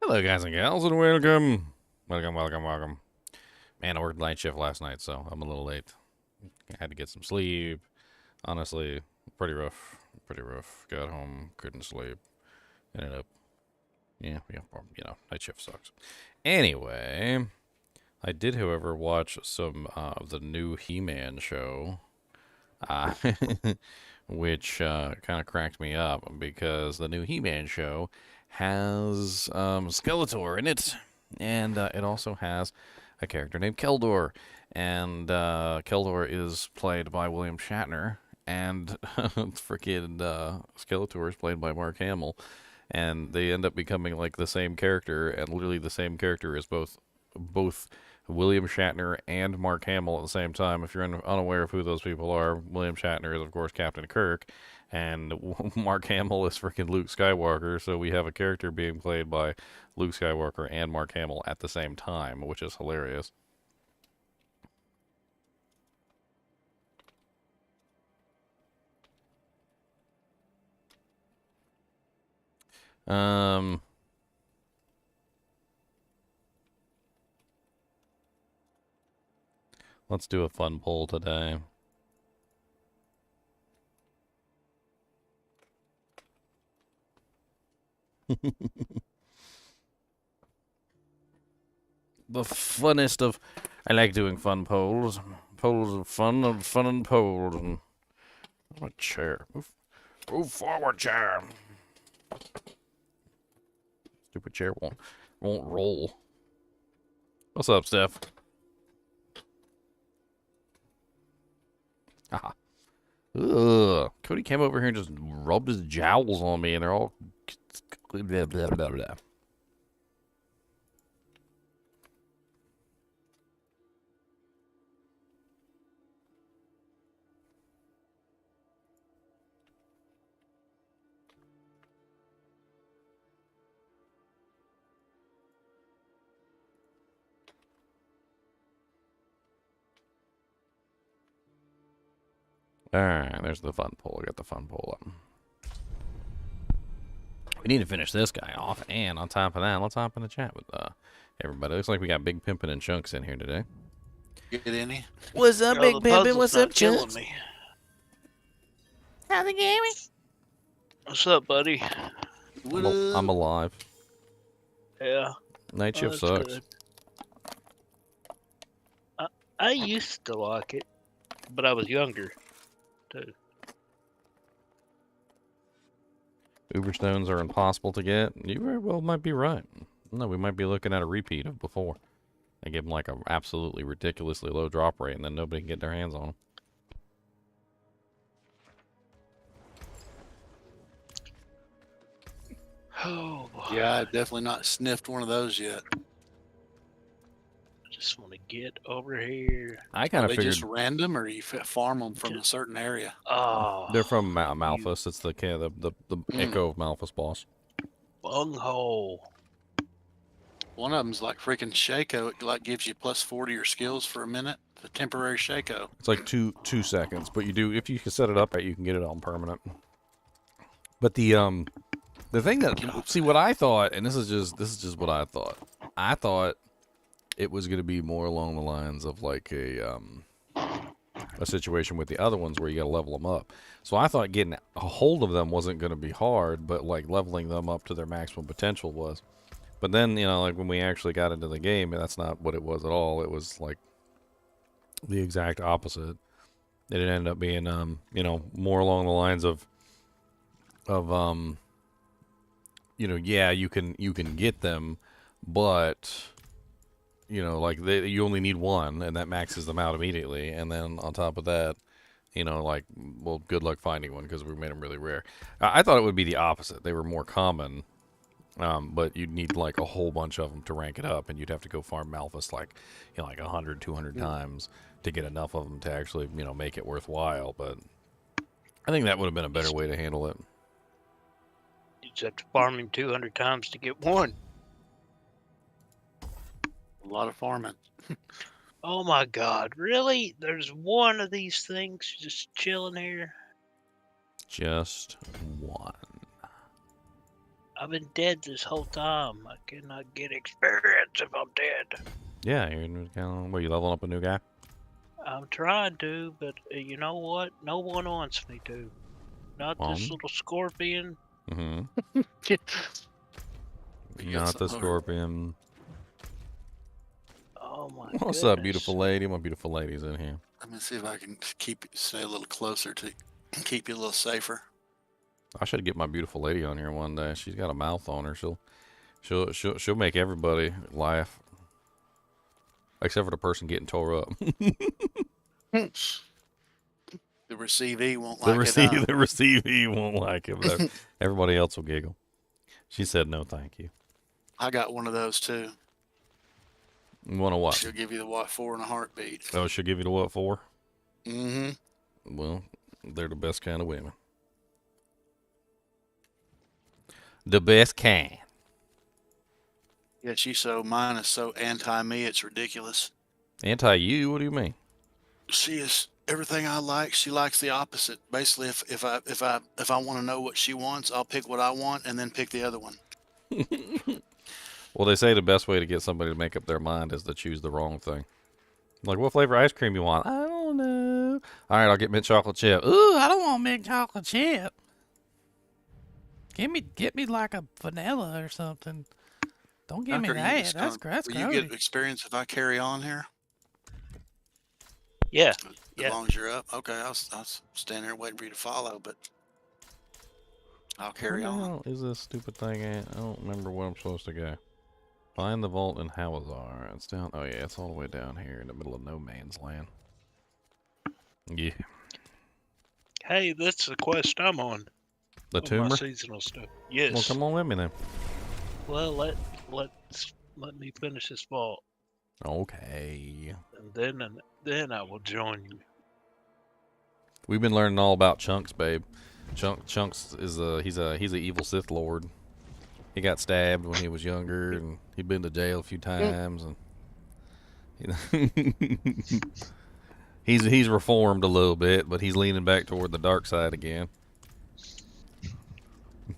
Hello, guys and gals, and welcome. Welcome. Man, I worked night shift last night, so I'm a little late. I had to get some sleep. Honestly, pretty rough. Pretty rough. Got home, couldn't sleep. Ended up, night shift sucks. Anyway, I did, however, watch some of the new He-Man show, uh, which kind of cracked me up because the new He-Man show has Skeletor in it, and it also has a character named Keldor, and Keldor is played by William Shatner, and freaking Skeletor is played by Mark Hamill, and they end up becoming like the same character, and literally the same character is both William Shatner and Mark Hamill at the same time. If you're unaware of who those people are, William Shatner is, of course, Captain Kirk, and Mark Hamill is freaking Luke Skywalker. So we have a character being played by Luke Skywalker and Mark Hamill at the same time, which is hilarious. Um, let's do a fun poll today. The funnest of... I like doing fun polls. Polls are fun and polls. And... a chair. Move forward, chair. Stupid chair won't roll. What's up, Steph? Haha. Ugh. Cody came over here and just rubbed his jowls on me, and they're all... blah, blah, blah, blah. Alright, there's the fun poll. I got the fun poll up. We need to finish this guy off, and on top of that, let's hop in the chat with everybody. Looks like we got Big Pimpin' and Chunks in here today. Get any? What's up, Big Pimpin'? What's up, Chunks? Me. How's it going? What's up, buddy? I'm alive. Yeah. Night shift sucks. Good. I used to like it, but I was younger, too. Uber stones are impossible to get. You very well might be right. No, we might be looking at a repeat of before. They give them like an absolutely ridiculously low drop rate, and then nobody can get their hands on them. Oh, yeah, I've definitely not sniffed one of those yet. I just want to get over here. I kind of figured... just random, or you farm them from a certain area? Oh, they're from Malphas. It's the Echo of Malphas boss. Bunghole. One of them's like freaking Shaco. It like gives you plus 40 your skills for a minute. The temporary Shaco. It's like two seconds, but you do, if you can set it up, you can get it on permanent. But the thing that, see, what I thought, and this is just what I thought. I thought it was going to be more along the lines of like a situation with the other ones where you got to level them up. So I thought getting a hold of them wasn't going to be hard, but like leveling them up to their maximum potential was. But then, like when we actually got into the game, that's not what it was at all. It was like the exact opposite. It ended up being, more along the lines of yeah, you can get them, but like you only need one, and that maxes them out immediately. And then on top of that, like, well, good luck finding one because we made them really rare. I thought it would be the opposite. They were more common, but you'd need like a whole bunch of them to rank it up, and you'd have to go farm Malphas like 100, 200 times to get enough of them to actually make it worthwhile. But I think that would have been a better way to handle it. You just have to farm him 200 times to get one. A lot of farming. Oh my God, really? There's one of these things just chilling here? Just one. I've been dead this whole time. I cannot get experience if I'm dead. Yeah, you're you leveling up a new guy? I'm trying to, but you know what? No one wants me to. Not this little scorpion. Mm-hmm. Not the scorpion. Oh my What's goodness. up, beautiful lady? My beautiful lady's in here. Let me see if I can stay a little closer to keep you a little safer. I should get my beautiful lady on here one day. She's got a mouth on her. She'll make everybody laugh, except for the person getting tore up. The receivee won't like it. The receivee won't like it, but everybody else will giggle. She said no, thank you. I got one of those too. You want to what? She'll give you the what for in a heartbeat. Oh, she'll give you the what for? Mm-hmm. Well, they're the best kind of women. The best kind. Yeah, mine is so anti-me, it's ridiculous. Anti you? What do you mean? She is everything I like. She likes the opposite. Basically, if I want to know what she wants, I'll pick what I want and then pick the other one. Well, they say the best way to get somebody to make up their mind is to choose the wrong thing. Like, what flavor ice cream you want? I don't know. All right, I'll get mint chocolate chip. Ooh, I don't want mint chocolate chip. Get me like a vanilla or something. Don't give me that. That's gross. Will you get experience if I carry on here? Yeah. As long as you're up. Okay, I'll stand there waiting for you to follow, but I'll carry on. Where the hell is this stupid thing at? I don't remember where I'm supposed to go. Find the vault in Hawazar. It's down. Oh yeah, it's all the way down here in the middle of no man's land. Yeah. Hey, that's the quest I'm on. The tumor? My seasonal stuff. Yes. Well, come on with me then. Well, let me finish this vault. Okay. And then I will join you. We've been learning all about Chunks, babe. Chunks is he's a evil Sith Lord. He got stabbed when he was younger, and he'd been to jail a few times, and you know, he's reformed a little bit, but he's leaning back toward the dark side again.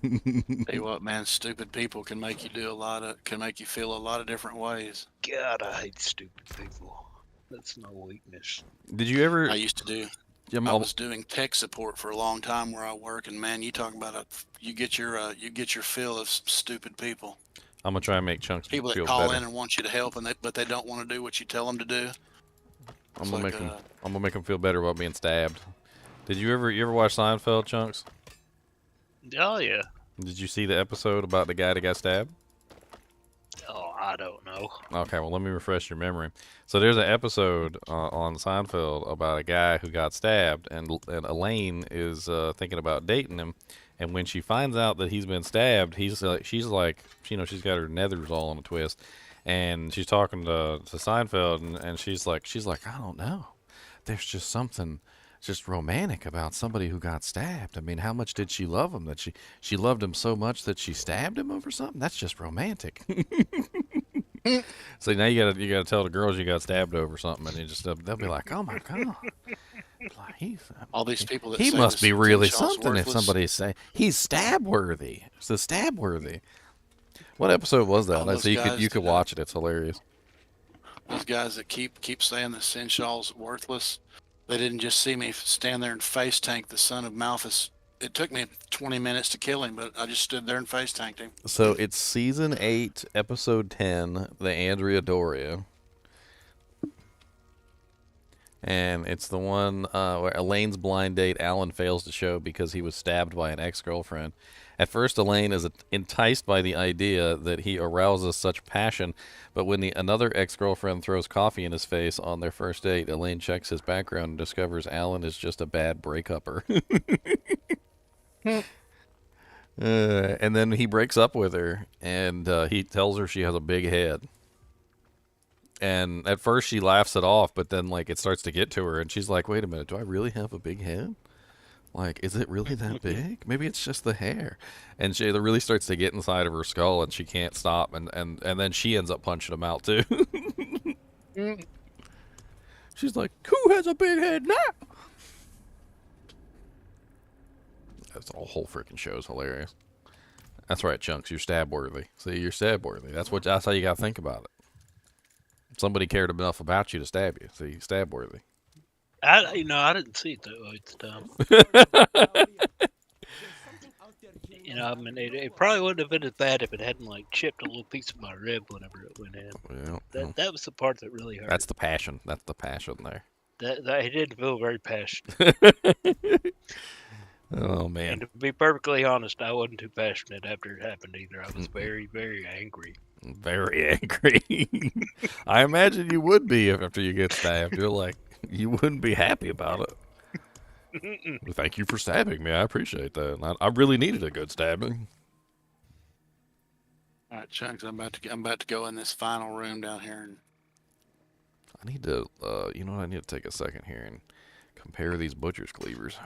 Tell you what, man, stupid people can make you feel a lot of different ways. God, I hate stupid people. That's my weakness. Did you ever? I used to do. I was doing tech support for a long time where I work, and man, you talk about you get your fill of stupid people. I'm gonna try and make Chunks people that feel call better. in and want you to help, but they don't want to do what you tell them to do. I'm gonna make them feel better about being stabbed. Did you ever watch Seinfeld, Chunks? Oh yeah. Did you see the episode about the guy that got stabbed? Oh, I don't know. Okay, well, let me refresh your memory. So there's an episode on Seinfeld about a guy who got stabbed, and Elaine is thinking about dating him. And when she finds out that he's been stabbed, she's like, you know, she's got her nethers all on a twist, and she's talking to Seinfeld, and she's like, I don't know. There's just something just romantic about somebody who got stabbed. I mean, how much did she love him that she loved him so much that she stabbed him over something? That's just romantic. So now you gotta tell the girls you got stabbed over something, and they'll be like, oh my god, like, all these people that he say must be really something worthless. if somebody say he's stab worthy. It's a stab worthy. What episode was that? So you could watch it. It's hilarious. Those guys that keep saying that Sinshaw's worthless. They didn't just see me stand there and face tank the son of Malthus. It took me 20 minutes to kill him, but I just stood there and face tanked him. So it's season 8, episode 10, the Andrea Doria. And it's the one where Elaine's blind date, Alan fails to show because he was stabbed by an ex-girlfriend. At first, Elaine is enticed by the idea that he arouses such passion, but when another ex-girlfriend throws coffee in his face on their first date, Elaine checks his background and discovers Alan is just a bad break-upper. And then he breaks up with her, and he tells her she has a big head. And at first she laughs it off, but then like it starts to get to her, and she's like, wait a minute, do I really have a big head? Like, is it really that big? Maybe it's just the hair. And it really starts to get inside of her skull, and she can't stop. And then she ends up punching him out, too. She's like, who has a big head now? That's the whole freaking show is hilarious. That's right, Chunks. You're stab worthy. See, you're stab worthy. That's how you gotta think about it. Somebody cared enough about you to stab you. See, stab worthy. I didn't see it that way this time. I mean, it probably wouldn't have been as bad if it hadn't like chipped a little piece of my rib whenever it went in. Yeah, That was the part that really hurt. that's the passion. That's the passion there. That he didn't feel very passionate. Oh man. And to be perfectly honest, I wasn't too passionate after it happened either. I was very, very angry. Very angry. I imagine you would be after you get stabbed. You're like, you wouldn't be happy about it. Well, thank you for stabbing me. I appreciate that. I really needed a good stabbing. All right, Chunks, I'm about to go in this final room down here. And I need to, you know what? I need to take a second here and compare these butcher's cleavers.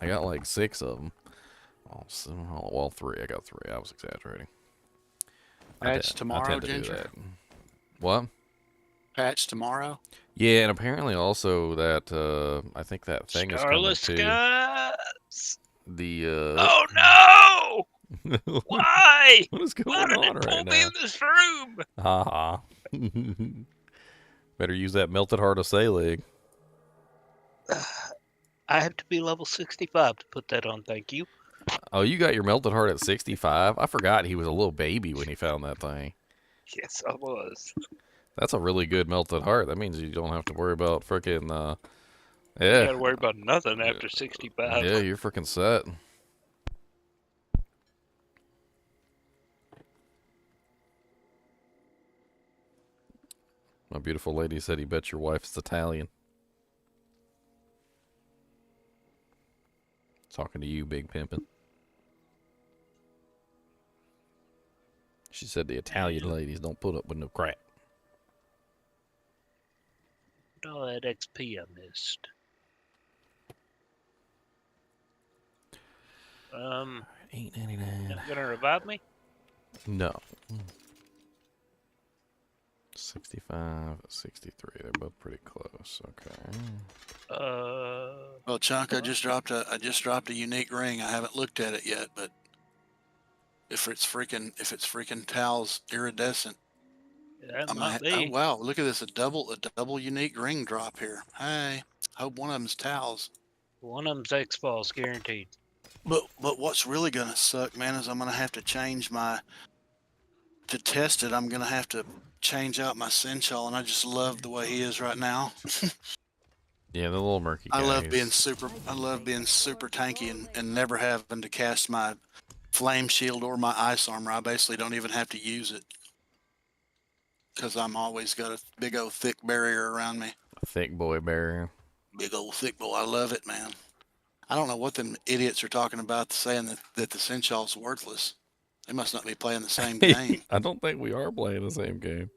I got like 6 of them. Well, 3. I got 3. I was exaggerating. patch tomorrow, to do Ginger? that. What? Patch tomorrow? Yeah, and apparently also that, I think that thing is coming Starless too. Skies. The, Oh no! Why? What is Why going did on it pull right me now? in this room? Haha. Better use that melted heart of Selig. I have to be level 65 to put that on, thank you. Oh, you got your melted heart at 65? I forgot he was a little baby when he found that thing. Yes, I was. That's a really good melted heart. That means you don't have to worry about frickin', You yeah. gotta worry about nothing after 65. Yeah, you're frickin' set. My beautiful lady said he bet your wife's Italian. Talking to you, big pimpin'. She said the Italian ladies don't put up with no crap. All that XP I missed. $8.99. Not gonna revive me? No. 65, 63. They're both pretty close. Okay. Well, Chunk, I just dropped a unique ring. I haven't looked at it yet, but if it's freaking Tal's iridescent, That I might might. Oh be. wow! Look at this, a double unique ring drop here. Hey, hope one of them's Tal's. One of them's X-Files guaranteed. But what's really gonna suck, man, is I'm gonna have to change to test it. I'm gonna have to change out my Senchal, and I just love the way he is right now. Yeah, the little murky guy. I love being super tanky and never having to cast my flame shield or my ice armor. I basically don't even have to use it because I'm always got a big old thick barrier around me. A thick boy barrier. Big old thick boy. I love it, man. I don't know what them idiots are talking about saying that the Senchal's worthless. They must not be playing the same game. I don't think we are playing the same game.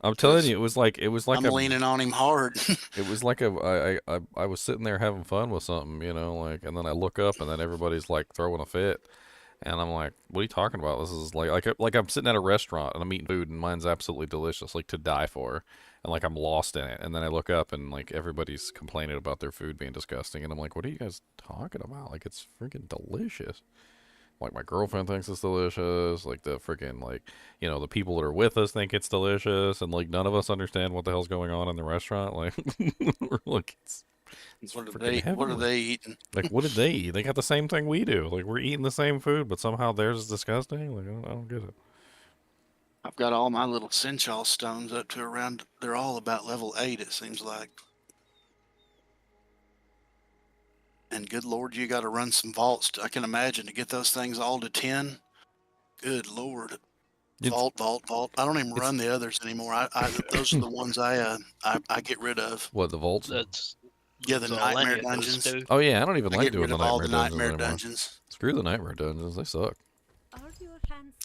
I'm telling you, it was like I'm leaning on him hard. It was like I was sitting there having fun with something, you know, like, and then I look up and then everybody's like throwing a fit, and I'm like, what are you talking about? This is like I'm sitting at a restaurant and I'm eating food and mine's absolutely delicious, like to die for, and like I'm lost in it, and then I look up and like everybody's complaining about their food being disgusting, and I'm like, what are you guys talking about? Like, it's freaking delicious. Like, my girlfriend thinks it's delicious. Like, the freaking, like, you know, the people that are with us think it's delicious. And, like, none of us understand what the hell's going on in the restaurant. Like, we're like, what are they eating? Like, what did they eat? They got the same thing we do. Like, we're eating the same food, but somehow theirs is disgusting. Like, I don't get it. I've got all my little Senchal stones up to around, they're all about level 8, it seems like. And good Lord, you got to run some vaults. I can imagine to get those things all to 10. Good Lord. Vault. I don't even run the others anymore. Those are the ones I get rid of. What, the vaults? Yeah, the nightmare dungeons. Oh yeah, I don't even like doing the nightmare dungeons. Screw the nightmare dungeons. They suck.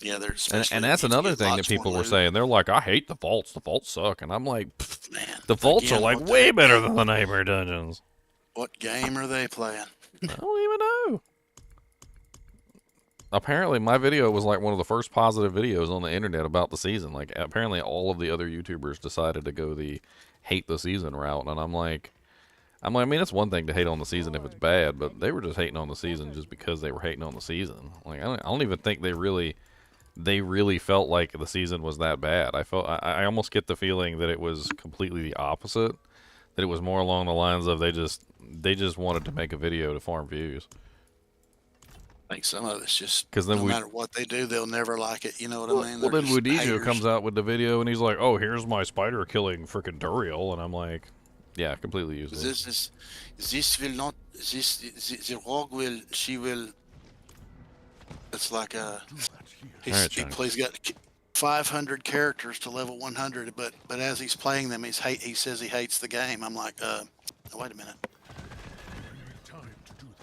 Yeah, they're and that's another thing that people were saying. They're like, I hate the vaults. The vaults suck. And I'm like, man, the vaults are like way better than the nightmare dungeons. What game are they playing? I don't even know. Apparently, my video was like one of the first positive videos on the internet about the season. Like, apparently all of the other YouTubers decided to go the hate the season route. And I'm like, I mean, it's one thing to hate on the season if it's bad, but they were just hating on the season just because they were hating on the season. Like, I don't even think they really felt like the season was that bad. I almost get the feeling that it was completely the opposite. That it was more along the lines of they just wanted to make a video to farm views. I think some of it's just, Because then no matter what they do, they'll never like it. You know what I mean? Well, They're then just Woodijo haters. comes out with the video and he's like, "Oh, here's my spider killing freaking Duriel," and I'm like, "Yeah, completely useless." This will not. The rogue will. She will. It's like a. He plays got 500 characters to level 100, but as he's playing them, he says he hates the game. I'm like, wait a minute.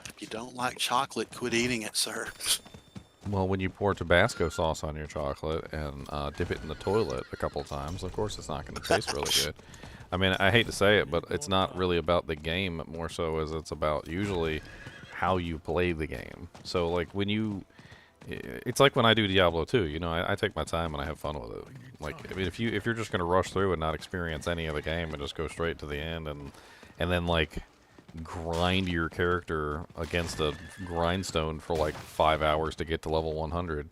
If you don't like chocolate, quit eating it, sir. Well, when you pour Tabasco sauce on your chocolate and dip it in the toilet a couple times, of course it's not going to taste really good. I mean, I hate to say it, but it's not really about the game, more so as it's about usually how you play the game. So, like, it's like when I do Diablo 2, you know, I take my time and I have fun with it. Like, I mean, if you're just going to rush through and not experience any of the game and just go straight to the end and then, like, grind your character against a grindstone for like 5 hours to get to level 100.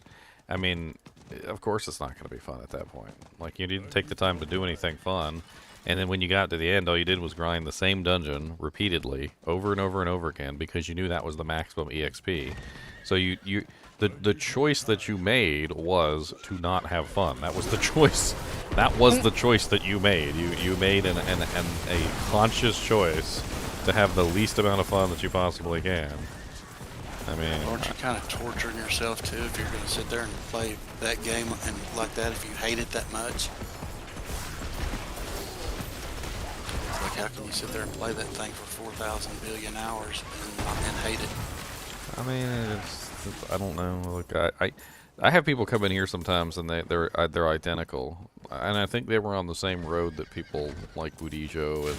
I mean, of course it's not going to be fun at that point. Like, you didn't take the time to do anything fun, and then when you got to the end, all you did was grind the same dungeon repeatedly over and over and over again because you knew that was the maximum EXP. So the choice that you made was to not have fun. That was the choice. That was the choice that you made. You made a conscious choice to have the least amount of fun that you possibly can. I mean, aren't you kind of torturing yourself too if you're going to sit there and play that game and like that if you hate it that much? It's like, how can you sit there and play that thing for 4,000 billion hours and hate it? I mean, I don't know. Look, I have people come in here sometimes and they're identical, and I think they were on the same road that people like Woodijo and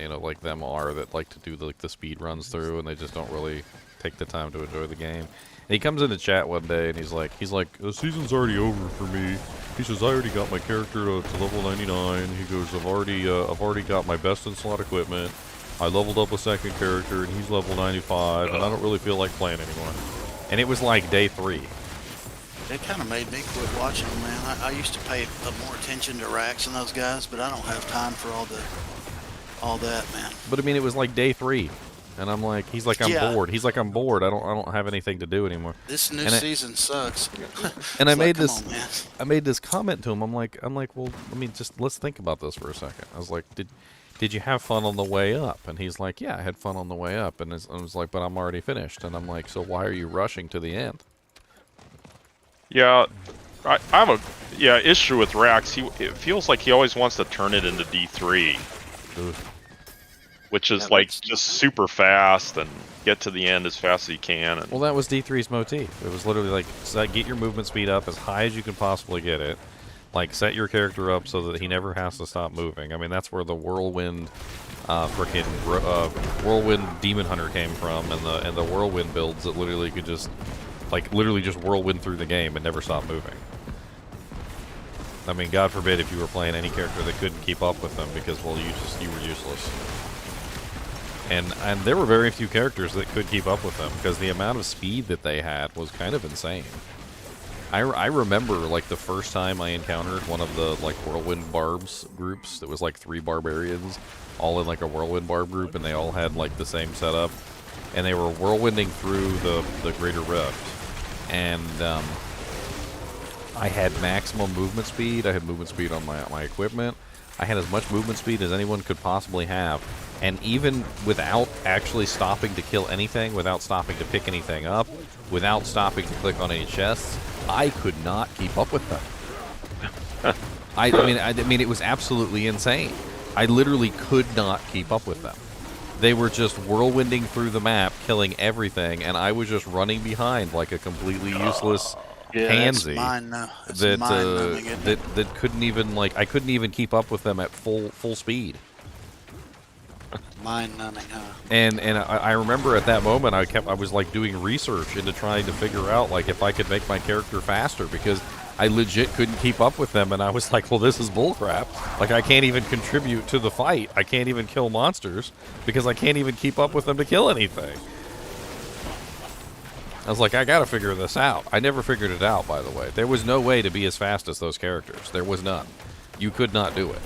you know, like them are, that like to do the speed runs through, and they just don't really take the time to enjoy the game. And he comes into chat one day and he's like, the season's already over for me. He says, I already got my character to level 99. He goes, I've already got my best in slot equipment. I leveled up a second character and he's level 95, and I don't really feel like playing anymore. And it was like day 3. It kind of made me quit watching them, man. I used to pay more attention to Rax and those guys, but I don't have time for all that, man. But I mean, it was like day 3, and I'm like, he's like, I'm bored. He's like, I'm bored. I don't have anything to do anymore. This new season sucks. And I made this comment to him. I'm like, well, let's think about this for a second. I was like, did you have fun on the way up? And he's like, yeah, I had fun on the way up. And I was like, but I'm already finished. And I'm like, so why are you rushing to the end? Yeah, I have a issue with Rax. It feels like he always wants to turn it into D3. Which is like just super fast and get to the end as fast as you can. And well, that was D3's motif. It was literally like, get your movement speed up as high as you can possibly get it. Like, set your character up so that he never has to stop moving. I mean, that's where the whirlwind, whirlwind demon hunter came from, and the whirlwind builds that literally could just whirlwind through the game and never stop moving. I mean, God forbid if you were playing any character that couldn't keep up with them because, well, you were useless. And there were very few characters that could keep up with them because the amount of speed that they had was kind of insane. I remember, like, the first time I encountered one of the, like, whirlwind barbs groups that was, like, 3 barbarians all in, like, a whirlwind barb group, and they all had, like, the same setup. And they were whirlwinding through the Greater Rift. And, I had maximum movement speed. I had movement speed on my equipment. I had as much movement speed as anyone could possibly have. And even without actually stopping to kill anything, without stopping to pick anything up, without stopping to click on any chests, I could not keep up with them. I mean, it was absolutely insane. I literally could not keep up with them. They were just whirlwinding through the map, killing everything, and I was just running behind like a completely useless pansy that couldn't even, I couldn't even keep up with them at full speed. Mind-numbing, huh? And I remember at that moment I was like doing research into trying to figure out like if I could make my character faster, because I legit couldn't keep up with them, and I was like, well, this is bullcrap. Like, I can't even contribute to the fight. I can't even kill monsters because I can't even keep up with them to kill anything. I was like, I gotta figure this out. I never figured it out, by the way. There was no way to be as fast as those characters. There was none. You could not do it.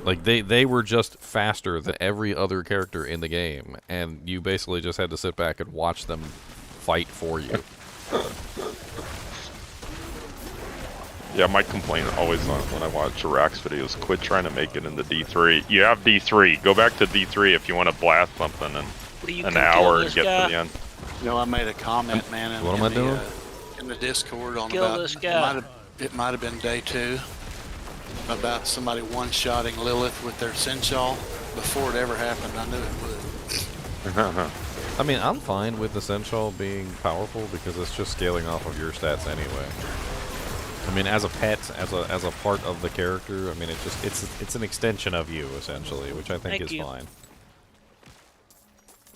Like, they were just faster than every other character in the game, and you basically just had to sit back and watch them fight for you. Yeah, my complaint always on when I watch Rax videos, quit trying to make it into D3. You have D3. Go back to D3 if you want to blast something in an hour and get to the end. You know, I made a comment, man, What am I doing? In the Discord on Kill about this guy. it might have been day 2 about somebody one-shotting Lilith with their Sinchal. Before it ever happened, I knew it would. I mean, I'm fine with the Sensual being powerful because it's just scaling off of your stats anyway. I mean, as a pet, as a part of the character, I mean, it's an extension of you essentially, which I think is fine.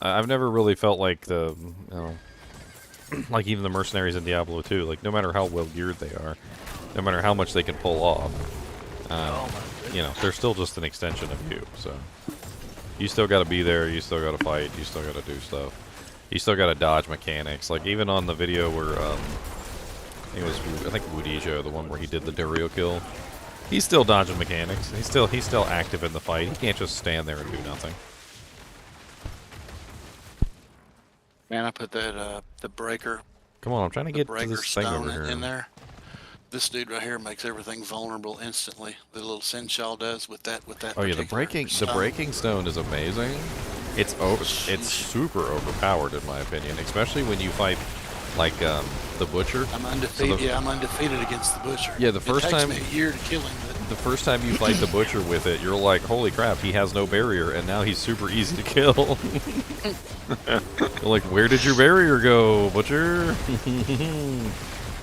I've never really felt like like even the mercenaries in Diablo 2, like no matter how well geared they are, no matter how much they can pull off, you know, they're still just an extension of you. So you still got to be there, you still got to fight, you still got to do stuff, you still got to dodge mechanics. Like even on the video where I think Wudijo, the one where he did the Dario kill, he's still dodging mechanics. He's still active in the fight. He can't just stand there and do nothing. Man, I put that the breaker. Come on, I'm trying to get to breaker this thing stone over here. in there. This dude right here makes everything vulnerable instantly. The little Sinchal does with that. Oh yeah, the breaking stone is amazing. It's super overpowered in my opinion, especially when you fight like the butcher. I'm undefeated. So I'm undefeated against the butcher. Yeah, the first time it takes me a year to kill him. The first time you fight the butcher with it, you're like, holy crap, he has no barrier, and now he's super easy to kill. You're like, where did your barrier go, butcher?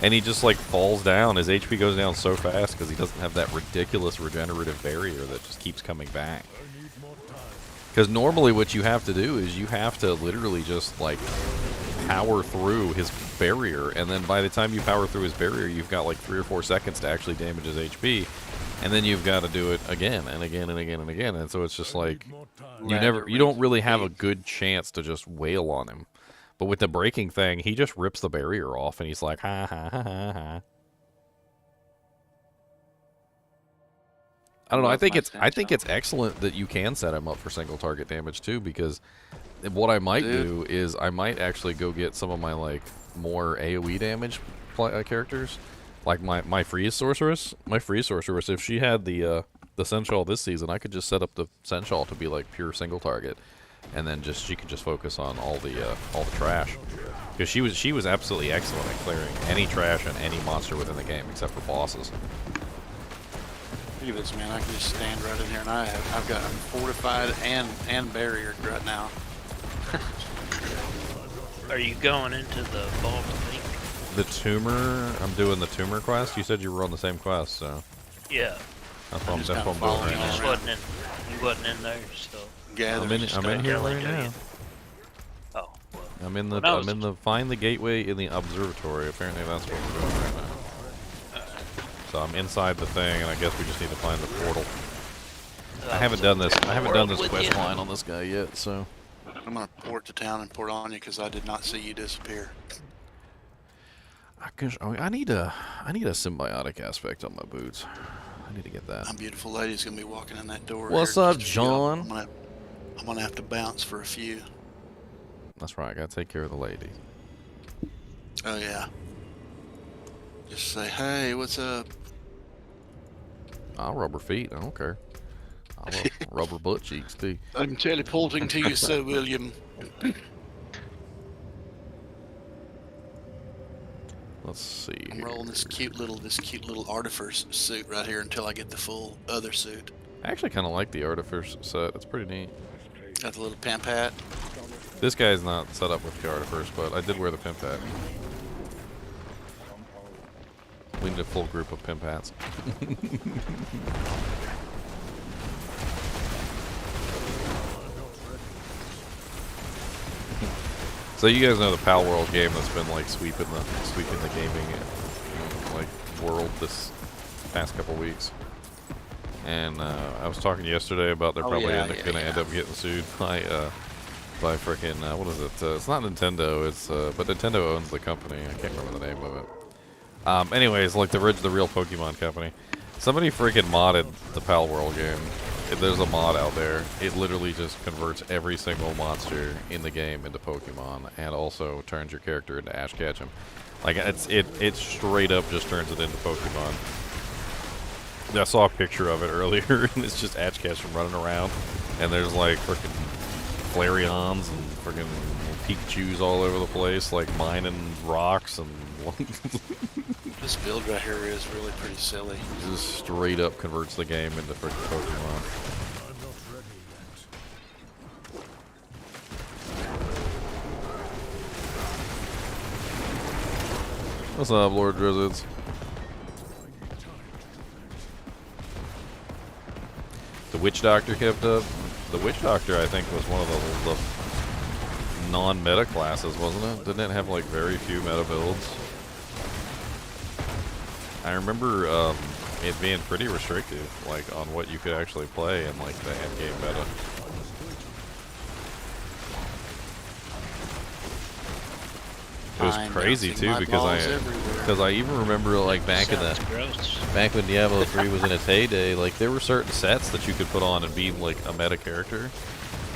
And he just like falls down. His HP goes down so fast because he doesn't have that ridiculous regenerative barrier that just keeps coming back. Because normally what you have to do is you have to literally just like power through his barrier, and then by the time you power through his barrier, you've got like 3 or 4 seconds to actually damage his HP, and then you've got to do it again and again and again and again, and so it's just like you don't really have a good chance to just wail on him. But with the breaking thing, he just rips the barrier off, and he's like, ha ha ha ha ha. I don't know. I think it's excellent that you can set him up for single target damage too, because what I might do is I might actually go get some of my like more AoE damage characters, like my freeze sorceress. My freeze sorceress, if she had the Sensual this season, I could just set up the Sensual to be like pure single target, and then she could just focus on all the trash, because she was absolutely excellent at clearing any trash and any monster within the game except for bosses. Look at this, man. I can just stand right in here, and I've got I'm fortified and barriered right now. Are you going into the vault of ink? The tumor, I'm doing the tumor quest. You said you were on the same quest, so Yeah. that's what I'm doing You right just now. wasn't in there, so. I'm in here right now. Oh, well. I'm in the find the gateway in the observatory. Apparently that's what we're doing right now. So I'm inside the thing, and I guess we just need to find the portal. I haven't done this quest line on this guy yet, so I'm gonna port to town and port on you because I did not see you disappear. I need a symbiotic aspect on my boots. I need to get that. My beautiful lady's gonna be walking in that door. What's here in up, just a few. John? I'm gonna have to bounce for a few. That's right. I gotta take care of the lady. Oh yeah. Just say, hey, what's up? I'll rub her feet. I don't care. I'll rub her butt cheeks too. I'm teleporting to you, Sir William. Let's see. I'm rolling this cute little artificer suit right here until I get the full other suit. I actually kind of like the artificer set. It's pretty neat. Got the little pimp hat. This guy's not set up with the artificer, but I did wear the pimp hat. We need a full group of pimp hats. So you guys know the Palworld game that's been like sweeping the gaming like world this past couple weeks. And I was talking yesterday about they're probably going to end up getting sued by freaking what is it? It's not Nintendo. It's but Nintendo owns the company. I can't remember the name of it. Anyways, like the real Pokemon company. Somebody freaking modded the Palworld game. There's a mod out there. It literally just converts every single monster in the game into Pokemon, and also turns your character into Ash Ketchum. Like it straight up just turns it into Pokemon. I saw a picture of it earlier, and it's just Ash Ketchum running around, and there's like freaking Flareons and freaking Pikachus all over the place, like mining rocks and. This build right here is really pretty silly. Just straight up converts the game into freaking Pokemon. What's up, Lord Drizzids? The Witch Doctor kept up. The Witch Doctor, I think, was one of the non-meta classes, wasn't it? Didn't it have like very few meta builds? I remember it being pretty restrictive, like on what you could actually play in like the end game meta. It was crazy too because I even remember like back when Diablo 3 was in its heyday, like there were certain sets that you could put on and be like a meta character,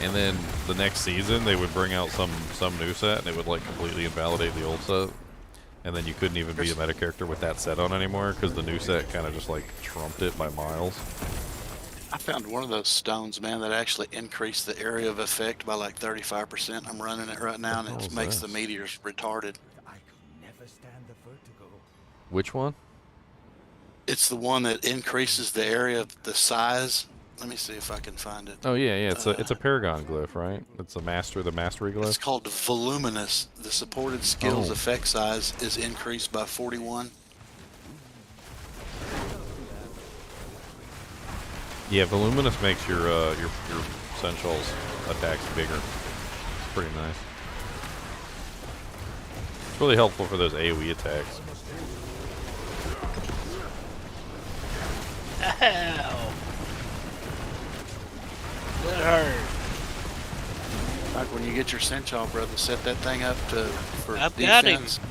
and then the next season they would bring out some new set and it would like completely invalidate the old set. And then you couldn't even be a meta character with that set on anymore because the new set kind of just like trumped it by miles. I found one of those stones, man, that actually increased the area of effect by like 35%. I'm running it right now, and it makes the meteors retarded. I could never stand the vertigo. Which one? It's the one that increases the area of the size. Let me see if I can find it. Oh yeah, it's a Paragon glyph, right? It's the mastery glyph. It's called Voluminous. The supported skills effect size is increased by 41. Yeah, Voluminous makes your Essentials attacks bigger. It's pretty nice. It's really helpful for those AoE attacks. Ow! That hurt. Like when you get your Senchal, brother, set that thing up for I've defense. got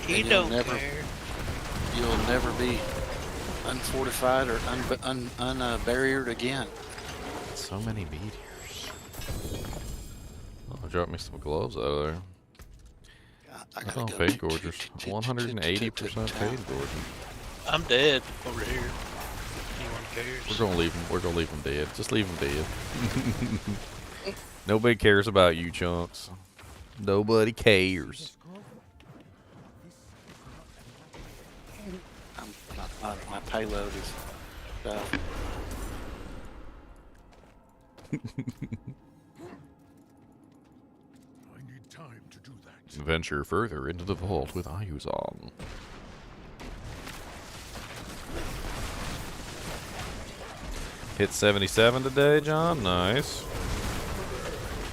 him. He don't care. You'll never be unfortified or unbarriered again. So many meteors. Oh, drop me some gloves out of there. I Oh, Fade Gorgers. 180% Fade Gorgers. I'm dead over here. Anyone cares? We're gonna leave him. We're gonna leave him dead. Just leave him dead. Nobody cares about you, Chunks. Nobody cares. My payload is stuff. I need time to do that. Venture further into the vault with Ayuzan. Hit 77 today, John. Nice.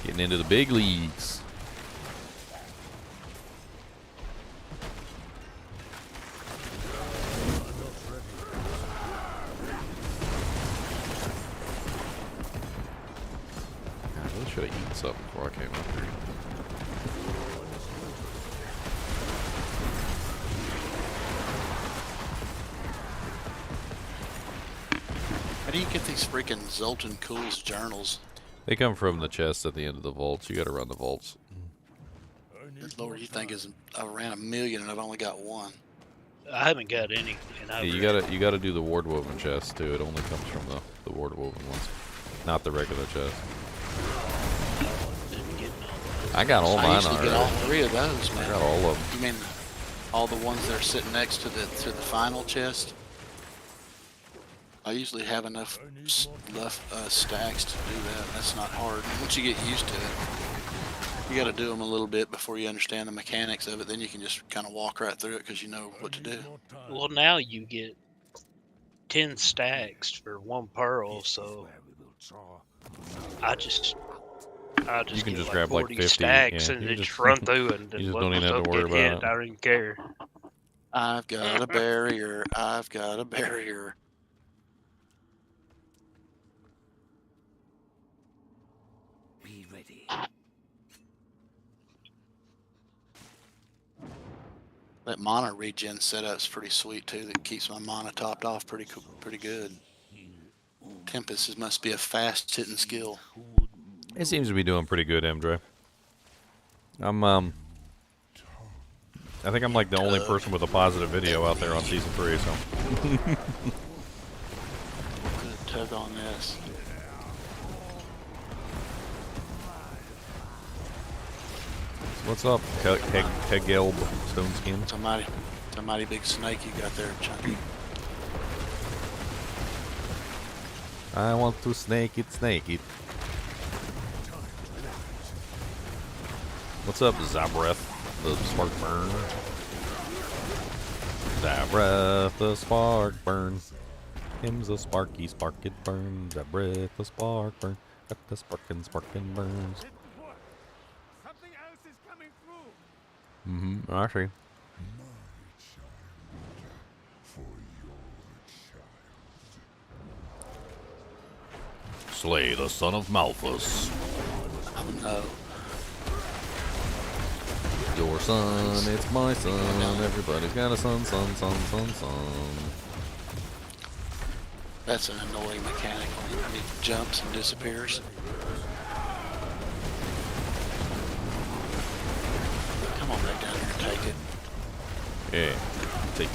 Getting into the big leagues. I really should have eaten something before I came up here. How do you get these freaking Zoltan Cool's journals? They come from the chest at the end of the vaults. You gotta run the vaults. Good Lord, you think I ran 1 million and I've only got one. I haven't got any. And Yeah, you gotta do the ward woven chest too. It only comes from the ward woven ones, not the regular chest. I got all I mine usually already. get all 3 of those, man. I got all of them. You mean all the ones that are sitting next to the final chest? I usually have enough stacks to do that. That's not hard. Once you get used to it, you got to do them a little bit before you understand the mechanics of it. Then you can just kind of walk right through it because you know what to do. Well, now you get 10 stacks for 1 pearl, so I just You can get just like grab like 40 50 stacks yeah, and you just just run through and you just don't even have to worry about it. I don't even care. I've got a barrier. I've got a barrier. Be ready. That mana regen setup's pretty sweet too. That keeps my mana topped off pretty good. Tempest must be a fast hitting skill. It seems to be doing pretty good, MJ. I think I'm like the only person with a positive video out there on season 3, so. Good tug on this. What's up, Hegelb Stone Skin? Somebody big snake you got there, Chunky. I want to snake it. What's up, Zabreth, the spark burn? Zabreth, the spark burn. Him's a sparky, spark it burns. Zabreth, the spark burn. Got the sparkin' burns. Something else is coming through. I see. Slay the son of Malthus. Oh no. Your son, it's my son. Everybody's got a son. That's an annoying mechanic when he jumps and disappears. Come on back down here and take it. Yeah. Take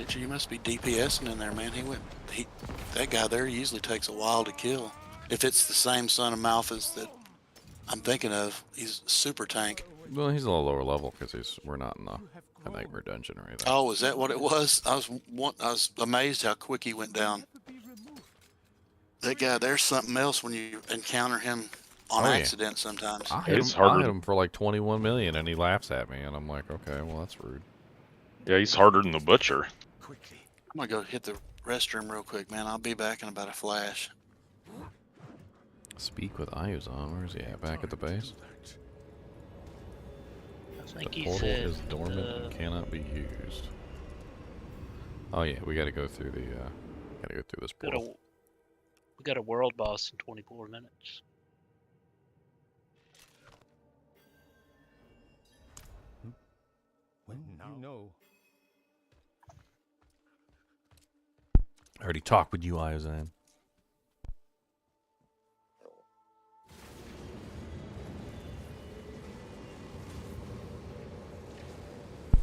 it. You must be DPSing in there, man. That guy there usually takes a while to kill. If it's the same son of Malthus that I'm thinking of, he's super tank. Well, he's a little lower level because we're not in a nightmare dungeon or anything. Oh, is that what it was? I was amazed how quick he went down. That guy, there's something else when you encounter him on accident sometimes. I hit him for like 21 million and he laughs at me and I'm like, okay, well that's rude. Yeah, he's harder than the Butcher. Quickly. I'm gonna go hit the restroom real quick, man. I'll be back in about a flash. Speak with Ayuzan. Where is he at? Back at the base? I think The he portal said is dormant and cannot be used. Oh yeah, we gotta go through the this portal. we got a world boss in 24 minutes. When you know. I already talked with you, Ayuzan.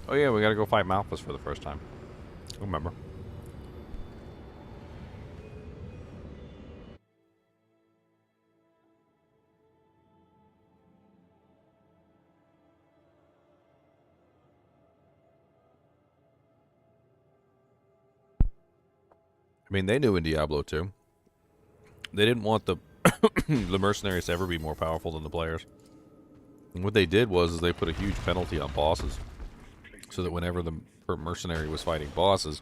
Oh yeah, we gotta go fight Malthus for the first time. Remember. I mean, they knew in Diablo 2. They didn't want the the mercenaries to ever be more powerful than the players. And what they did was they put a huge penalty on bosses. So that whenever the mercenary was fighting bosses,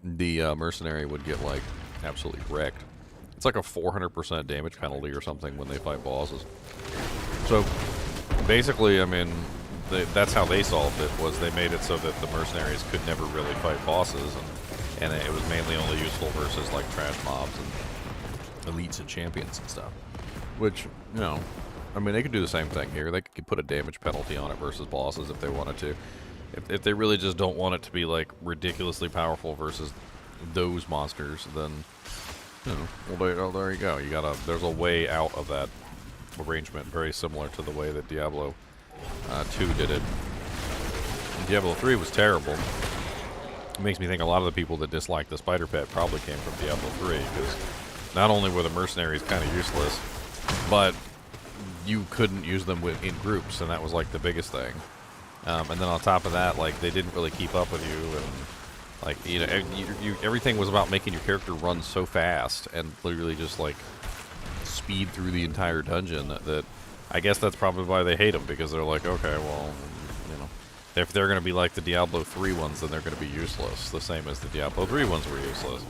the mercenary would get, like, absolutely wrecked. It's like a 400% damage penalty or something when they fight bosses. So, basically, I mean, that's how they solved it, was they made it so that the mercenaries could never really fight bosses, and it was mainly only useful versus, like, trash mobs and elites and champions and stuff. Which, you know, I mean, they could do the same thing here. They could put a damage penalty on it versus bosses if they wanted to. If they really just don't want it to be, like, ridiculously powerful versus those monsters, then, you know, well, there you go. There's a way out of that arrangement, very similar to the way that Diablo 2 did it. And Diablo 3 was terrible. It makes me think a lot of the people that dislike the spider pet probably came from Diablo 3, because not only were the mercenaries kind of useless, but you couldn't use them in groups, and that was like the biggest thing. And then on top of that, like, they didn't really keep up with you, and like, you know, everything was about making your character run so fast and literally just like speed through the entire dungeon that I guess that's probably why they hate them, because they're like, okay, well, you know, if they're going to be like the Diablo 3 ones, then they're going to be useless, the same as the Diablo 3 ones were useless.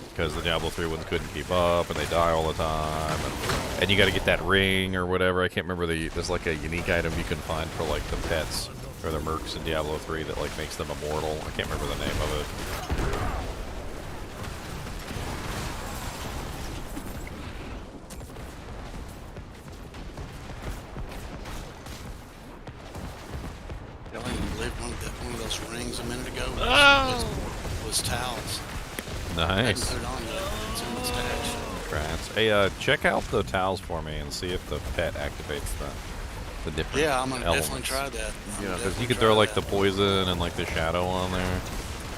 Because the Diablo 3 ones couldn't keep up, and they die all the time, and And you got to get that ring or whatever. I can't remember there's like a unique item you can find for like the pets or the mercs in Diablo 3 that like makes them immortal. I can't remember the name of it. I don't even believe one of those rings a minute ago was towels. I hadn't Nice. put it on yet. It's in the stash. Crats. Hey, check out the towels for me and see if the pet activates the different Yeah, I'm gonna elements. definitely try that. You know, because you could throw like the poison and like the shadow on there,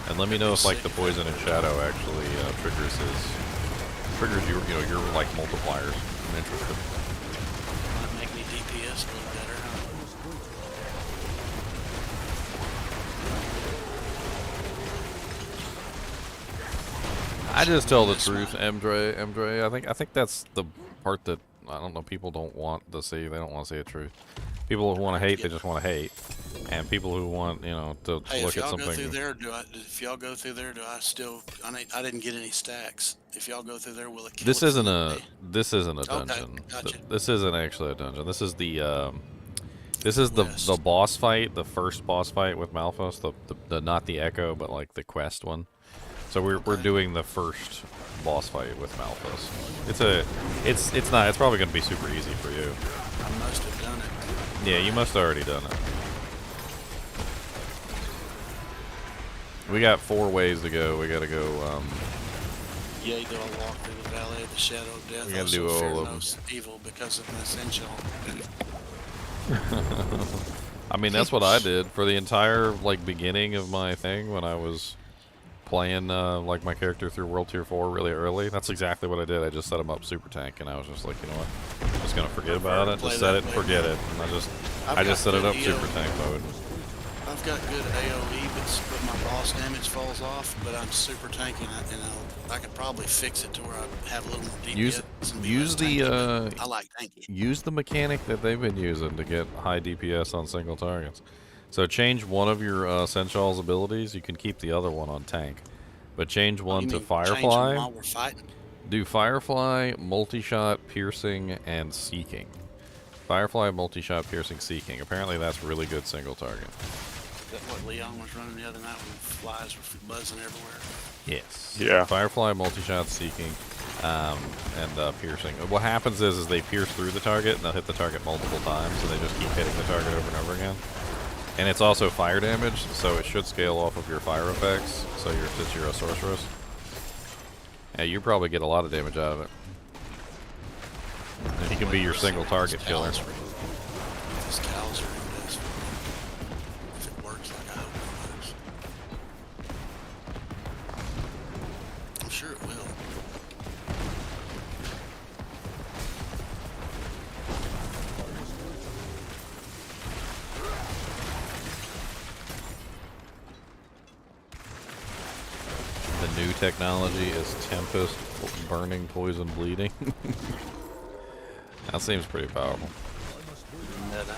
and let me know if like the poison and shadow actually triggers your your like multipliers. I'm interested. Might make me DPS a little better, huh? I just tell the truth, MJ. I think that's the part that I don't know. People don't want to see. They don't want to see the truth. People who want to hate, they just want to hate. And people who want, to Hey, look if at y'all go something. through there, if y'all go through there, I didn't get any stacks. If y'all go through there, will it kill This it isn't for a me? dungeon. Gotcha. This isn't actually a dungeon. This is the West. the boss fight, the first boss fight with Malphus, the not the Echo, but like the quest one. So we're doing the first boss fight with Malphus. It's probably gonna be super easy for you. I must have done it. Yeah, you must have already done it. We got 4 ways to go. We gotta go. Yea, though I walk through the valley of the shadow of death, We gotta also do all fear of no them. evil because of my essential. I mean, that's what I did for the entire like beginning of my thing when I was playing like my character through World Tier 4 really early. That's exactly what I did. I just set him up super tank, and I was just like, you know what, I'm just gonna forget about it. Just set it, and forget it, and I just set it up super tank mode. I've got good AOE, but my boss damage falls off. But I'm super tanky, and I could probably fix it to where I have a little more DPS. I like tanky. Use the mechanic that they've been using to get high DPS on single targets. So change one of your Sensual's abilities. You can keep the other one on tank, but change one You to mean change Firefly. them while we're fighting? Do Firefly, multi-shot, piercing, and seeking. Firefly, multi-shot, piercing, seeking. Apparently that's really good single target. Is that what Leon was running the other night when flies were buzzing everywhere? Yes. Yeah. Firefly, multi-shot, seeking, and piercing. What happens is they pierce through the target, and they'll hit the target multiple times, and they just keep hitting the target over and over again. And it's also fire damage, so it should scale off of your fire effects, so since you're a sorceress. Yeah, you probably get a lot of damage out of it. And he can be your single target killer. This Tal's ring does. If it works like I hope it works. I'm sure it will. The new technology is Tempest, burning, poison, bleeding. That seems pretty powerful. Meta.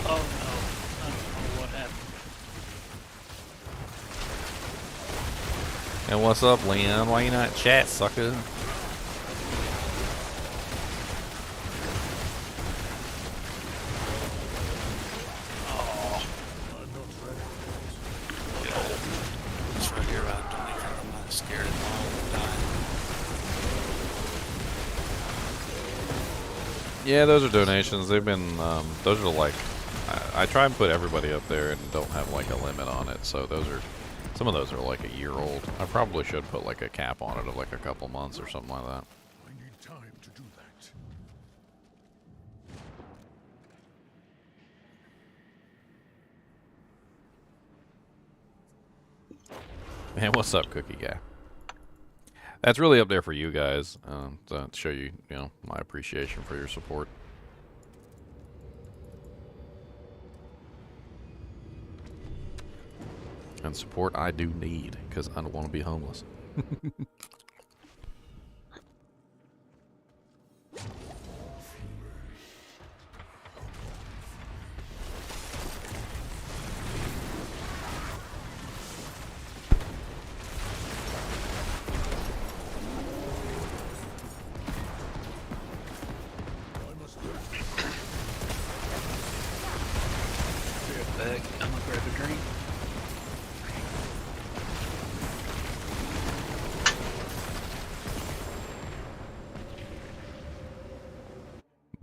Oh no, I don't know what happened. And what's up, Leon? Why you not chat, sucker? It's right here. I'm not scared at all of dying. Yeah, those are donations. They've been, those are like, I try and put everybody up there and don't have like a limit on it. So those are, some of those are like a year old. I probably should put like a cap on it of like a couple months or something like that. I need time to do that. Man, what's up, Cookie Guy? That's really up there for you guys, to show you, my appreciation for your support. And support I do need, because I don't want to be homeless.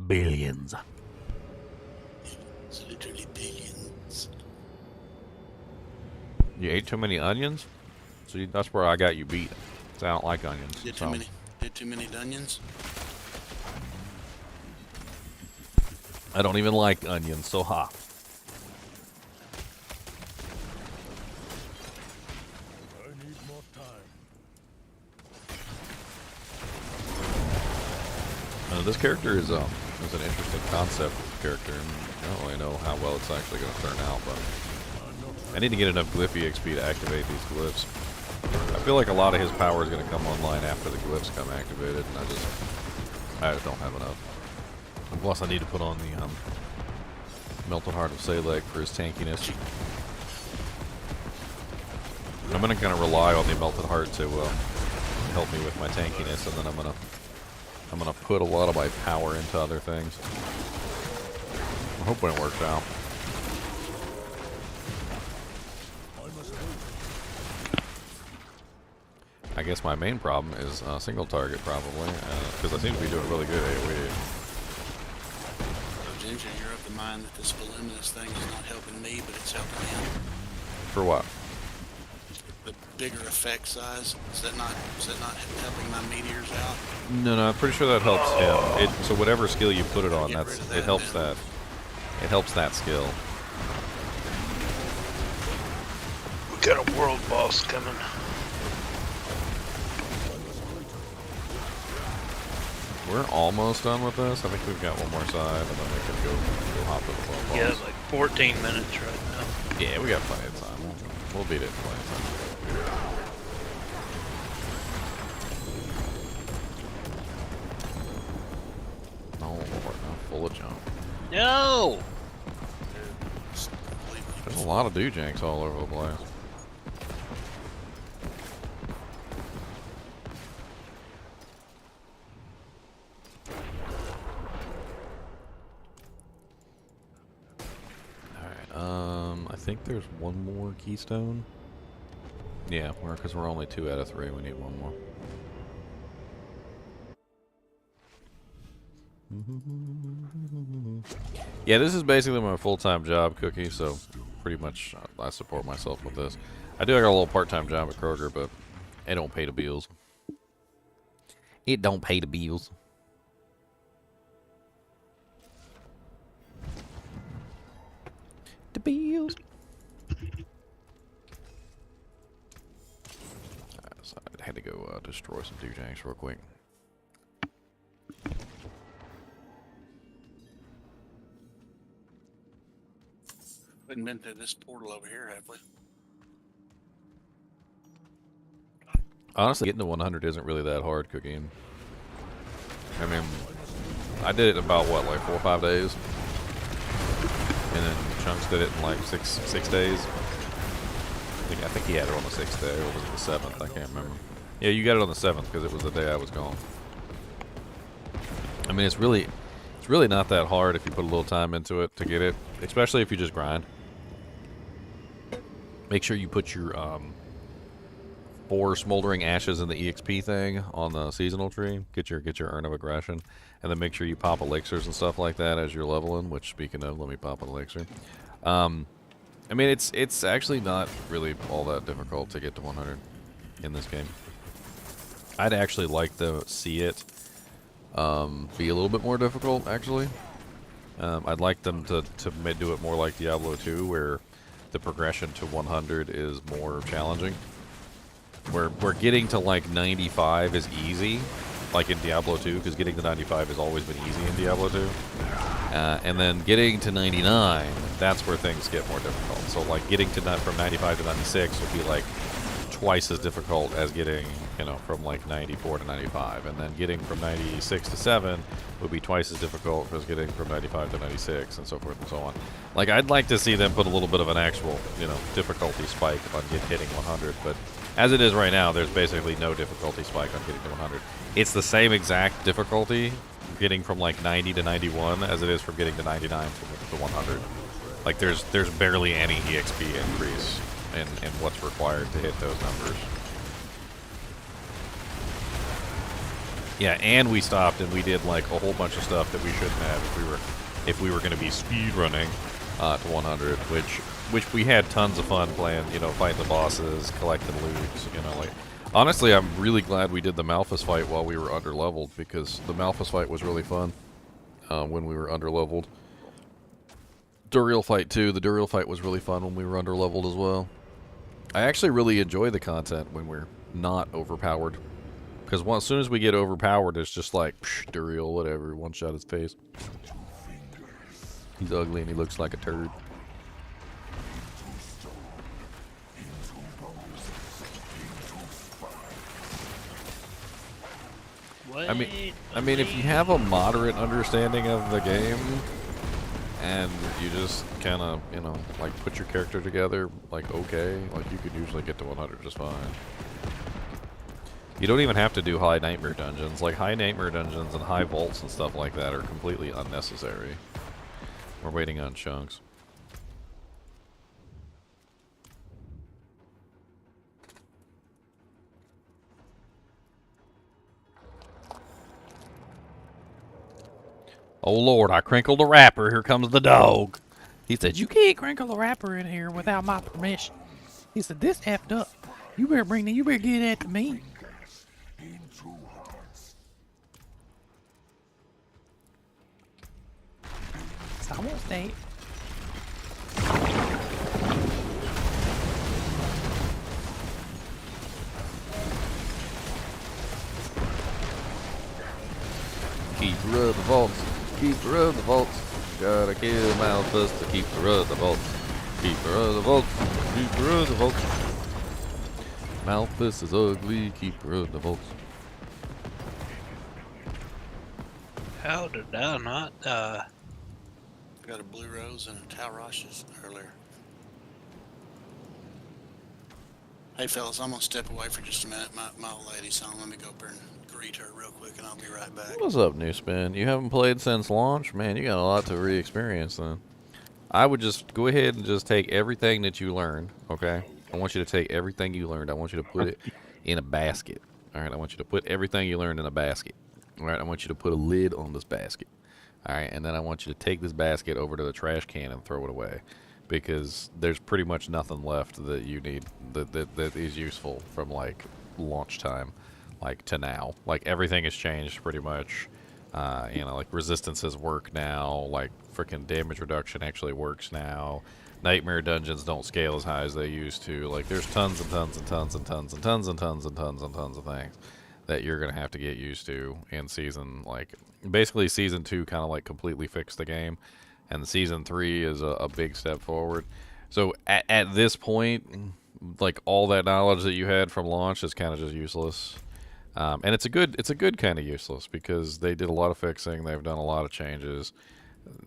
Billions. It's literally billions. You ate too many onions? See, that's where I got you beat. 'Cause I don't like onions. Did so. too many. Did too many onions. I don't even like onions, so ha. I need more time. This character is an interesting concept character, and I don't really know how well it's actually going to turn out, but I need to get enough glyph EXP to activate these glyphs. I feel like a lot of his power is going to come online after the glyphs come activated, and I just don't have enough. And plus, I need to put on the Melted Heart of Saleg for his tankiness. I'm going to kind of rely on the Melted Heart to help me with my tankiness, and then I'm gonna put a lot of my power into other things. I'm hoping it works out. I guess my main problem is single target, probably, because I seem to be doing really good AoE. So Ginger, you're of the mind that this voluminous thing is not helping me, but it's helping him. For what? The bigger effect size, is that not helping my meteors out? No, I'm pretty sure that helps him. So whatever skill you put it on, Get rid of that it helps then. that. It helps that skill. We got a world boss coming. We're almost done with this. I think we've got one more side, and then we can go hop to the world boss. Yeah, like 14 minutes right now. Yeah, we got plenty of time. We'll beat it in plenty of time. Oh Lord, no, full of junk. No! There's a lot of doojanks all over the place. I think there's one more keystone. Yeah, because we're only 2 out of 3. We need one more. Yeah, this is basically my full-time job, Cookie, so pretty much I support myself with this. I do got a little part-time job at Kroger, but it don't pay the bills. It don't pay the bills. The bills. So I had to go destroy some doojanks real quick. We haven't been through this portal over here, have we? Honestly, getting to 100 isn't really that hard, Cookie. I mean, I did it in about, what, like 4 or 5 days? And then Chunks did it in like six days. I think he had it on the 6th day, or was it the 7th? I can't remember. Yeah, you got it on the 7th because it was the day I was gone. I mean, it's really not that hard if you put a little time into it to get it, especially if you just grind. Make sure you put your 4 smoldering ashes in the EXP thing on the seasonal tree. Get your urn of aggression, and then make sure you pop elixirs and stuff like that as you're leveling. Which, speaking of, let me pop an elixir. I mean, it's actually not really all that difficult to get to 100 in this game. I'd actually like to see it be a little bit more difficult, actually. I'd like them to do it more like Diablo 2, where the progression to 100 is more challenging. Where getting to like 95 is easy, like in Diablo 2, because getting to 95 has always been easy in Diablo 2. And then getting to 99, that's where things get more difficult. So like getting to from 95 to 96 would be like twice as difficult as getting, from like 94 to 95. And then getting from 96 to 7 would be twice as difficult as getting from 95 to 96, and so forth and so on. Like, I'd like to see them put a little bit of an actual, difficulty spike on hitting 100, but as it is right now, there's basically no difficulty spike on getting to 100. It's the same exact difficulty getting from like 90 to 91 as it is from getting to 99 to 100. Like, there's barely any EXP increase in what's required to hit those numbers. Yeah, and we stopped and we did like a whole bunch of stuff that we shouldn't have if we were going to be speed running to 100, which we had tons of fun playing. You know, fighting the bosses, collecting loot. You know, like honestly, I'm really glad we did the Malphus fight while we were underleveled, because the Malphus fight was really fun when we were underleveled. Duriel fight too. The Duriel fight was really fun when we were underleveled as well. I actually really enjoy the content when we're not overpowered. Because as soon as we get overpowered, it's just like, psh, Duriel, whatever, one shot his face. He's ugly and he looks like a turd. I mean, if you have a moderate understanding of the game, and you just kind of, you know, like put your character together, like, okay, like you could usually get to 100 just fine. You don't even have to do high nightmare dungeons. Like, high nightmare dungeons and high vaults and stuff like that are completely unnecessary. We're waiting on chunks. Oh Lord, I crinkled the wrapper. Here comes the dog. He said, you can't crinkle the wrapper in here without my permission. He said, this effed up. You better get that to me. So I won't stay. Keeper of the vaults. Keeper of the vaults. Gotta kill Malphus to keeper of the vaults. Keeper of the vaults. Keeper of the vaults. Malphus is ugly. Keeper of the vaults. How did I not die? I got a blue rose and a Talroshes earlier. Hey fellas, I'm gonna step away for just a minute. My old lady's home. Let me go up there and greet her real quick, and I'll be right back. What's up, New Spin? You haven't played since launch? Man, you got a lot to re-experience then. I would just go ahead and just take everything that you learned, okay? I want you to take everything you learned. I want you to put it in a basket. All right, I want you to put everything you learned in a basket. All right, I want you to put a lid on this basket. All right, and then I want you to take this basket over to the trash can and throw it away, because there's pretty much nothing left that you need that is useful from like launch time, like to now. Like everything has changed pretty much. You know, like resistances work now. Like freaking damage reduction actually works now. Nightmare dungeons don't scale as high as they used to. Like there's tons and tons and tons and tons and tons and tons and tons and tons of things that you're gonna have to get used to in season. Like basically season 2 kind of like completely fixed the game, and season 3 is a big step forward. So at this point, like all that knowledge that you had from launch is kind of just useless. And it's a good kind of useless, because they did a lot of fixing. They've done a lot of changes.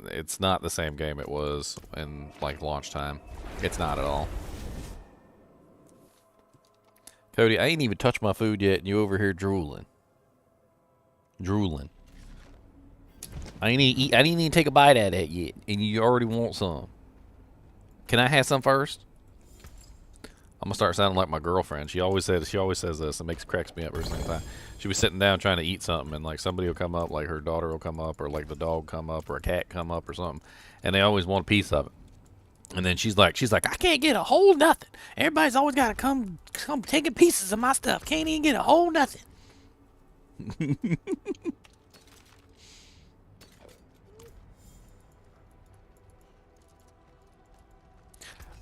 It's not the same game it was in like launch time. It's not at all. Cody, I ain't even touched my food yet, and you over here drooling. I didn't even take a bite out of that yet, and you already want some. Can I have some first? I'm gonna start sounding like my girlfriend. She always says this. It cracks me up every single time. She was sitting down trying to eat something, and like somebody will come up, like her daughter will come up, or like the dog come up, or a cat come up, or something, and they always want a piece of it. And then she's like, I can't get a whole nothing. Everybody's always got to come taking pieces of my stuff. Can't even get a whole nothing.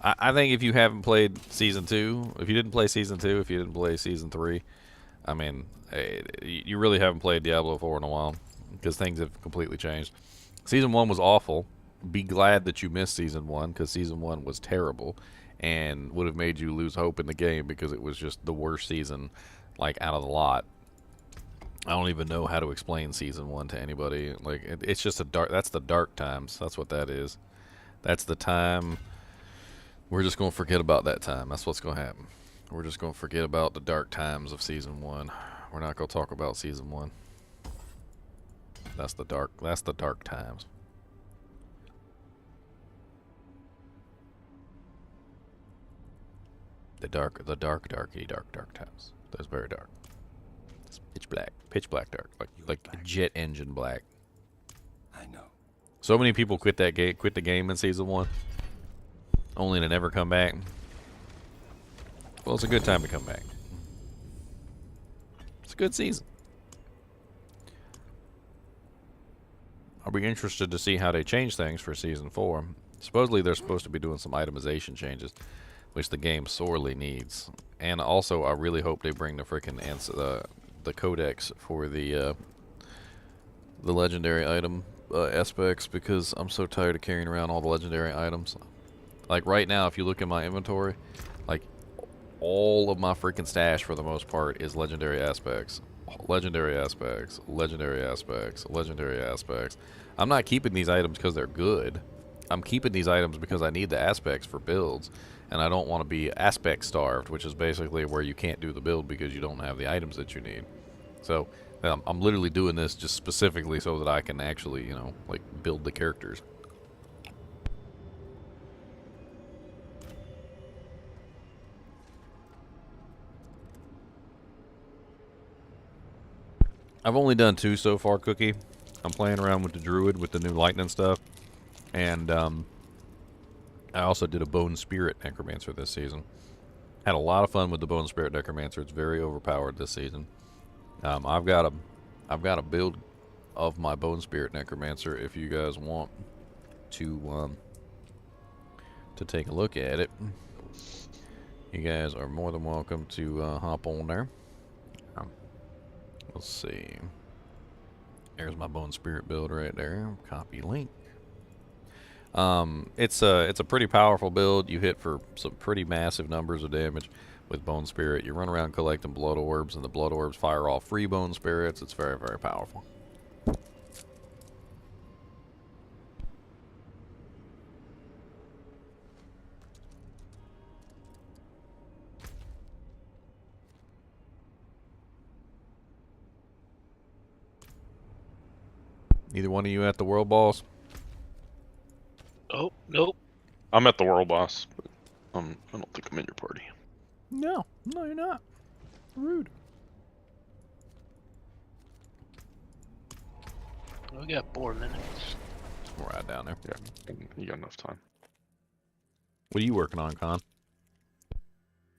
I think if you haven't played Season 2, if you didn't play Season 2, if you didn't play Season 3, I mean, you really haven't played Diablo 4 in a while, because things have completely changed. Season 1 was awful. Be glad that you missed Season 1, because Season 1 was terrible and would have made you lose hope in the game, because it was just the worst season, like, out of the lot. I don't even know how to explain Season 1 to anybody. Like, it's just that's the dark times. That's what that is. That's the time. We're just going to forget about that time. That's what's going to happen. We're just going to forget about the dark times of Season 1. We're not going to talk about Season 1. That's the dark times. The dark times. That's very dark. It's pitch black dark, like jet engine black. I know. So many people quit the game in season 1, only to never come back. Well, it's a good time to come back. It's a good season. I'll be interested to see how they change things for season 4. Supposedly they're supposed to be doing some itemization changes, which the game sorely needs. And also, I really hope they bring the frickin' the codex for the legendary item aspects, because I'm so tired of carrying around all the legendary items. Like right now, if you look at my inventory, like all of my freaking stash for the most part is legendary aspects. Legendary aspects, legendary aspects, legendary aspects. I'm not keeping these items because they're good. I'm keeping these items because I need the aspects for builds, and I don't want to be aspect starved, which is basically where you can't do the build because you don't have the items that you need. So I'm literally doing this just specifically so that I can actually, you know, like build the characters. I've only done 2 so far, Cookie. I'm playing around with the Druid with the new lightning stuff. And I also did a Bone Spirit Necromancer this season. Had a lot of fun with the Bone Spirit Necromancer. It's very overpowered this season. I've got a build of my Bone Spirit Necromancer if you guys want to take a look at it. You guys are more than welcome to hop on there. Let's see. There's my Bone Spirit build right there. Copy link. It's a pretty powerful build. You hit for some pretty massive numbers of damage with Bone Spirit. You run around collecting blood orbs, and the blood orbs fire off free Bone Spirits. It's very, very powerful. Neither one of you at the world boss? Oh, nope. I'm at the world boss, but I don't think I'm in your party. No, you're not. Rude. We got 4 minutes. We're right down there. Yeah, you got enough time. What are you working on, Con?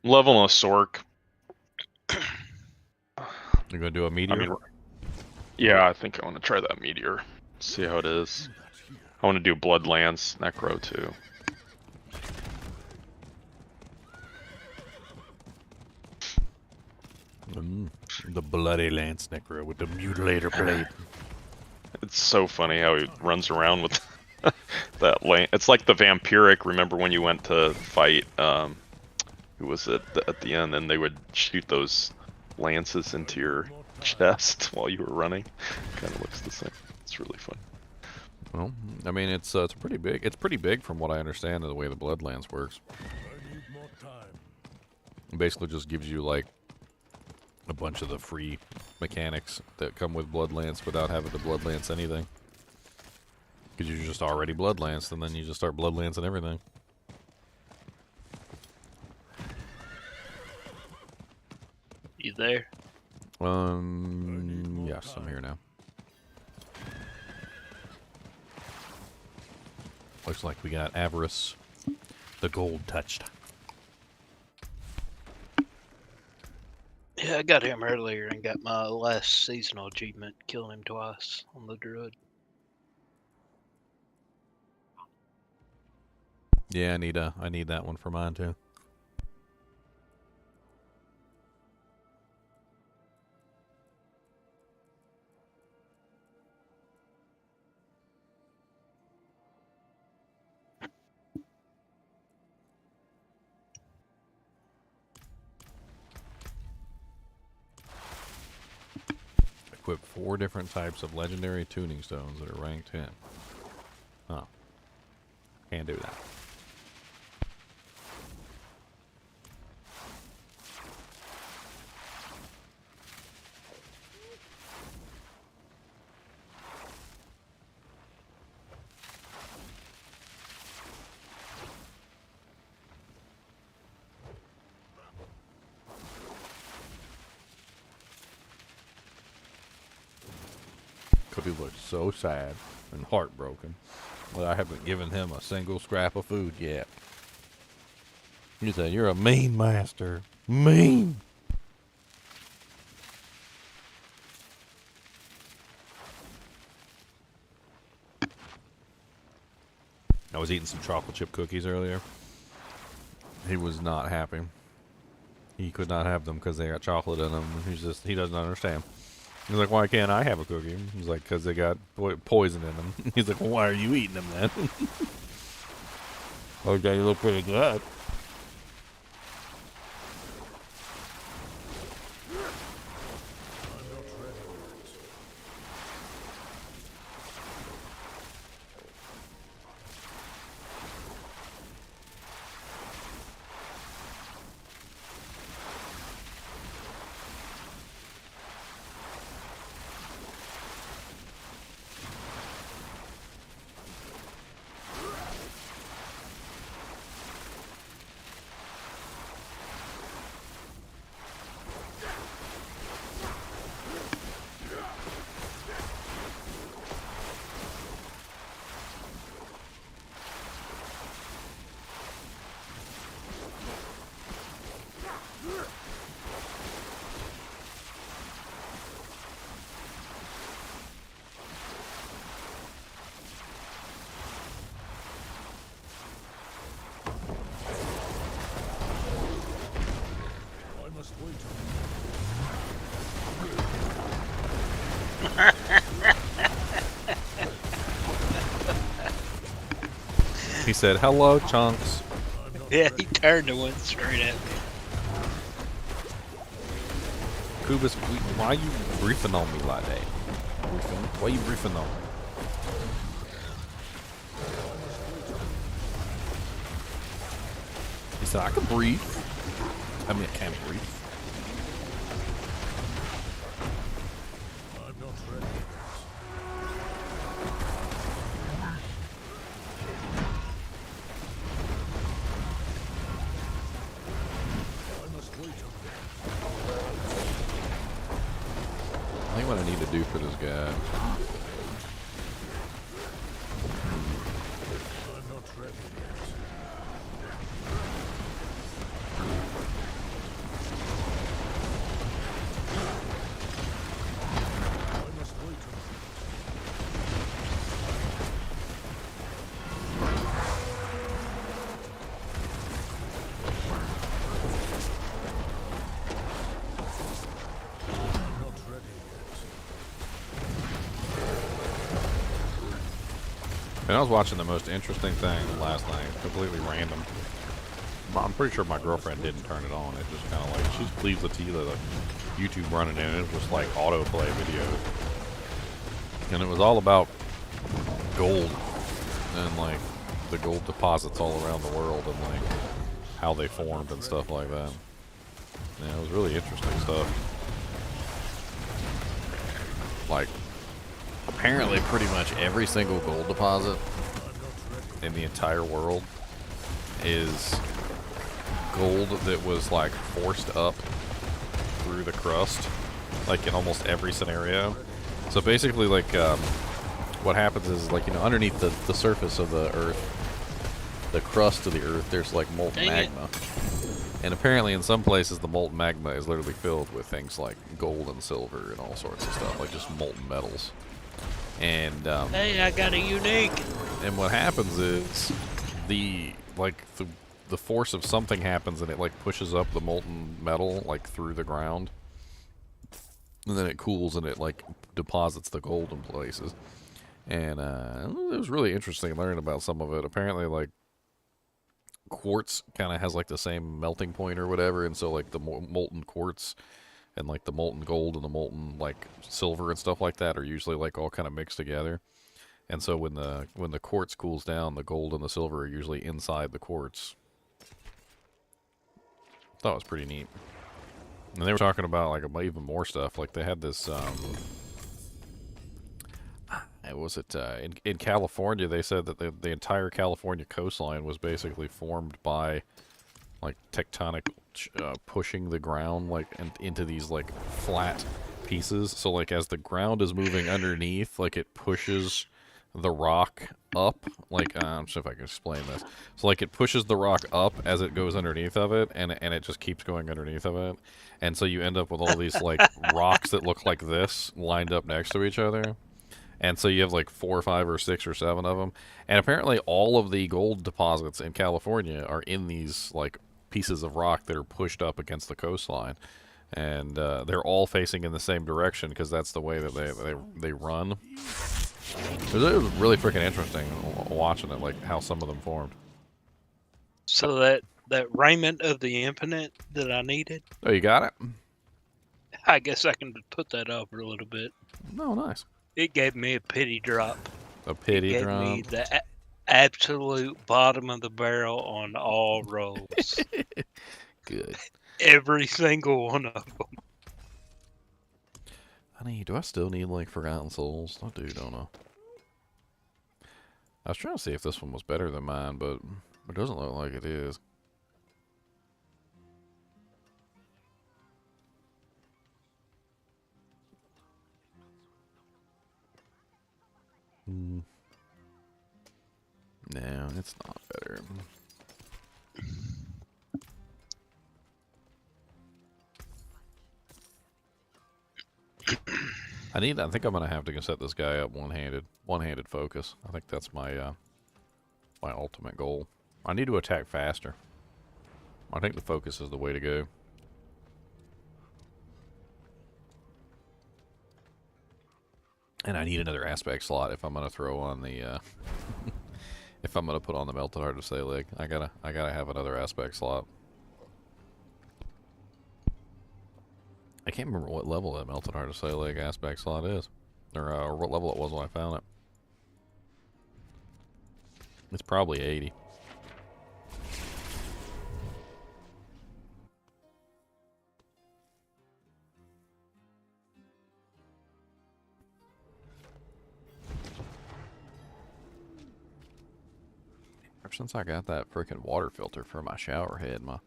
Leveling a Sork. You're gonna do a meteor? I mean, yeah, I think I want to try that meteor. See how it is. I want to do Bloodlands Necro too. The bloody lance necro with the mutilator blade. It's so funny how he runs around with that lane. It's like the vampiric. Remember when you went to fight? Who was it at the end? And they would shoot those lances into your chest while you were running. Kind of looks the same. It's really fun. Well, I mean, it's pretty big. It's pretty big from what I understand of the way the Bloodlands works. I need more time. It basically just gives you like a bunch of the free mechanics that come with Bloodlance without having to Bloodlance anything. Because you're just already Bloodlanced, and then you just start Bloodlancing everything. You there? Yes, I'm here now. Looks like we got Avarice, the gold touched. Yeah, I got him earlier and got my last seasonal achievement, killing him twice on the Druid. Yeah, I need that one for mine too. Equip 4 different types of legendary tuning stones that are ranked 10. Oh. Can't do that. Because he looked so sad and heartbroken that I haven't given him a single scrap of food yet. He said, "You're a mean master. Mean." I was eating some chocolate chip cookies earlier. He was not happy. He could not have them because they got chocolate in them. He doesn't understand. He's like, "Why can't I have a cookie?" He's like, "Because they got poison in them." He's like, "Well, why are you eating them then?" "Oh, they look pretty good." He said, "Hello, Chunks." Yeah, he turned and went straight at me. Kubus, why are you briefing on me like that? Why are you briefing on me? He said, "I can breathe." I mean, I can't breathe. I'm not ready yet. I must wait a bit. I think what I need to do for this guy. I'm not ready yet. I must wait a bit. I'm not ready yet. And I was watching the most interesting thing last night, completely random. I'm pretty sure my girlfriend didn't turn it on. It just kind of like, she leaves the YouTube running and it was just like autoplay videos. And it was all about gold and like the gold deposits all around the world and like how they formed and stuff like that. Yeah, it was really interesting stuff. Like, apparently pretty much every single gold deposit in the entire world is gold that was like forced up through the crust, like in almost every scenario. So basically, like, what happens is, like, you know, underneath the surface of the earth, the crust of the earth, there's like molten magma. And apparently in some places the molten magma is literally filled with things like gold and silver and all sorts of stuff, like just molten metals. And Hey, I got a unique. and what happens is the force of something happens and it like pushes up the molten metal like through the ground, and then it cools and it like deposits the gold in places. And it was really interesting learning about some of it. Apparently, like, quartz kind of has like the same melting point or whatever, and so like the molten quartz and like the molten gold and the molten like silver and stuff like that are usually like all kind of mixed together. And so when the quartz cools down, the gold and the silver are usually inside the quartz. Thought it was pretty neat. And they were talking about like even more stuff. Like they had this was it in California? They said that the entire California coastline was basically formed by like tectonic pushing the ground like into these like flat pieces. So like as the ground is moving underneath, like it pushes the rock up. Like I'm not sure if I can explain this. So like it pushes the rock up as it goes underneath of it, and it just keeps going underneath of it. And so you end up with all these like rocks that look like this lined up next to each other. And so you have like 4 or 5 or 6 or 7 of them. And apparently all of the gold deposits in California are in these like pieces of rock that are pushed up against the coastline. And they're all facing in the same direction because that's the way that they run. It was really freaking interesting watching it, like how some of them formed. So that raiment of the infinite that I needed, Oh, you got it? I guess I can put that over a little bit. No, nice. It gave me a pity drop. A pity It gave drop. me the absolute bottom of the barrel on all rolls. Good. Every single one of them. Do I still need like Forgotten Souls? I do, don't I? I was trying to see if this one was better than mine, but it doesn't look like it is. No, it's not better. I think I'm gonna have to set this guy up one-handed focus. I think that's my my ultimate goal. I need to attack faster. I think the focus is the way to go. And I need another aspect slot if I'm gonna throw on the if I'm gonna put on the Melted Heart of Salig. I gotta have another aspect slot. I can't remember what level that Melted Heart of Salig aspect slot is. Or what level it was when I found it. It's probably 80. Ever since I got that freaking water filter for my shower head, my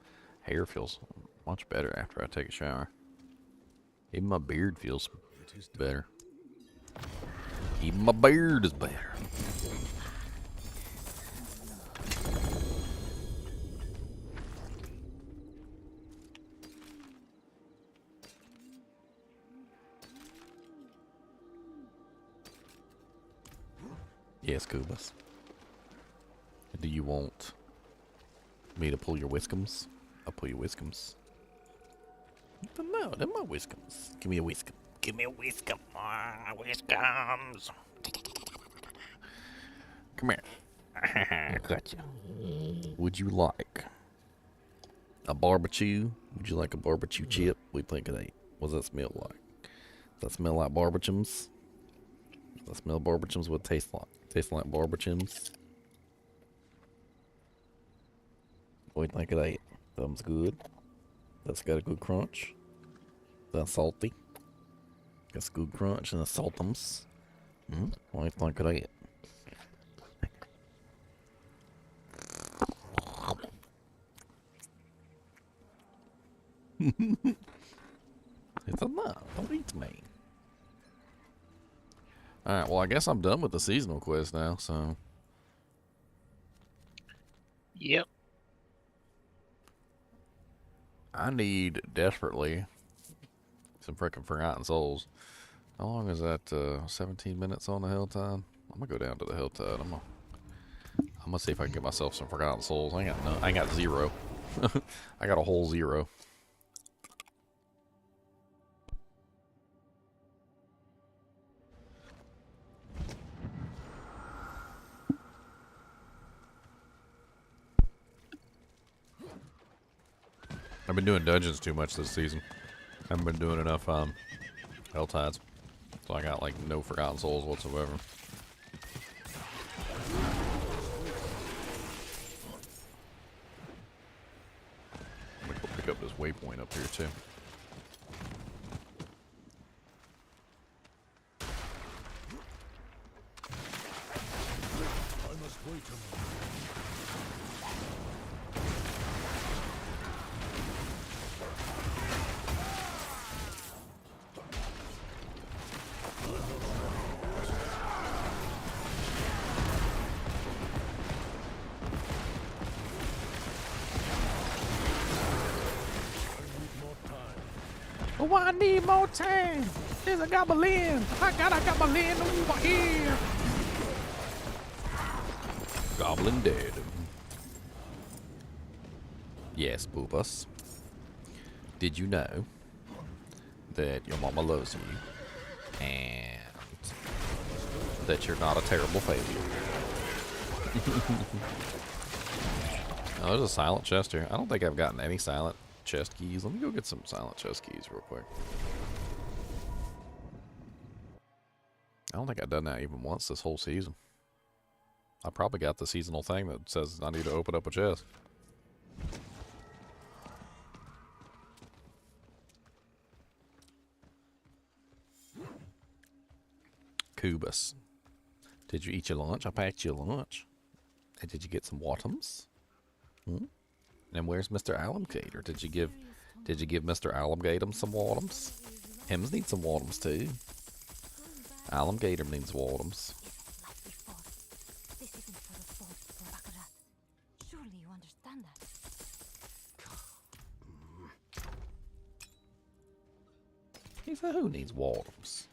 hair feels much better after I take a shower. Even my beard feels better. Even my beard is better. Yes, Kubas. Do you want me to pull your whiskums? I'll pull your whiskums. No, they're my whiskums. Give me a whiskum. Give me a whiskum. Whiskums. Come here. Gotcha. Would you like a barbecue? Would you like a barbecue chip? We think of that. What does that smell like? Does that smell like barbecues? Does that smell barbecues? What it taste like? Taste like barbecues? What do you think of that? Thumbs good. That's got a good crunch. That's salty. That's a good crunch and a saltums. What do you think of that? It's enough. Don't eat me. Alright, well I guess I'm done with the seasonal quest now, so. Yep. I need desperately some frickin' Forgotten Souls. How long is that? 17 minutes on the HellTide? I'm gonna go down to the HellTide. I'm gonna see if I can get myself some Forgotten Souls. I ain't got 0. I got a whole 0. I've been doing dungeons too much this season. I haven't been doing enough HellTides. So I got like no Forgotten Souls whatsoever. I'm gonna go pick up this waypoint up here too. I must wait a moment. Oh, I need more time. There's a goblin. I got a goblin over here. Goblin dead. Yes, Boobus. Did you know that your mama loves you and that you're not a terrible failure? Oh, there's a silent chest here. I don't think I've gotten any silent chest keys. Let me go get some silent chest keys real quick. I don't think I've done that even once this whole season. I probably got the seasonal thing that says I need to open up a chest. Kubus. Did you eat your lunch? I packed you lunch. And did you get some Watums? Hmm? And where's Mr. Alligator? Did you give Mr. Alligator some Watums? Hims need some Watums too. Alligator needs Watums. Surely you understand that. He said, who needs Watums?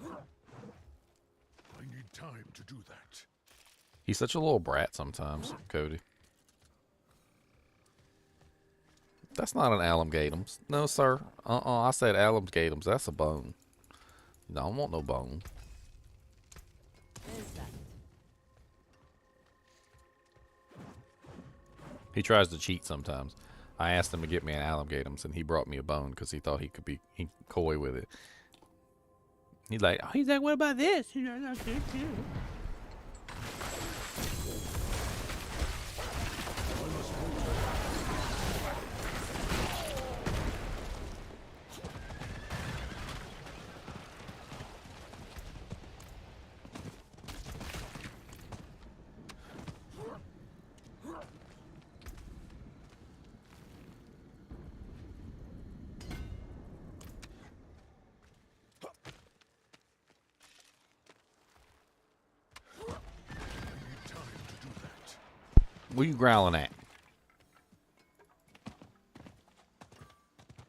I need time to do that. He's such a little brat sometimes, Cody. That's not an alligatums. No, sir. I said alligatums. That's a bone. No, I don't want no bone. He tries to cheat sometimes. I asked him to get me an alligatums, and he brought me a bone because he thought he could be coy with it. He's like, what about this? What you growling at?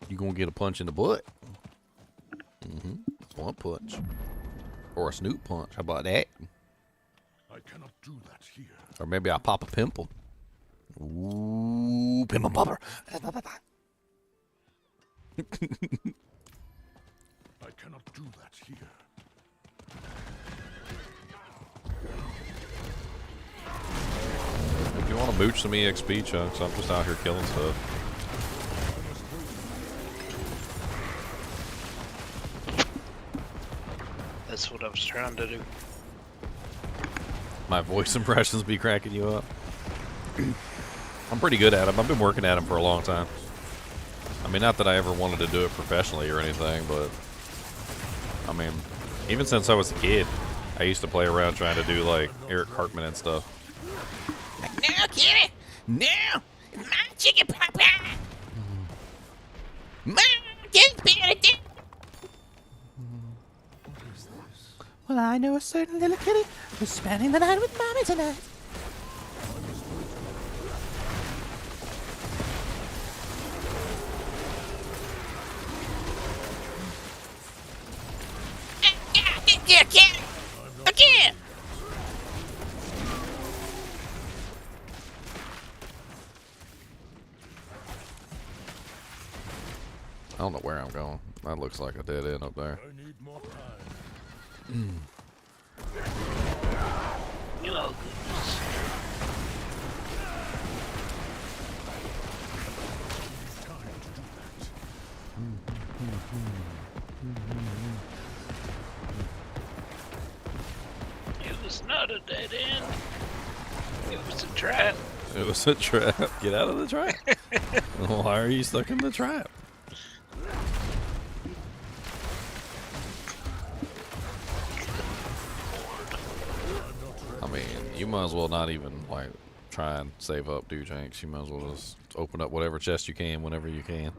You gonna get a punch in the butt? Mm-hmm. One punch. Or a snoot punch. How about that? I cannot do that here. Or maybe I'll pop a pimple. Ooh, pimple popper. I cannot do that here. If you want to mooch some EXP chunks, I'm just out here killing stuff. That's what I was trying to do. My voice impressions be cracking you up. I'm pretty good at them. I've been working at them for a long time. I mean, not that I ever wanted to do it professionally or anything, but I mean, even since I was a kid, I used to play around trying to do like Eric Cartman and stuff. No, kitty! No! My chicken pop pie! Mom, get better! Well, I know a certain little kitty who's spending the night with Mommy tonight. Yeah, kitty! Again! I don't know where I'm going. That looks like a dead end up there. I need more time. You know, goodness. Time to do that. It was not a dead end. It was a trap. It was a trap. Get out of the trap. Why are you stuck in the trap? I mean, you might as well not even like try and save up, do Janks. You might as well just open up whatever chest you can whenever you can.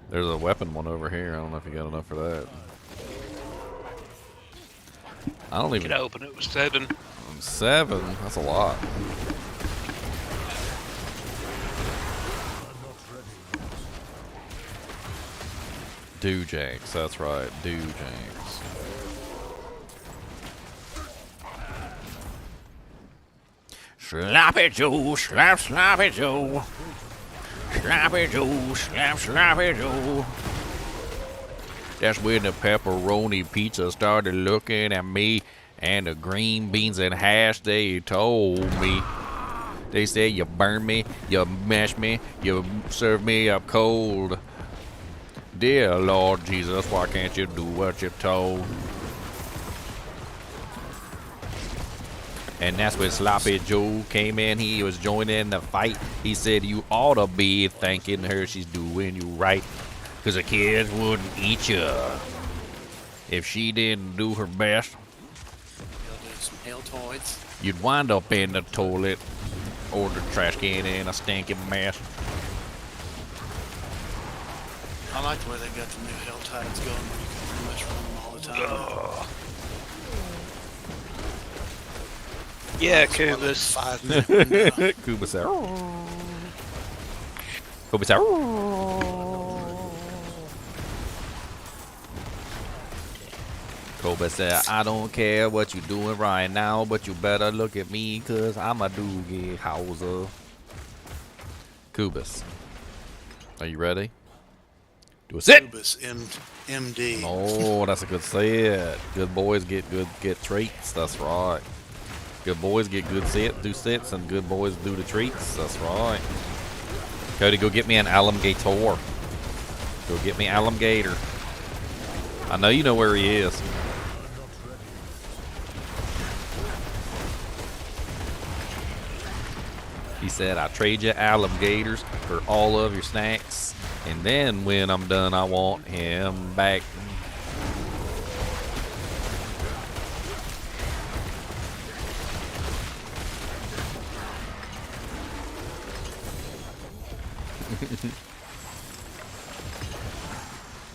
There's a weapon one over here. I don't know if you got enough for that. I don't even. Could open it with 7. 7? That's a lot. Doojanks, that's right, Doojanks. Sloppy Joe, slap, sloppy Joe. Sloppy Joe, slap, sloppy Joe. That's when the pepperoni pizza started looking at me, and the green beans and hash, they told me. They said, you burn me, you mash me, you serve me up cold. Dear Lord Jesus, why can't you do what you're told? And that's when Sloppy Joe came in. He was joining the fight. He said, you ought to be thanking her. She's doing you right. Because the kids wouldn't eat you if she didn't do her best. You'll do some HellTides. You'd wind up in the toilet or the trash can in a stinking mess. I like the way they got the new HellTides going where you can pretty much run them all the time. Yeah, It's one of those Kubus. 5 minute window. Kuba said, Kuba said, Kuba said, I don't care what you doing right now, but you better look at me, cause I'm a doogie howser. Kubus, are you ready? Do a sit. Kubus, MD. Oh, that's a good sit. Good boys get treats. That's right. Good boys get good do sits, and good boys do the treats. That's right. Cody, go get me an alligator. Go get me alligator. I know you know where he is. He said, I trade you alligators for all of your snacks. And then when I'm done, I want him back.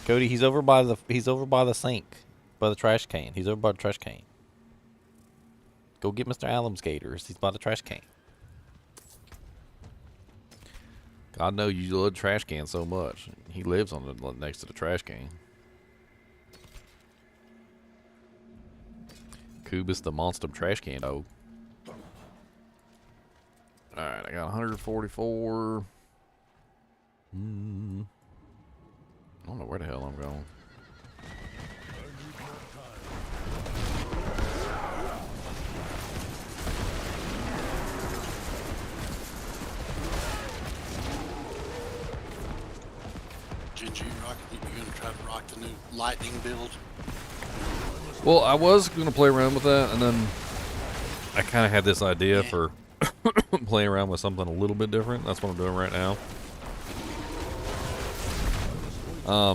Cody, he's over by the sink, by the trash can. He's over by the trash can. Go get Mr. Alligators. He's by the trash can. God knows you love the trash can so much. He lives on the next to the trash can. Kubus the monster trash can dog. Alright, I got 144. I don't know where the hell I'm going. Ginger, you're going to try to rock the new lightning build. Well, I was going to play around with that, and then I kind of had this idea for playing around with something a little bit different. That's what I'm doing right now.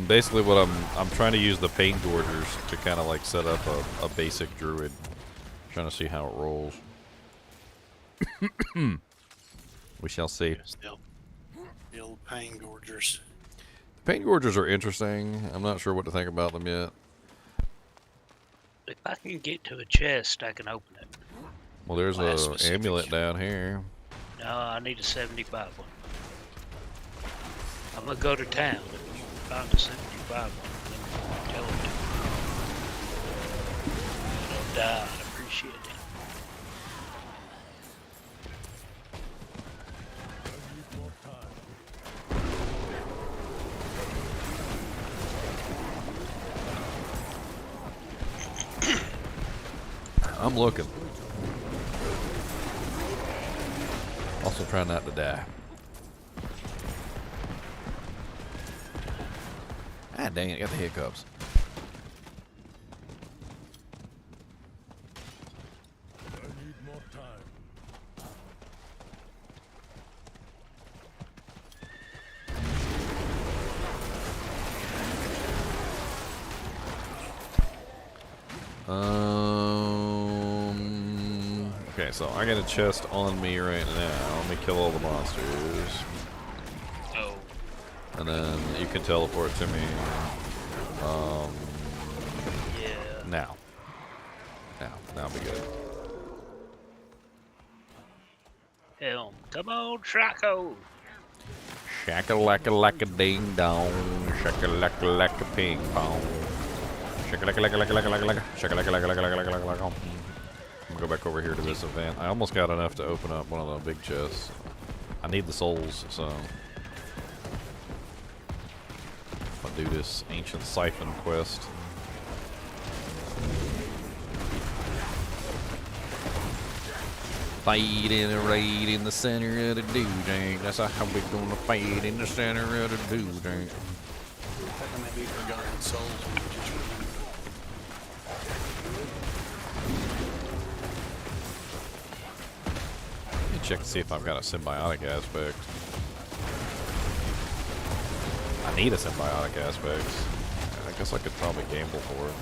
Basically what I'm trying to use the paint gorgers to kind of like set up a basic druid. Trying to see how it rolls. We shall see. The old pain gorgers. Paint gorgers are interesting. I'm not sure what to think about them yet. If I can get to a chest, I can open it. Well, there's Class a specific. amulet down here. No, I need a 75 one. I'm gonna go to town. If you find a 75 one, then tell them to. Don't die. I'd appreciate it. I'm looking. Also trying not to die. Ah, dang it, I got the hiccups. I need more time. Okay, so I got a chest on me right now. Let me kill all the monsters. Oh, And then you can teleport to me. yeah. Now. Now I'll be good. Hell, come on, Traco. Shaka laka ding dong. Shaka laka ping pong. Shaka laka laka. Shaka laka. I'm gonna go back over here to this event. I almost got enough to open up one of the big chests. I need the souls, so I'll do this ancient siphon quest. Fight in a raid in the center of the do-dang. That's how we gonna fight in the center of the do-dang. That may be forgotten souls. We just remember. Let me check to see if I've got a symbiotic aspect. I need a symbiotic aspect. I guess I could probably gamble for it.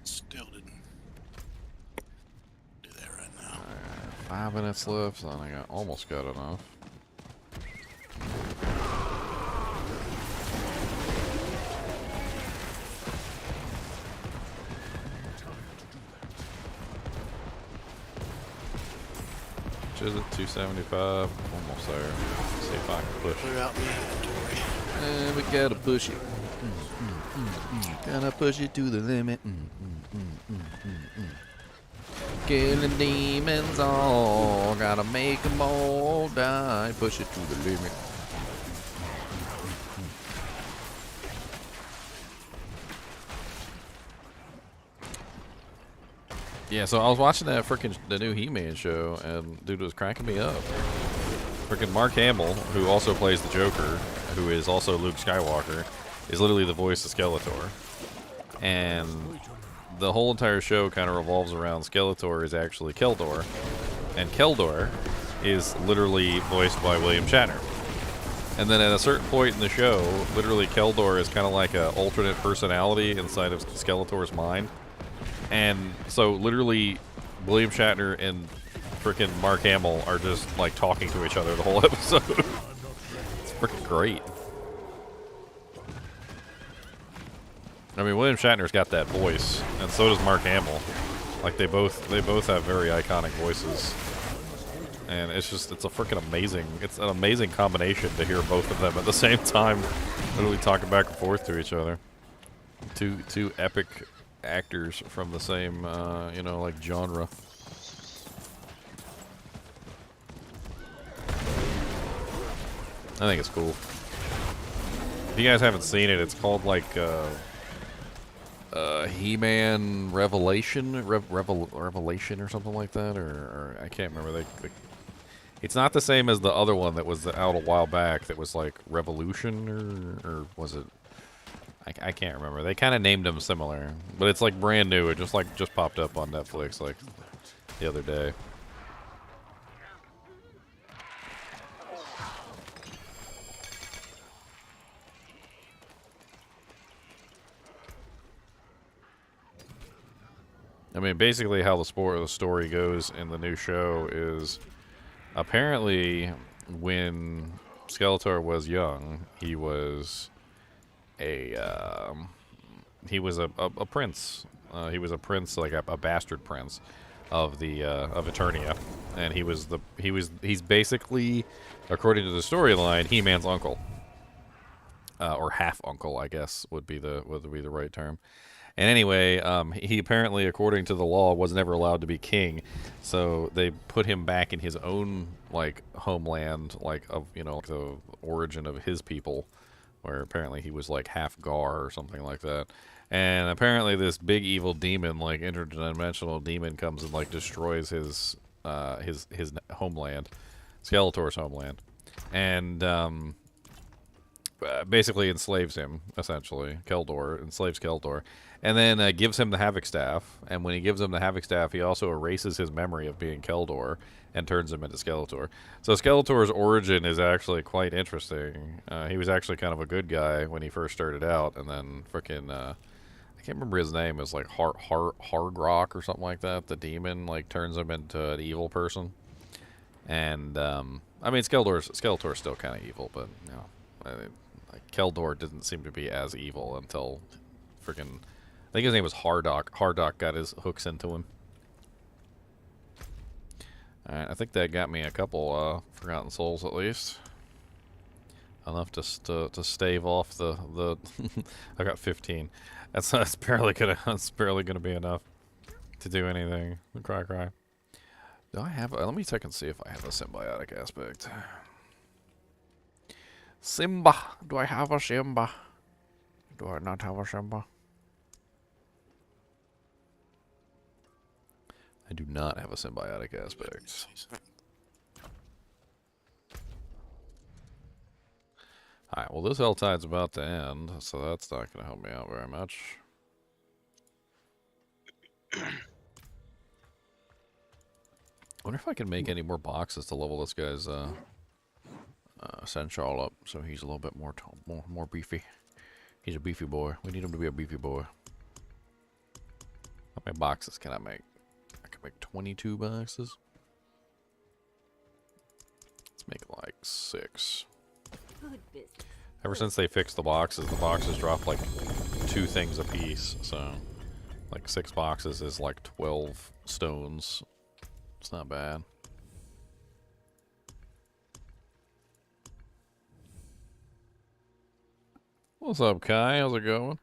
Still didn't do that right now. 5 minutes left, and I almost got enough. Which is it? 275. Almost there. Let's see if I can push it. Clear out my inventory. We gotta push it. Gotta push it to the limit. Killing demons all. Gotta make them all die. Push it to the limit. Yeah, so I was watching that the new He-Man show, and dude was cracking me up. Freaking Mark Hamill, who also plays the Joker, who is also Luke Skywalker, is literally the voice of Skeletor. And the whole entire show kind of revolves around Skeletor is actually Keldor, and Keldor is literally voiced by William Shatner. And then at a certain point in the show, literally Keldor is kind of like an alternate personality inside of Skeletor's mind. And so literally William Shatner and frickin' Mark Hamill are just like talking to each other the whole episode. It's freaking great. I mean, William Shatner's got that voice, and so does Mark Hamill. Like they both have very iconic voices. And it's a freaking amazing, it's an amazing combination to hear both of them at the same time, literally talking back and forth to each other. Two epic actors from the same, you know, like genre. I think it's cool. If you guys haven't seen it, it's called like He-Man Revelation, Revelation or something like that, or I can't remember. It's not the same as the other one that was out a while back that was like Revolution, or was it? I can't remember. They kind of named them similar, but it's like brand new. It just popped up on Netflix like the other day. I mean, basically how the story goes in the new show is apparently when Skeletor was young, he was a prince. He was a prince, like a bastard prince of the of Eternia, and he's basically, according to the storyline, He-Man's uncle, or half uncle, I guess would be the right term. And anyway, he apparently, according to the law, was never allowed to be king, so they put him back in his own like homeland, like of like the origin of his people, where apparently he was like half Gar or something like that. And apparently this big evil demon, like interdimensional demon, comes and like destroys his homeland, Skeletor's homeland, and basically enslaves him, essentially. Keldor enslaves Keldor, and then gives him the Havoc Staff. And when he gives him the Havoc Staff, he also erases his memory of being Keldor and turns him into Skeletor. So Skeletor's origin is actually quite interesting. He was actually kind of a good guy when he first started out, and then frickin' I can't remember his name. It was like Hargrok or something like that. The demon like turns him into an evil person, and I mean, Skeletor's still kind of evil, but you know, like Keldor didn't seem to be as evil until freaking. I think his name was Hardock. Hardock got his hooks into him. Alright, I think that got me a couple Forgotten Souls at least. Enough to stave off the I got 15. That's barely gonna be enough to do anything. Cry. Do I have? Let me check and see if I have a symbiotic aspect. Simba, do I have a Simba? Do I not have a Simba? I do not have a symbiotic aspect. Alright, well this HellTide's about to end, so that's not going to help me out very much. I wonder if I can make any more boxes to level this guy's Sensual up, so he's a little bit more beefy. He's a beefy boy. We need him to be a beefy boy. How many boxes can I make? I can make 22 boxes. Let's make like 6. Good business. Ever since they fixed the boxes drop like 2 things a piece. So, like 6 boxes is like 12 stones. It's not bad. What's up, Kai? How's it going?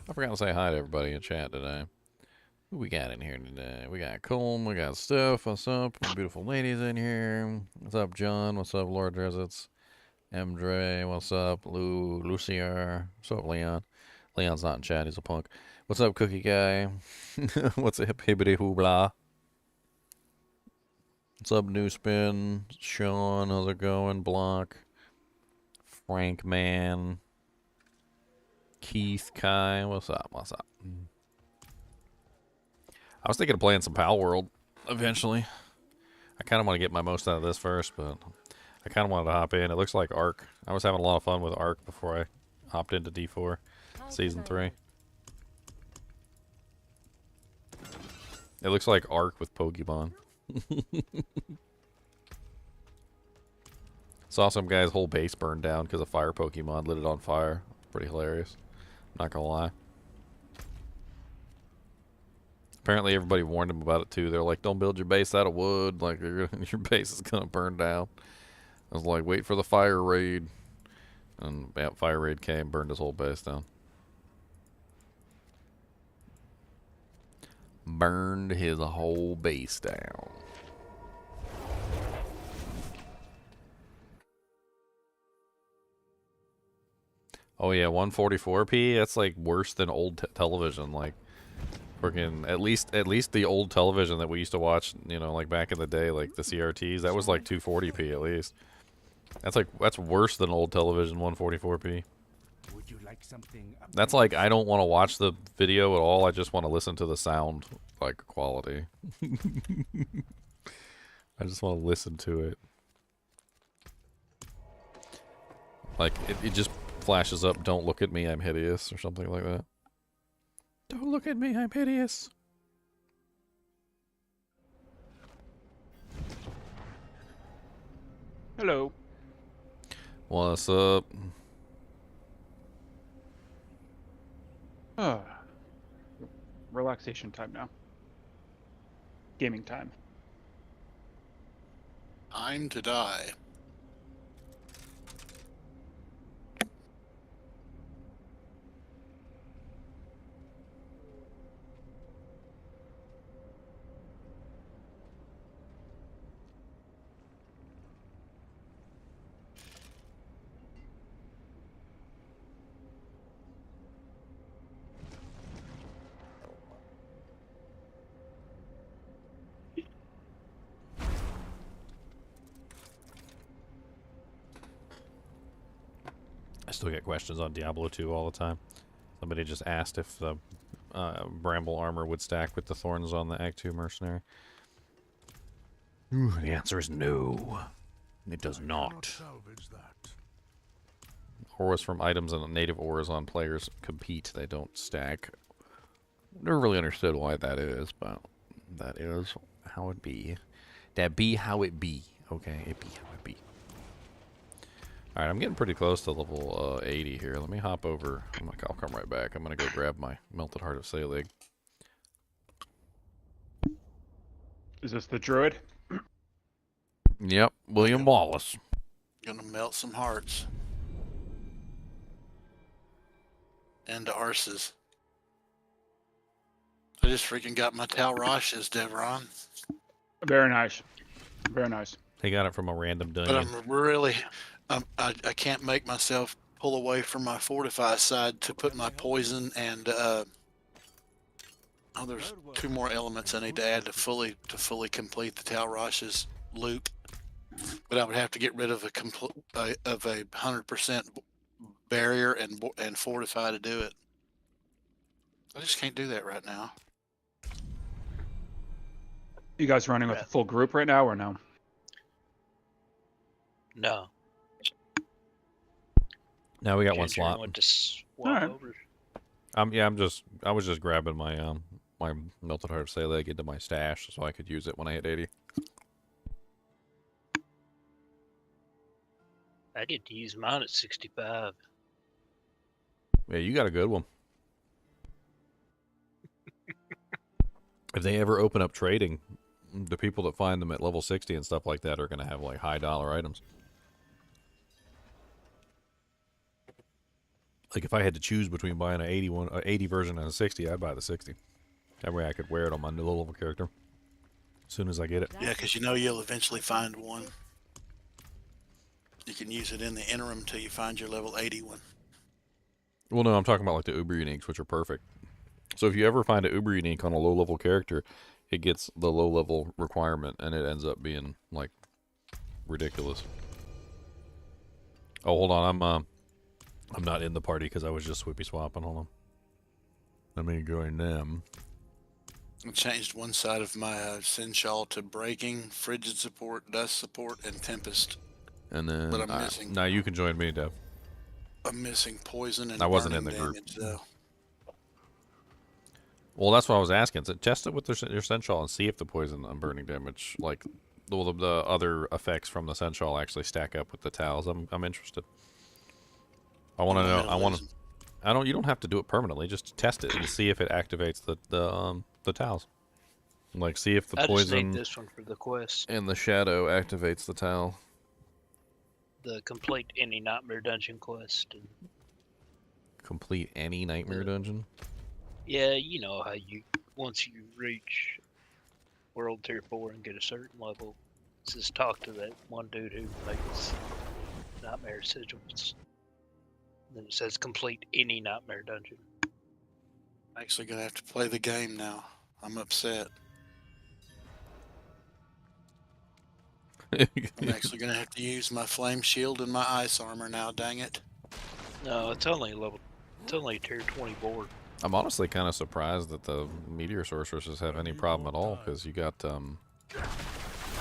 I forgot to say hi to everybody in chat today. Who we got in here today? We got Colm, we got Steph, what's up? Beautiful ladies in here. What's up, John? What's up, Lord Dresets? Mdre, what's up? Lucier. What's up, Leon? Leon's not in chat, he's a punk. What's up, Cookie Guy? What's up, hibbity hoobla? What's up, New Spin? Sean, how's it going? Block. Frank Man. Keith, Kai, what's up? What's up? I was thinking of playing some Palworld eventually. I kind of want to get my most out of this first, but I kind of wanted to hop in. It looks like Ark. I was having a lot of fun with Ark before I hopped into D4 Season 3. It looks like Ark with Pokemon. Saw some guy's whole base burn down because a fire Pokemon lit it on fire. Pretty hilarious. Not gonna lie. Apparently everybody warned him about it too. They're like, don't build your base out of wood. Like, your base is gonna burn down. I was like, wait for the fire raid. And yeah, fire raid came, burned his whole base down. Burned his whole base down. Oh yeah, 144p. That's like worse than old television. Like, freaking at least the old television that we used to watch. You know, like back in the day, like the CRTs. That was like 240p at least. That's worse than old television 144p. Would you like something? That's like I don't want to watch the video at all. I just want to listen to the sound like quality. I just want to listen to it. Like it just flashes up, don't look at me, I'm hideous, or something like that. Don't look at me, I'm hideous. Hello. What's up? Relaxation time now. Gaming time. Time to die. I still get questions on Diablo 2 all the time. Somebody just asked if the Bramble armor would stack with the thorns on the Act 2 mercenary. Ooh, the answer is no. It does not. Salvage that. Auras from items and native auras on players compete. They don't stack. Never really understood why that is, but that is how it be. That be how it be. Okay, it be how it be. Alright, I'm getting pretty close to level 80 here. Let me hop over. I'll come right back. I'm gonna go grab my Melted Heart of Salig. Is this the Druid? Yep, William Wallace. Gonna melt some hearts. And arses. I just freaking got my Talrashes, Devron. Very nice. Very nice. He got it from a random But dungeon. I'm really, I can't make myself pull away from my fortify side to put my poison and oh, there's 2 more elements I need to add to fully complete the Talrashes loop. But I would have to get rid of a 100% barrier and fortify to do it. I just can't do that right now. You guys running with a full group right now or no? No. Now we got one Ginger slot. went to swap Alright. over. Yeah, I was just grabbing my my Melted Heart of Salig into my stash so I could use it when I hit 80. I get to use mine at 65. Yeah, you got a good one. If they ever open up trading, the people that find them at level 60 and stuff like that are going to have like high dollar items. Like if I had to choose between buying an 80 version and a 60, I'd buy the 60. That way I could wear it on my new level character as soon as I get it. Yeah, because you know you'll eventually find one. You can use it in the interim until you find your level 80 one. Well, no, I'm talking about like the Uber Uniques, which are perfect. So if you ever find an Uber Unique on a low-level character, it gets the low-level requirement, and it ends up being, like, ridiculous. Oh, hold on, I'm not in the party because I was just swippy swapping. Hold on. Let me join them. I changed one side of my Sinshal to breaking, frigid support, dust support, and tempest. And then, But I'm missing. now you can join me, Dev. I'm missing poison and I wasn't in burning the group. damage, though. Well, that's what I was asking. So test it with your Sensual and see if the poison and burning damage, like the other effects from the Sensual actually stack up with the towels. I'm interested. I want to know. You don't have to do it permanently. Just test it and see if it activates the towels. Like see if the I just poison need this one for the quest. and the shadow activates the towel. The complete any nightmare dungeon quest. And Complete any nightmare dungeon. yeah, you know how once you reach World Tier 4 and get a certain level, just talk to that one dude who makes nightmare sigils. Then it says complete any nightmare dungeon. I'm actually going to have to play the game now. I'm upset. I'm actually going to have to use my flame shield and my ice armor now, dang it. No, it's only tier 20 board. I'm honestly kind of surprised that the meteor sorceresses have any problem at all, because you got yeah,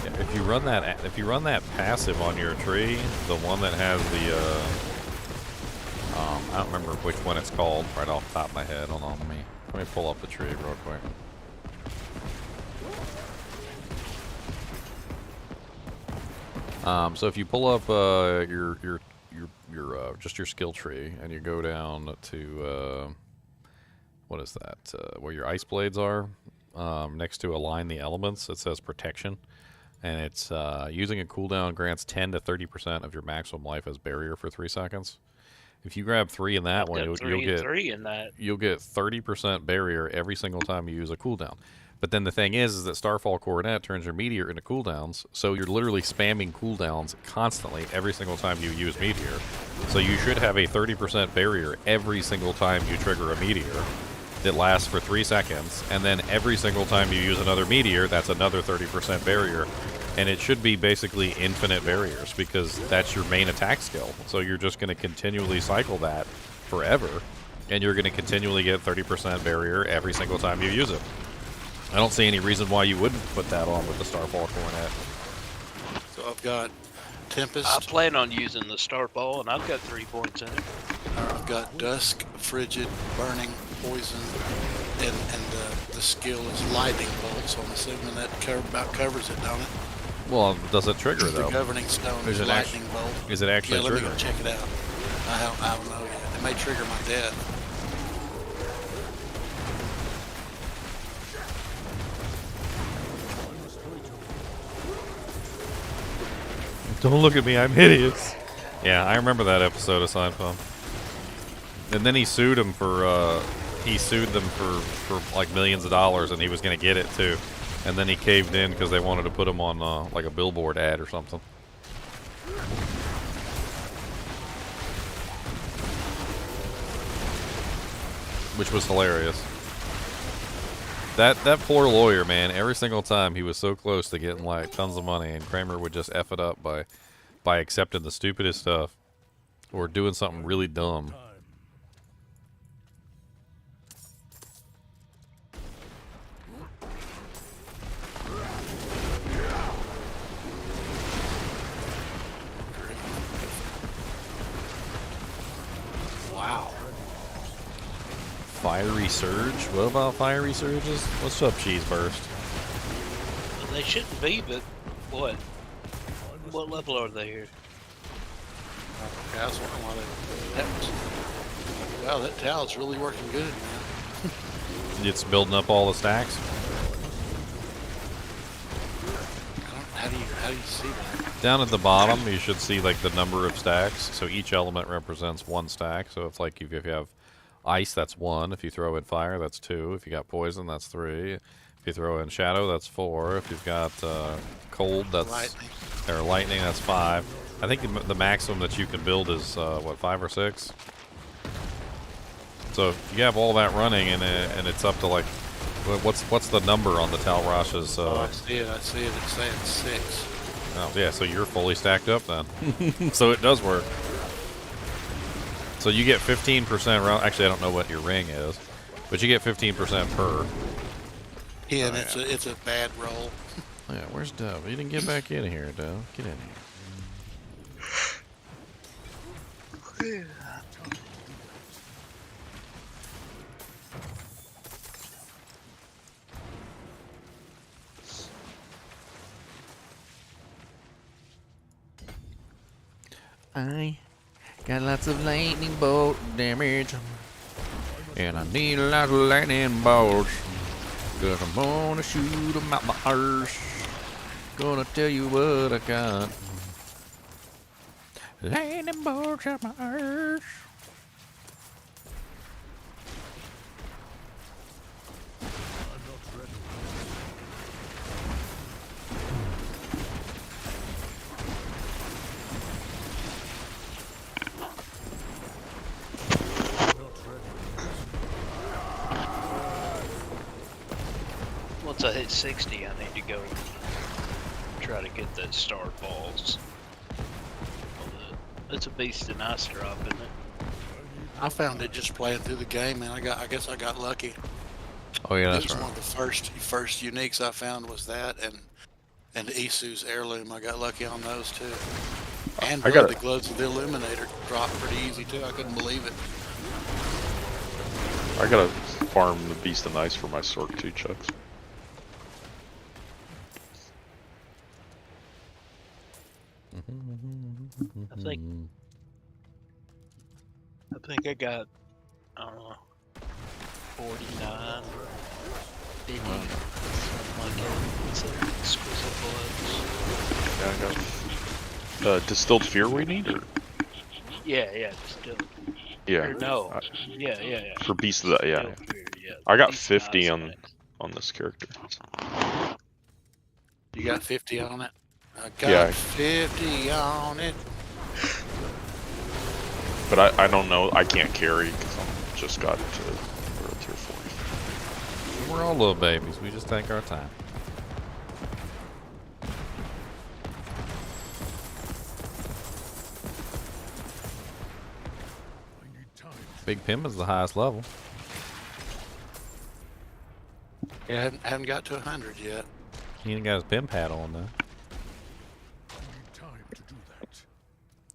if you run that passive on your tree, the one that has the I don't remember which one it's called right off the top of my head. Hold on, let me pull up the tree real quick. So if you pull up your just your skill tree and you go down to what is that? Where your ice blades are, next to align the elements, it says protection, and it's using a cooldown grants 10 to 30% of your maximum life as barrier for 3 seconds. If you grab 3 in that one, you'll get 3 in that. You'll get 30% barrier every single time you use a cooldown. But then the thing is that Starfall Coronet turns your meteor into cooldowns, so you're literally spamming cooldowns constantly every single time you use meteor. So you should have a 30% barrier every single time you trigger a meteor that lasts for 3 seconds, and then every single time you use another meteor, that's another 30% barrier. And it should be basically infinite barriers, because that's your main attack skill. So you're just going to continually cycle that forever, and you're going to continually get 30% barrier every single time you use it. I don't see any reason why you wouldn't put that on with the Starfall Coronet. So I've got Tempest. I plan on using the Starfall, and I've got 3 points in it. I've got Dusk, Frigid, Burning, Poison, and the skill is Lightning Bolt, so I'm assuming that about covers it, don't it? Well, does it trigger The though? governing stone Is is it lightning bolt. Is it actually Yeah, let me trigger? go check it out. I don't know yet. It may trigger my death. Don't look at me, I'm hideous. Yeah, I remember that episode of Seinfeld. And then he sued him for, he sued them for like millions of dollars, and he was gonna get it too. And then he caved in because they wanted to put him on like a billboard ad or something. Which was hilarious. That poor lawyer, man, every single time he was so close to getting like tons of money, and Kramer would just F it up by accepting the stupidest stuff or doing something really dumb. Wow. Fiery Surge? What about Fiery Surges? What's up, Cheese Burst? Well, they shouldn't be, but what? What level are they here? That's one of wow, that talent's really working good, man. It's building up all the stacks. How do you see that? Down at the bottom, you should see like the number of stacks. So each element represents one stack. So if like if you have ice, that's 1. If you throw in fire, that's 2. If you got poison, that's 3. If you throw in shadow, that's 4. If you've got cold, that's lightning, that's 5. I think the maximum that you can build is what, 5 or 6. So if you have all that running and it's up to like, what's the number on the Talrash's? I see it. It's saying 6. Oh yeah, so you're fully stacked up then. So it does work. So you get 15% round. Actually, I don't know what your ring is, but you get 15% per. Yeah, and it's a bad roll. Yeah, where's Dove? You didn't get back in here, Dove. Get in here. I got lots of lightning bolt damage, and I need a lot of lightning bolts, cause I'm gonna shoot them out my arse. Gonna tell you what I got. Lightning bolts out my arse. Once I hit 60, I need to go try to get those star balls. It's a beast in ice drop, isn't it? I found it just playing through the game, and I guess I got lucky. Oh yeah, It that's was right. one of the first uniques I found was that, and Isu's heirloom. I got lucky on those too. And I got the gloves of the illuminator dropped pretty easy too. I couldn't believe it. I gotta farm the beast of ice for my Sork too, Chucks. I think I got, I don't know, 49, 50, something like that. It's an exquisite bloods. Yeah, I got distilled fear we need, or Yeah, still. yeah, Or no. Yeah. for beast of the yeah. Still fear, yeah. I got Beast of 50 Ice on this character. You got 50 on it. I got Yeah. 50 on it. But I don't know. I can't carry because I just got to tier 40. We're all little babies. We just take our time. Big Pim is the highest level. Yeah, haven't got to 100 yet. He ain't got his Pim pad on though.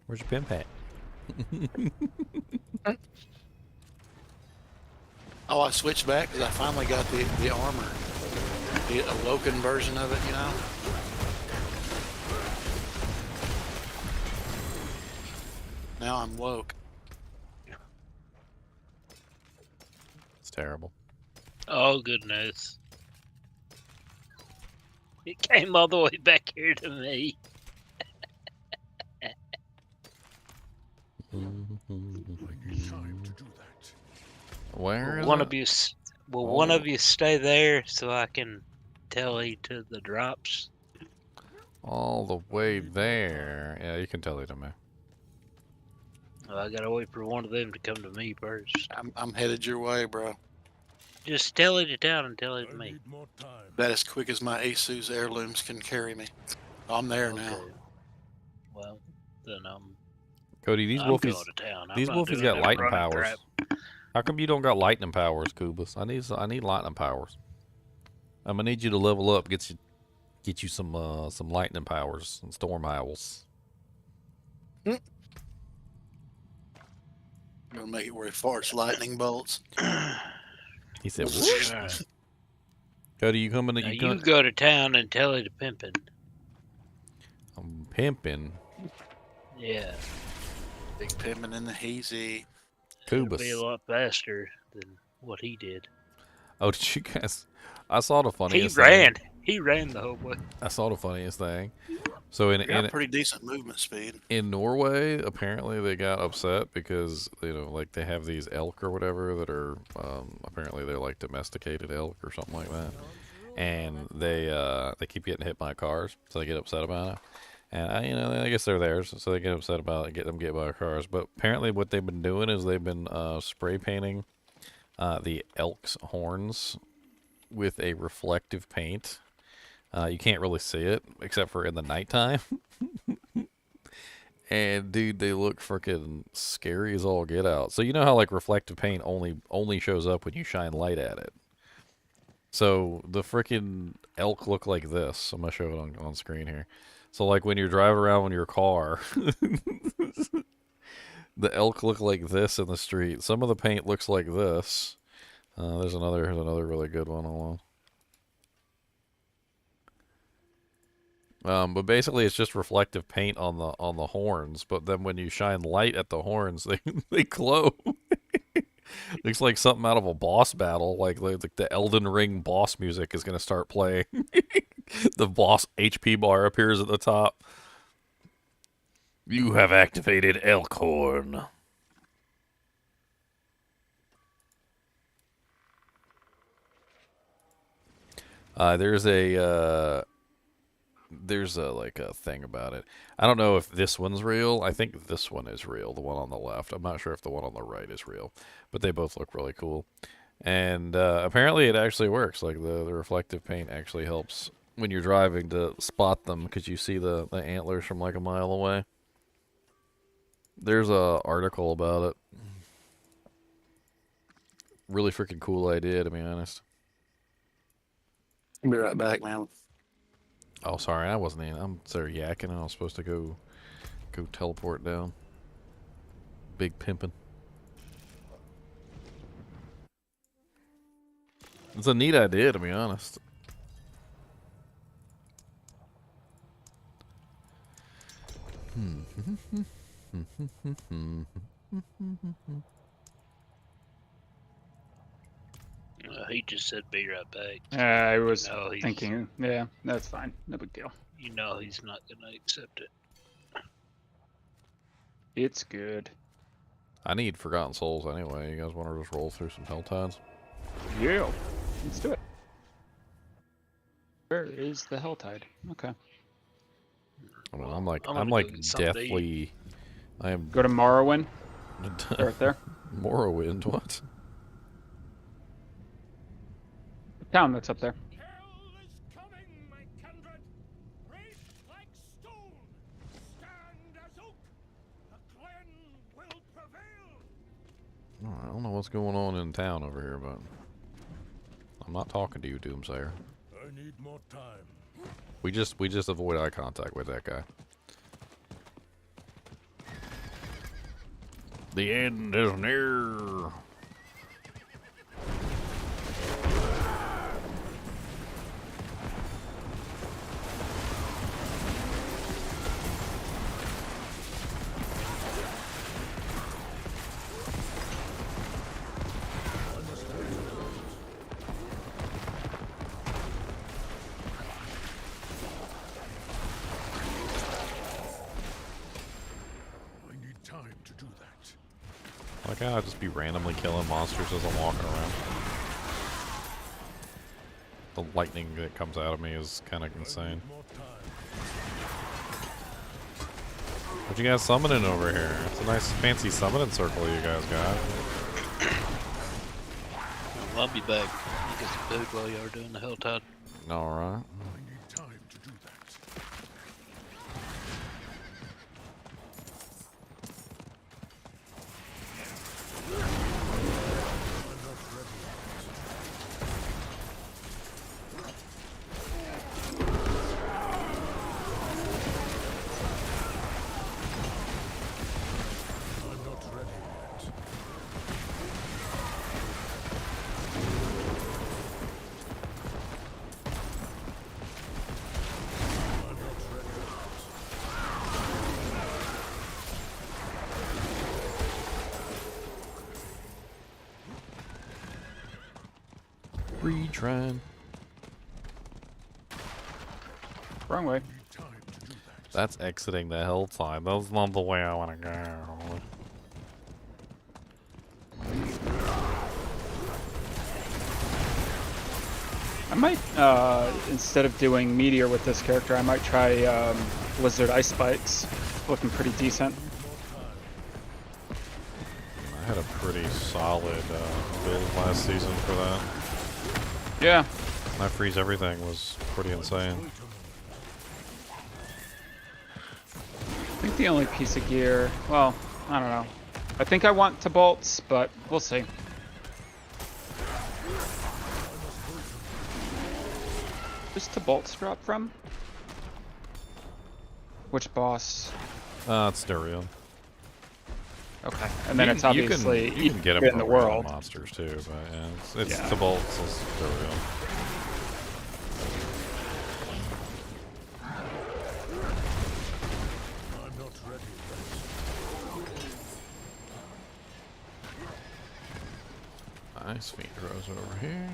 Where's your Pim pad? Oh, I switched back because I finally got the armor, the Awoken version of it, you know. Now I'm woke. It's terrible. Oh, goodness. It came all the way back here to me. Time to do that. Where is One it? of you, one Oh. of you stay there so I can tally to the drops. All the way there. Yeah, you can tell it to me. Well, I gotta wait for one of them to come to me first. I'm headed your way, bro. Just tell it to town and tell it to I me. need more time. That as quick as my Asus heirlooms can carry me. I'm there now. Okay. Well, then Cody, these I'm wolfies, going to town. I'm these not wolfies doing got that lightning running powers. crap. How come you don't got lightning powers, Kubus? I need lightning powers. I'm gonna need you to level up, get you some lightning powers and storm owls. Gonna make it where he farts lightning bolts. He said, All "Whoosh." right. Cody, you coming? Now You you coming? go to town and tell it to pimpin'. I'm pimping. Yeah, Big pimping in the hazy. it'll be a Kubus. lot faster than what he did. Oh, did you guys? I saw the He funniest. ran. He ran the whole way. I saw the funniest thing. So You got pretty decent movement speed. in Norway, apparently they got upset because like they have these elk or whatever that are apparently they're like domesticated elk or something like that, and they keep getting hit by cars, so they get upset about it. And I guess they're theirs, so they get upset about it, get by cars. But apparently, what they've been doing is they've been spray painting the elk's horns with a reflective paint. You can't really see it except for in the nighttime. And dude, they look freaking scary as all get out. So you know how like reflective paint only shows up when you shine light at it. So the freaking elk look like this. I'm gonna show it on screen here. So like when you're driving around in your car, the elk look like this in the street. Some of the paint looks like this. Here's another really good one. Hold on. But basically, it's just reflective paint on the horns. But then when you shine light at the horns, they glow. Looks like something out of a boss battle. Like the Elden Ring boss music is gonna start playing. The boss HP bar appears at the top. You have activated Elkhorn. There's a like a thing about it. I don't know if this one's real. I think this one is real, the one on the left. I'm not sure if the one on the right is real, but they both look really cool. And apparently it actually works. Like the reflective paint actually helps when you're driving to spot them because you see the antlers from like a mile away. There's a article about it. Really freaking cool idea, to be honest. I'll be right back, man. Oh, sorry, I wasn't in. I'm sorry, yakking. I was supposed to go teleport down. Big pimpin'. It's a neat idea, to be honest. He just said be right back. I was No, he's- thinking, yeah, that's fine. No big deal. You know he's not gonna accept it. It's good. I need Forgotten Souls anyway. You guys want to just roll through some HellTides? Yeah, let's do it. Where is the HellTide? Okay. I mean, I'm like I'm gonna go get something to eat. deathly. I am Go to Morrowind. Right there. Morrowind. What? The town that's up there. Hell is coming, my kindred. Break like stone. Stand as oak. The glen will prevail. I don't know what's going on in town over here, but I'm not talking to you, Doomsayer. I need more time. We just avoid eye contact with that guy. The end is near. how I'd just be randomly killing monsters as I'm walking around. The lightning that comes out of me is kind of insane. What you guys summoning over here? It's a nice fancy summoning circle you guys got. Well, I'll be back. Get some food while you are doing the HellTide. Alright. Retrying. Wrong way. That's exiting the HellTide. That's not the way I want to go. I might, instead of doing Meteor with this character, I might try Blizzard Ice Spikes. Looking pretty decent. I had a pretty solid build last season for that. Yeah. My freeze everything was pretty insane. I think the only piece of gear, well, I don't know. I think I want to bolts, but we'll see. Where's to bolts drop from? Which boss? It's Durian. Okay, and then it's obviously you can get them in the world. monsters too, but yeah, it's Yeah. the bolts is Durian. Nice feet grows over here.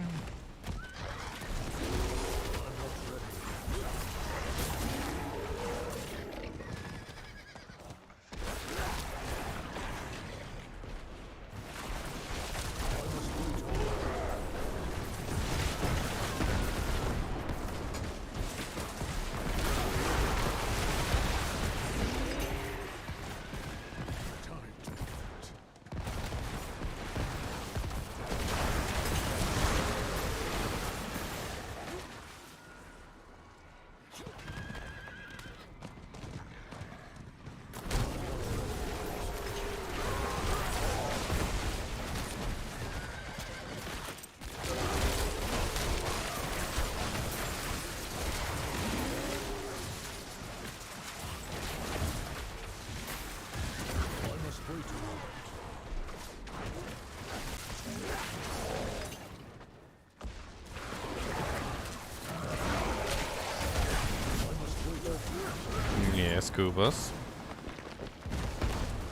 Yes, Kubas.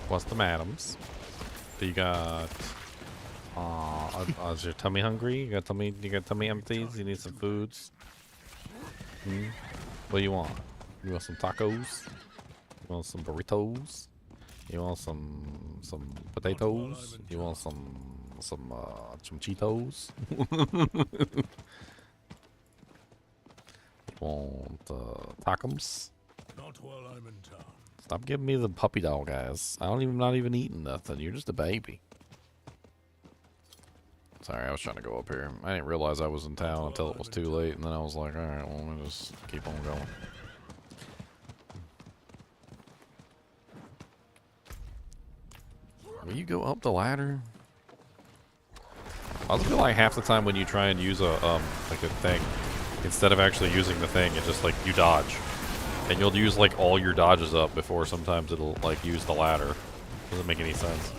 What's the madams? Do you got? Is your tummy hungry? You got tummy empties? You need some foods? What do you want? You want some tacos? You want some burritos? You want some potatoes? You want some Cheetos? You want tacos? Not while I'm in town. Stop giving me the puppy dog eyes. I'm not even eating nothing. You're just a baby. Sorry, I was trying to go up here. I didn't realize I was in town until it was too late, and then I was like, alright, well, let me just keep on going. Will you go up the ladder? I feel like half the time when you try and use a like a thing, instead of actually using the thing, it just like you dodge. And you'll use like all your dodges up before sometimes it'll like use the ladder. Doesn't make any sense.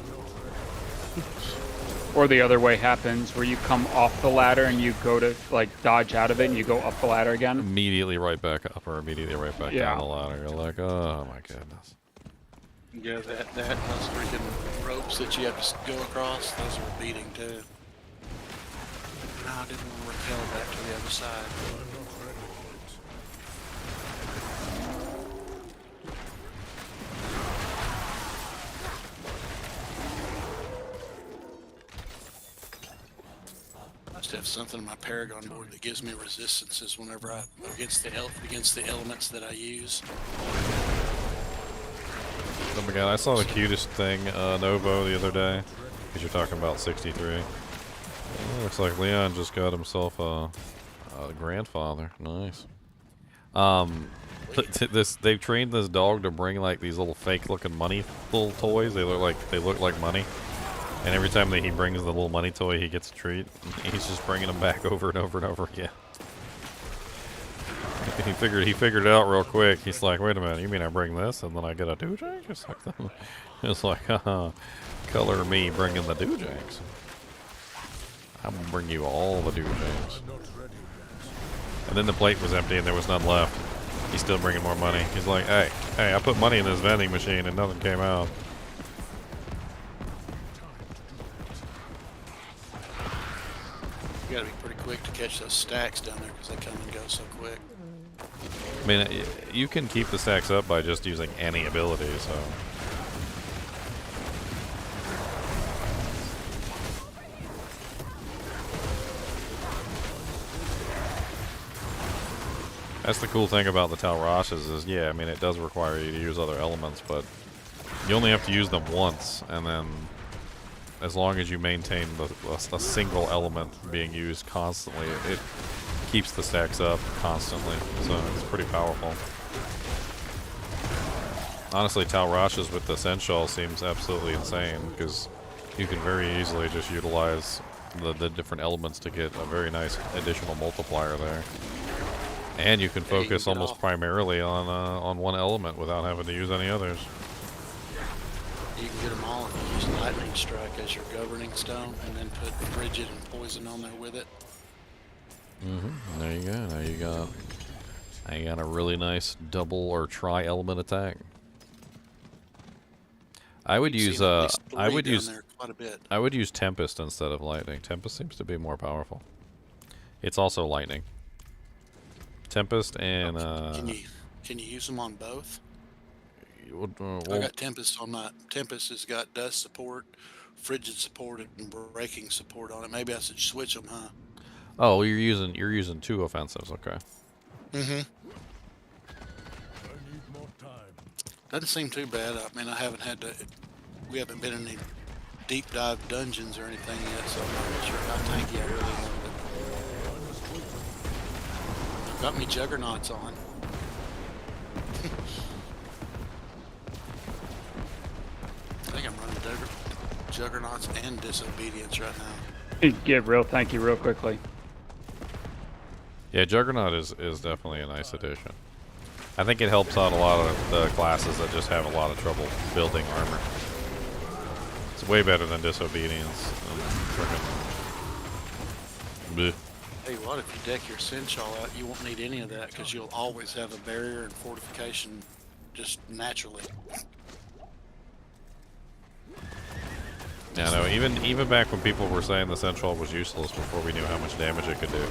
Or the other way happens, where you come off the ladder and you go to like dodge out of it and you go up the ladder again. Immediately right back up or immediately right back down the ladder. You're like, oh my goodness. Yeah, those freaking ropes that you have to go across, those were beating too. No, I didn't want to repel back to the other side. to have something in my Paragon board that gives me resistances whenever I against the elements that I use. Oh my god, I saw the cutest thing, Novo, the other day. Because you're talking about 63. Oh, looks like Leon just got himself a grandfather. Nice. They've trained this dog to bring like these little fake-looking money little toys. They look like money. And every time that he brings the little money toy, he gets a treat. He's just bringing them back over and over and over again. He figured it out real quick. He's like, wait a minute, you mean I bring this and then I get a doojank? It's like, color me bringing the doojanks. I'm gonna bring you all the doojanks. And then the plate was empty and there was none left. He's still bringing more money. He's like, hey, I put money in this vending machine and nothing came out. You gotta be pretty quick to catch those stacks down there because they come and go so quick. I mean, you can keep the stacks up by just using any ability, so. That's the cool thing about the Talrashes is, yeah, I mean, it does require you to use other elements, but you only have to use them once, and then as long as you maintain a single element being used constantly, it keeps the stacks up constantly, so it's pretty powerful. Honestly, Talrashes with the Senshal seems absolutely insane, because you can very easily just utilize the different elements to get a very nice additional multiplier there. And you can focus almost primarily on one element without having to use any others. You can get them all if you use Lightning Strike as your governing stone, and then put Frigid and Poison on there with it. There you go. Now you got a really nice double or tri-element attack. I would use I would use Tempest instead of Lightning. Tempest seems to be more powerful. It's also Lightning. Tempest and Can you use them on both? Well, I got Tempest on my Tempest has got dust support, frigid support, and breaking support on it. Maybe I should switch them, huh? oh, you're using two offensives, okay. Doesn't seem too bad. I mean, we haven't been in any deep dive dungeons or anything yet, so I'm not sure how tanky I really am. But got me Juggernauts on. I think I'm running Juggernauts and Disobedience right now. Get real tanky real quickly. Yeah, Juggernaut is definitely a nice addition. I think it helps out a lot of the classes that just have a lot of trouble building armor. It's way better than Disobedience. Bleh. Hey, what if you deck your Senchal out? You won't need any of that because you'll always have a barrier and fortification just naturally. Yeah, no, even back when people were saying the Senchal was useless before we knew how much damage it could do.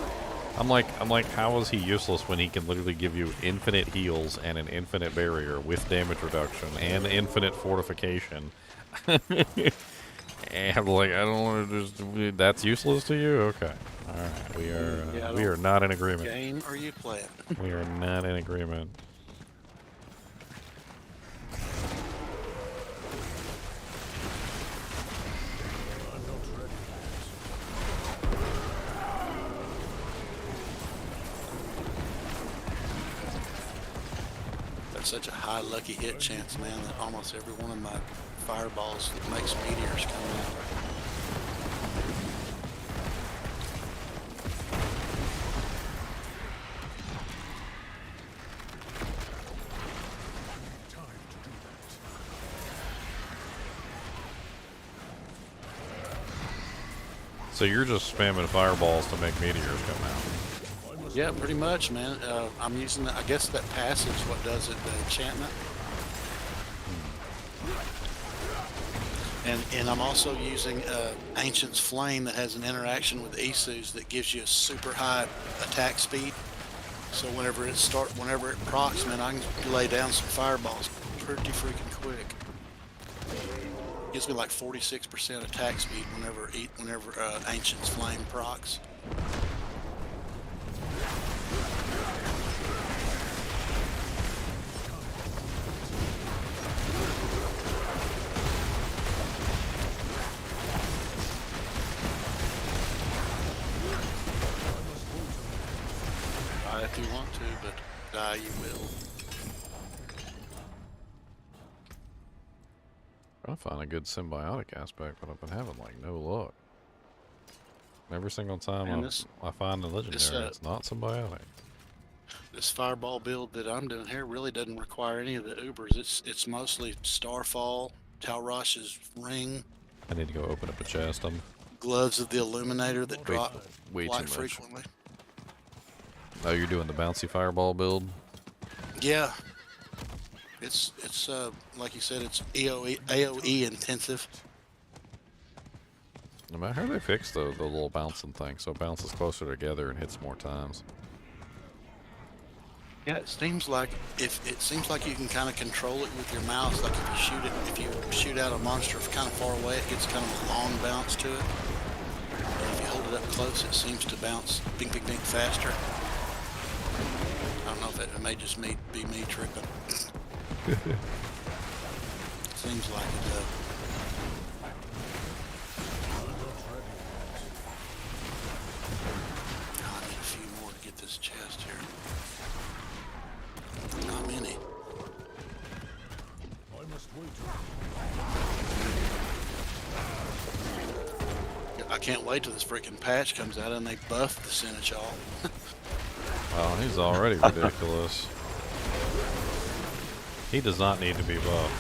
I'm like, how is he useless when he can literally give you infinite heals and an infinite barrier with damage reduction and infinite fortification? And I'm like, I don't want to just. That's useless to you? Okay. All right. We are not in agreement. Game or you play it? We are not in agreement. That's such a high lucky hit chance, man, that almost every one of my fireballs makes meteors come out. So you're just spamming fireballs to make meteors come out. Yeah, pretty much, man. I'm using, I guess that passive's what does it, the enchantment. And I'm also using Ancient's Flame that has an interaction with Isu's that gives you a super high attack speed. So whenever it procs, man, I can lay down some fireballs pretty freaking quick. Gives me like 46% attack speed whenever Ancient's Flame procs. Die if you want to, but die you will. Trying to find a good symbiotic aspect, but I've been having like no luck. Every single time I find a legendary, it's not symbiotic. This fireball build that I'm doing here really doesn't require any of the Ubers. It's mostly Starfall, Talrosh's ring. I need to go open up a chest. Gloves of the Illuminator that drop way quite too much. frequently. Oh, you're doing the bouncy fireball build? Yeah. It's like you said, it's AOE intensive. No matter how they fix the little bouncing thing, so it bounces closer together and hits more times. Yeah, it seems like you can kind of control it with your mouse. Like if you shoot out a monster kind of far away, it gets kind of a long bounce to it. And if you hold it up close, it seems to bounce bing bing bing faster. I don't know if it may just be me tripping. Seems like it does. I need a few more to get this chest here. Not many. I must wait. I can't wait till this freaking patch comes out and they buff the Seneschal. Oh, he's already ridiculous. He does not need to be buffed.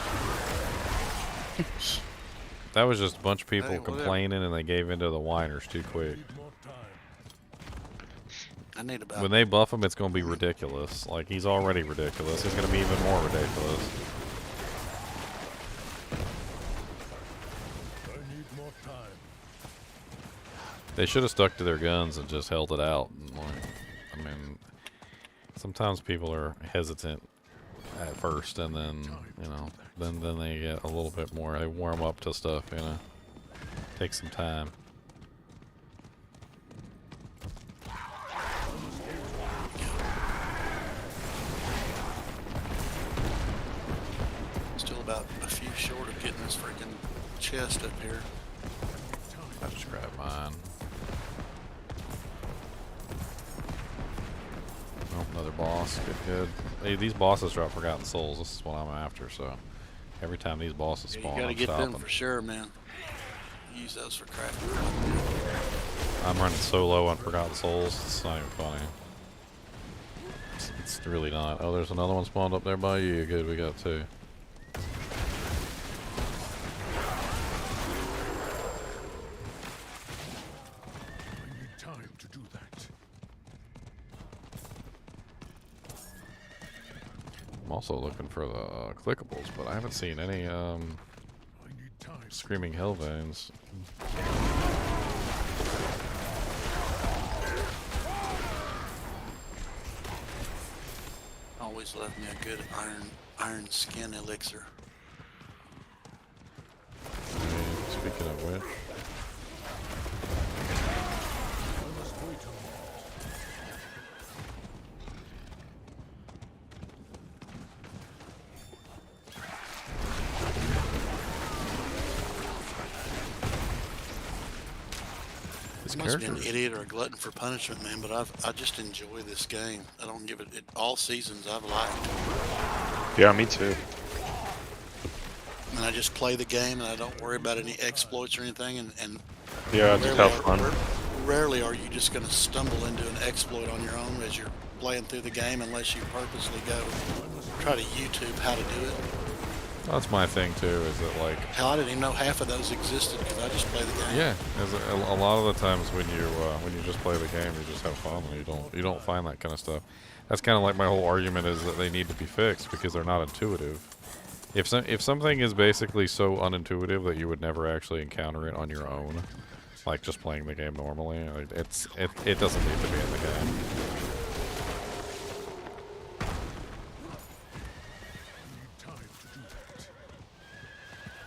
That was just a bunch of people complaining and they gave into the whiners too quick. I need about. When they buff him, it's going to be ridiculous. Like, he's already ridiculous. He's going to be even more ridiculous. I need more time. They should have stuck to their guns and just held it out. And, like, I mean, sometimes people are hesitant at first, and then, you know, then they get a little bit more. They warm up to stuff, you know. Takes some time. Still about a few short of getting this freaking chest up here. I just grabbed mine. Oh, another boss. Good. Hey, these bosses drop Forgotten Souls. This is what I'm after, so every time these bosses spawn, You gotta I'm get stopping. them for sure, man. Use those for crafting. I'm running so low on Forgotten Souls, it's not even funny. It's really not. Oh, there's another one spawned up there by you. Good, we got two. I need time to do that. I'm also looking for the clickables, but I haven't seen any I need time. Screaming Hellveins. Always left me a good iron skin elixir. Speaking of which, I must wait a moment. this I must be an character. idiot or a glutton for punishment, man, but I just enjoy this game. I don't give it all seasons I've liked. Yeah, me too. And I just play the game and I don't worry about any exploits or anything, and Yeah, just have fun. Rarely are you just going to stumble into an exploit on your own as you're playing through the game unless you purposely go try to YouTube how to do it. That's my thing too. Is that like? Hell, I didn't even know half of those existed because I just play the game. Yeah, as a lot of the times when you just play the game, you just have fun and you don't find that kind of stuff. That's kind of like my whole argument is that they need to be fixed because they're not intuitive. If something is basically so unintuitive that you would never actually encounter it on your own, like just playing the game normally, like it doesn't need to be in the game.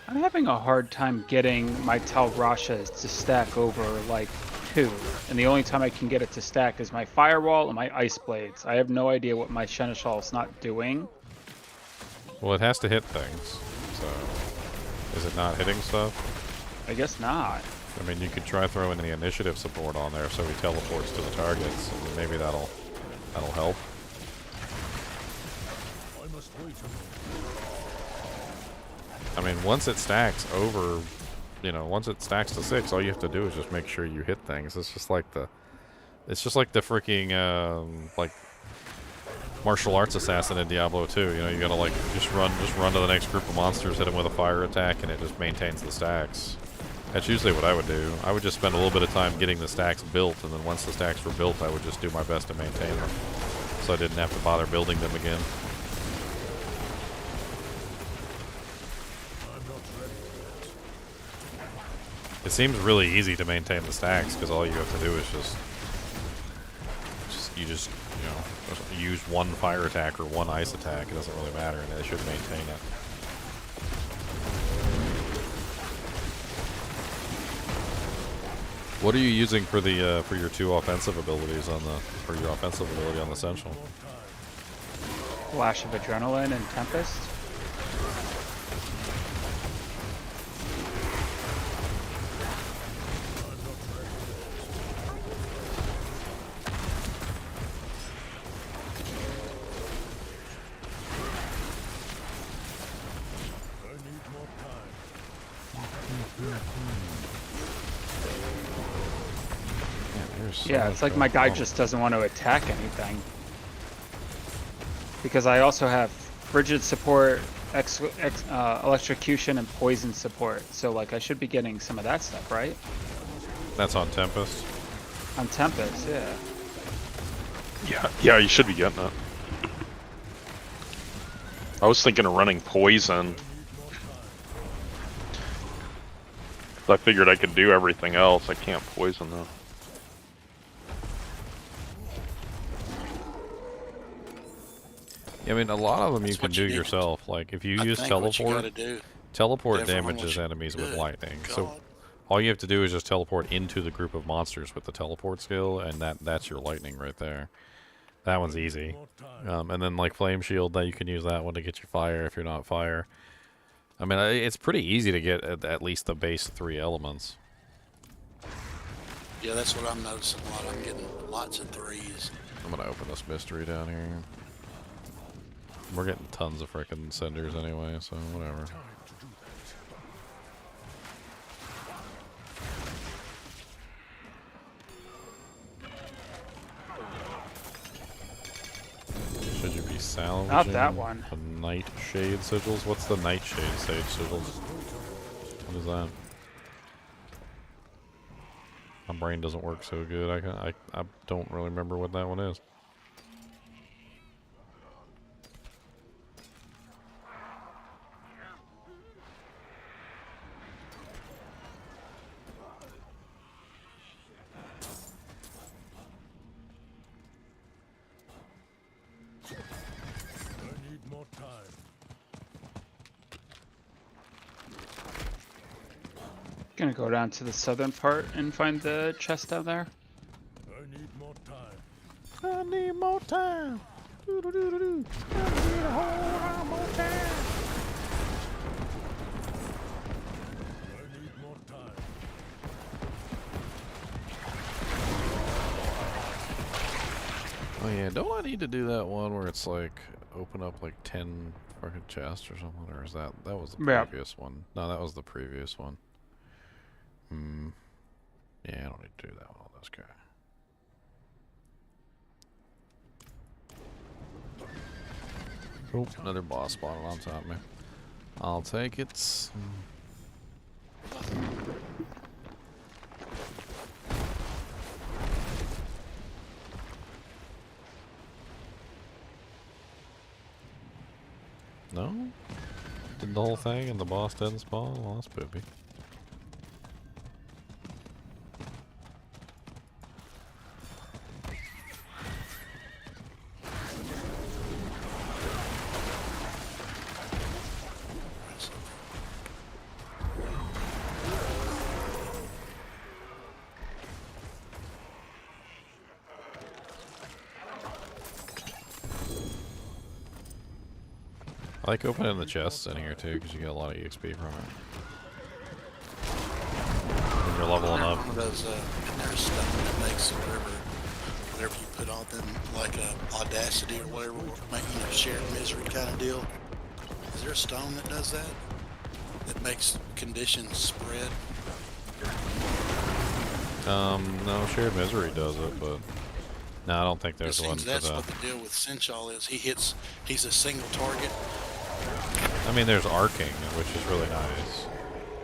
I having a hard time getting my Tal Rashas to stack over like 2, and the only time I can get it to stack is my Firewall and my Ice Blades. I have no idea what my Seneschal's not doing. Well, it has to hit things. So, is it not hitting stuff? I guess not. I mean, you could try throwing the initiative support on there so he teleports to the targets, and maybe that'll help. I must wait I mean, once it stacks over, you know, once it stacks to 6, all you have to do is just make sure you hit things. It's just like the freaking like martial arts assassin in Diablo 2. You know, you gotta like just run to the next group of monsters, hit them with a fire attack, and it just maintains the stacks. That's usually what I would do. I would just spend a little bit of time getting the stacks built, and then once the stacks were built, I would just do my best to maintain them, so I didn't have to bother building them again. It seems really easy to maintain the stacks because all you have to do is just you know, use one fire attack or one ice attack. It doesn't really matter, and it should maintain it. What are you using for the for your 2 offensive abilities on the your offensive ability on the Essential? Flash of Adrenaline and Tempest. Yeah, it's like my guy just doesn't want to attack anything. Because I also have frigid support, electrocution, and poison support. So, like, I should be getting some of that stuff, right? That's on Tempest? On Tempest, yeah. Yeah, you should be getting it. I was thinking of running poison. I figured I could do everything else. I can't poison though. I mean, a lot of them you can do yourself. Like, if you use teleport, teleport damages enemies with lightning. So, all you have to do is just teleport into the group of monsters with the teleport skill, and that's your lightning right there. That one's easy. And then, like, Flame Shield, that you can use that one to get your fire if you're not fire. I mean, it's pretty easy to get at least the base 3 elements. Yeah, that's what I'm noticing a lot. I'm getting lots of 3s. I'm gonna open this mystery down here. We're getting tons of frickin' cinders anyway, so whatever. Should you be salvaging Not that one. the Nightshade sigils? What's the Nightshade sigils? What is that? My brain doesn't work so good. I don't really remember what that one is. Gonna go down to the southern part and find the chest down there. I need more time. I need more time. Do do do do do. I need a whole lot more time. I need more time. Oh yeah, don't I need to do that one where it's like open up like 10 fucking chests or something, or is that was the previous one? No, that was the previous one. Yeah, I don't need to do that one on this guy. Oh, another boss spotted on top of me. I'll take it. No? Did the whole thing and the boss didn't spawn? Well, that's poopy. I like opening the chests in here too, because you get a lot of EXP from it. When you're leveling up. One of those in there stuff that makes whatever you put on them, like Audacity or whatever, make, you know, shared misery kind of deal. Is there a stone that does that? That makes conditions spread? No, shared misery does it, but no, I don't think there's one for That's that. what the deal with Chinchilla is. He's a single target. I mean, there's arcing, which is really nice.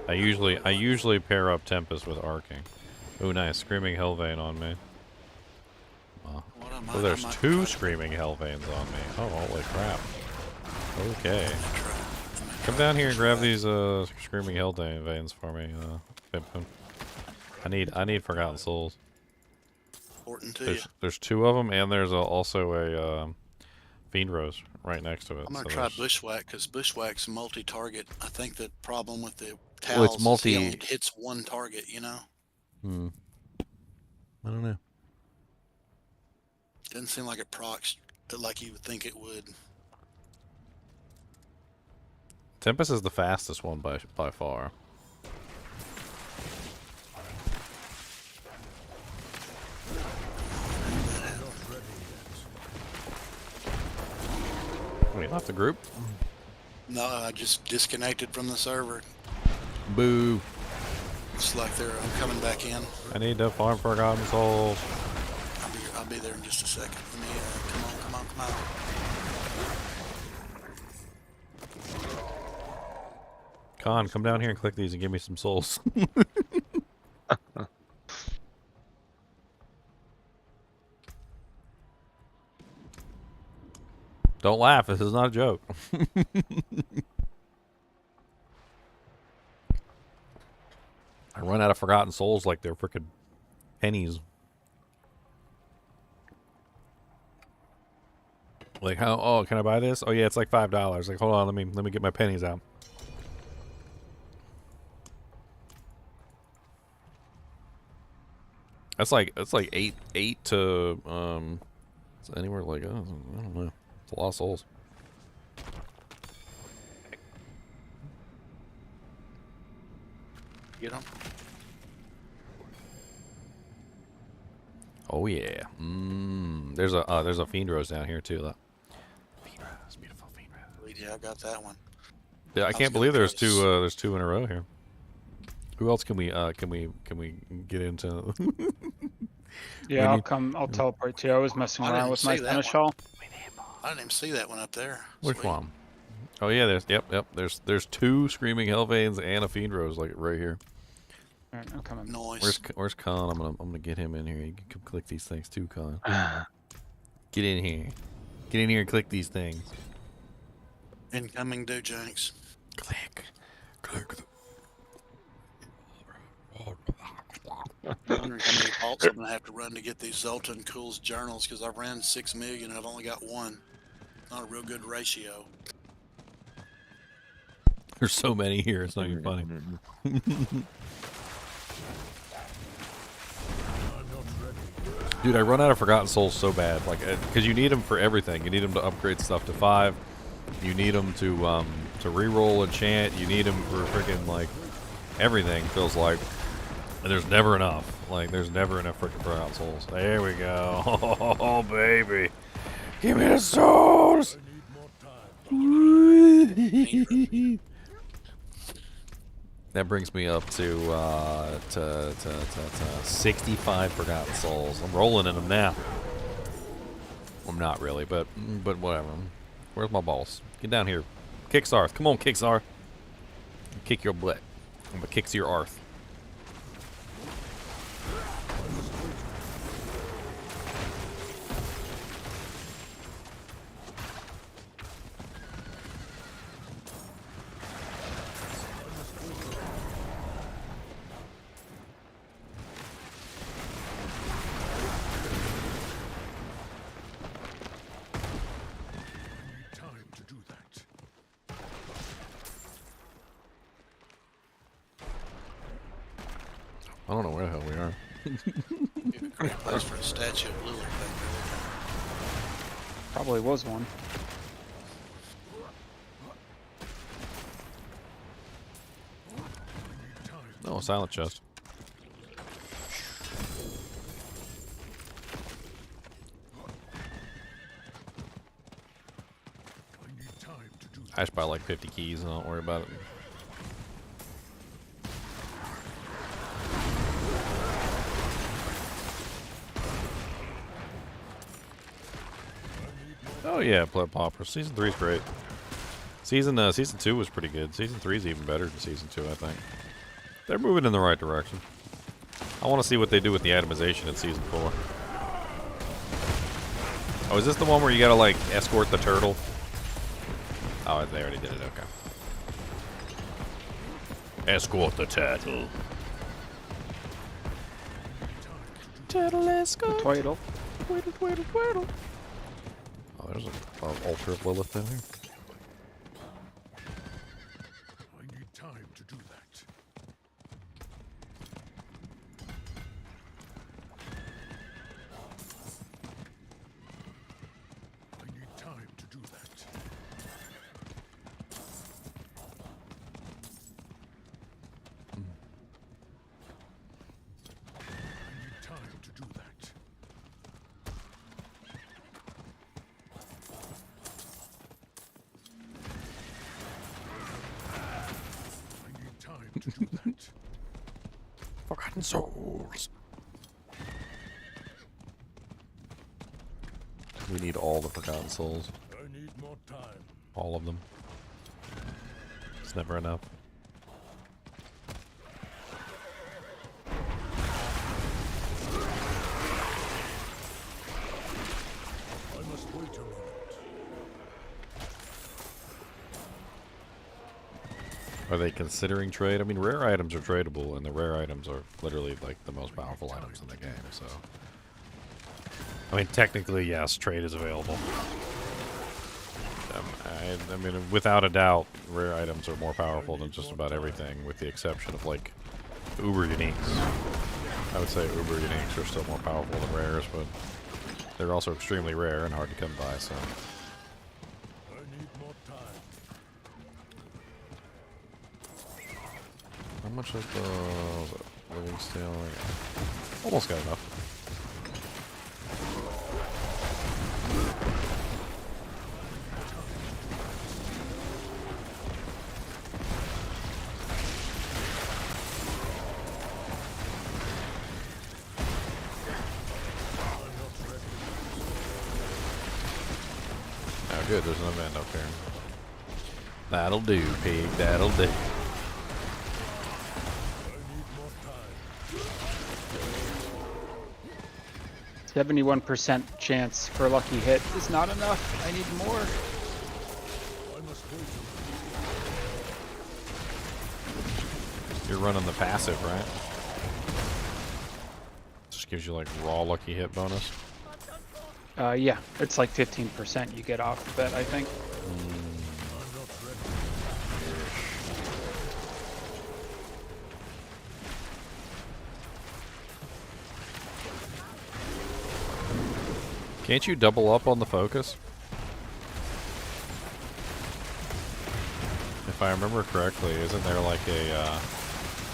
I usually pair up Tempest with arcing. Ooh, nice, screaming Hellvein on me. Oh, there's two screaming Hellveins on me. Oh, holy crap. Okay. Come down here and grab these screaming Hellveins for me, Pimpin. I need Forgotten Souls. There's two of them, and there's also a Fiend Rose right next to it. I'm gonna so try there's- Bushwhack because Bushwhack's multi-target. I think the problem with the Well, it's towels is he only hits one target. You know. I don't know. Doesn't seem like it procs like you would think it would. Tempest is the fastest one by far. Wait, left the group? No, I just disconnected from the server. Boo. It's like I'm coming back in. I need to farm Forgotten Souls. I'll be there in just a second. Let me come on. Con, come down here and click these and give me some souls. Don't laugh, this is not a joke. I run out of Forgotten Souls like they're frickin' pennies. Like, how? Oh, can I buy this? Oh yeah, it's like $5. Like, hold on, let me get my pennies out. That's like eight to it's anywhere like I don't know. It's a lot of souls. Get them. Oh yeah. There's a Fiend Rose down here too. Look. Fiend Rose, beautiful Fiend Rose. Yeah, I got that one. Yeah, I can't believe there's two in a row here. Who else can we get into? Yeah, I'll teleport to you. I was messing around with my Seneschal. I didn't even see that one up there. Which Sweet. one? Oh yeah, there's two Screaming Hellveins and a Fiend Rose like right here. Alright, I'm coming. Noise. Where's Con? I'm gonna get him in here. You can come click these things too, Con. Get in here. Get in here and click these things. Incoming Dojanks. Click. I'm wondering how many vaults I'm gonna have to run to get these Zoltan Cool's journals because I've ran 6 million and I've only got one. Not a real good ratio. There's so many here. It's not even funny. Dude, I run out of Forgotten Souls so bad, like, because you need them for everything. You need them to upgrade stuff to 5. You need them to reroll enchant. You need them for freaking like everything. Feels like, and there's never enough. Like, there's never enough freaking Forgotten Souls. There we go. Oh baby, give me the souls. That brings me up to 65 Forgotten Souls. I'm rolling in them now. I'm not really, but whatever. Where's my boss? Get down here. Kick Zarth. Come on, Kick Zarth. Kick your butt. I'm gonna kick your arth. I don't know where the hell we are. Be a great place for a statue of Lillard back Probably was one. Oh, silent chest. I just buy like 50 keys and don't worry about it. Oh yeah, Blood Popper. Season 3 is great. Season 2 was pretty good. Season 3 is even better than Season 2, I think. They're moving in the right direction. I want to see what they do with the atomization in Season 4. Oh, is this the one where you gotta, like, escort the turtle? Oh, they already did it, okay. Escort the turtle. Turtle escort. Twiddle. Twiddle, twiddle, twiddle. Oh, there's an altar of Lilith down here. I need time to do that. I need time to do that. I need time to do that. I need time to do that. Forgotten souls. We need all the Forgotten Souls. I need more time. All of them. It's never enough. I must wait a moment. Are they considering trade? I mean, rare items are tradable, and the rare items are literally like the most powerful items in the game, so. I mean, technically, yes, trade is available. I mean, without a doubt, rare items are more powerful than just about everything, with the exception of, like, uber uniques. I would say uber uniques are still more powerful than rares, but they're also extremely rare and hard to come by, so. I need more time. How much is the living steel? Almost got enough. Oh, good. There's an event up here. That'll do, pig. That'll do. 71% chance for a lucky hit is not enough. I need more. You're running the passive, right? Just gives you like raw lucky hit bonus. Yeah, it's like 15% you get off of it, I think. Can't you double up on the focus? If I remember correctly, isn't there like a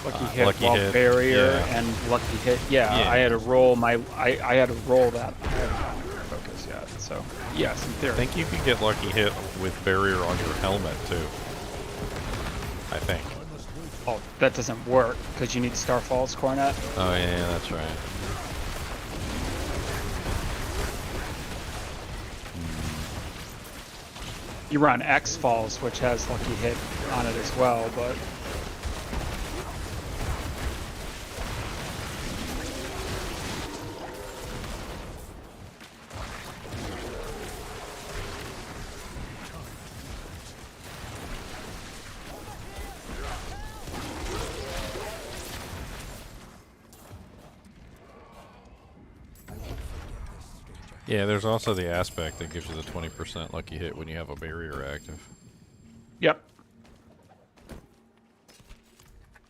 lucky hit, barrier, yeah. and lucky hit? Yeah, Yeah. I had to roll my. I had to roll that. I haven't gotten to focus yet, so yes, in theory. I think you can get lucky hit with barrier on your helmet too. I think. Oh, that doesn't work because you need Starfall's Cornet. Oh yeah, that's right. You run X Falls, which has lucky hit on it as well, but Yeah, there's also the aspect that gives you the 20% lucky hit when you have a barrier active. yep.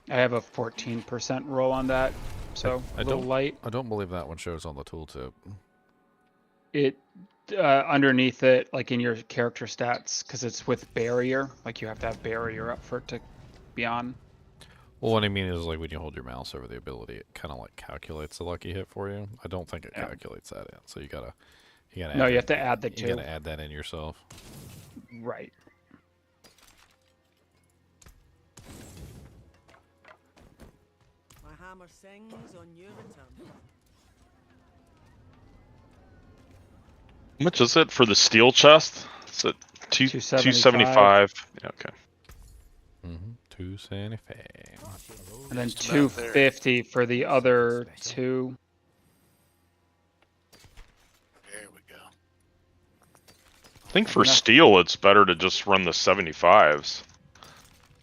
I have a 14% roll on that, so a little light. I don't believe that one shows on the tooltip. It underneath it, like in your character stats, because it's with barrier. Like you have to have barrier up for it to be on. Well, what I mean is, like, when you hold your mouse over the ability, it kind of like calculates the lucky hit for you. I don't think it calculates that in, so you gotta No, add you have that, to add the you 2. gotta add that in yourself. Right. My hammer sings on your return. How much is it for the steel chest? Is it 275? Yeah, okay. 275. And then Just about there. 250 for the other 2. There we go. I think for Enough. steel, it's better to just run the 75s.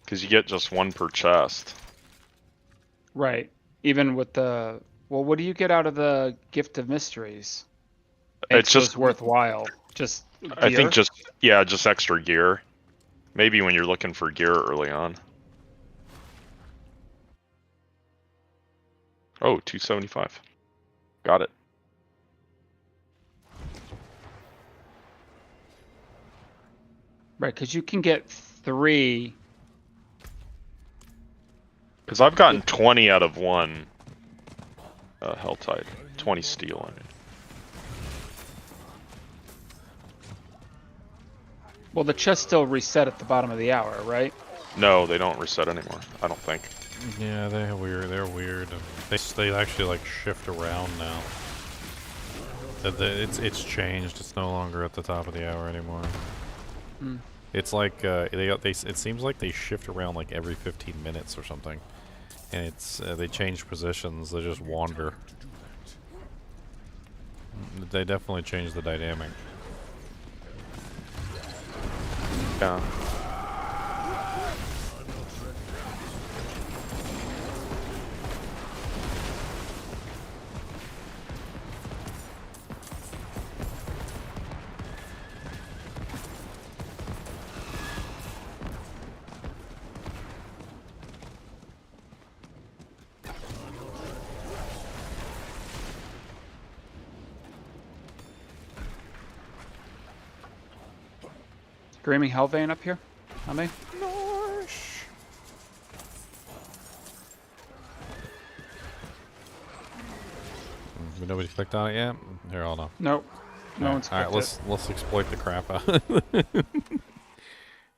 Because you get just 1 per chest. Right. Even with the... Well, what do you get out of the Gift of Mysteries? It's just worthwhile. Just I think gear? just extra gear. Maybe when you're looking for gear early on. Oh, 275. Got it. Right, because you can get 3. Because I've gotten 20 out of 1 HellTide. 20 steel, I mean. Well, the chests still reset at the bottom of the hour, right? No, they don't reset anymore, I don't think. Yeah, they're weird. They're weird. They actually like shift around now. It's changed. It's no longer at the top of the hour anymore. Hmm. It's like it seems like they shift around like every 15 minutes or something, and it's they change positions. They just wander. They definitely change the dynamic. Yeah. Screaming Hellvein up here? On me? Nobody clicked on it yet? Here, hold on. Nope. No one's Alright, clicked it. let's exploit the crap out of it.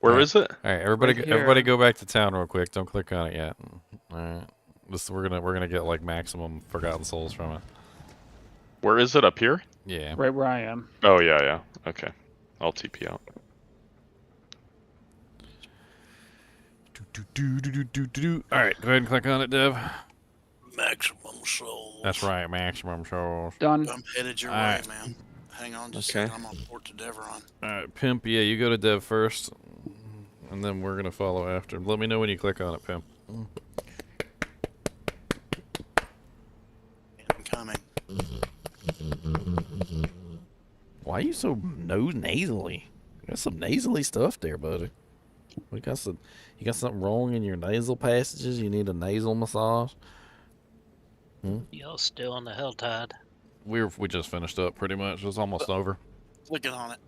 Where is it? Alright, everybody Right everybody here. go back to town real quick. Don't click on it yet. Alright. We're gonna get like maximum Forgotten Souls from it. Where is it? Up here? Yeah. Right where I am. Oh, yeah. Okay. I'll TP out. Alright, go ahead and click on it, Dev. Maximum souls. That's right, maximum souls. Done. I'm headed your way, Alright. man. Hang on just Okay. a second. I'm gonna port to Deveron. Alright, Pimp, yeah, you go to Dev first, and then we're gonna follow after. Let me know when you click on it, Pimp. Incoming. Why are you so nasally? You got some nasally stuff there, buddy. You got something wrong in your nasal passages? You need a nasal massage? Y'all still on the HellTide? We just finished up pretty much. It's almost over. Clicking on it.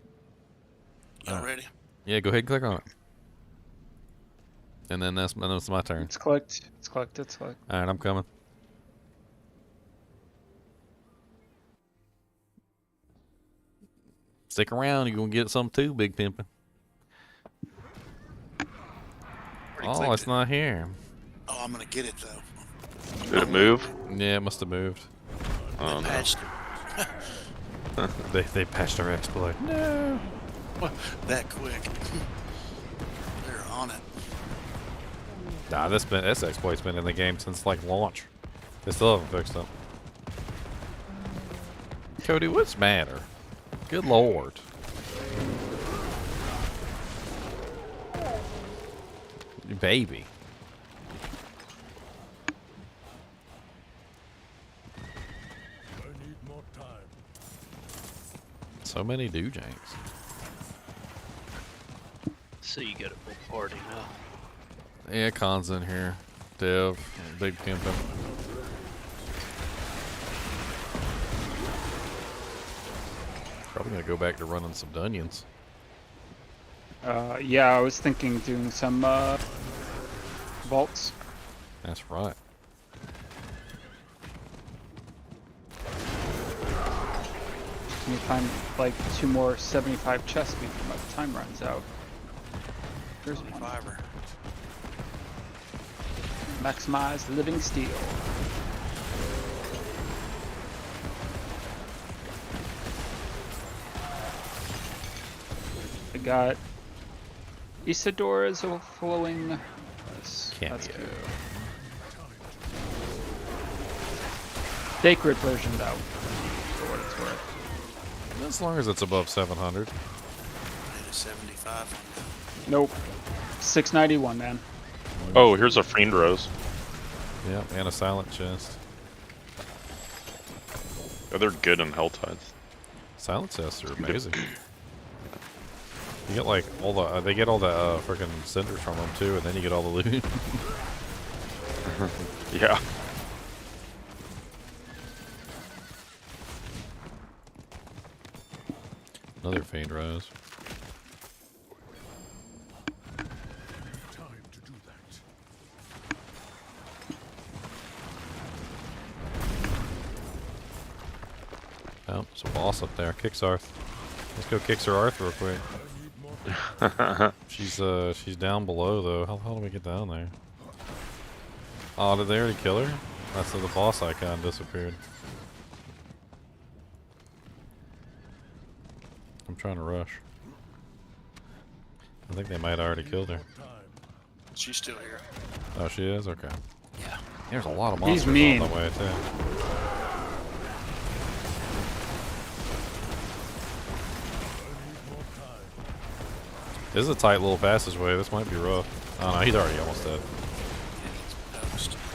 Y'all Alright. ready? Yeah, go ahead and click on it. And then that's my turn. It's clicked. It's clicked. It's clicked. Alright, I'm coming. Stick around, you're gonna get some too, Big Pimpin'. Oh, clicked it's it. not here. Oh, I'm gonna get it though. Did it move? Yeah, it must have moved. Oh, no. Patched it. They patched our exploit. No. That quick. They're on it. Nah, this exploit's been in the game since like launch. They still haven't fixed it. Cody, what's the matter? Good lord. Baby. I need more time. So many doojanks. So you got a full party now. Yeah, Khan's in here. Dev, Big Pimpin'. Probably gonna go back to running some Dungeons. Yeah, I was thinking doing some vaults. That's right. Can you find like 2 more 75 chests before my time runs out? There's one. Fiber. Maximize living steel. I got Isidora's overflowing. That's Cameo. cute. Sacred version though, for what it's worth. As long as it's above 700. I need a 75. Nope. 691, man. Oh, here's a Fiend Rose. Yep, and a silent chest. Oh, they're good in HellTide. Silent chests are amazing. You get like all the they get all the freaking cinders from them too, and then you get all the loot. Yeah. Another Fiend Rose. Time to do that. Oh, there's a boss up there. Kixarth. Let's go kick Sir Arth real quick. She's down below though. How the hell do we get down there? Oh, did they already kill her? That's the boss icon disappeared. I'm trying to rush. I think they might have already killed her. She's still here. Oh, she is? Okay. Yeah. There's a lot of He's monsters mean. on the way too. This is a tight little passageway. This might be rough. Oh no, he's already almost dead.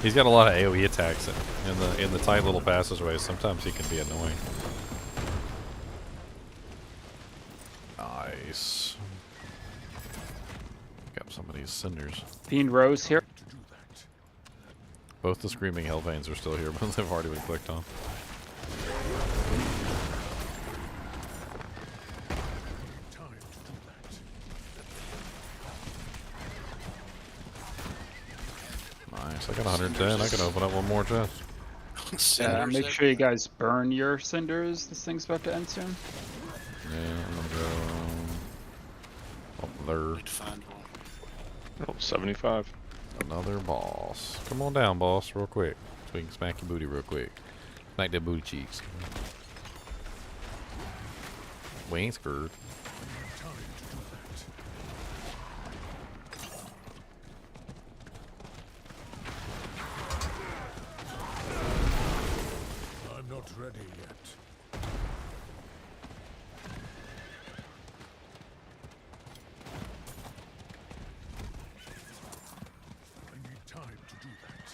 He's got a lot of AoE attacks in the tight little passageways. Sometimes he can be annoying. Nice. Pick up some of these cinders. Fiend Rose here. Both the Screaming Hellveins are still here, but they've already been clicked on. Nice, I got 110. I can open up one more chest. Yeah, make sure you guys burn your cinders. This thing's about to end soon. Yeah, I'm gonna go up there. Need to find one. Oh, 75. Another boss. Come on down, boss, real quick. So we can smack your booty real quick. Smack that booty cheeks. We ain't scared. I'm not ready yet. I need time to do that.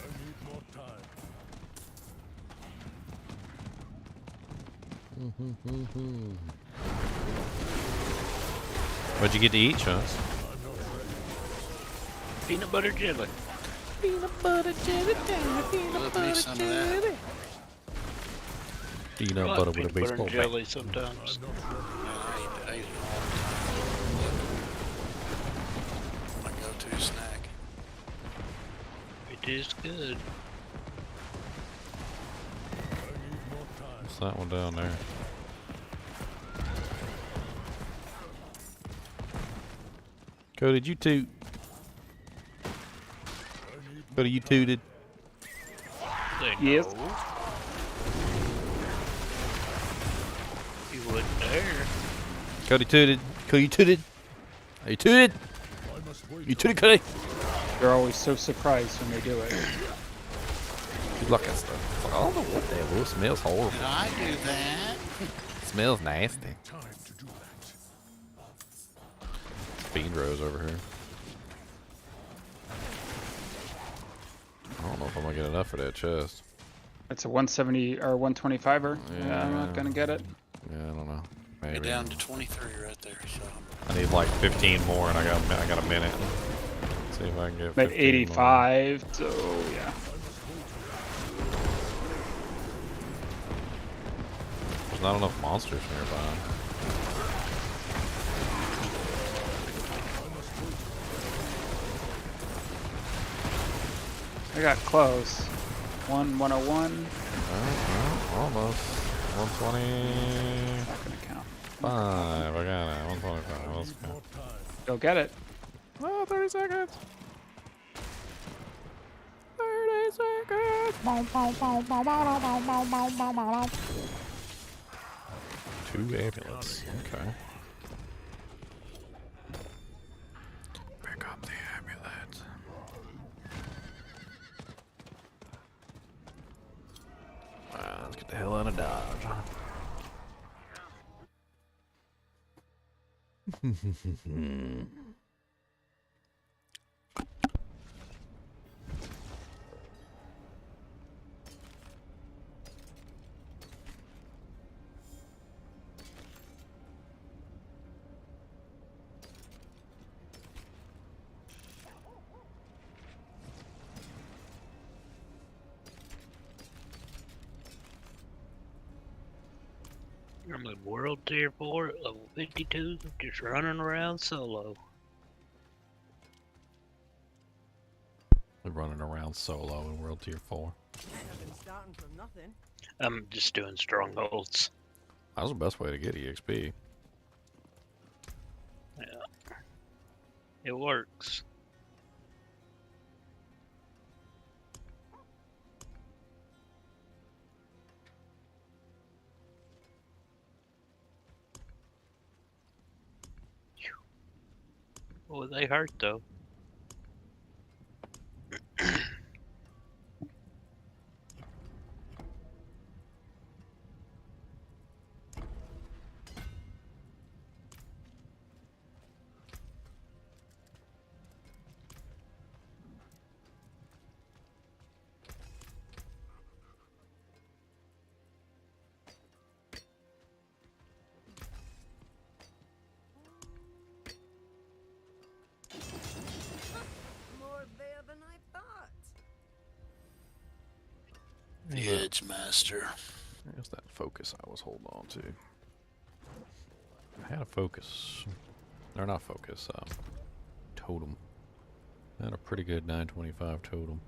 I need more time. What'd you get to eat, Chunks? Peanut butter jelly. Peanut butter jelly time, peanut Love me butter some of that. jelly. Peanut I like butter with a peanut butter baseball and bat. jelly sometimes. I ate it my go-to snack. It is good. What's that one down there? Cody, did you toot? Cody, you tooted? Say Yes. no. You wouldn't dare. Cody tooted. Cody, you tooted? Are you tooted? You tooted, Cody? They're always so surprised when they do it. Good luck and stuff. I don't know what the hell. It smells horrible. Did I do that? It smells nasty. Time to do that. Fiend Rose over here. I don't know if I'm gonna get enough for that chest. It's a 170 or 125er. Yeah, I'm not gonna get it. Yeah, I don't know. Get Maybe. down to 23 right there. So I need like 15 more, and I got a minute. Let's see if I can get. I'm at 15 more. 85, so yeah. There's not enough monsters nearby. I got close. 101. Almost. 120. Not gonna count. 5. I got it. 125. Let's go. Go get it. Oh, 30 seconds. 30 seconds. 2 amulets. Okay. Pick up the amulet. Let's get the hell out of Dodge. I'm in World Tier 4, level 52, just running around solo. We're running around solo in World Tier 4. I've been starting from nothing. I'm just doing strongholds. That was the best way to get EXP. Yeah. It works. Well, they hurt though. More there than I thought. The Edge Master. There's that focus I was holding on to. I had a focus. Or not focus, totem. I had a pretty good 925 totem.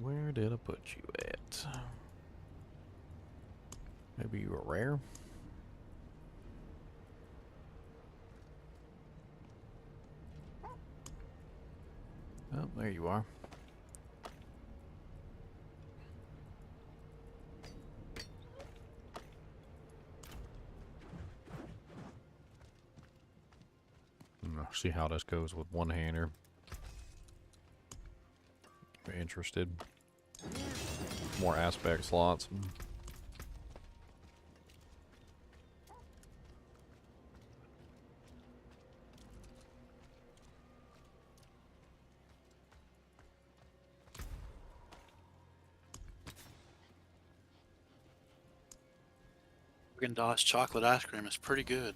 Where did I put you at? Maybe you were rare? Oh, there you are. See how this goes with one-hander. Interested. More aspect slots. Haagen-Dazs chocolate ice cream is pretty good.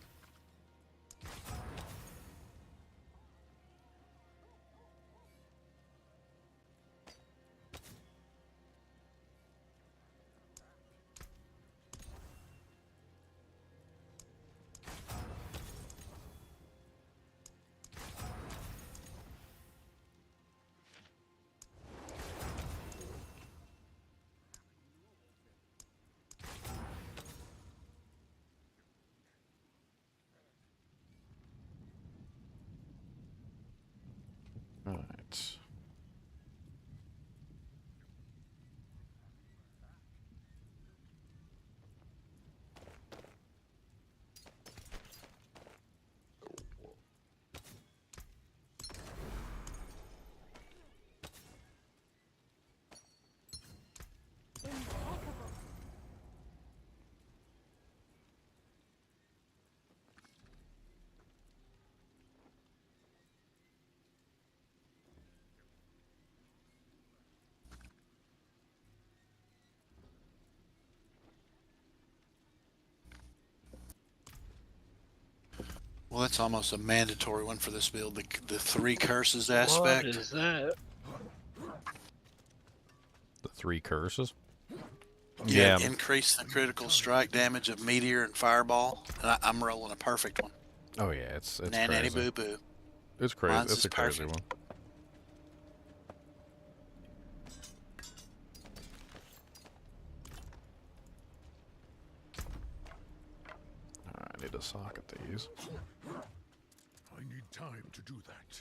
Alright. Well, that's almost a mandatory one for this build. The 3 curses What aspect. is that? The 3 curses? Yeah, increase the critical strike damage of meteor and fireball. And I'm rolling a perfect one. Oh yeah, it's Nanny crazy. boo boo. It's crazy. Mine's It's is a crazy perfect. one. I need to socket these. I need time to do that.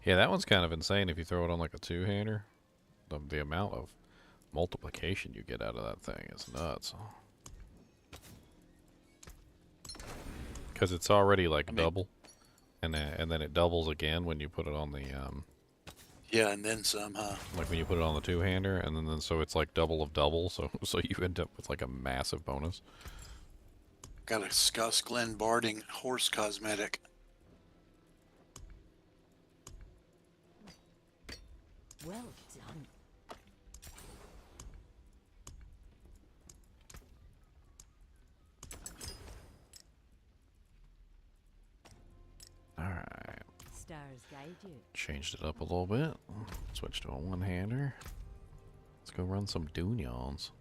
Yeah, that one's kind of insane if you throw it on like a 2-hander. The amount of multiplication you get out of that thing is nuts. Because it's already like double, and then it doubles again when you put it on the Yeah, and then some, huh? like when you put it on the 2-hander, and then so it's like double of double, so you end up with like a massive bonus. Got a Scuss Glen Barding horse cosmetic. Well done. Alright. Stars guide you. Changed it up a little bit. Switch to a 1-hander. Let's go run some Dunions.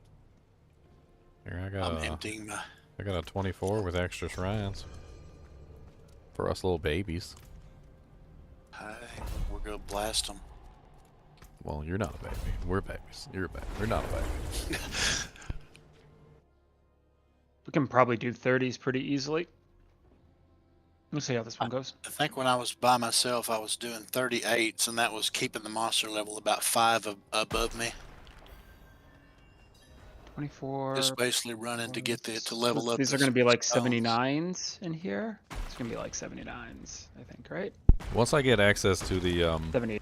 Here I'm emptying my... I got a 24 with extra shrines. For us little babies. Hey, we're gonna blast them. Well, you're not a baby. We're babies. You're a baby. You're not a baby. We can probably do 30s pretty easily. We'll see how this one goes. I think when I was by myself, I was doing 38s, and that was keeping the monster level about 5 above me. 24. Just basically running to get to level up. These are going to be like 79s in here. It's going to be like 79s, I think, right? Once I get access to the 70.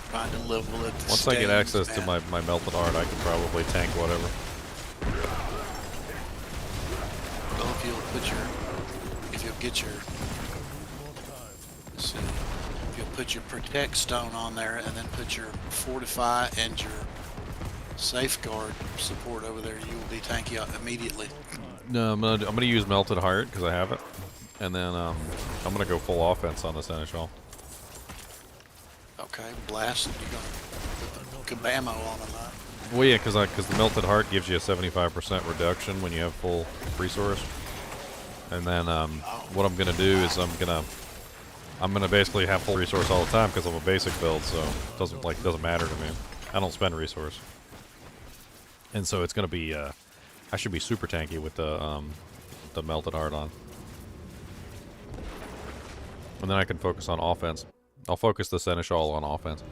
Trying to level up the once I get access stains, to man. my melted art, I can probably tank whatever. Well, if you'll get your, let's see, if you'll put your protect stone on there, and then put your fortify and your safeguard support over there, you will be tanky immediately. No, I'm gonna use melted heart because I have it, and then I'm gonna go full offense on the seneschal. Okay, blast. You're gonna put the kabamo on them, huh? Well, yeah, because the melted heart gives you a 75% reduction when you have full resource. And then what I'm gonna do is I'm gonna basically have full resource all the time because I'm a basic build, so it doesn't matter to me. I don't spend resource, and so it's gonna be I should be super tanky with the melted heart on, and then I can focus on offense. I'll focus the seneschal on offense.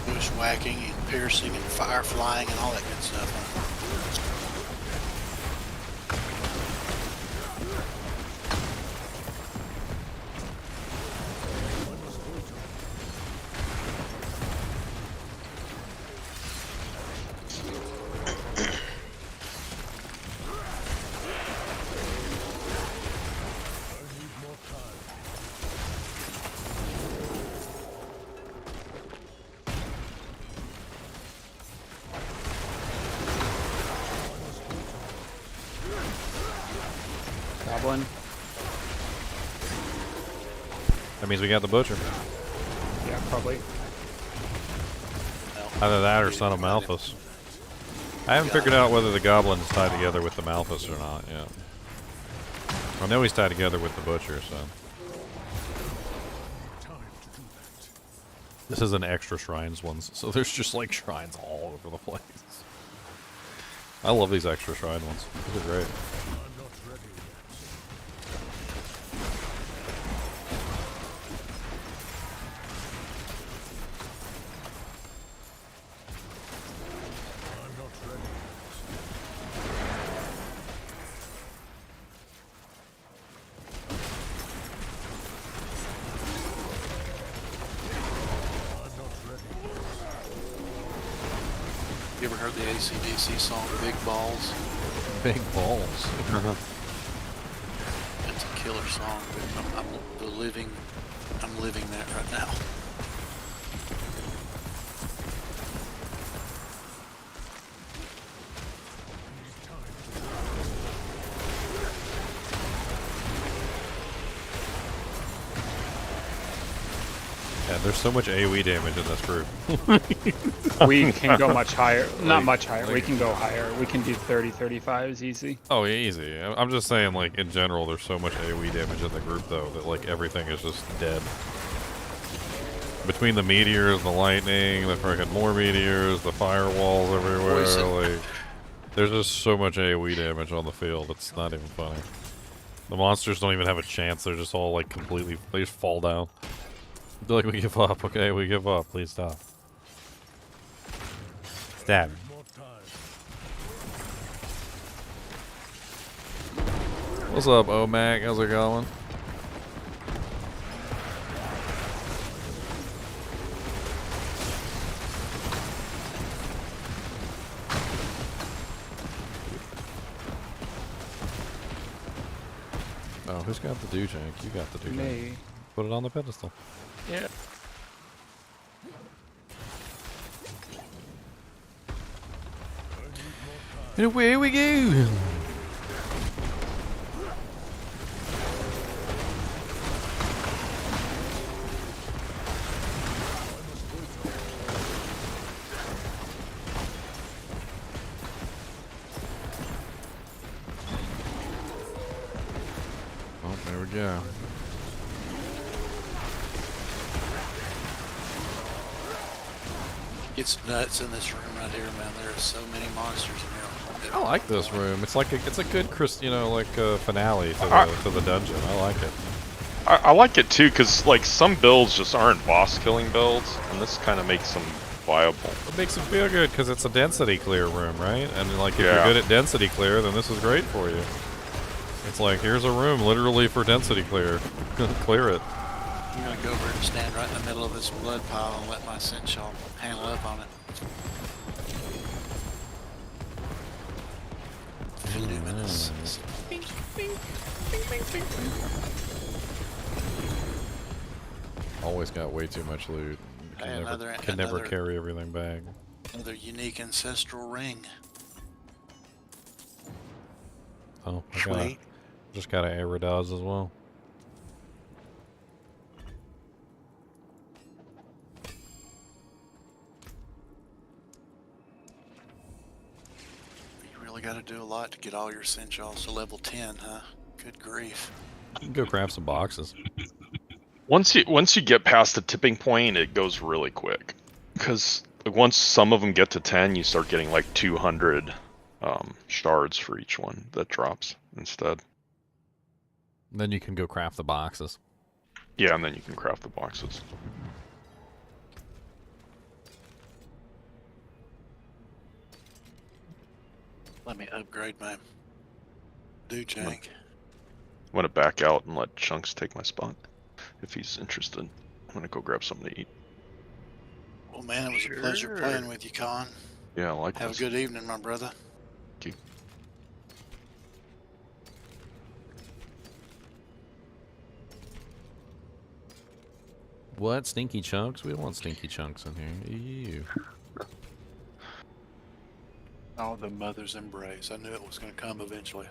Bushwhacking and piercing and fire flying and all that good stuff. Huh? Goblin. That means we got the butcher. Yeah, probably. Either that or Son of Malthus. I haven't figured out whether the goblin is tied together with the Malthus or not yet. I know he's tied together with the butcher, so. This is an extra shrines ones, so there's just like shrines all over the place. I love these extra shrine ones. These are great. You ever heard the AC/DC song "Big Balls"? Big balls. It's a killer song. I'm living that right now. Yeah, there's so much AoE damage in this group. We can go much higher. Not much higher. We can go higher. We can do 30, 35s easy. Oh, yeah, easy. I'm just saying, like, in general, there's so much AoE damage in the group, though, that, like, everything is just dead. Between the meteors, the lightning, the freaking more meteors, the firewalls everywhere, like, there's just so much AoE damage on the field, it's not even funny. The monsters don't even have a chance, they're just all, like, completely, they just fall down. They're like, we give up, okay, we give up, please stop. Stab. What's up, OMAC? How's it going? Oh, who's got the do jank? You got the do jank. Me. Put it on the pedestal. Yeah. And away we go! Oh, there we go. It's nuts in this room right here, man. There are so many monsters in here. I like this room. It's like it's a good, finale to the dungeon. I like it. I like it too, because like some builds just aren't boss killing builds, and this kind of makes them viable. It makes it feel good because it's a density clear room, right? And like if you're good at density clear, then this is great for you. It's like here's a room literally for density clear. Clear it. I'm gonna go over and stand right in the middle of this blood pile and let my Chinchilla handle up on it. Luminous. Always got way too much loot. Can never carry everything back. Another unique ancestral ring. Oh, just got an Aerodaz as well. Got to do a lot to get all your Chinchillas to level 10, huh? Good grief. You can go grab some boxes. Once you get past the tipping point, it goes really quick. Because once some of them get to 10, you start getting like 200 shards for each one that drops instead. Then you can go craft the boxes. Yeah, and then you can craft the boxes. Let me upgrade my do-jank. I'm gonna back out and let Chunks take my spot if he's interested. I'm gonna go grab something to eat. Well, man, it was a pleasure playing with you, Con. Yeah, likewise. Have a good evening, my brother. Thank you. What? Stinky chunks? We don't want stinky chunks in here. Ew. Oh, the mother's embrace. I knew it was going to come eventually.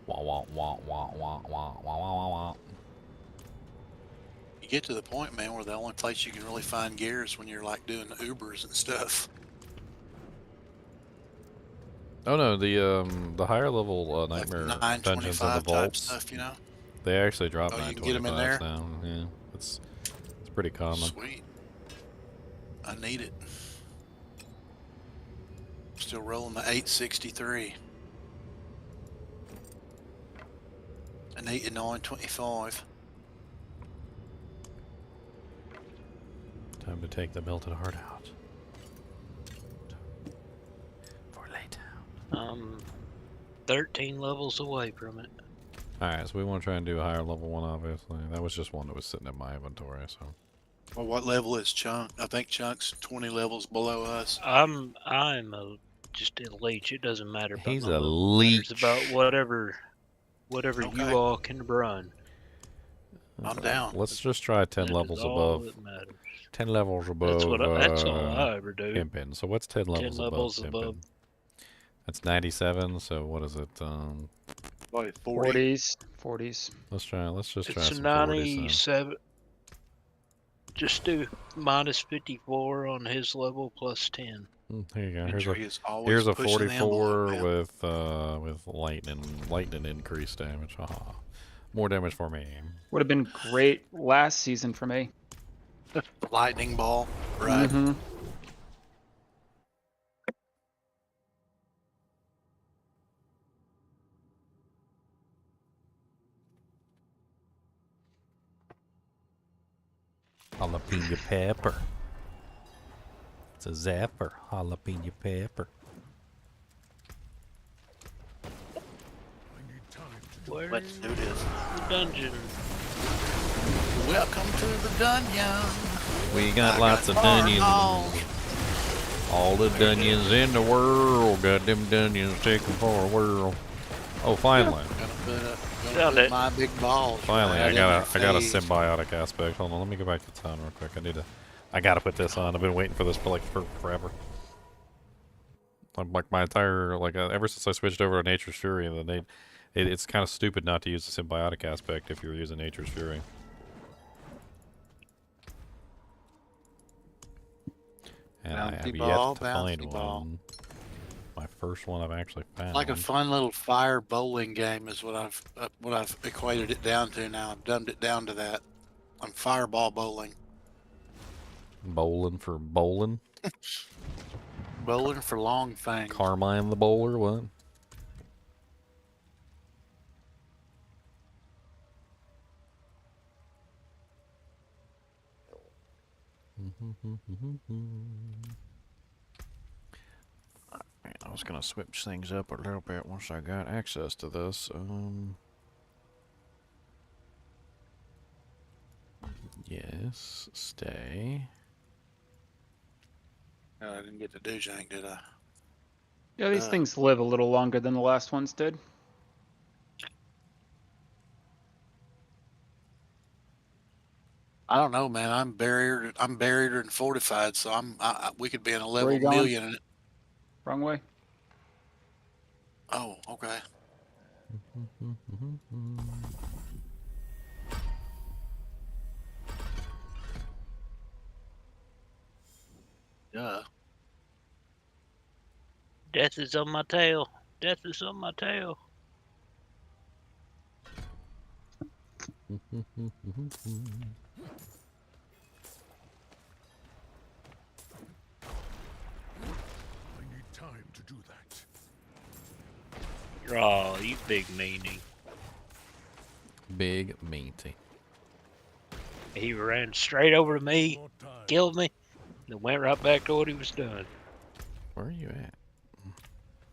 Wah, wah, wah, wah, wah, wah, wah, wah, wah. You get to the point, man, where the only place you can really find gear is when you're like doing the Ubers and stuff. Oh no, the higher level nightmare dungeons and the vaults, stuff, you know? they actually drop 925 now. Yeah, it's pretty common. Sweet. I need it. Still rolling the 863. An 8 and 925. Time to take the melted heart out. For later. 13 levels away from it. Alright, so we want to try and do a higher level one, obviously. That was just one that was sitting in my inventory, so. Well, what level is Chunk? I think Chunk's 20 levels below us. I'm just a leech. It doesn't matter about He's my a level. leech. It's about whatever Okay. you all can run. I'm down. Let's just try 10 That levels is all above. that matters. 10 levels above. That's all I ever do. Pimpin'. So what's 10 levels, 10 levels above? above. Pimpin'? That's 97. So what is it? Like 40. 40s. Let's just try It's some 40s. 97. Just do minus 54 on his level plus 10. Here you go. Entry is always Here's a pushing the envelope, 44 with lightning increased damage. Haha. More damage for me. Would have been great last season for me. Lightning ball, right? Mm-hmm. Jalapeno pepper. It's a zapper. Jalapeno pepper. Where's Let's do this. the dungeon? Welcome to the dungeon. We got lots of dungeons. All the dungeons in the world. Got them dungeons taken for a whirl. Oh, finally. Found it. My big balls. Finally, right I got in a your face. symbiotic aspect. Hold on, let me go back to town real quick. I gotta put this on. I've been waiting for this for forever. Like my entire ever since I switched over to Nature's Fury, and then it's kind of stupid not to use the symbiotic aspect if you're using Nature's Fury. And I have yet to find one. My first one I've actually found. Like a fun little fire bowling game is what I've equated it down to now. I've dumbed it down to that. I'm fireball bowling. Bowling for bowling. Bowling for long fangs. Carmine the bowler, what? I was gonna switch things up a little bit once I got access to this. Yes, stay. No, I didn't get to do jank, did I? Yeah, these things live a little longer than the last ones did. I don't know, man. I'm buried and fortified, so we could be in a Where level you going? million. Wrong way. Oh, okay. Yeah. Death is on my tail. Death is on my tail. I need time to do that. Oh, you big meanie. Big meaty. He ran straight over to me, More time. killed me, then went right back to what he was doing. Where are you at?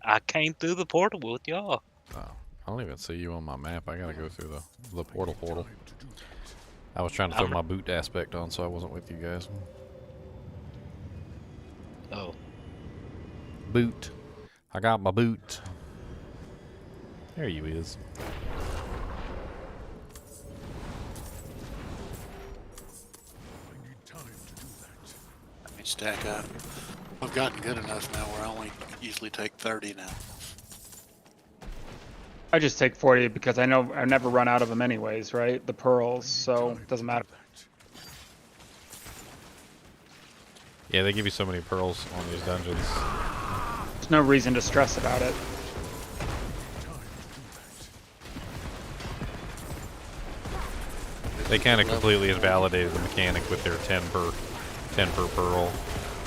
I came through the portal with y'all. Oh, I don't even see you on my map. I gotta go through the portal. Time to do that. I was trying to throw my boot aspect on, so I wasn't with you guys. Oh, Boot. I got my boot. There you is. I need time to do that. Let me stack up. I've gotten good enough now where I only usually take 30 now. I just take 40 because I know I never run out of them anyways, right? The pearls, so it doesn't matter. Yeah, they give you so many pearls on these dungeons. There's no reason to stress about it. They kind of completely invalidated the mechanic with their 10 per pearl.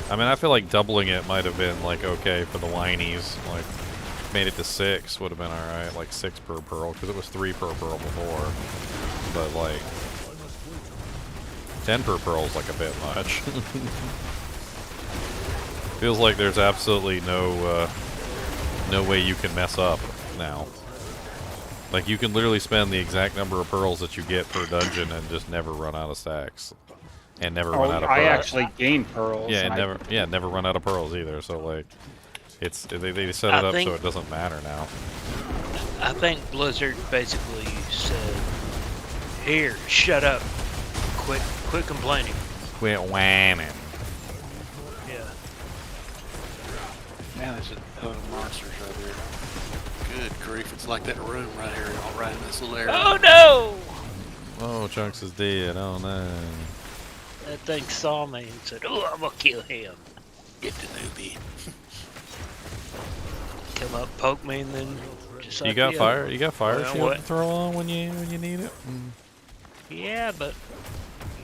I mean, I feel like doubling it might have been like okay for the whinies. Like, made it to 6 would have been all right, like 6 per pearl, because it was 3 per pearl before. But like 10 per pearl is like a bit much. Feels like there's absolutely no way you can mess up now. Like, you can literally spend the exact number of pearls that you get per dungeon and just never run out of stacks. And never run out of pearls. I actually gain pearls. Yeah, and never run out of pearls either. So like, it's they set it up so it doesn't matter now. I think Blizzard basically said, "Here, shut up, quit complaining." quit whining. Yeah. Man, there's a ton of monsters right here. Good grief, it's like that room right here, all right in this little area. Oh no! Oh, Chunks is dead. Oh no. That thing saw me and said, "Oh, I'm gonna kill him." Get the newbie. Come up, poke me, and then just You like got the fire? other- You got fire Well, shield what? to throw on when you need it? Yeah, but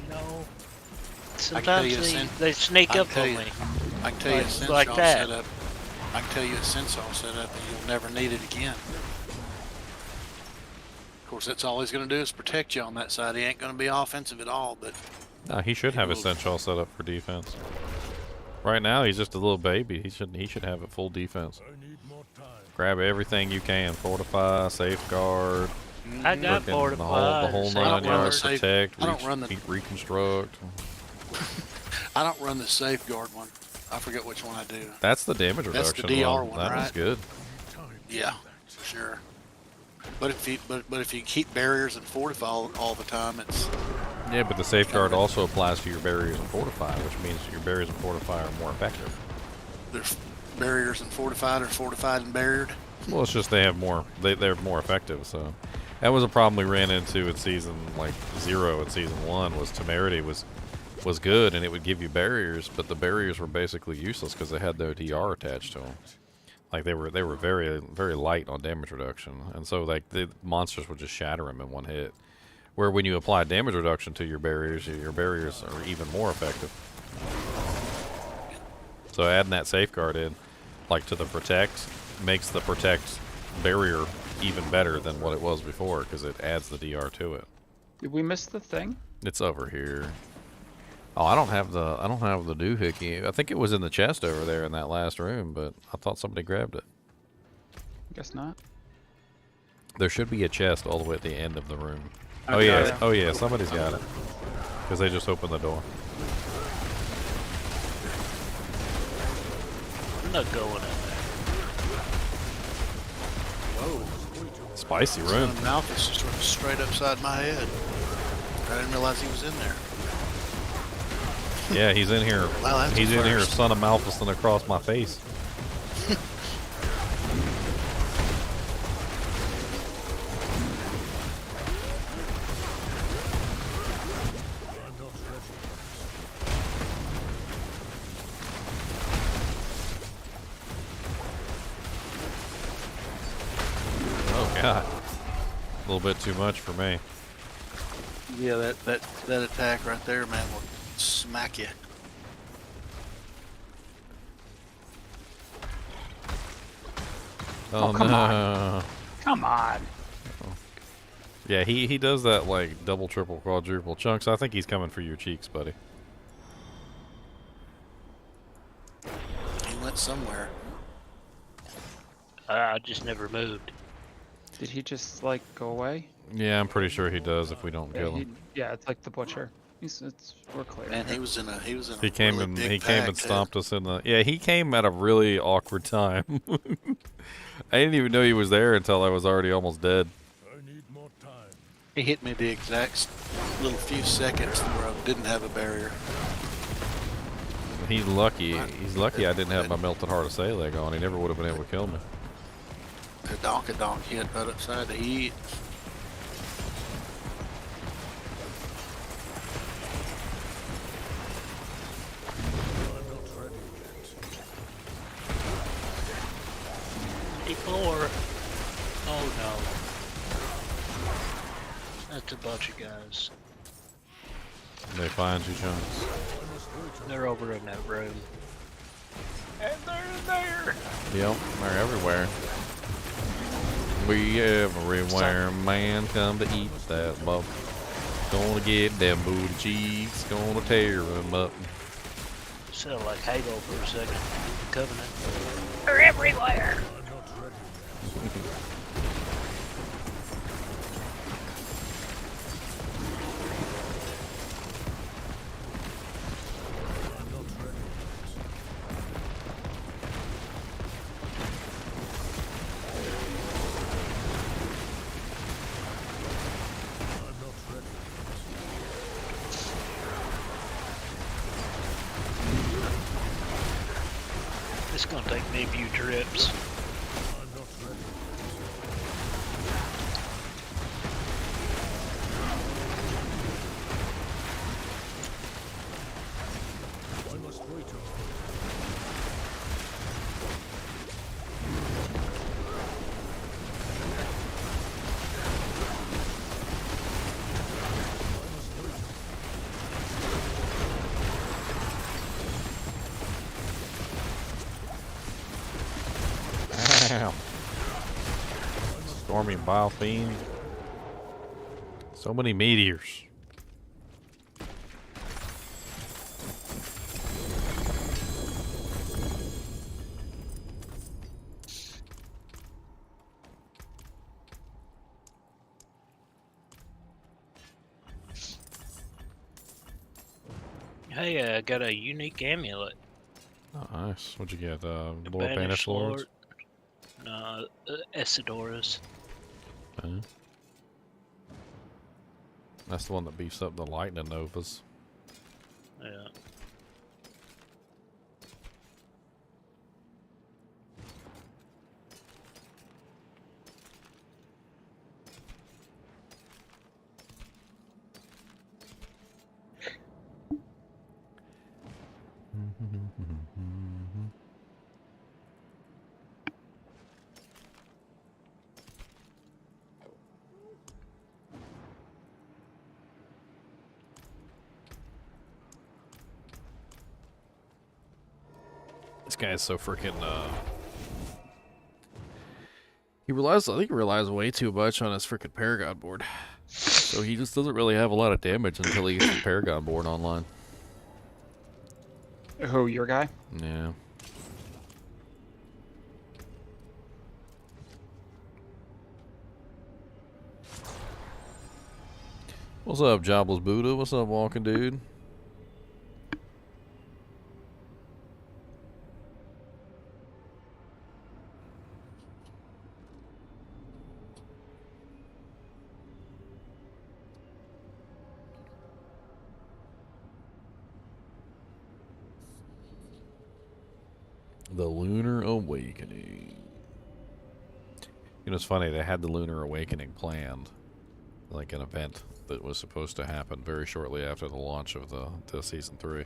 you know, I can tell sometimes you a sen- they sneak I up can tell on you- me. I can tell you a Like Sensol that. setup. I can tell you a Sensol setup and you'll never need it again. Of course, that's all he's going to do is protect you on that side. He ain't going to be offensive at all, but No, he should have Essential set up for defense. Right now, he's just a little baby. He should have it full defense. Grab everything you can. Fortify, safeguard. I got frickin' fortified. the whole I don't 9 run the yards. safe- Protect, I don't run the- reconstruct. I don't run the safeguard one. I forget which one I do. That's the damage That's the reduction DR one. one, That was right? good. Yeah, for sure. But if you keep barriers and fortify all the time, it's Yeah, but the safeguard also applies to your barriers and fortify, which means your barriers and fortify are more effective. there's barriers and fortified or fortified and barriered. Well, it's just they have more. They're more effective. So that was a problem we ran into in season 0 and season 1. Was temerity was good and it would give you barriers, but the barriers were basically useless because they had their DR attached to them. Like they were very very light on damage reduction, and so like the monsters would just shatter them in one hit. Where when you apply damage reduction to your barriers are even more effective. So adding that safeguard in, like to the protect, makes the protect barrier even better than what it was before because it adds the DR to it. Did we miss the thing? It's over here. Oh, I don't have the doohickey. I think it was in the chest over there in that last room, but I thought somebody grabbed it. Guess not. There should be a chest all the way at the end of the room. I Oh yeah, got it. oh yeah, somebody's got it. Because they just opened the door. I'm not going in there. Whoa. Spicy room. The mouth is just straight upside my head. I didn't realize he was in there. Yeah, he's in here. Wow, that's He's a in here, first. son of Malthus, and across my face. Oh god, a little bit too much for me. Yeah, that attack right there, man, will smack you. Oh, come no. on. Come on. Yeah, he does that like double, triple, quadruple chunks. I think he's coming for your cheeks, buddy. He went somewhere. I just never moved. Did he just like go away? Yeah, I'm pretty sure he does if we don't kill him. Yeah, it's like the butcher. We're clear. Man, he was in a He came really and big he came pack, and too. stomped us in the. Yeah, he came at a really awkward time. I didn't even know he was there until I was already almost dead. He hit me the exact little few seconds where I didn't have a barrier. He's lucky. He's lucky I didn't have my melted heart of Say leg on. He never would have been able to kill me. The donk hit right upside the heat. More. Oh no. That's a bunch of guys. They find you, Chunks. They're over in that room. And they're in there. Yep, they're everywhere. We everywhere, man. Come to eat that bub. Gonna get them booty cheeks. Gonna tear them up. Sounded like Halo for a second. Covenant. They're everywhere. It's gonna take me a few trips. I'm not ready. I must wait a while. Damn. Stormy Bile Fiend. So many meteors. Hey, I got a unique amulet. Oh, nice. What'd you get? A Lord Banished Lords? No, Esidoras. Okay. That's the one that beefs up the lightning novas. Yeah. This guy is so freaking, I think he relies way too much on his freaking Paragon board. So he just doesn't really have a lot of damage until he gets the Paragon board online. Who, your guy? Yeah. What's up, Jobless Buddha? What's up, walking dude? The Lunar Awakening. You know, it's funny, they had the Lunar Awakening planned. Like an event that was supposed to happen very shortly after the launch of the season 3.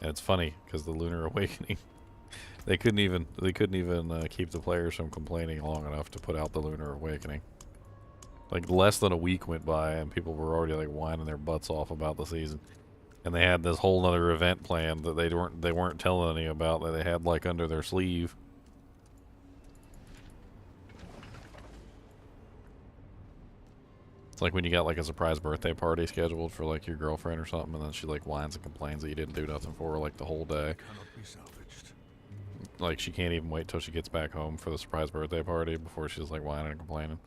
And it's funny, because the Lunar Awakening, they couldn't even keep the players from complaining long enough to put out the Lunar Awakening. Like, less than a week went by, and people were already, like, whining their butts off about the season. And they had this whole other event planned that they weren't telling any about, that they had like under their sleeve. It's like when you got like a surprise birthday party scheduled for like your girlfriend or something, and then she like whines and complains that you didn't do nothing for her like the whole day. Cannot be salvaged. Like she can't even wait till she gets back home for the surprise birthday party before she's like whining and complaining.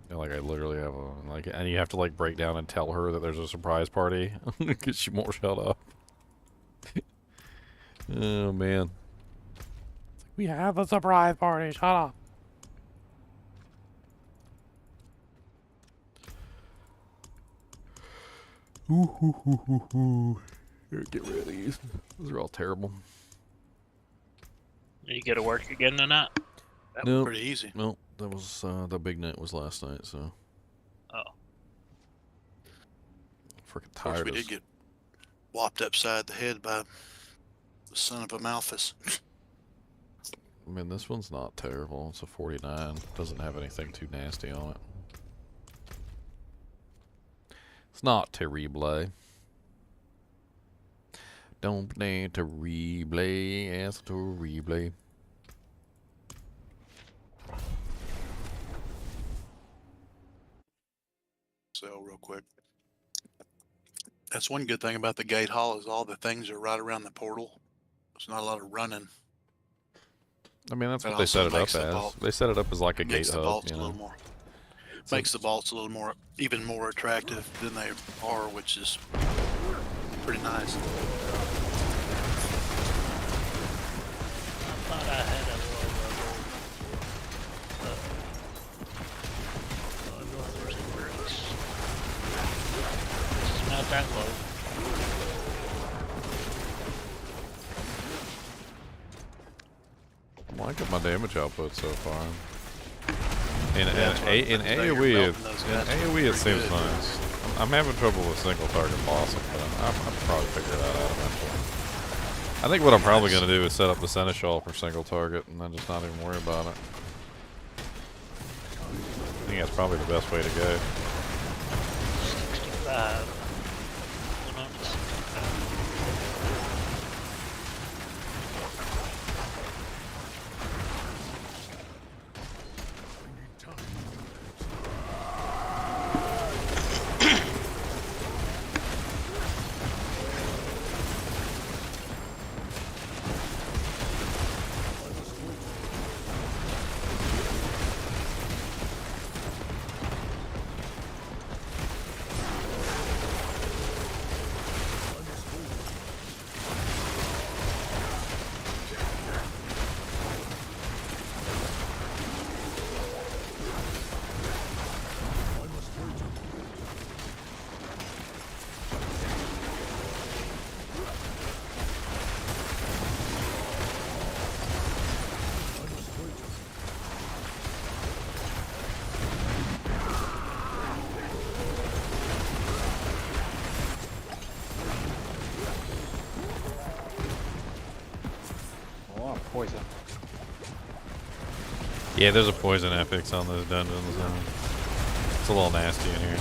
And, like I literally have a like, and you have to like break down and tell her that there's a surprise party because she won't shut up. Oh man, it's like, we have a surprise party. Shut up. Here, get rid of these. Those are all terrible. You get to work again tonight? That Nope. was pretty easy. No, that was the big night was last night. So. Oh. Freaking Of course, tired. we did get whopped upside the head by the son of a Malthus. I mean, this one's not terrible. It's a 49. Doesn't have anything too nasty on it. It's not terrible. Don't need terrible. It's terrible. So real quick. That's one good thing about the gate hall is all the things are right around the portal. There's not a lot of running. I mean, that's That what they set also it up makes the as. vault- They set it up as like a Makes gate the hub, vaults you a know. little more. So- Makes the vaults a little more, even more attractive than they are, which is pretty nice. I thought I had a low level. There's a bricks. It's not that low. I'm liking my damage output so far. In AoE, it seems nice. I'm having trouble with single target bossing, but I'll probably figure that out eventually. I think what I'm probably going to do is set up the Seneschal for single target and then just not even worry about it. I think that's probably the best way to go. 65. Poison. Yeah, there's a poison epics on those dungeons. It's a little nasty in here.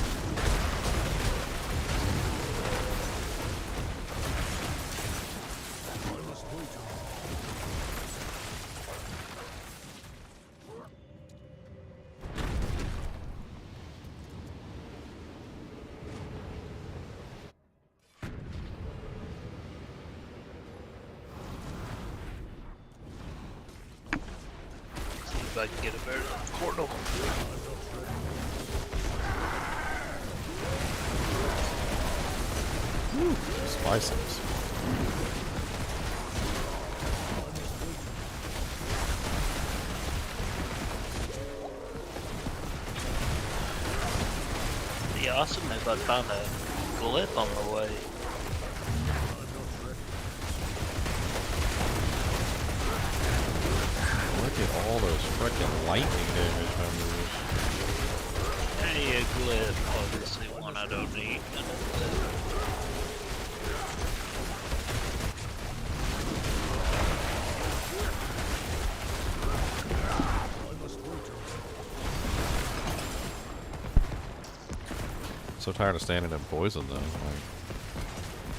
If I can get a better portal. Slices. It'd be awesome if I found a glyph on the way. Look at all those freaking lightning damage numbers. Hey, a glyph. Obviously one I don't need. So tired of standing in poison though. Like,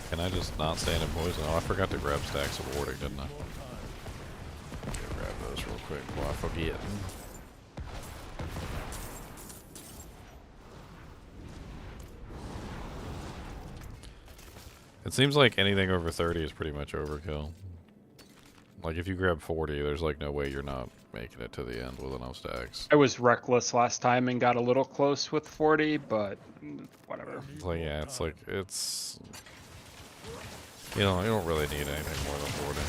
can I just not stand in poison? Oh, I forgot to grab stacks of warding, didn't I? Grab those real quick before I forget. It seems like anything over 30 is pretty much overkill. Like if you grab 40, there's like no way you're not making it to the end with enough stacks. I was reckless last time and got a little close with 40, but whatever. Like yeah, it's like it's you don't really need anything more than 40.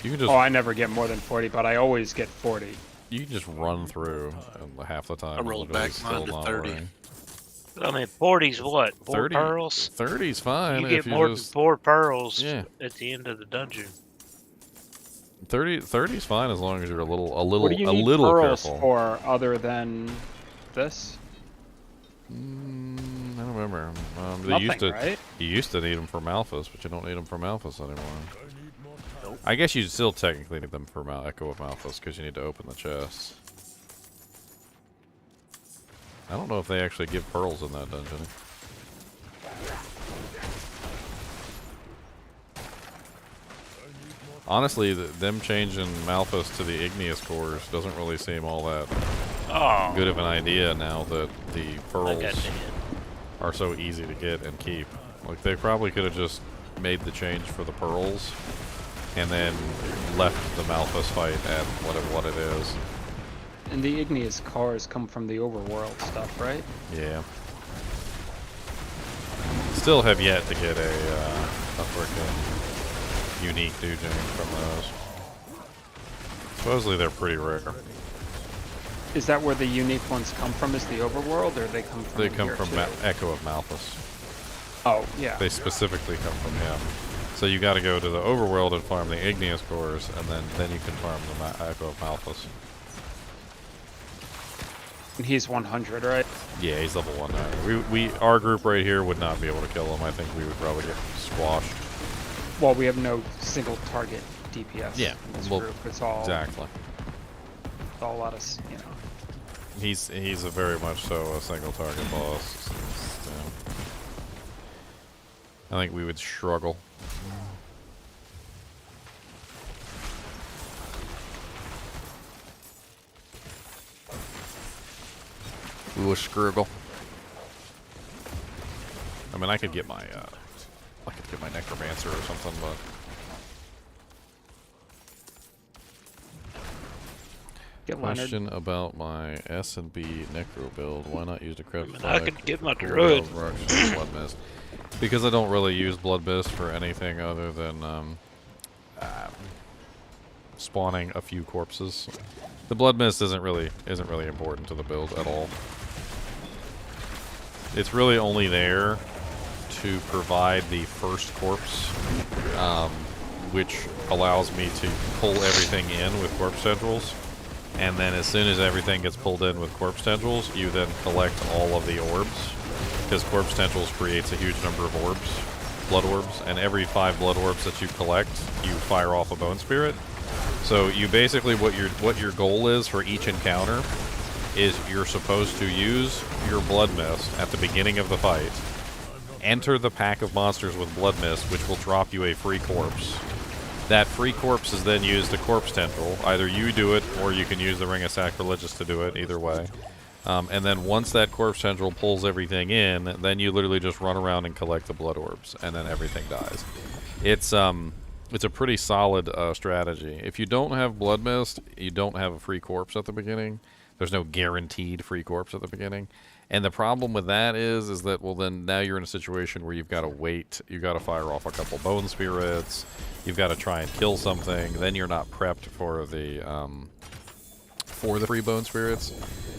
You can just I never get more than 40, but I always get 40. You can just run through and half the time. I rolled back mine to 30. Worrying. I mean, 40's what? 4 pearls? 30's fine. You get if you more just, than 4 pearls yeah. at the end of the dungeon. 30's fine as long as you're a little What do you need pearls careful. for other than this? I don't remember. Nothing, right? You used to need them for Malphas, but you don't need them for Malphas anymore. I guess you still technically need them for Echo of Malphas because you need to open the chests. I don't know if they actually give pearls in that dungeon. Honestly, them changing Malphas to the igneous cores doesn't really seem all that good of an idea now that the pearls are so easy to get and keep. Like, they probably could have just made the change for the pearls and then left the Malphas fight at what it is. And the igneous cores come from the overworld stuff, right? Yeah. Still have yet to get a freaking unique Dujing from those. Supposedly they're pretty rare. Is that where the unique ones come from? Is the overworld, or they come from? They come here from too? Echo of Malphas. Oh yeah. They specifically come from him. So you got to go to the overworld and farm the igneous cores, and then you can farm the Echo of Malthus. And he's 100, right? Yeah, he's level 190. Our group right here would not be able to kill him. I think we would probably get squashed. Well, we have no single target DPS. Yeah, in this well, group. It's all exactly. It's all a lot of, you know. He's a very much so a single target boss. So, I think we would struggle. We will struggle. I mean, I could get my necromancer or something, but. Get Leonard. Question about my S&B necro build. Why not use the I mean, I could get my Druid. Blood Mist? Because I don't really use Blood Mist for anything other than spawning a few corpses. The Blood Mist isn't really important to the build at all. It's really only there to provide the first corpse, which allows me to pull everything in with corpse tendrils. And then as soon as everything gets pulled in with corpse tendrils, you then collect all of the orbs. Because corpse tendrils creates a huge number of orbs, blood orbs, and every 5 blood orbs that you collect, you fire off a bone spirit. So you basically, what your goal is for each encounter is you're supposed to use your blood mist at the beginning of the fight, enter the pack of monsters with blood mist, which will drop you a free corpse. That free corpse is then used to corpse tendril. Either you do it, or you can use the Ring of Sacrilegious to do it, either way. And then once that corpse tendril pulls everything in, then you literally just run around and collect the blood orbs, and then everything dies. It's a pretty solid strategy. If you don't have blood mist, you don't have a free corpse at the beginning. There's no guaranteed free corpse at the beginning. And the problem with that is that, well, then now you're in a situation where you've got to wait. You've got to fire off a couple bone spirits. You've got to try and kill something. Then you're not prepped for the free bone spirits.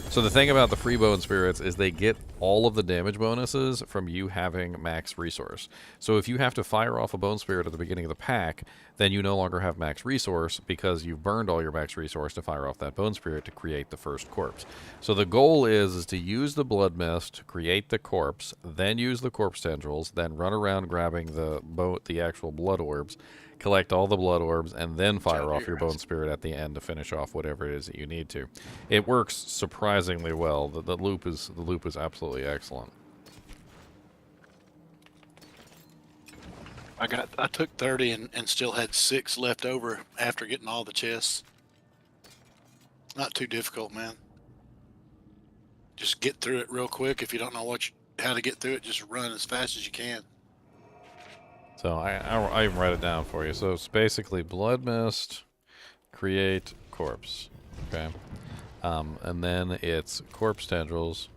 So the thing about the free bone spirits is they get all of the damage bonuses from you having max resource. So if you have to fire off a bone spirit at the beginning of the pack, then you no longer have max resource because you've burned all your max resource to fire off that bone spirit to create the first corpse. So the goal is to use the blood mist to create the corpse, then use the corpse tendrils, then run around grabbing the actual blood orbs, collect all the blood orbs, and then fire off your bone spirit at the end to finish off whatever it is that you need to. It works surprisingly well. The loop is absolutely excellent. I took 30 and still had 6 left over after getting all the chests. Not too difficult, man. Just get through it real quick. If you don't know how to get through it, just run as fast as you can. So I write it down for you. So it's basically blood mist, create corpse, okay, and then it's corpse tendrils,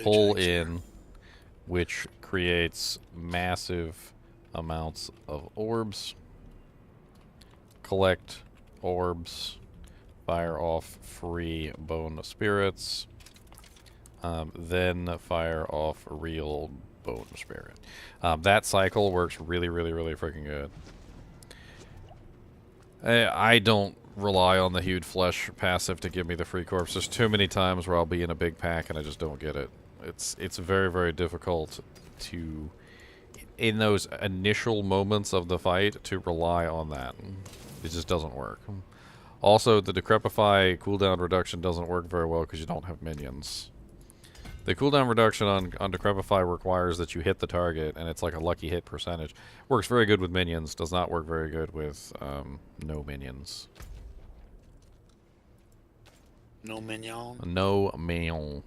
pull in, which creates massive amounts of orbs, collect orbs, fire off free bone spirits, then fire off real bone spirit. That cycle works really, really, really freaking good. I don't rely on the huge flesh passive to give me the free corpse. There's too many times where I'll be in a big pack and I just don't get it. It's very, very difficult to, in those initial moments of the fight, to rely on that. It just doesn't work. Also, the Decrepify cooldown reduction doesn't work very well because you don't have minions. The cooldown reduction on Decrepify requires that you hit the target, and it's like a lucky hit percentage. Works very good with minions, does not work very good with no minions. No mignon? No mignon.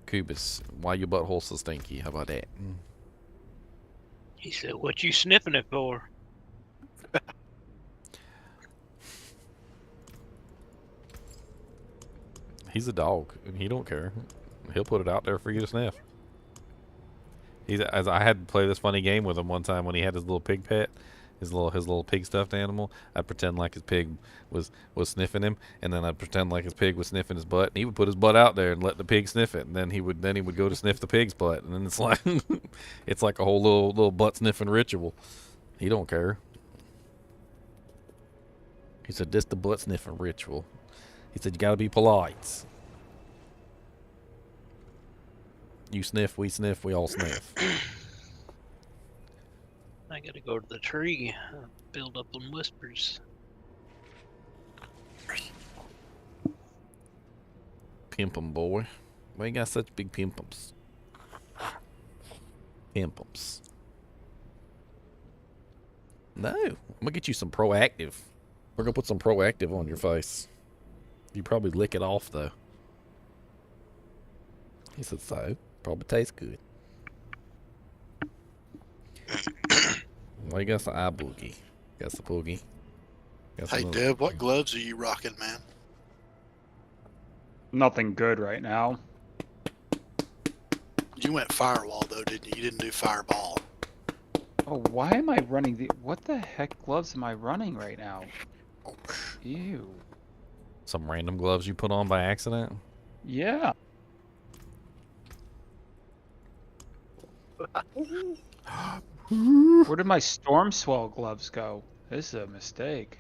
Cubus, why your butthole so stinky? How about that? He said, what you sniffing it for? He's a dog, and he don't care. He'll put it out there for you to sniff. I had to play this funny game with him one time when he had his little pig pet, his little pig stuffed animal. I'd pretend like his pig was sniffing him, and then I'd pretend like his pig was sniffing his butt, and he would put his butt out there and let the pig sniff it, and then he would go to sniff the pig's butt, and then it's like it's like a whole little butt sniffing ritual. He don't care. He said, "This the butt sniffing ritual." He said, "You gotta be polite. You sniff, we all sniff." I gotta go to the tree, build up on whispers. Pimpum, boy. Why you got such big pimpums? Pimpums. No, I'm gonna get you some proactive. We're gonna put some proactive on your face. You probably lick it off though. He said so. Probably tastes good. Well, you got the eye boogie. Got the boogie. Got Hey, some Deb, what gloves are you rocking, man? Nothing good right now. You went firewall, though, didn't you? You didn't do fireball. Oh, why am I running the... What the heck gloves am I running right now? Ew. Some random gloves you put on by accident? Yeah. Where did my storm swell gloves go? This is a mistake.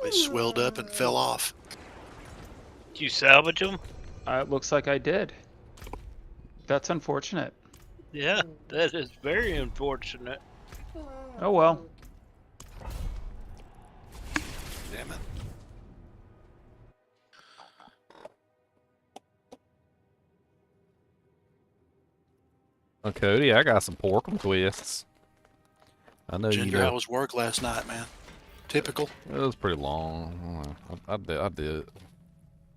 They swelled up and fell off. Did you salvage them? It looks like I did. That's unfortunate. Yeah, that is very unfortunate. Oh well. Damn it. Oh, Cody, I got some pork and twists. I know you Ginger, do. how was work last night, man? Typical. It was pretty long. I did.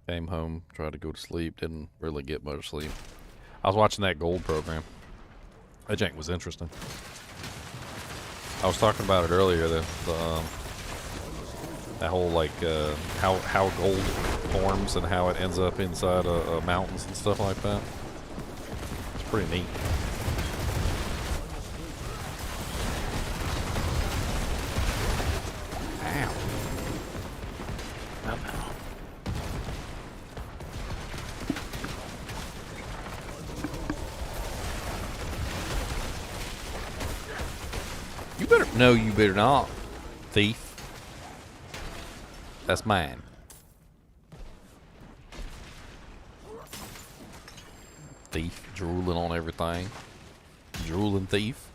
Came home, tried to go to sleep. Didn't really get much sleep. I was watching that gold program. That jank was interesting. I was talking about it earlier. That whole like how gold forms and how it ends up inside mountains and stuff like that. It's pretty neat. Ow. You better... No, you better not. Thief. That's mine. Thief. Drooling on everything. Drooling thief.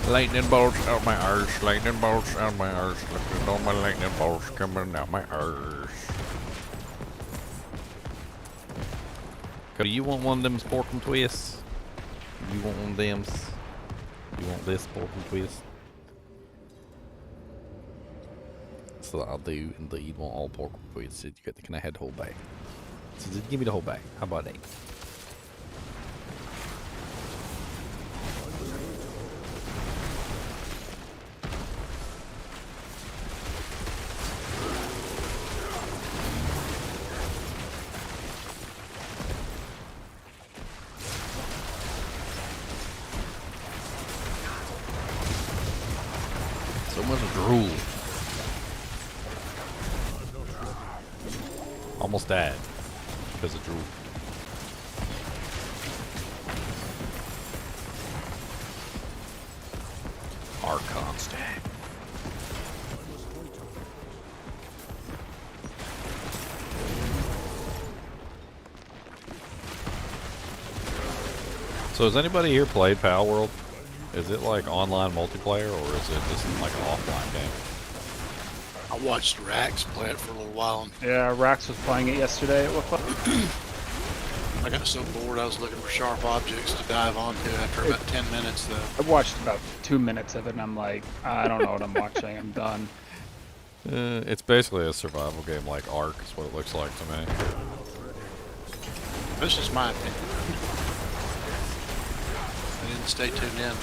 Lightning bolts out my arse, lightning bolts out my arse, look at all my lightning bolts coming out my arse. Cody, you want one of them pork and twists? You want one of them? You want this pork and twist? So I'll do indeed want all pork and twists. Can I have the whole bag? So just give me the whole bag. How about that? So much drool. Almost died because of drool. constant. So has anybody here played Palworld? Is it like online multiplayer or is it just like an offline game? I watched Rax play it for a little while, and Yeah, Rax was playing it yesterday. It looked like. I got so bored I was looking for sharp objects to dive onto after about 10 minutes, though. I watched about 2 minutes of it, and I'm like, I don't know what I'm watching. I'm done. It's basically a survival game like Ark is what it looks like to me. This is my opinion. I didn't stay tuned in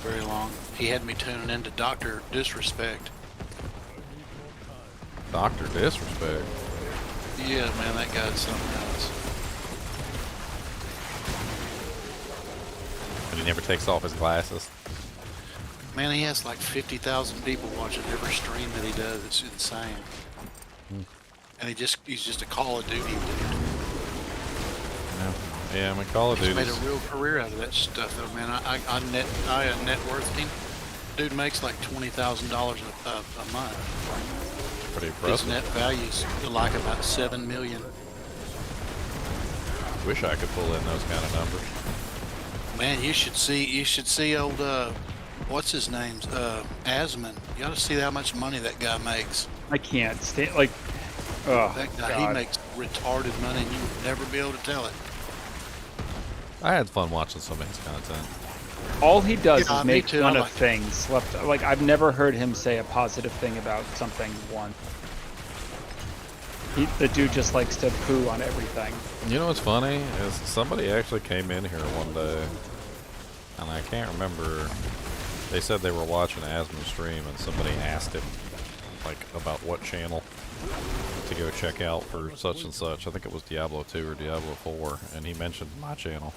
very long. He had me tuning into Dr. Disrespect. Dr. Disrespect. Yeah, man, that guy's something else. And he never takes off his glasses. Man, he has like 50,000 people watching every stream that he does. It's insane. And he's just a Call of Duty dude. Yeah, I mean, Call of He's Duty. made a real career out of that stuff, though, man. I net worth him. Dude makes like $20,000 a month. Pretty His impressive. net value's like about 7 million. Wish I could pull in those kind of numbers. Man, you should see old what's his name's Asman. You ought to see how much money that guy makes. I can't stand like. Oh, That guy, God. he makes retarded money, and you would never be able to tell it. I had fun watching some of his content. All he does Yeah, is me make too. fun I of like it. things. Like I've never heard him say a positive thing about something once. The dude just likes to poo on everything. You know what's funny is somebody actually came in here one day, and I can't remember. They said they were watching Asmon's stream, and somebody asked him like about what channel to go check out for such and such. I think it was Diablo 2 or Diablo 4, and he mentioned my channel.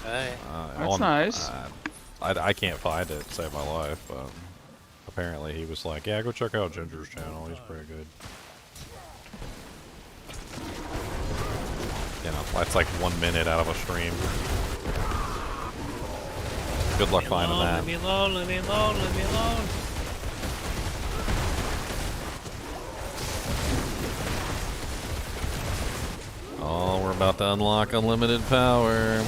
Hey. That's nice. I can't find it to save my life, but apparently he was like, yeah, go check out Ginger's channel. He's pretty good. You know, that's like 1 minute out of a stream. Good luck finding that. Leave me alone, leave me alone, leave me alone. Oh, we're about to unlock unlimited power.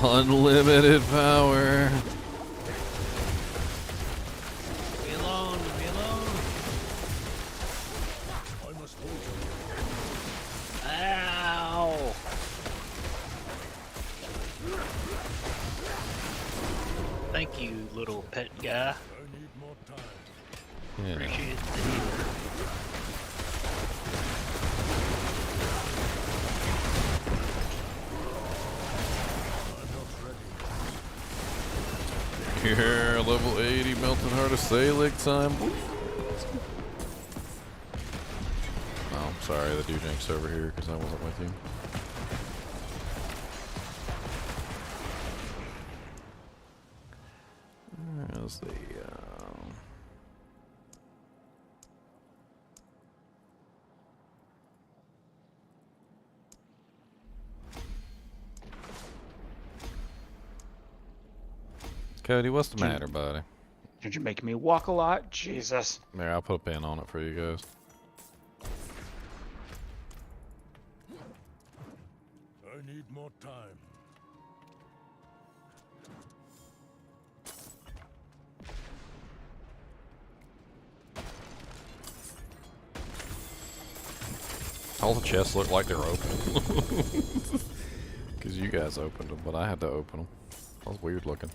Unlimited power. Leave me alone, leave me alone. Ow! Thank you, little pet guy. Yeah. Appreciate the healer. Here, level 80 melted heart of Salic time. Oh, I'm sorry, the Dujank's over here because I wasn't with you. There's the Cody, what's the matter, buddy? You're making me walk a lot. Jesus. There, I'll put a pin on it for you guys. I need more time. All the chests look like they're open. Because you guys opened them, but I had to open them. That was weird looking.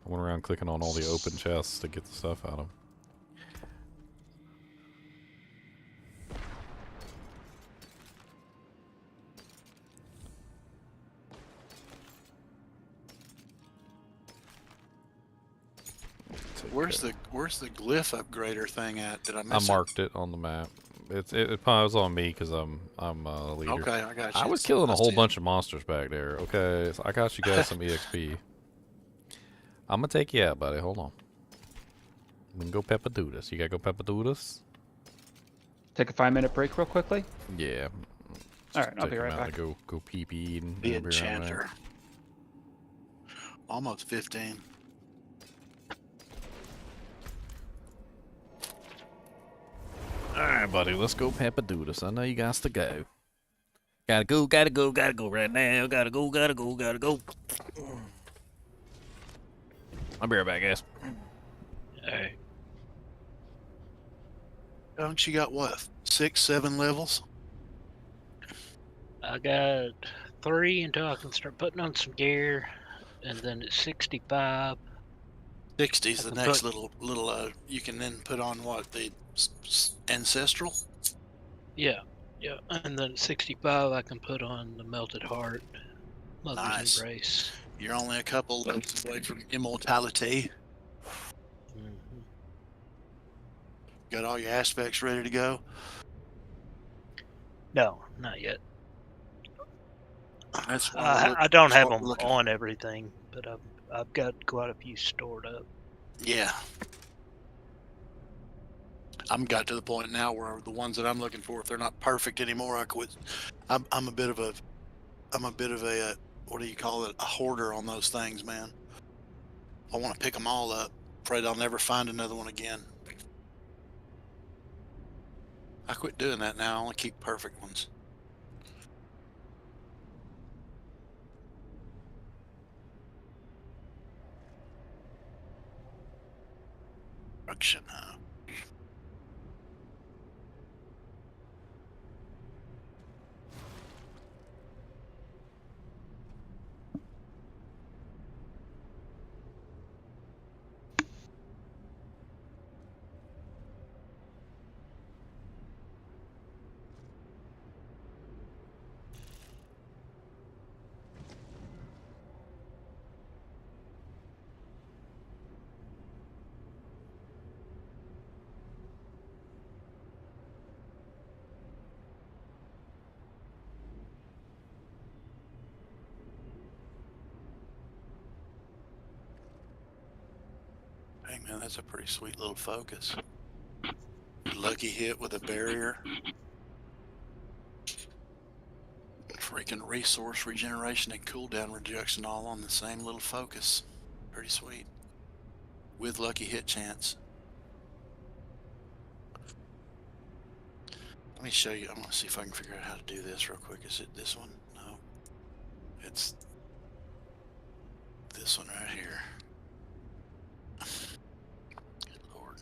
I went around clicking on all the open chests to get the stuff out of them. Where's the glyph upgrader thing at? Did I I miss marked it on the map. It probably was on me because I'm the leader. Okay, I got you. I was killing a I whole see it. bunch of monsters back there. Okay, so I got you guys some EXP. I'm gonna take you out, buddy. Hold on. We can go peppadoodles. You gotta go peppadoodles? Take a 5-minute break real quickly. Yeah. All right, I'll Take be a right minute back. to go pee pee and The be right back. enchanter. Almost 15. right, buddy. Let's go Papadoodles. I know you got to go. Gotta go right now. Gotta go. I'll be right back, guys. Alright. Don't you got what? 6, 7 levels? I got 3 until I can start putting on some gear, and then at 65. 60 is I the can next put- little. You can then put on what, the ancestral? Yeah, and then at 65 I can put on the Melted Heart, Mother's Nice. Embrace. You're only a couple levels away from immortality. Mm-hmm. Got all your aspects ready to go? No, not yet. That's I don't have start them looking. on everything, but I've got quite a few stored up. Yeah. I'm got to the point now where the ones that I'm looking for, if they're not perfect anymore, I quit. I'm a bit of a what do you call it? A hoarder on those things, man. I want to pick them all up. Afraid I'll never find another one again. I quit doing that now. I only keep perfect ones. Production, huh? Hey man, that's a pretty sweet little focus. Lucky hit with a barrier. Freaking resource regeneration and cooldown reduction all on the same little focus. Pretty sweet. With lucky hit chance. Let me show you. I'm going to see if I can figure out how to do this real quick. Is it this one? No. It's this one right here. Good Lord.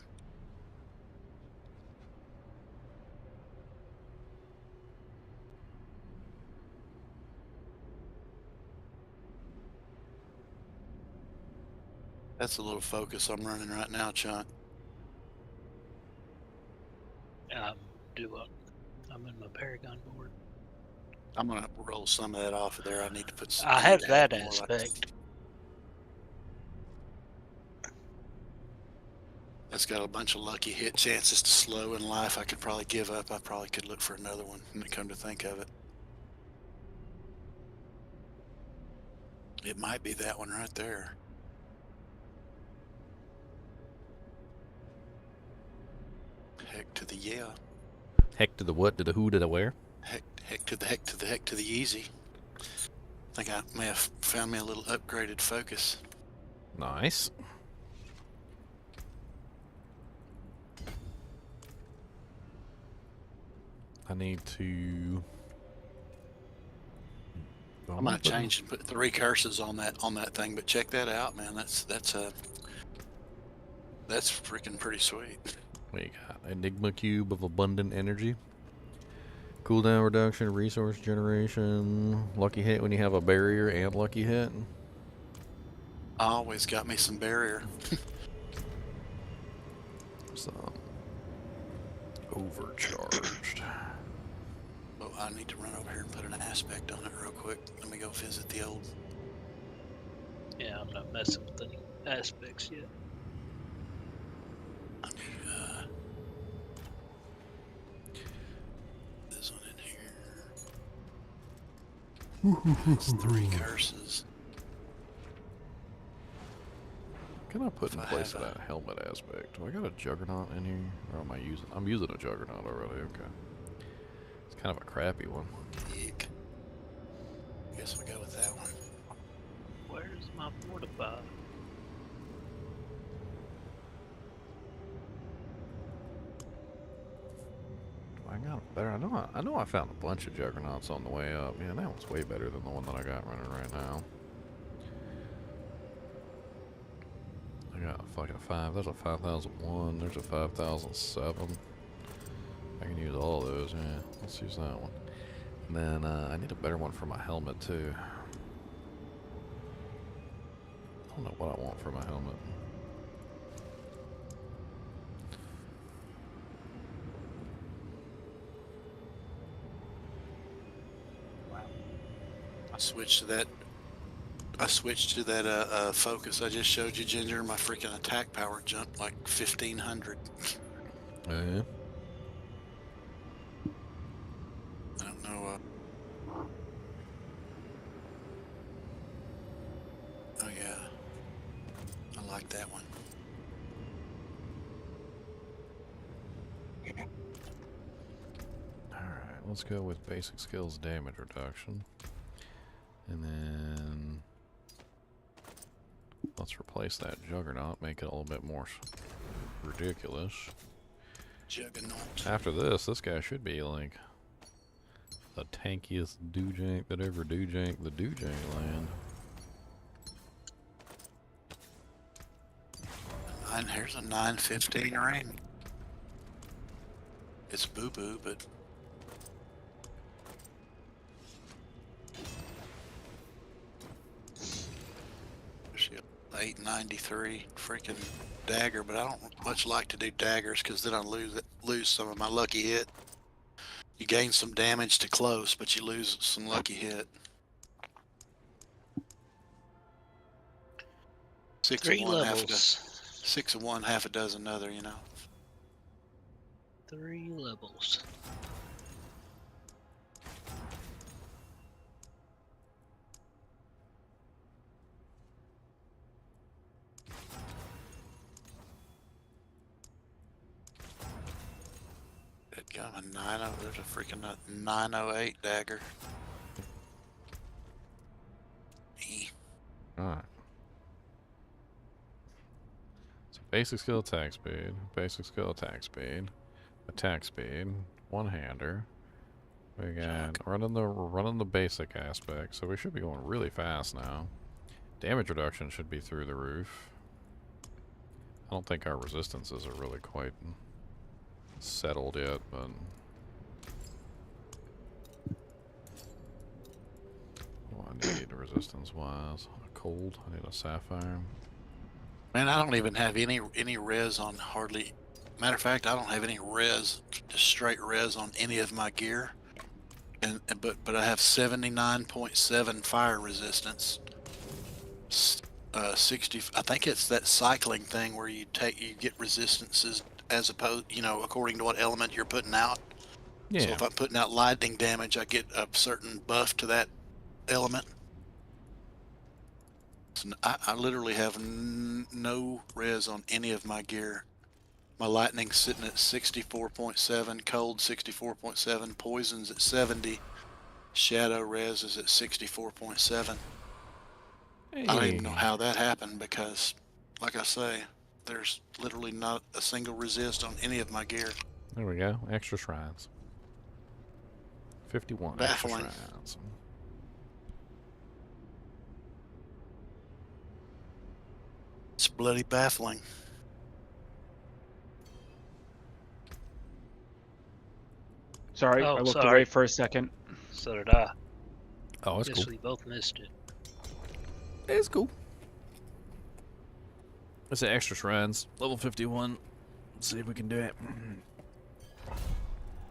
That's the little focus I'm running right now, Chuck. I'm in my Paragon board. I'm going to roll some of that off of there. I need to put some. I have need to that add more aspect. That's got a bunch of lucky hit chances to slow in life. I could probably give up. I probably could look for another one when it come to think of it. It might be that one right there. Heck to the yeah. Heck to the what? To the who? To the where? Heck to the easy. I think I may have found me a little upgraded focus. Nice. I need to. I might change and put 3 curses on that thing, but check that out, man. That's freaking pretty sweet. We got Enigma Cube of Abundant Energy. Cooldown reduction, resource generation, lucky hit when you have a barrier, and lucky hit. Always got me some barrier. Some overcharged. Oh, I need to run over here and put an aspect on it real quick. Let me go visit the old. Yeah, I'm not messing with any aspects yet. This one in here. It's 3 curses. Can I put in If I place have of that helmet aspect? Do I got a Juggernaut in here? Or am I using? I'm using a Juggernaut already. Okay. It's kind of a crappy one. Eek. Guess we'll go with that one. Where's my fortify? better. I know I found a bunch of juggernauts on the way up. Man, that one's way better than the one that I got running right now. I got a fucking 5. There's a 5001. There's a 5007. I can use all of those. Yeah, let's use that one. And then I need a better one for my helmet too. I don't know what I want for my helmet. I switched to that. Focus I just showed you, Ginger. My freaking attack power jumped like 1500. Yeah. I don't know. Oh yeah, I like that one. Alright, let's go with basic skills damage reduction. And then let's replace that juggernaut, make it a little bit more ridiculous. Juggernaut. After this guy should be like the tankiest doojank that ever doojank the doojank land. And here's a 915 rain. It's boo-boo, but there's a 893 freaking dagger, but I don't much like to do daggers because then I lose some of my lucky hit. You gain some damage to close, but you lose some lucky hit. 6 3 of one, levels. 6 of one, half a dozen other, you know. 3 levels. It got a 90. There's a freaking 908 dagger. Alright. So basic skill attack speed, basic skill attack speed, one-hander. We got running the basic aspect, so we should be going really fast now. Damage reduction should be through the roof. I don't think our resistances are really quite settled yet, but what do I need resistance-wise? Cold. I need a sapphire. Man, I don't even have any res on hardly. Matter of fact, I don't have any res, just straight res on any of my gear. But I have 79.7 fire resistance. 60. I think it's that cycling thing where you get resistances as opposed, according to what element you're putting out. Yeah. So if I'm putting out lightning damage, I get a certain buff to that element. So I literally have no res on any of my gear. My lightning's sitting at 64.7, cold 64.7, poison's at 70, shadow res is at 64.7. Hey. I don't even know how that happened because, like I say, there's literally not a single resist on any of my gear. There we go. Extra shrines. 51 Baffling. extra shrines. It's bloody baffling. Sorry, Oh, I looked sorry. away for a second. So did I. Oh, that's Guess cool. we both missed it. It's cool. It's an extra shrines. Level 51. Let's see if we can do it.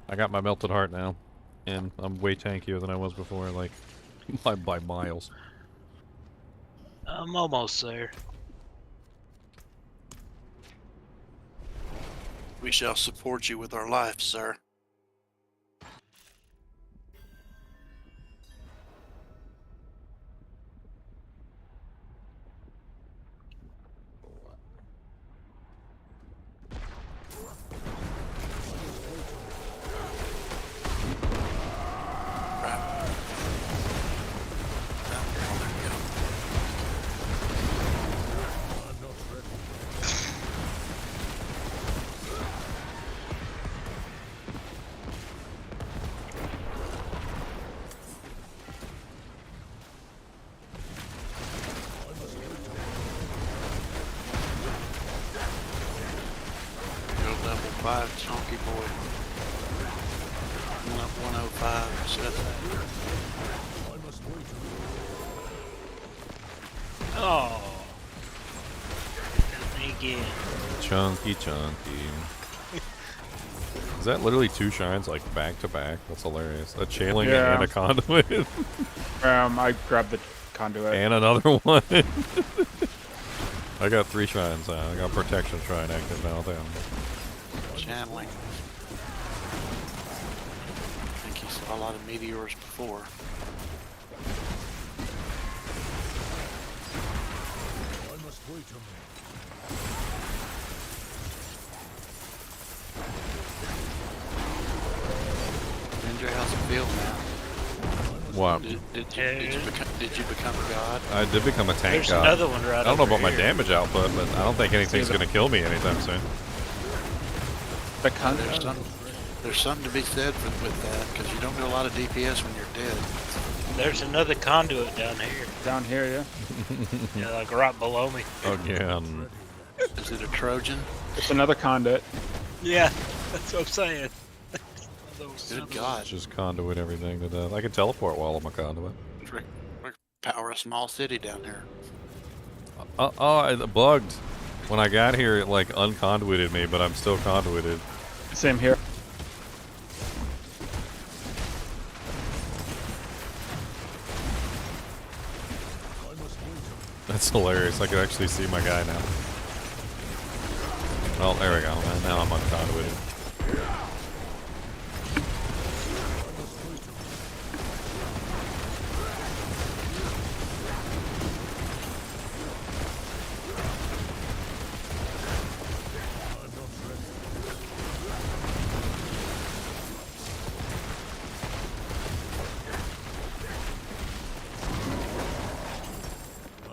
I got my melted heart now. And I'm way tankier than I was before, like, by miles. I'm almost there. We shall support you with our life, sir. 105 chunky boy. 105 set. Oh. Again. Chunky. Is that literally 2 shines like back to back? That's hilarious. A chailing Yeah. and a conduit. I grabbed the conduit. And another one. I got 3 shrines. I got protection shrine active now. Damn. Channeling. I think he saw a lot of meteors before. I must wait a minute. Ninja, how's it feel now? What? Did you become a god? I did become a tank There's god. another one right I don't know over about my here. damage output, but I don't think anything's going to kill me anytime soon. The conduit. There's something to be said with that, because you don't do a lot of DPS when you're dead. There's another conduit down here. Down here, yeah. Yeah, like right below me. Again. Is it a Trojan? It's another conduit. Yeah, that's what I'm saying. Good God. Just conduit everything to death. I can teleport while I'm a conduit. Power a small city down here. It bugged. When I got here, it like unconduited me, but I'm still conduited. Same here. That's hilarious. I can actually see my guy now. Well, there we go. And now I'm unconduited.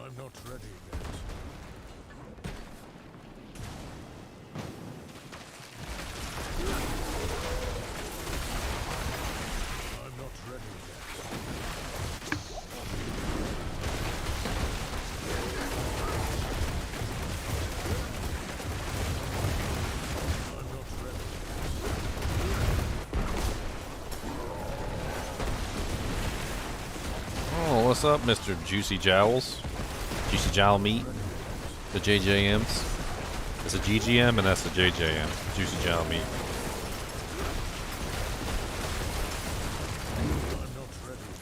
I'm not ready yet. I'm not ready yet. I'm not ready. Oh, what's up, Mr. Juicy Jowls? Juicy Jowl Meat? The JJMs? It's a GGM and that's the JJM. Juicy Jowl Meat.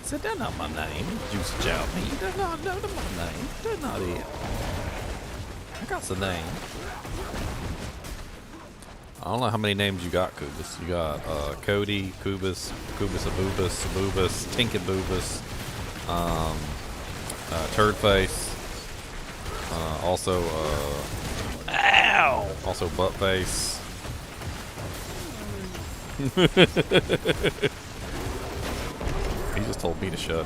So that's not my name. Juicy Jowl Meat. That's not my name. That's not it. I got the name. I don't know how many names you got, Kubus. You got Cody, Kubus, Abubus, Tinkaboobus, Turdface, also Ow! also Buttface. He just told me to shut it.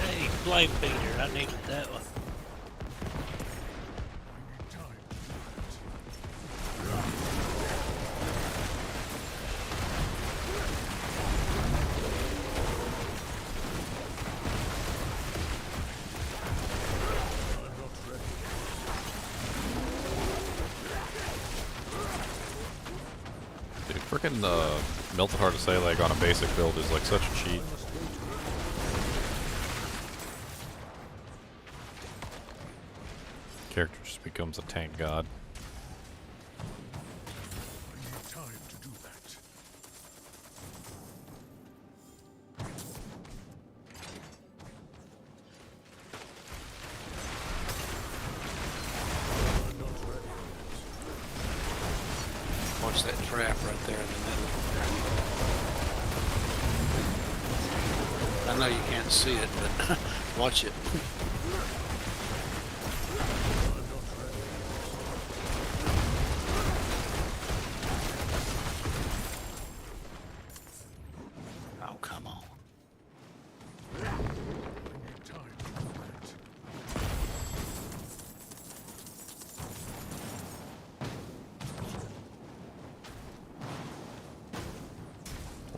Hey, flame beater, I needed that one. Dude, freaking Melted Heart of Salag on a basic build is like such a cheat. Character just becomes a tank god. I need time to do that. I'm not ready. Watch that trap right there in the middle. I know you can't see it, but watch it. Oh, come on. I need time to do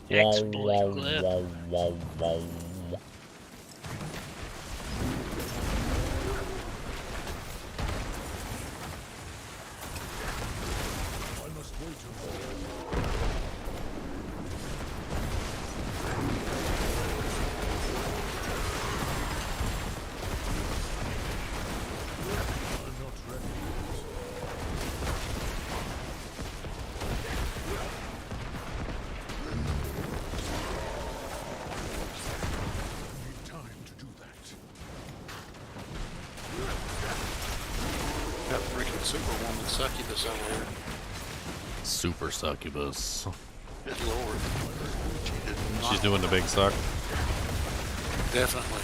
that. Exploit clip. Superwoman succubus over here. Super succubus. Good lord. She did not- She's doing the big suck. Definitely.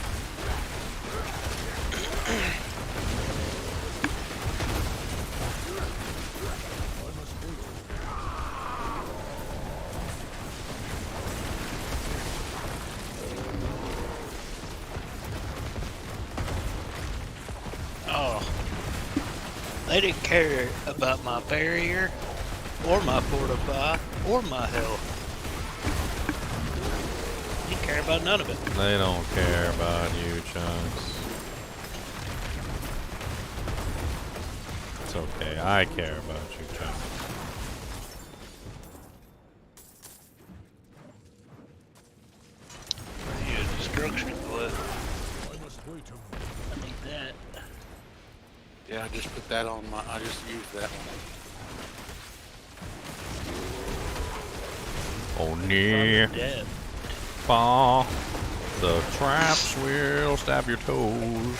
Oh. They didn't care about my barrier, or my fortify, or my health. Didn't care about none of it. They don't care about you, Chunks. It's okay. I care about you, Chunks. Yeah, destruction glove. I need that. Yeah, I just put that on my. I just used that one. Oh, yeah. Dead. Fall. The traps will stab your toes.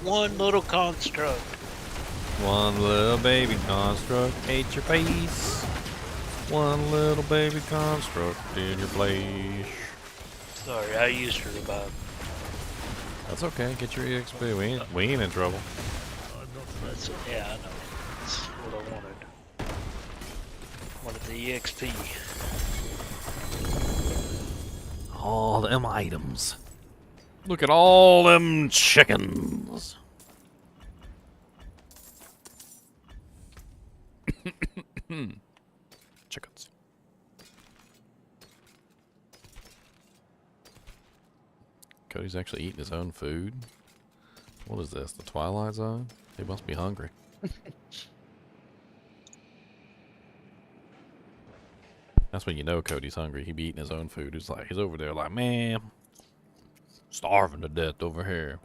One little construct. One little baby construct ate your face. One little baby construct in your place. Sorry, I used her about. That's okay. Get your EXP. We ain't in trouble. That's, yeah, I know. That's what I wanted. Wanted the EXP. All them items. Look at all them chickens. Chickens. Cody's actually eating his own food. What is this? The Twilight Zone? He must be hungry. That's when you know Cody's hungry. He be eating his own food. He's over there like, man, starving to death over here.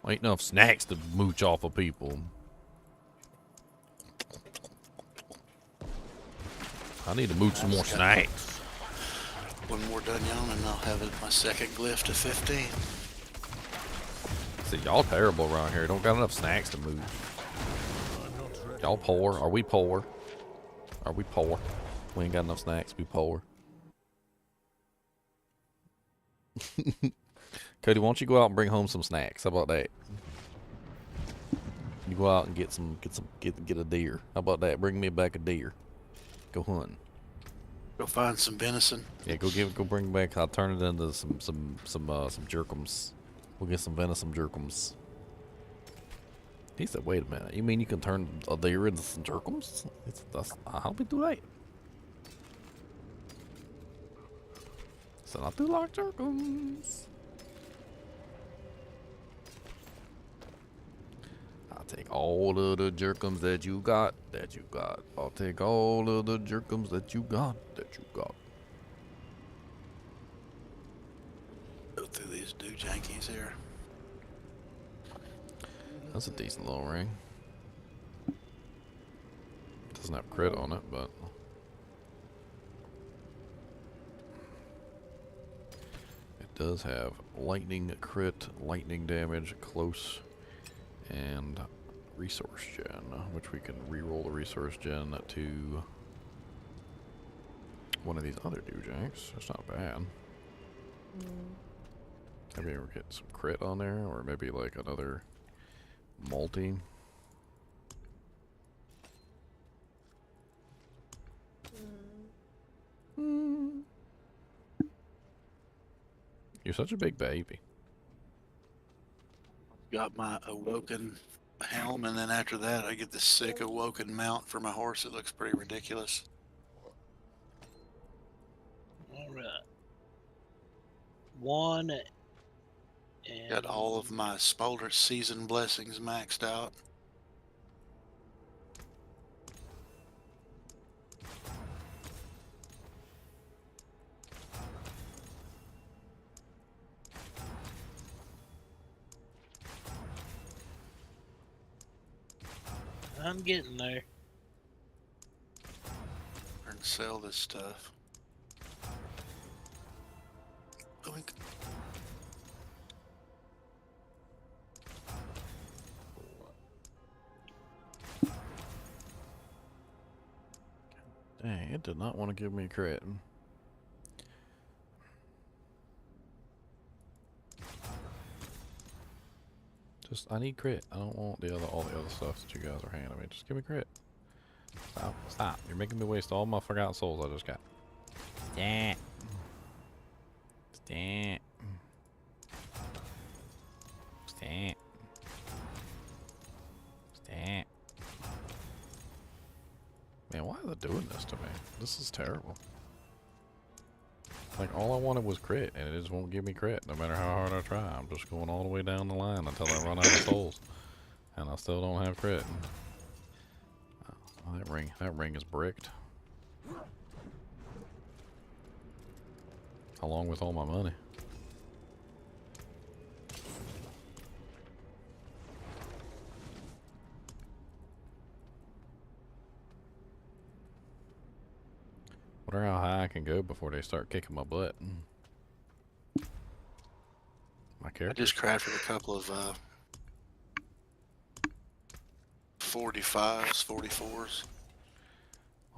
Ain't enough snacks to mooch off of people. I need to mooch some more snacks. One more done yawning, I'll have it my second glyph to 15. See, y'all terrible around here. Don't got enough snacks to move. Y'all poor. Are we poor? Are we poor? We ain't got enough snacks. We poor. Cody, why don't you go out and bring home some snacks? How about that? You go out and get a deer. How about that? Bring me back a deer. Go hunting. Go find some venison. Yeah, go bring back. I'll turn it into some jerkums. We'll get some venison jerkums. He said, "Wait a minute. You mean you can turn a deer into some jerkums? How do we do that?" So I do like jerkums. I'll take all of the jerkums that you got. I'll take all of the jerkums that you got. Go through these doojankies here. That's a decent little ring. Doesn't have crit on it, but it does have lightning crit, lightning damage, close, and resource gen, which we can re-roll the resource gen to one of these other doojanks. That's not bad. Maybe we'll get some crit on there, or maybe like another multi. You're such a big baby. Got my awoken helm, and then after that I get this sick awoken mount for my horse. It looks pretty ridiculous. Alright. One. And Got all of my Spolder season blessings maxed out. I'm getting there. And sell this stuff. Oink. Dang, it did not want to give me a crit. Just, I need crit. I don't want all the other stuff that you guys are handing me. Just give me crit. Stop, stop. You're making me waste all my forgotten souls I just got. Stop. Stop. Stop. Stop. Man, why are they doing this to me? This is terrible. Like, all I wanted was crit, and it just won't give me crit, no matter how hard I try. I'm just going all the way down the line until I run out of souls. And I still don't have crit. Oh, that ring is bricked. Along with all my money. Wonder how high I can go before they start kicking my butt. My I character. just crafted a couple of 45s, 44s.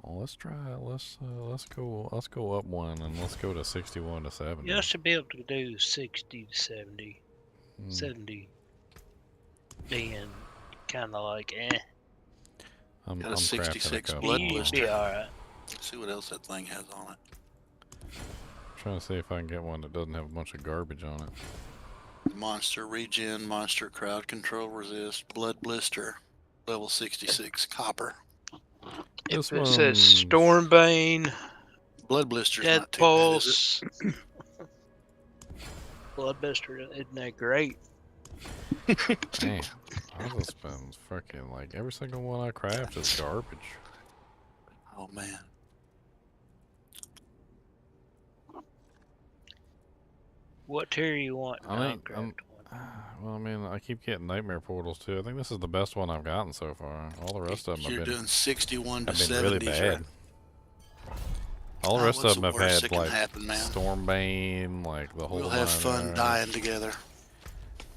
Oh, let's try. Let's go up one and let's go to 61 to 70. You should be able to do 60 to 70. 70 being kind of like I'm Got a crafting 66 couple. blood You'd blister. be alright. Let's see what else that thing has on it. Trying to see if I can get one that doesn't have a bunch of garbage on it. Monster regen, monster crowd control resist, blood blister, level 66 copper. This If it says one's- Stormbane, Blood blister's Dead not too bad, is Pulse, Bloodbuster, isn't that great? Damn, I just been freaking like every single one I craft is garbage. it? Oh man. What tier you want? I think Minecraft one? well, I mean, I keep getting nightmare portals too. I think this is the best one I've gotten so far. All the rest of them You're have been doing 61 to have been 70s, really bad. right? All the Oh, rest what's of them the have worst had that can like happen, man? Stormbane, like the whole. We'll have nine fun yards. dying together.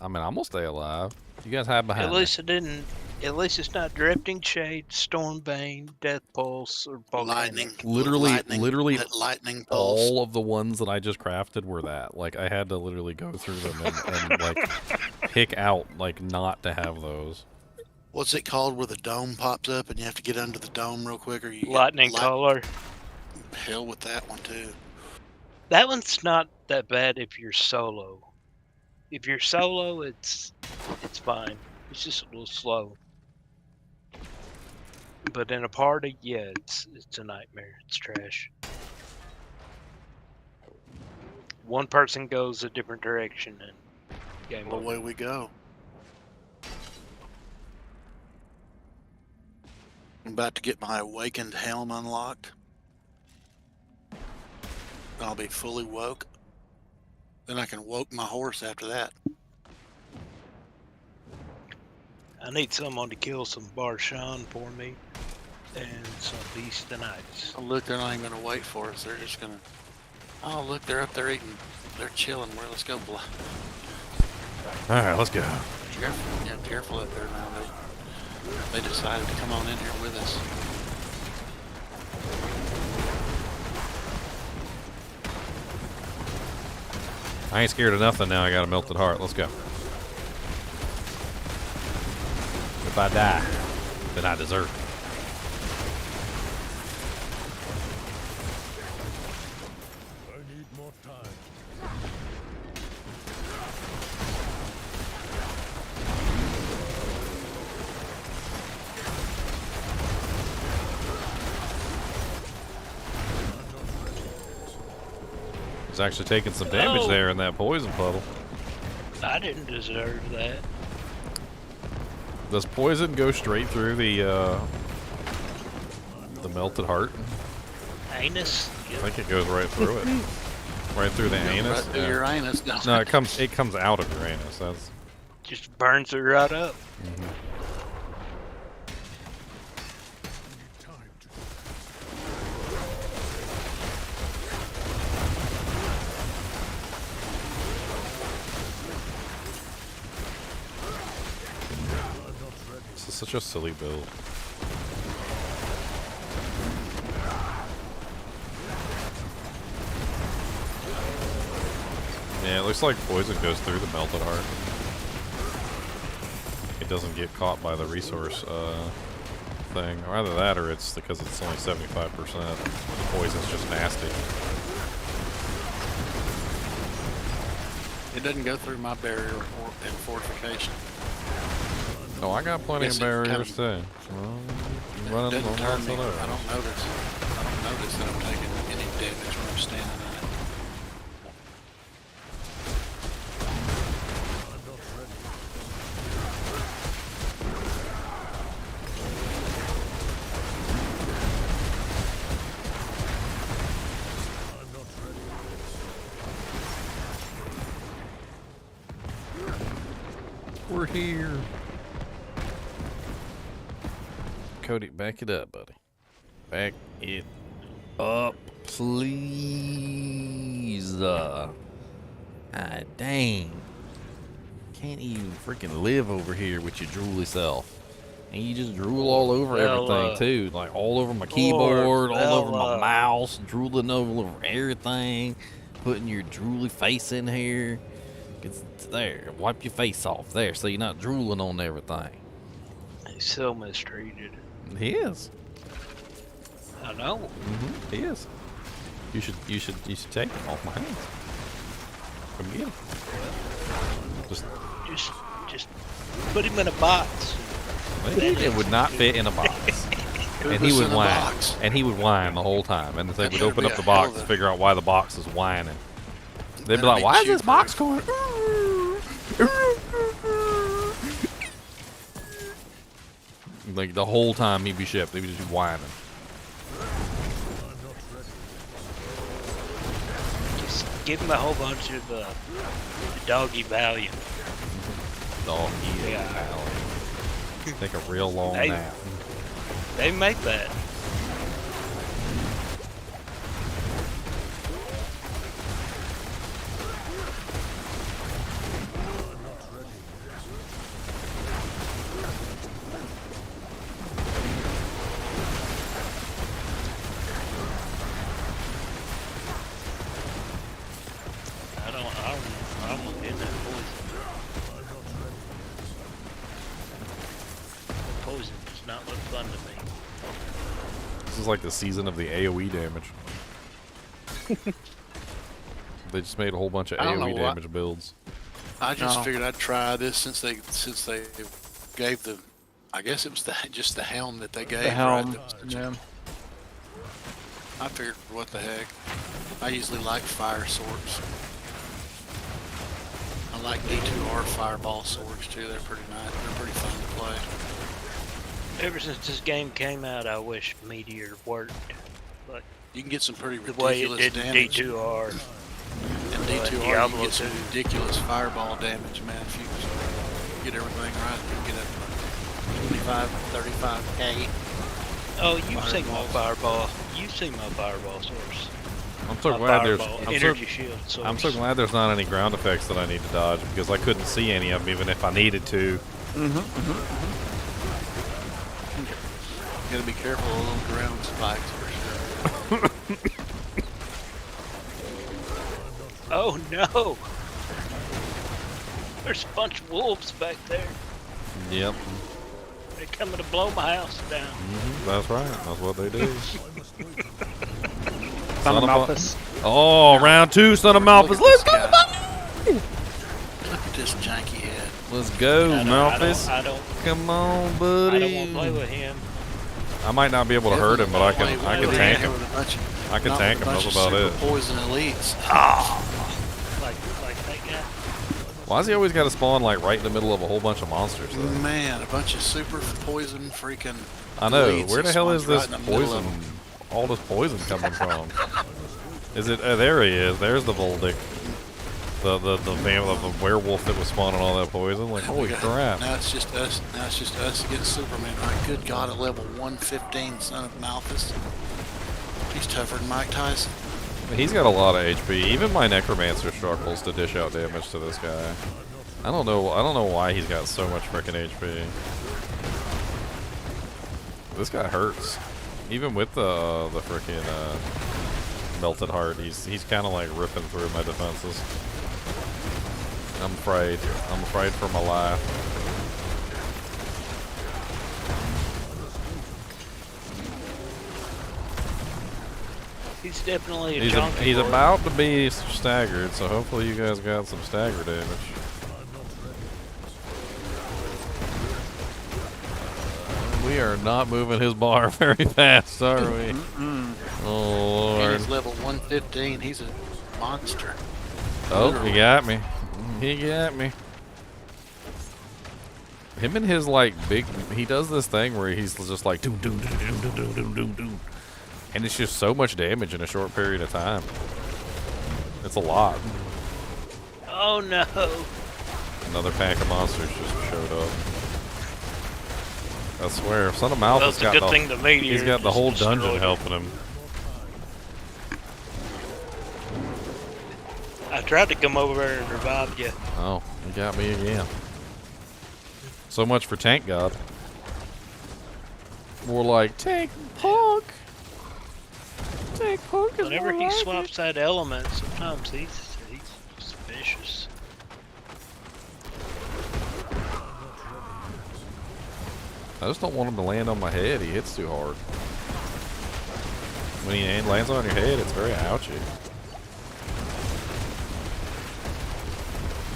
I mean, I'm gonna stay alive. You guys hide behind At me. least it didn't. At least it's not Drifting Shade, Stormbane, Death Pulse, or Lightning. Volcanic. Literally that lightning pulse. all of the ones that I just crafted were that. Like, I had to literally go through them and like pick out like not to have those. What's it called where the dome pops up and you have to get under the dome real quick, or you get Lightning Color. Hell with that one too. That one's not that bad if you're solo. If you're solo, it's fine. It's just a little slow. But in a party, yeah, it's a nightmare. It's trash. One person goes a different direction and game over. Away we go. I'm about to get my awakened helm unlocked. I'll be fully woke. Then I can woke my horse after that. I need someone to kill some Barshan for me and some Beastonites. Oh, look, they're not even going to wait for us. They're just going to... Oh, look, they're up there eating. They're chilling. Let's go. Alright, let's go. Careful. Yeah, careful up there now. They decided to come on in here with us. I ain't scared of nothing now. I got a melted heart. Let's go. If I die, then I deserve it. I need more time. He's actually taking some damage Oh. there in that poison puddle. I didn't deserve that. Does poison go straight through the melted heart? Anus? I think it goes right through it. Right through the anus. Right through Yeah. your anus. No, it comes out of your anus. That's Just burns it right up. This is such a silly build. Yeah, it looks like poison goes through the melted heart. It doesn't get caught by the resource thing. Or either that or it's because it's only 75%. Poison's just nasty. It doesn't go through my barrier and fortification. Oh, I got plenty of barriers too. Well, It running doesn't on turn lots me. of those. I don't notice that I'm taking any damage when I'm standing on it. We're here. Cody, back it up, buddy. Back it up, please. Dang. Can't even freaking live over here with your drooly self. And you just drool all over everything, too. Like, all over my keyboard, all over my mouse, drooling over everything. Putting your drooly face in here. It's there. Wipe your face off there so you're not drooling on everything. He's so mistreated. He is. I know. Mm-hmm. He is. You should take him off my hands. Come get him. Just put him in a box. It would not fit in a box. And he would whine. And he would whine the whole time. And they would open up the box to figure out why the box is whining. They'd be like, why is this box going? Like the whole time he'd be shipped, he'd be just whining. Just give him a whole bunch of doggy Valiant. Doggy Valiant. Take a real long nap. They make that. This is like the season of the AoE damage. They just made a whole bunch of AoE damage builds. I just figured I'd try this since they gave the, I guess it was just the helm that they gave. The helm, right? yeah. I figured, what the heck. I usually like fire swords. I like D2R fireball swords too. They're pretty nice. They're pretty fun to play. Ever since this game came out, I wish Meteor worked. But you can get some pretty the way ridiculous it did damage. D2R. And D2R, you Diablo can get some ridiculous fireball damage, man. If you get everything right, you can get up to 25, 35k. Oh, you've seen my fireball. You've seen my fireball source. I'm so glad I'm so glad there's not any ground effects that I need to dodge because I couldn't see any of them even if I needed to. You gotta be careful of little ground spikes for sure. Oh no! There's a bunch of wolves back there. Yep. They're coming to blow my house down. That's right. That's what they do. Son of Malphus. Oh, round 2, Son of Malphus. Let's go, Look at this janky head. Let's go, Malphus. Come on, buddy. I don't want to play with him. I might not be able to hurt him, but I can tank him. I can tank him. That's about it. Poison elites. Like that guy. Why has he always got to spawn like right in the middle of a whole bunch of monsters? Though? Man, a bunch of super poison freaking. I know. elites. Where the He hell is spawns this right in the middle of poison? them. All this poison coming from? Is it? There he is. There's the Voldic. The werewolf that was spawning all that poison. Like, holy crap. Now it's just us. Now it's just us against Superman. My good God, at level 115, Son of Malphus. He's tougher than Mike Tyson. He's got a lot of HP. Even my Necromancer struggles to dish out damage to this guy. I don't know why he's got so much freaking HP. This guy hurts. Even with the freaking melted heart, he's kind of like ripping through my defenses. I'm afraid. I'm afraid for my life. He's definitely a He's, chunky he's boy. about to be staggered, so hopefully you guys got some stagger damage. We are not moving his bar very fast, are we? Oh, And Lord. he's level 115. He's a monster. Oh, Literally. he got me. He got me. Him and his, like, big... He does this thing where he's just like... Doom, doom, doom, doom, doom, doom, doom, doom, doom. And it's just so much damage in a short period of time. It's a lot. Oh no! Another pack of monsters just showed up. I swear, Son of Well, Malthus it's a got good the... thing the meteor He's got the just whole dungeon destroyed it. helping him. I tried to come over there and revive you. Oh, he got me again. So much for Tank God. More like, Tank Punk! Tank Punk is Whenever more he like it. swaps that element, sometimes he's vicious. I just don't want him to land on my head. He hits too hard. When he lands on your head, it's very ouchy.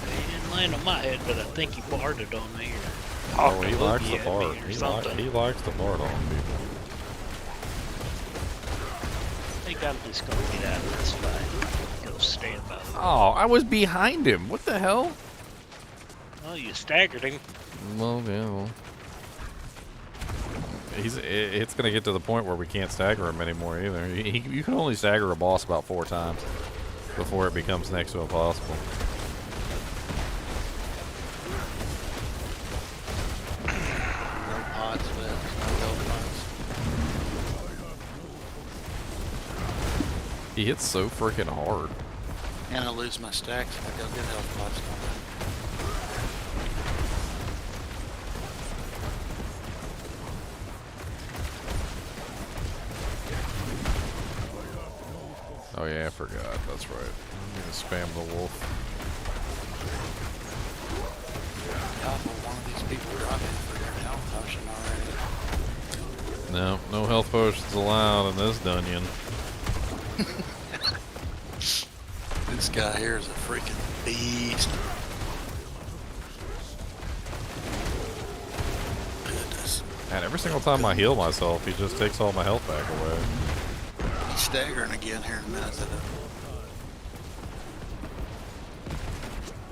He didn't land on my head, but I think he barded on me. Oh, he likes the the bard. He likes the bard on people. I think I'm just gonna get out of this fight. Go stand by the Oh, I was behind him. What the hell? Well, you staggered him. Well, yeah. Well. It's gonna get to the point where we can't stagger him anymore either. You can only stagger a boss about 4 times before it becomes next to impossible. No pods left. No health pods. He hits so freaking hard. And I lose my stacks if I go get health pods. Oh yeah, I forgot. That's right. I'm gonna spam the wolf. God, will one of these people drop in for their health potion already? No, no health potions allowed in this dungeon. This guy here is a freaking beast. Goodness. And every single time I heal myself, he just takes all my health back away. He's staggering again here in a minute.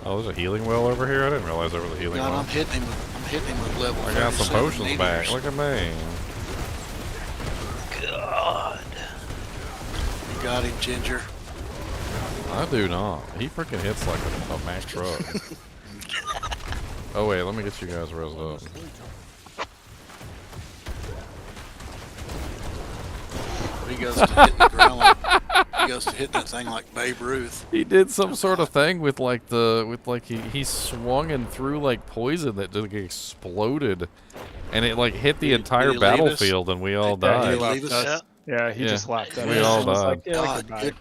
Oh, there's a healing well over here? I didn't realize there was a healing God, well. I'm hitting him with level I got some 37 potions back. meteors. Look at me. God. You got him, Ginger. I do not. He freaking hits like a Mack truck. Oh wait, let me get you guys rose up. He goes to hitting the ground like, he goes to hitting that thing like Babe Ruth. He did some sort of thing with like he swung and threw like poison that just exploded, and it like hit the Did entire he leave us? battlefield, and we all Yeah, he died. Leave left us? us. Yeah, he Yeah. just left us. We all It was like, died. yeah, God, goodbye.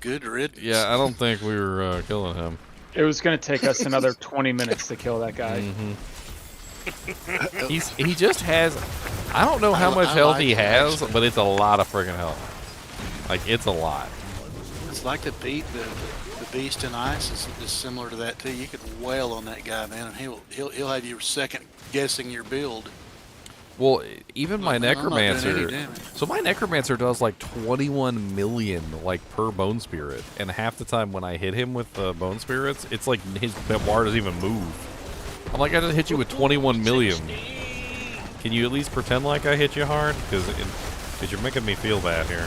good riddance. Yeah, I don't think we were killing him. It was going to take us another 20 minutes to kill that guy. He just has. I don't know how much I health like he it, has, actually. but it's a lot of friggin' health. Like it's a lot. It's like the beast in ice is similar to that too. You could wail on that guy, man, and he'll have you second guessing your build. Well, even my Man, I'm not doing any necromancer. damage. So my necromancer does like 21 million like per bone spirit, and half the time when I hit him with the bone spirits, it's like his bar doesn't even move. I'm like, I just hit you with 21 million. Can you at least pretend like I hit you hard? Because you're making me feel bad here.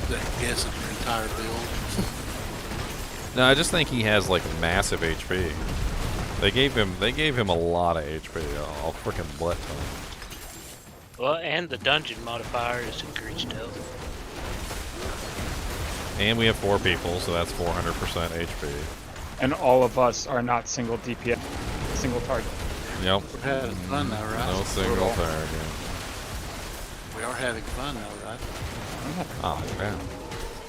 Second guessing your entire build. No, I just think he has like massive HP. They gave him a lot of HP. I'll freaking butt to him. Well, and the dungeon modifier is increased health. And we have 4 people, so that's 400% HP. And all of us are not single DPS, single target. Yep. We're having fun though, right? No single target. We are having fun though, right? Oh, yeah.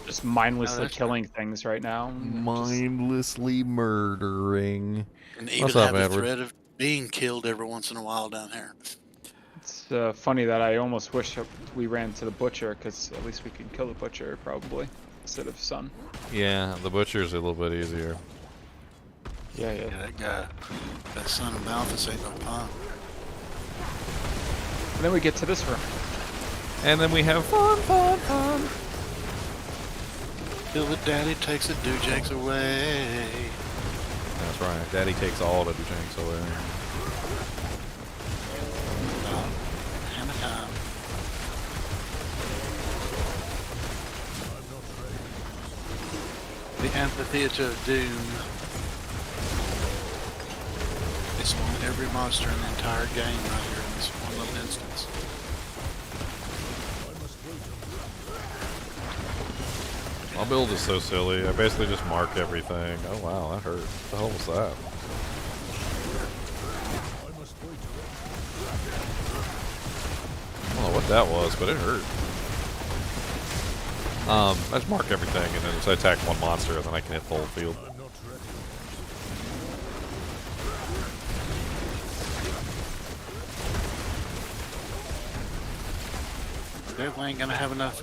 Just mindlessly that's killing things right now. Mindlessly murdering. And even What's up, have the Edward? threat of being killed every once in a while down here. It's funny that I almost wish we ran to the butcher, because at least we could kill the butcher probably instead of Sun. Yeah, the butcher's a little bit easier. Yeah. Yeah, that guy, that son of Malthus ain't no punk. And then we get to this room. And then we have fun. Till the daddy takes the doojakes away. That's right. Daddy takes all the tanks away. Hammer time. The Amphitheater of Doom. They spawn every monster in the entire game right here in this one little instance. My build is so silly. I basically just mark everything. Oh wow, that hurt. What the hell was that? I don't know what that was, but it hurt. I just mark everything and then just attack one monster and then I can hit the whole field. Definitely ain't gonna have enough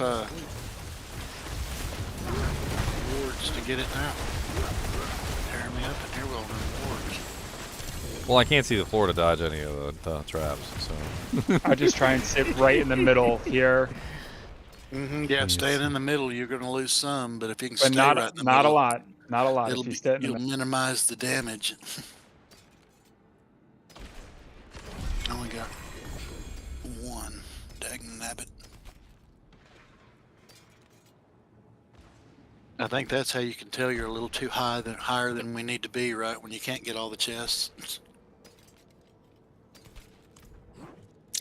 rewards to get it now. Tear me up in here with all them rewards. Well, I can't see the floor to dodge any of the traps, so. I just try and sit right in the middle here, Yeah, staying in the middle, you're gonna lose some, but if you can but stay not right in the not middle, a lot. Not a lot. it'll If you be, sit in the you'll middle. minimize the damage. I only got one. Dang nabbit. I think that's how you can tell you're a little too higher than we need to be, right? When you can't get all the chests.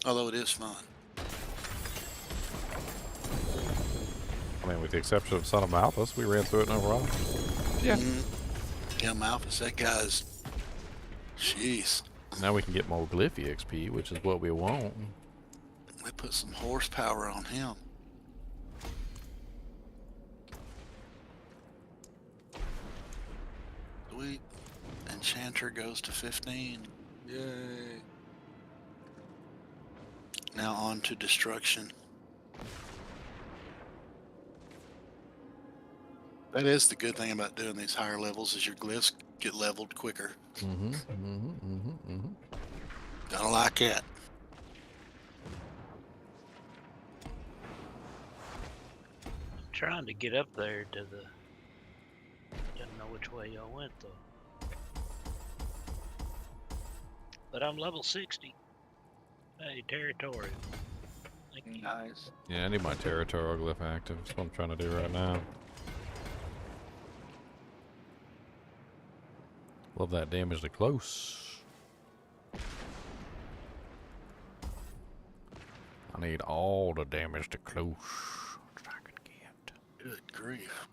Although it is fun. I mean, with the exception of Son of Malthus, we ran through it no problem. Yeah. Yeah, Malthus, that guy's. Jeez. Now we can get more Glyphy XP, which is what we want. They put some horsepower on him. Sweet. Enchanter goes to 15. Yay. Now on to destruction. That is the good thing about doing these higher levels is your glyphs get leveled quicker. Gotta like it. I'm trying to get up there to the. Didn't know which way y'all went though. But I'm level 60. Hey, territory. Thank you. Nice. Yeah, I need my territorial glyph active. That's what I'm trying to do right now. Love that damage to close. I need all the damage to close that I can get. Good grief.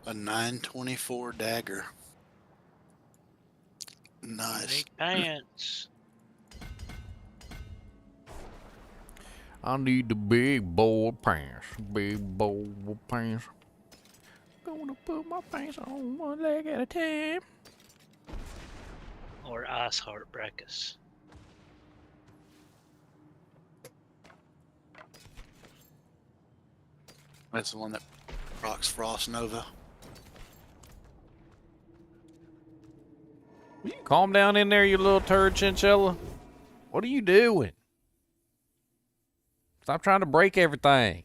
A 924 dagger. Nice. Big pants. I need the big boy pants. Big boy pants. Gonna put my pants on one leg at a time. Or Ice Heart Brachus. That's the one that rocks Frost Nova. Will you calm down in there, you little turd chinchilla? What are you doing? Stop trying to break everything.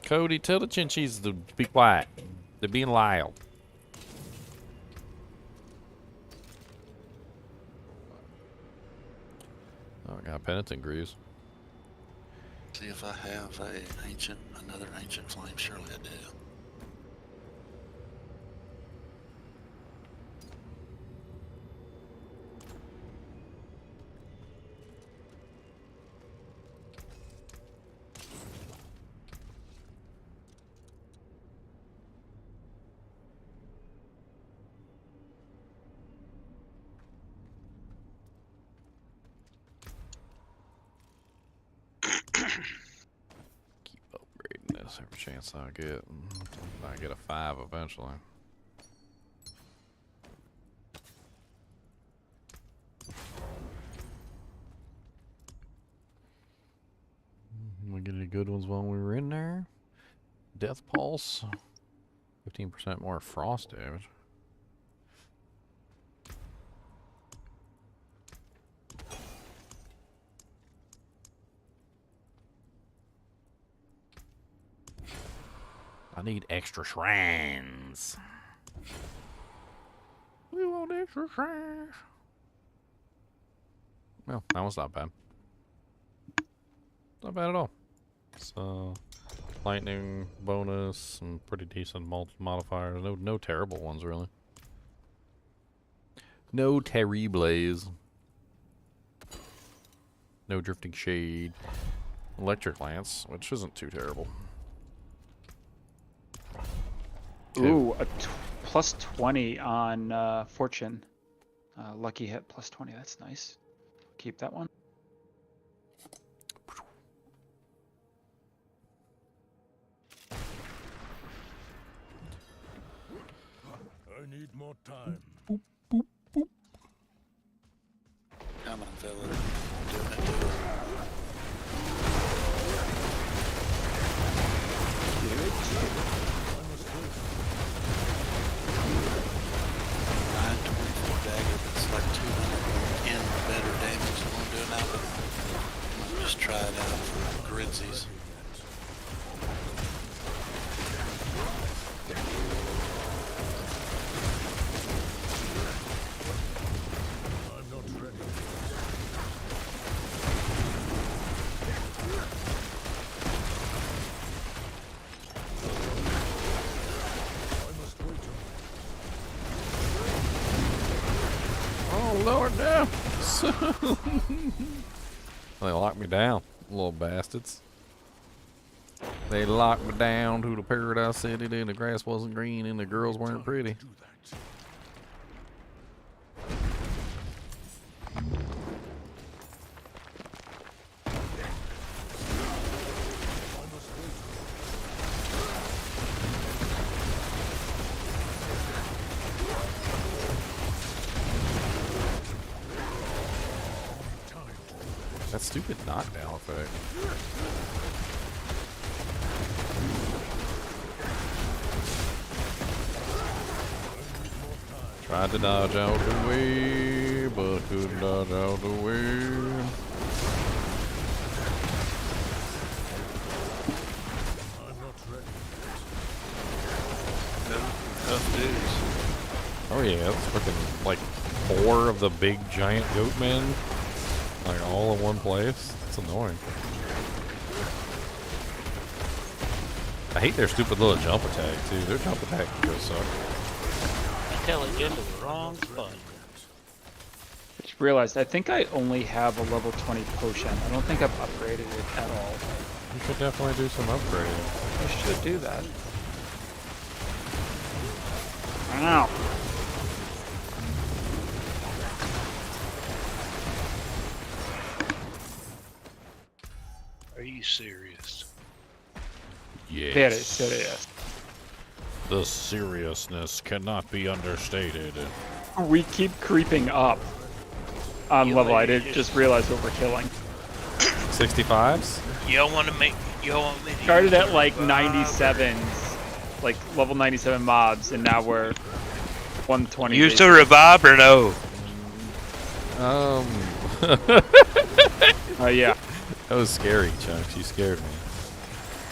Cody, tell the chinchillas to be quiet. They're being loud. Oh, I got penitent greaves. See if I have another ancient flame. Surely I do. Keep upgrading this every chance I get. I get a 5 eventually. We get any good ones while we were in there? Death Pulse. 15% more frost damage. I need extra shrines. We want extra shrines. Well, that was not bad. Not bad at all. So, lightning bonus, some pretty decent modifiers. No terrible ones really. No terribles. No drifting shade. Electric lance, which isn't too terrible. Ooh, a plus 20 on fortune. Lucky hit plus 20. That's nice. Keep that one. I need more time. Come on, fella. Doing it, do it. Dagger, but it's like 210 better damage than I'm doing now, but I'll just try it out for gridsies. I'm not ready. I must wait. Oh Lord, no! They locked me down, little bastards. They locked me down to the paradise city, and the grass wasn't green, and the girls weren't pretty. Do that. That stupid knockdown effect. Tried to dodge out the way, but couldn't dodge out the way. Tough dudes. Oh yeah, it's freaking like 4 of the big giant goat men, like all in one place. It's annoying. I hate their stupid little jump attack too. Their jump attack can go suck. Telling into the wrong spot. I just realized I think I only have a level 20 potion. I don't think I've upgraded it at all. You could definitely do some upgrading. I should do that. Ow. Are you serious? Yes. There it is. There it is. The seriousness cannot be understated. We keep creeping up on You level. I lady did just realize what we're killing. 65s? Y'all want to make? Y'all want me to Started use at a like revive? 97s, like level 97 mobs, and now we're 120. Use the revive or no? Oh yeah. That was scary, Chunks. You scared me.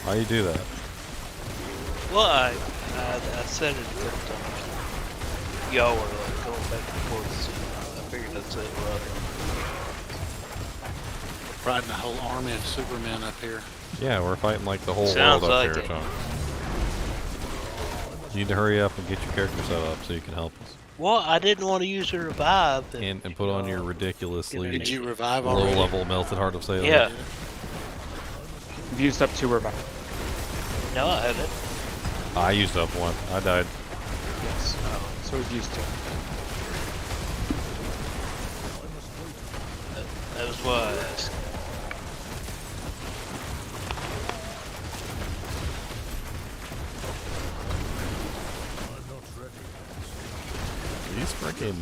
Why you do that? Well, I said it a couple times. Y'all were like going back and forth. So I figured I'd say it right. Riding a whole army of Supermen up here. Yeah, we're fighting like the whole Sounds world up like here, it. Chunks. You need to hurry up and get your character set up so you can help us. Well, I didn't want to use the revive. And put on your ridiculously Did you revive already? low-level Melted Heart of Sailor. Yeah. I've used up 2 revive. No, I haven't. I used up 1. I died. Yes. So we've used 2. That was why I asked. these freaking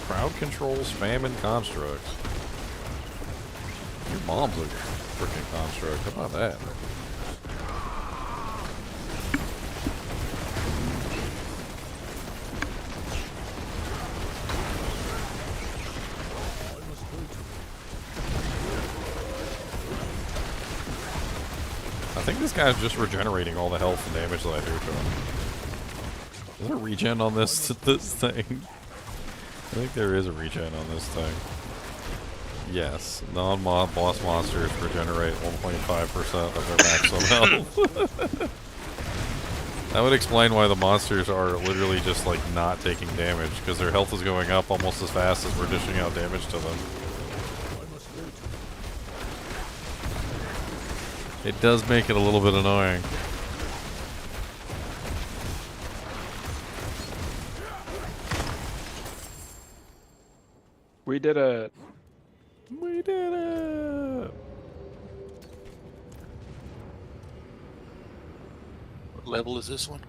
crowd control spamming constructs. Your mom's a freaking construct. How about that? I think this guy's just regenerating all the health and damage that I do to him. Is there a regen on this thing? I think there is a regen on this thing. Yes, non-boss monsters regenerate 1.5% of their maximum health. That would explain why the monsters are literally just like not taking damage, because their health is going up almost as fast as we're dishing out damage to them. It does make it a little bit annoying. We did it. We did it. What level is this one?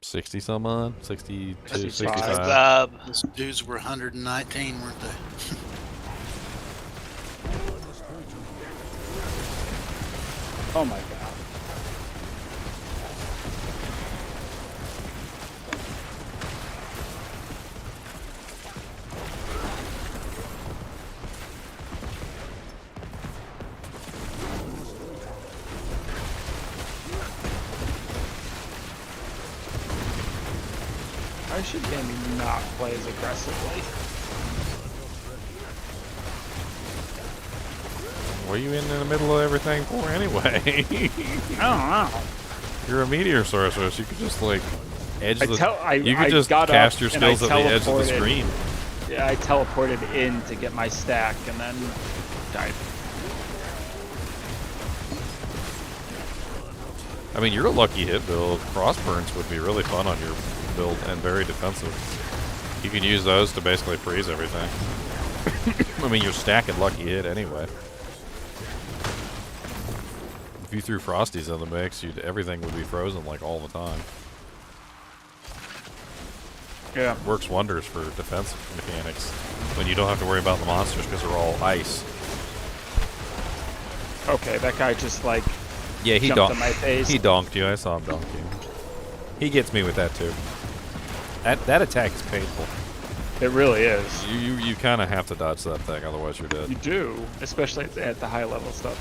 60 some odd? 62, 65. 65. These dudes were 119, weren't they? Oh my god. I should maybe not play as aggressively. What are you in the middle of everything for anyway? I don't know. You're a meteor sorceress. You could just like edge the. You could I just got cast up your and I skills at the edge of the teleported. screen. Yeah, I teleported in to get my stack and then died. I mean, you're a lucky hit build. Crossburns would be really fun on your build and very defensive. You can use those to basically freeze everything. I mean, you're stacking lucky hit anyway. If you threw Frosties in the mix, everything would be frozen like all the time. Yeah. Works wonders for defensive mechanics when you don't have to worry about the monsters because they're all ice. Okay, that guy just like Yeah, he jumped in my face. He donked you. I saw him donk you. He gets me with that too. That attack is painful. It really is. You kind of have to dodge that thing, otherwise you're dead. You do, especially at the high level stuff.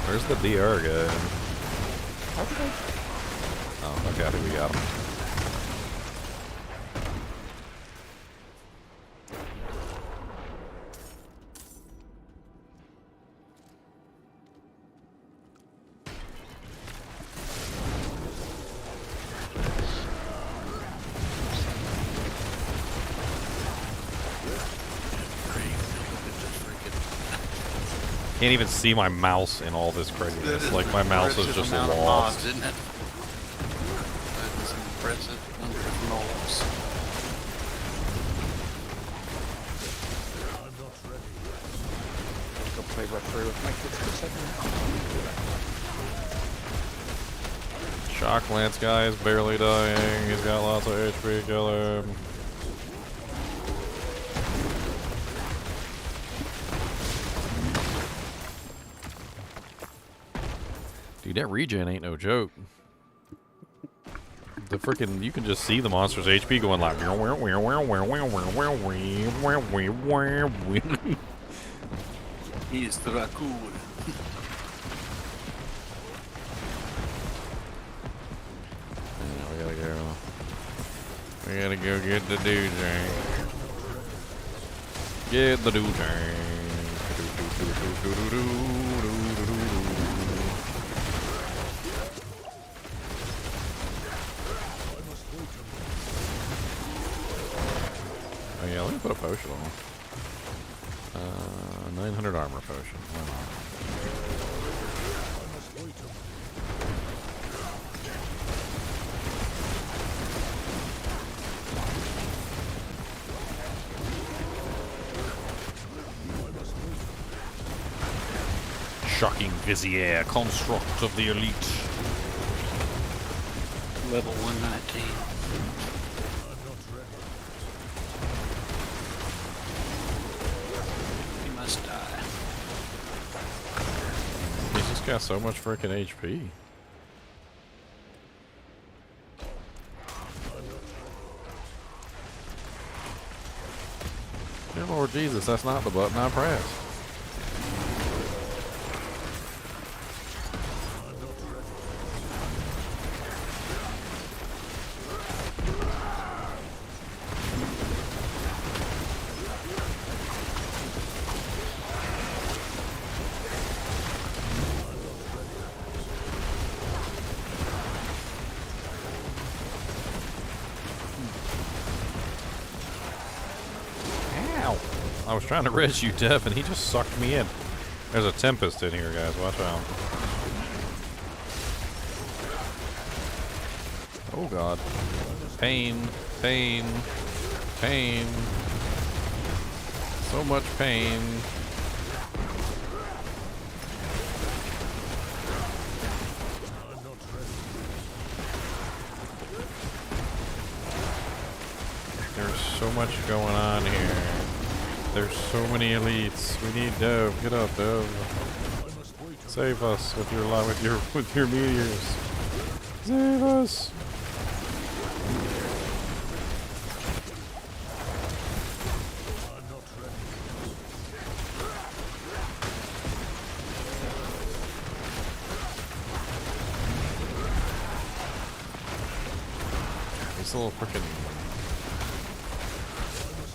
Where's the DR guy? Oh, okay, I think we got him. Can't even see my mouse in all this craziness. Like, my mouse is just amount of lost. mobs, isn't it? That is an impressive number of mobs. Go play referee with my kids for a second. Shock Lance guy is barely dying. He's got lots of HP. Kill him. Dude, that regen ain't no joke. The freaking, you can just see the monster's HP going like. He's the raccoon. We gotta go. We gotta go get the dude tank. Get the dude tank. Oh yeah, let me put a potion on. 900 armor potion. Why not? shocking vizier construct of the elite. Level 119. He must die. He's just got so much freaking HP. Dear Lord Jesus, that's not the button I pressed. I was trying to res you, Dev, and he just sucked me in. There's a Tempest in here, guys. Watch out. Oh, God. Pain. Pain. Pain. So much pain. There's so much going on here. There's so many elites. We need Dev. Get up, Dev. Save us with your meteors. Save us. These little frickin'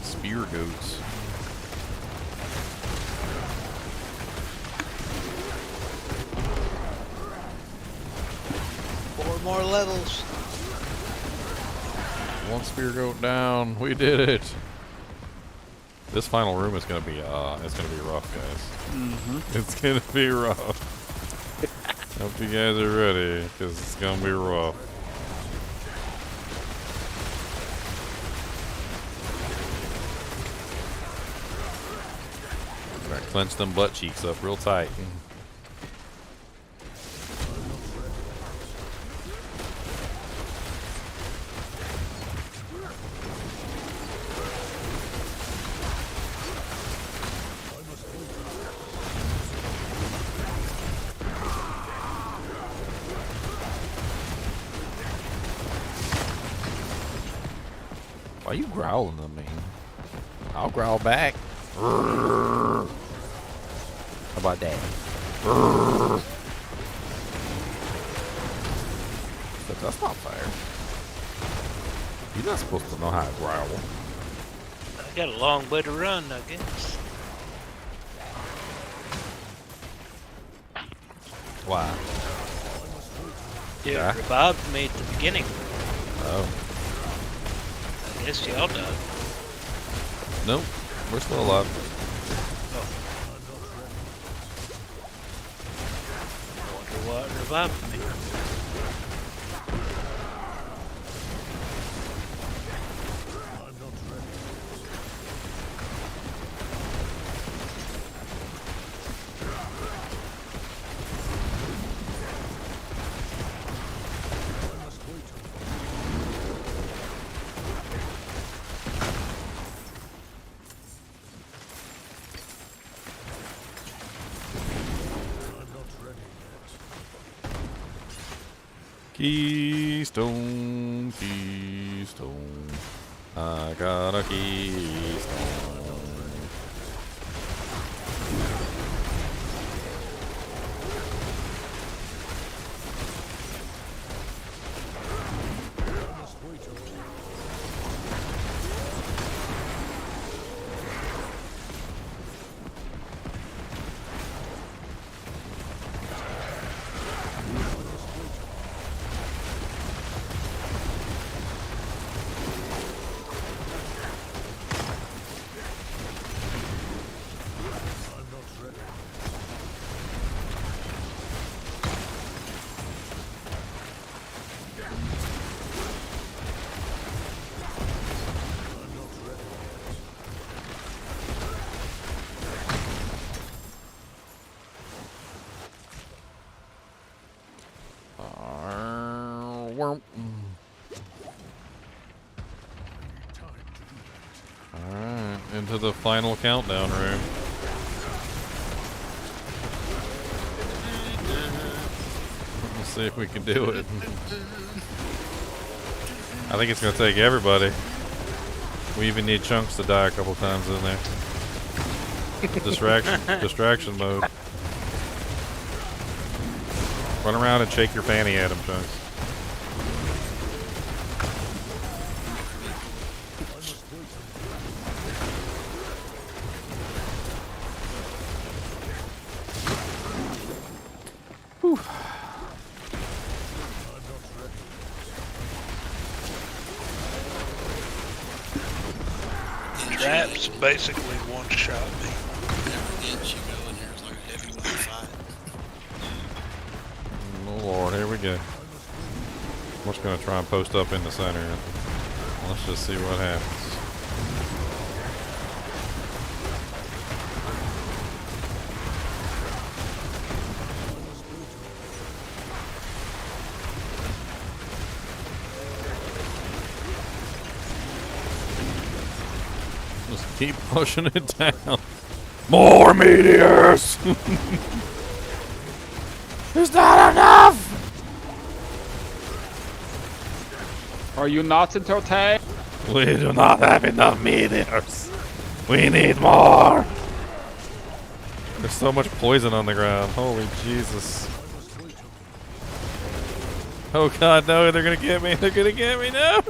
spear goats. More levels. One spear goat down. We did it. This final room is gonna be it's gonna be rough, guys. It's gonna be rough. Hope you guys are ready, because it's gonna be rough. Alright, clench them butt cheeks up real tight. Why are you growling at me? I'll growl back. How about that? But that's not fair. You're not supposed to know how to growl. I got a long way to run, I guess. Why? Dude, Yeah. revived me at the beginning. Oh. I guess y'all died. Nope. We're still alive. I wonder what revived me. Keystone, keystone. I got a keystone. worm. Alright, into the final countdown room. We'll see if we can do it. I think it's going to take everybody. We even need Chunks to die a couple times in there. Distraction mode. Run around and shake your fanny at him, Chunks. Whew. Traps basically one-shot me. Every inch you go in there is like a heavyweight fight. Oh Lord, here we go. I'm just gonna try and post up in the center. Let's just see what happens. Just keep pushing it down. More meteors! Is that enough? Are you not in Totk? We do not have enough meteors. We need more. There's so much poison on the ground. Holy Jesus. Oh God, no, they're gonna get me. They're gonna get me, no!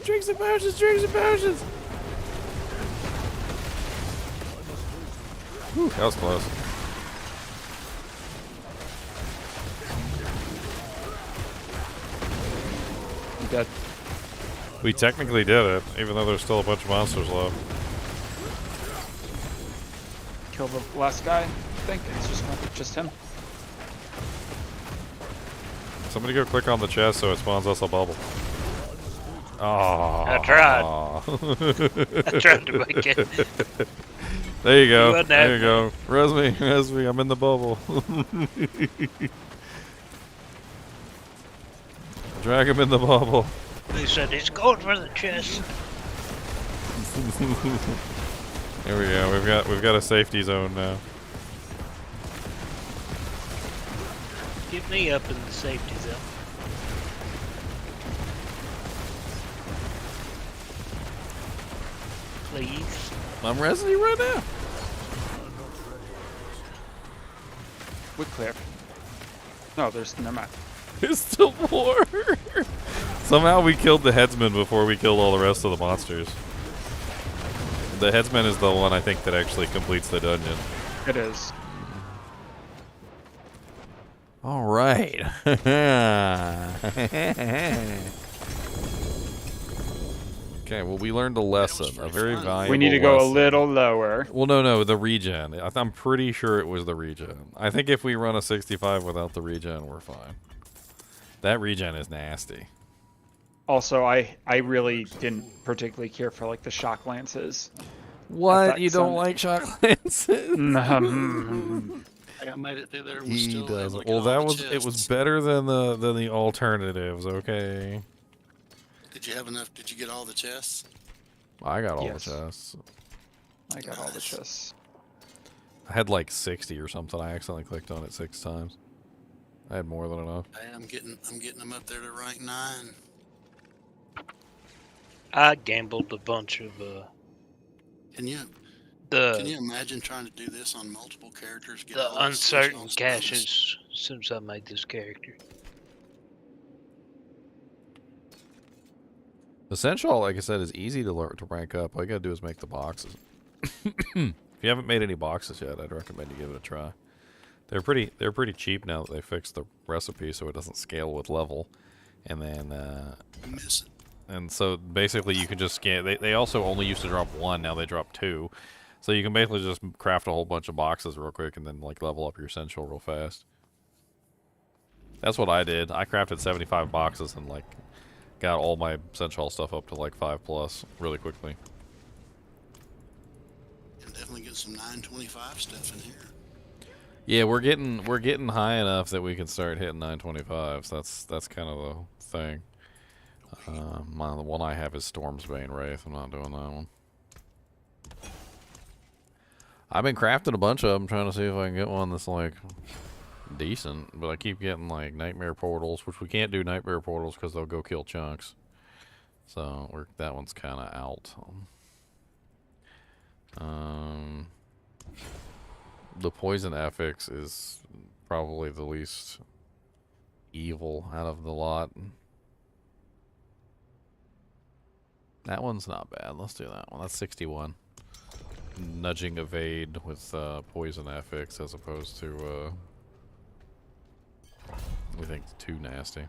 Drinks and potions, drinks and potions! Whew, that was close. I'm dead. We technically did it, even though there's still a bunch of monsters left. Kill the last guy, I think. It's just him. Somebody go click on the chest so it spawns us a bubble. Oh. I tried. I tried to make it. There you go. wasn't There you having go. Res me. I'm in the bubble. Drag him in the bubble. They said he's going for the chest. Here we go. We've got a safety zone now. Get me up in the safety zone. Please. I'm resing you right now. We clear. No, there's never mind. There's still more. Somehow we killed the headsman before we killed all the rest of the monsters. The headsman is the one I think that actually completes the dungeon. It is. All right. Okay, well, we learned a lesson, a very valuable We need to go lesson. a little lower. Well, no, the regen. I'm pretty sure it was the regen. I think if we run a 65 without the regen, we're fine. That regen is nasty. Also, I really didn't particularly care for like the shock lances. What? You Effects don't on- like shock lances? I made it through there. And He still does. able to Well, get all that the was it was chests. better than the alternatives. Okay, Did you have enough? Did you get all the chests? I got all Yes. the chests. I got all the chests. I had like 60 or something. I accidentally clicked on it 6 times. I had more than enough. Hey, I'm getting them up there to rank 9. I gambled a bunch of Can you the imagine trying to do this on multiple characters? Get the all those uncertain essentials bonus? caches as soon as I made this character. Essential, like I said, is easy to learn to rank up. All you gotta do is make the boxes. If you haven't made any boxes yet, I'd recommend you give it a try. They're pretty cheap now that they fixed the recipe so it doesn't scale with level. And then I miss it. and so basically you can just scan. They also only used to drop 1, now they drop 2. So you can basically just craft a whole bunch of boxes real quick and then like level up your essential real fast. That's what I did. I crafted 75 boxes and like got all my essential stuff up to like 5+ really quickly. Can definitely get some 925 stuff in here. Yeah, we're getting high enough that we can start hitting 925. So that's kind of the thing. The one I have is Stormsbane Wraith. I'm not doing that one. I've been crafting a bunch of them, trying to see if I can get one that's like decent. But I keep getting like Nightmare Portals, which we can't do Nightmare Portals because they'll go kill chunks. So that one's kind of out. The Poison Affix is probably the least evil out of the lot. That one's not bad. Let's do that one. That's 61. Nudging Evade with Poison Affix as opposed to, we think, too nasty.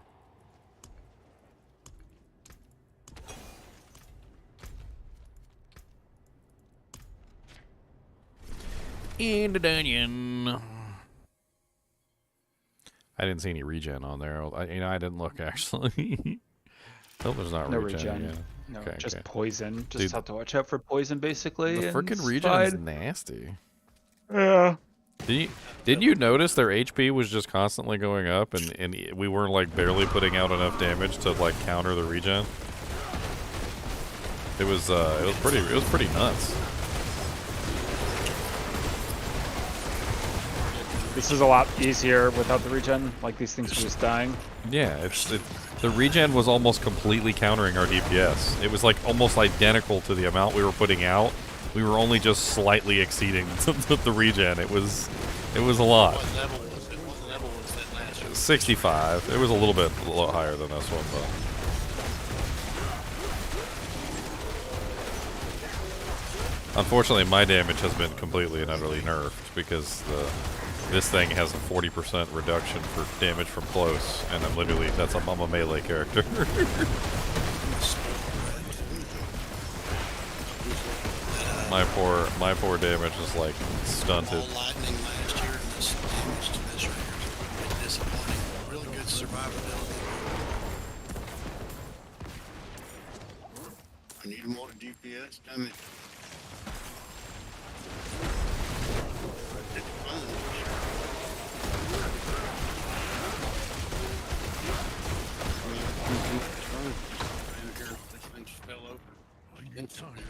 In the dungeon. I didn't see any regen on there. I didn't look actually. Hope there's not No regen. regen. No, Okay, just okay. poison. Just Dude, have to watch out for poison, basically. The and freaking it's regen is fine. nasty. Yeah. Did you notice their HP was just constantly going up, and we weren't like barely putting out enough damage to like counter the regen? It was pretty nuts. This is a lot easier without the regen. Like, these things are just dying. Yeah, the regen was almost completely countering our DPS. It was like almost identical to the amount we were putting out. We were only just slightly exceeding the regen. It was a lot. What level was it? What level was that last one? 65. It was a little higher than this one, but. Unfortunately, my damage has been completely and utterly nerfed because this thing has a 40% reduction for damage from close, and I'm a melee character. my poor damage is like stunted. All lightning last year, and this damage to this right here is really disappointing. Really good survivability. I need more DPS. I mean, it's fun. This thing just fell over. Inside.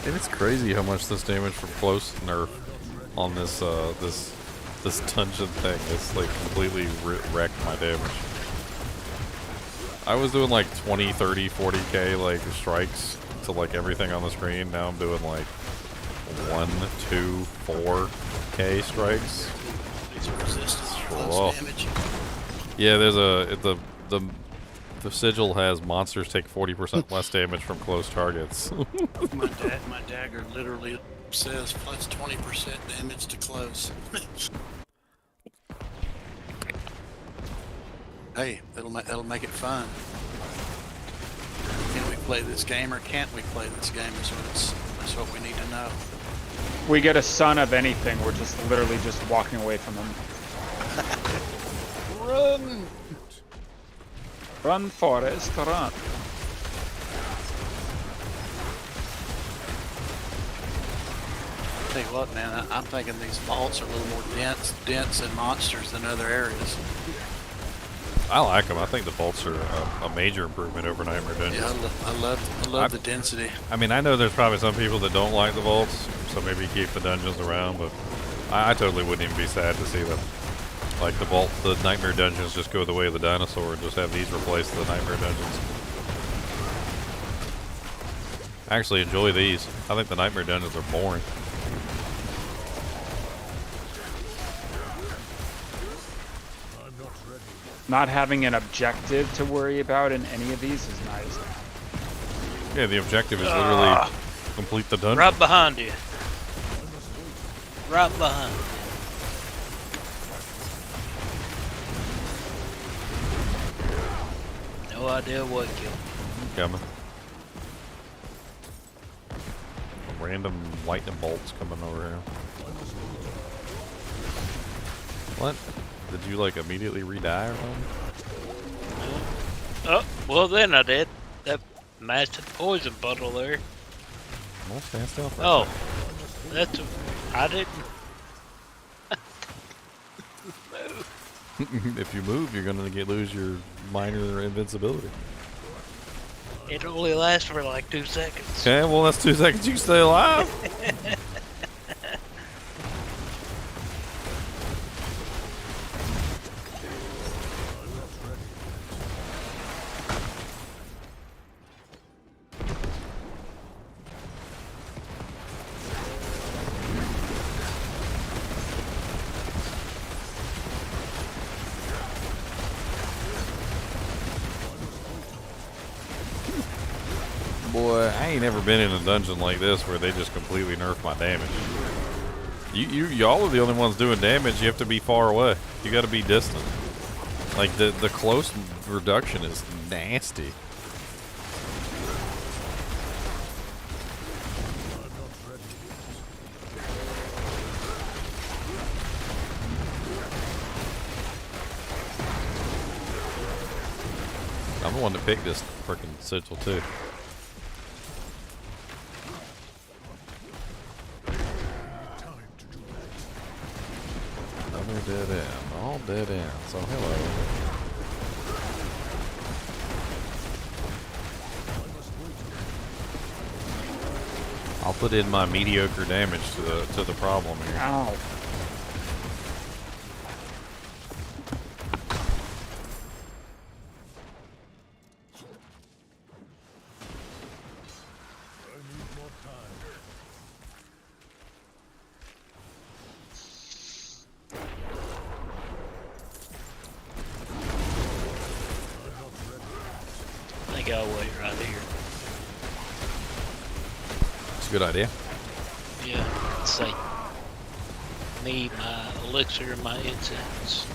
And it's crazy how much this damage from close nerf on this this dungeon thing. It's like completely wrecked my damage. I was doing like 20, 30, 40k like strikes to like everything on the screen. Now I'm doing like 1, 2, 4k strikes. These are resistance to Oh. close damage. Yeah, there's the sigil has monsters take 40% less damage from close targets. My dagger literally says plus 20% damage to close. Hey, that'll make it fun. Can we play this game or can't we play this game? That's what we need to know. We get a son of anything, we're just literally just walking away from him. Run! Run, Forrest, run. Tell you what, man, I'm thinking these vaults are a little more dense in monsters than other areas. I like them. I think the vaults are a major improvement over Nightmare Dungeons. Yeah, I love the density. I mean, I know there's probably some people that don't like the vaults, so maybe keep the dungeons around, but I totally wouldn't even be sad to see them. Like the Nightmare Dungeons just go the way of the dinosaur and just have these replace the Nightmare Dungeons. I actually enjoy these. I think the Nightmare Dungeons are boring. Not having an objective to worry about in any of these is nice. Yeah, the objective is literally complete the dungeon. Right behind you. right behind. No idea what killed him. Coming. Random lightning bolts coming over here. What? Did you like immediately re-die or something? Oh, well then I did. That massive poison bottle there. Well, stand still for a Oh, that's I didn't. second. If you move, you're gonna lose your minor invincibility. It only lasts for like 2 seconds. Okay, well that's 2 seconds. You can stay alive. Boy, I ain't ever been in a dungeon like this where they just completely nerf my damage. Y'all are the only ones doing damage. You have to be far away. You got to be distant. Like the close reduction is nasty. I'm the one to pick this freaking sigil too. Another dead end. All dead ends. Oh, hello. I'll put in my mediocre damage to the problem here. Ow. I think I'll wait right here. It's a good idea. Yeah, it's like me, my elixir, and my incense.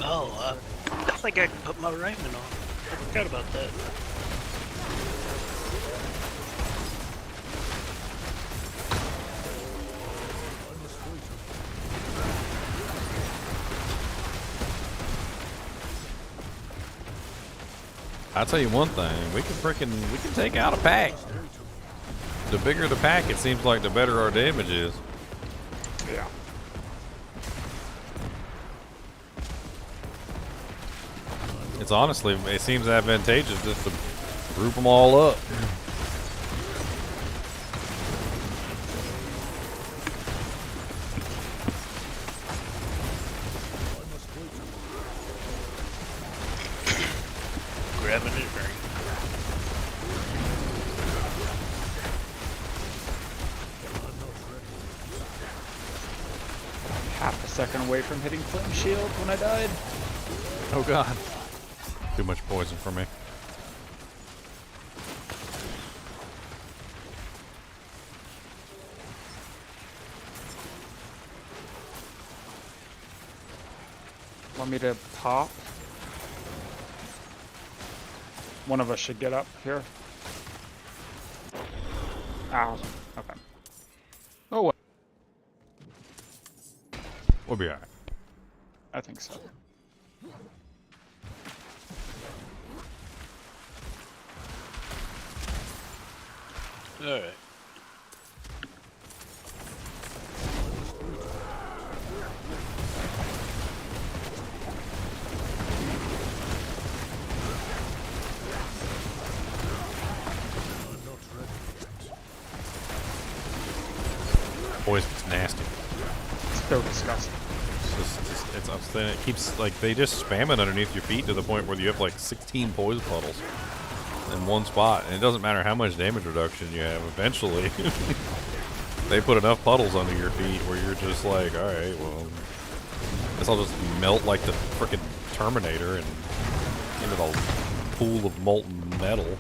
Oh, I think I can put my raiment on. I forgot about that. I'll tell you one thing, we can take out a pack. The bigger the pack, it seems like the better our damage is. Yeah. It's honestly, it seems advantageous just to group them all up. Grabbing it very. Half a second away from hitting flame shield when I died. Oh god. Too much poison for me. Want me to pop? One of us should get up here. Ow. Okay. Oh, well. We'll be alright. I think so. Alright. Poison's nasty. It's so disgusting. It's upsetting. It keeps, like, they just spam it underneath your feet to the point where you have like 16 poison puddles in one spot. And it doesn't matter how much damage reduction you have, eventually they put enough puddles under your feet where you're just like, alright, well, Guess I'll just melt like the frickin' Terminator and into the pool of molten metal.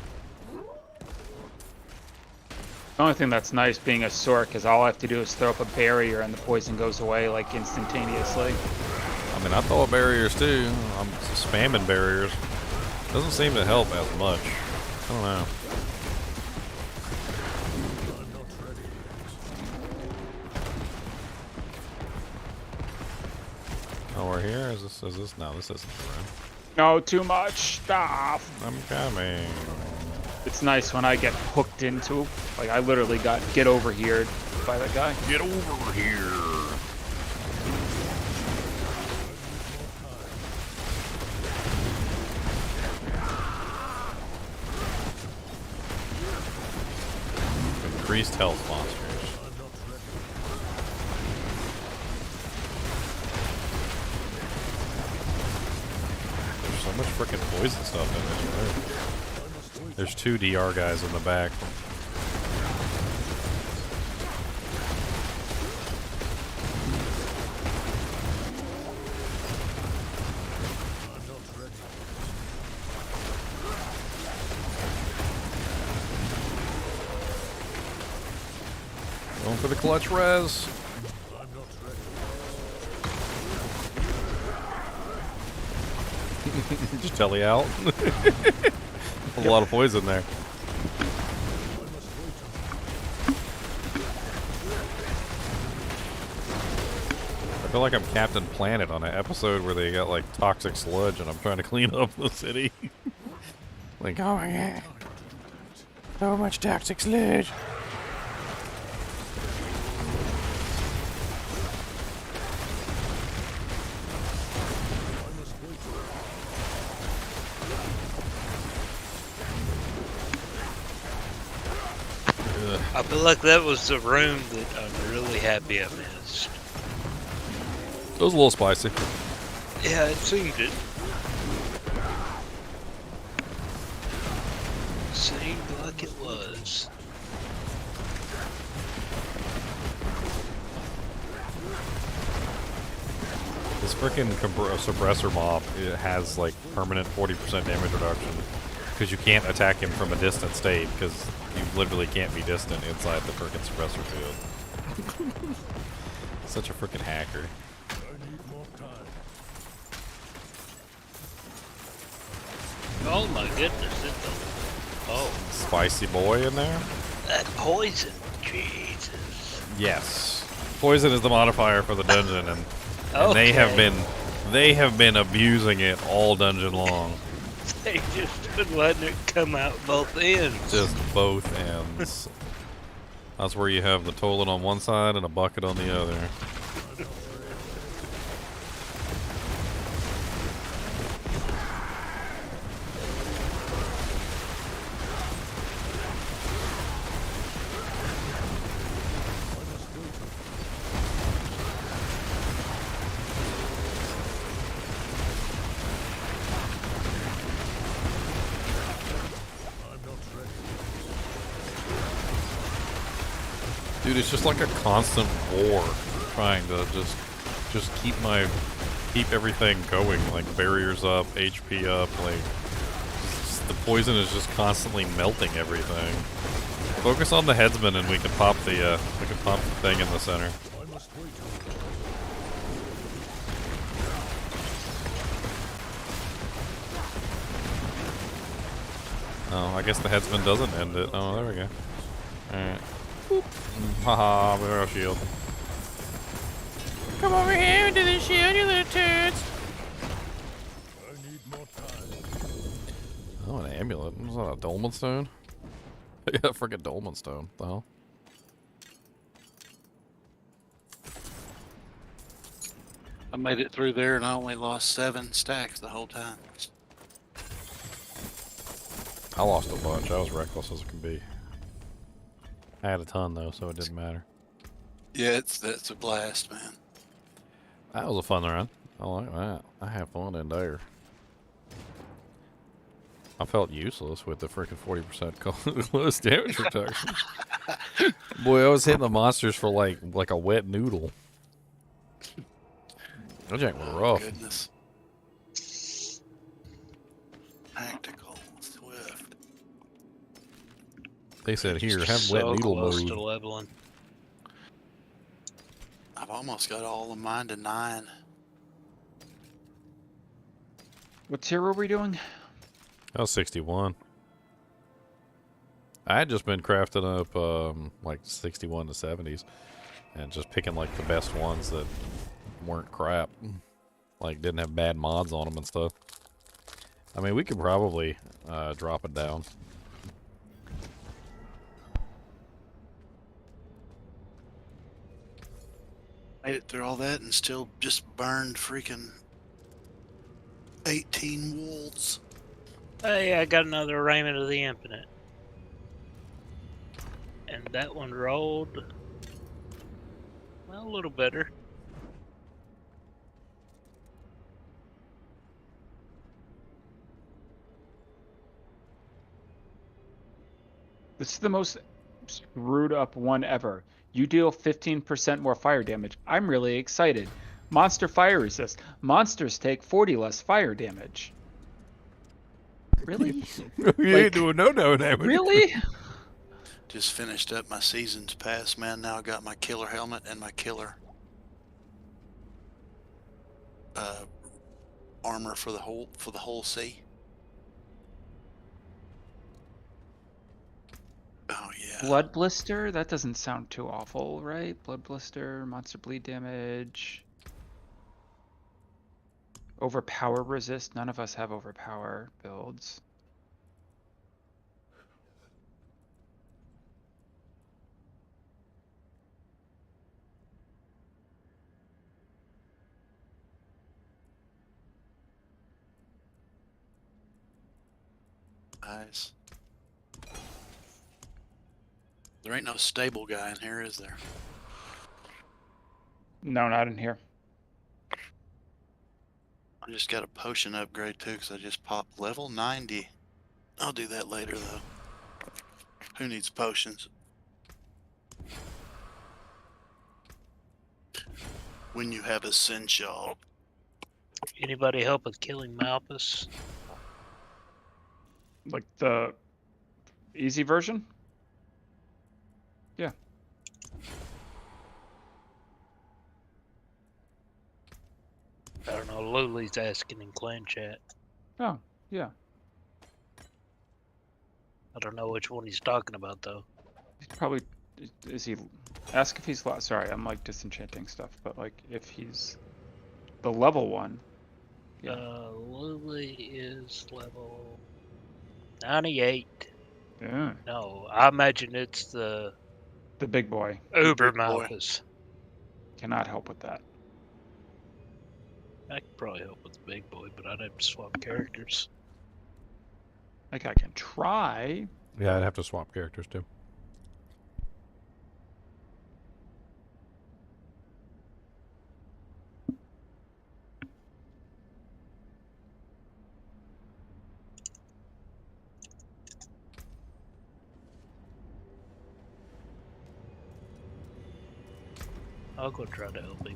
The only thing that's nice being a sork is all I have to do is throw up a barrier and the poison goes away like instantaneously. I mean, I throw up barriers too. I'm spamming barriers. Doesn't seem to help as much. I don't know. Oh, we're here? Is this? No, this isn't the room. No, too much stuff. I'm coming. It's nice when I get hooked into, like I literally got get over here by that guy. Get over here. Increased health monsters. There's so much frickin' poison stuff in this room. There's 2 DR guys in the back. Going for the clutch res. Just telly out. A lot of poison there. I feel like I'm Captain Planet on an episode where they got like toxic sludge and I'm trying to clean up the city. Like, oh my god. So much toxic sludge. I feel like that was the room that I'm really happy I missed. It was a little spicy. Yeah, it seemed it. Seemed like it was. This freaking suppressor mob, it has like permanent 40% damage reduction because you can't attack him from a distant state because you literally can't be distant inside the freaking suppressor field. Such a freaking hacker. Oh my goodness, oh. Spicy boy in there? That poison, Jesus. Yes. Poison is the modifier for the dungeon and Okay. they have been abusing it all dungeon long. They just been letting it come out both ends. Just both ends. That's where you have the toilet on one side and a bucket on the other. Dude, it's just like a constant war trying to just keep everything going, like barriers up, HP up, like the poison is just constantly melting everything. Focus on the headsman and we can pop the thing in the center. Oh, I guess the headsman doesn't end it. Oh, there we go. Alright. Haha, we got a shield. Come over here into the shield, you little turds. Oh, an amulet. Was that a dolmen stone? Yeah, freaking dolmen stone. The hell? I made it through there and I only lost 7 stacks the whole time. I lost a bunch. I was reckless as it can be. I had a ton though, so it didn't matter. Yeah, that's a blast, man. That was a fun run. I like that. I had fun in there. I felt useless with the freaking 40% lowest damage reduction. Boy, I was hitting the monsters for like a wet noodle. That jack was Oh, rough. goodness. Tactical, swift. They said, here, have So wet needle close mode. to leveling. I've almost got all of mine to 9. What tier were we doing? That was 61. I had just been crafting up like 61 to 70s and just picking like the best ones that weren't crap. Like didn't have bad mods on them and stuff. I mean, we could probably drop it down. Made it through all that and still just burned freaking 18 wolves. Hey, I got another Raiment of the Infinite. And that one rolled, well, a little better. This is the most screwed up one ever. You deal 15% more fire damage. I'm really excited. Monster fire resist. Monsters take 40 less fire damage. Really? You ain't doing no damage. Really? Just finished up my seasons pass, man. Now I got my killer helmet and my killer armor for the whole sea. Oh yeah. Blood blister? That doesn't sound too awful, right? Blood blister, monster bleed damage. Overpower resist. None of us have overpower builds. Nice. There ain't no stable guy in here, is there? No, not in here. I just got a potion upgrade too, because I just popped level 90. I'll do that later though. Who needs potions? When you have a Chinchilla. Anybody help with killing Malthus? Like the easy version? Yeah. I don't know, Luli's asking in clan chat. Oh, yeah. I don't know which one he's talking about though. He's probably, is he, ask if he's, sorry, I'm like disenchanting stuff, but like if he's the level one. Yeah. Luli is level 98. Yeah. No, I imagine it's the big boy. Uber big boy. Malthus. Cannot help with that. I could probably help with the big boy, but I'd have to swap characters. Like I can try. Yeah, I'd have to swap characters too. I'll go try to help him.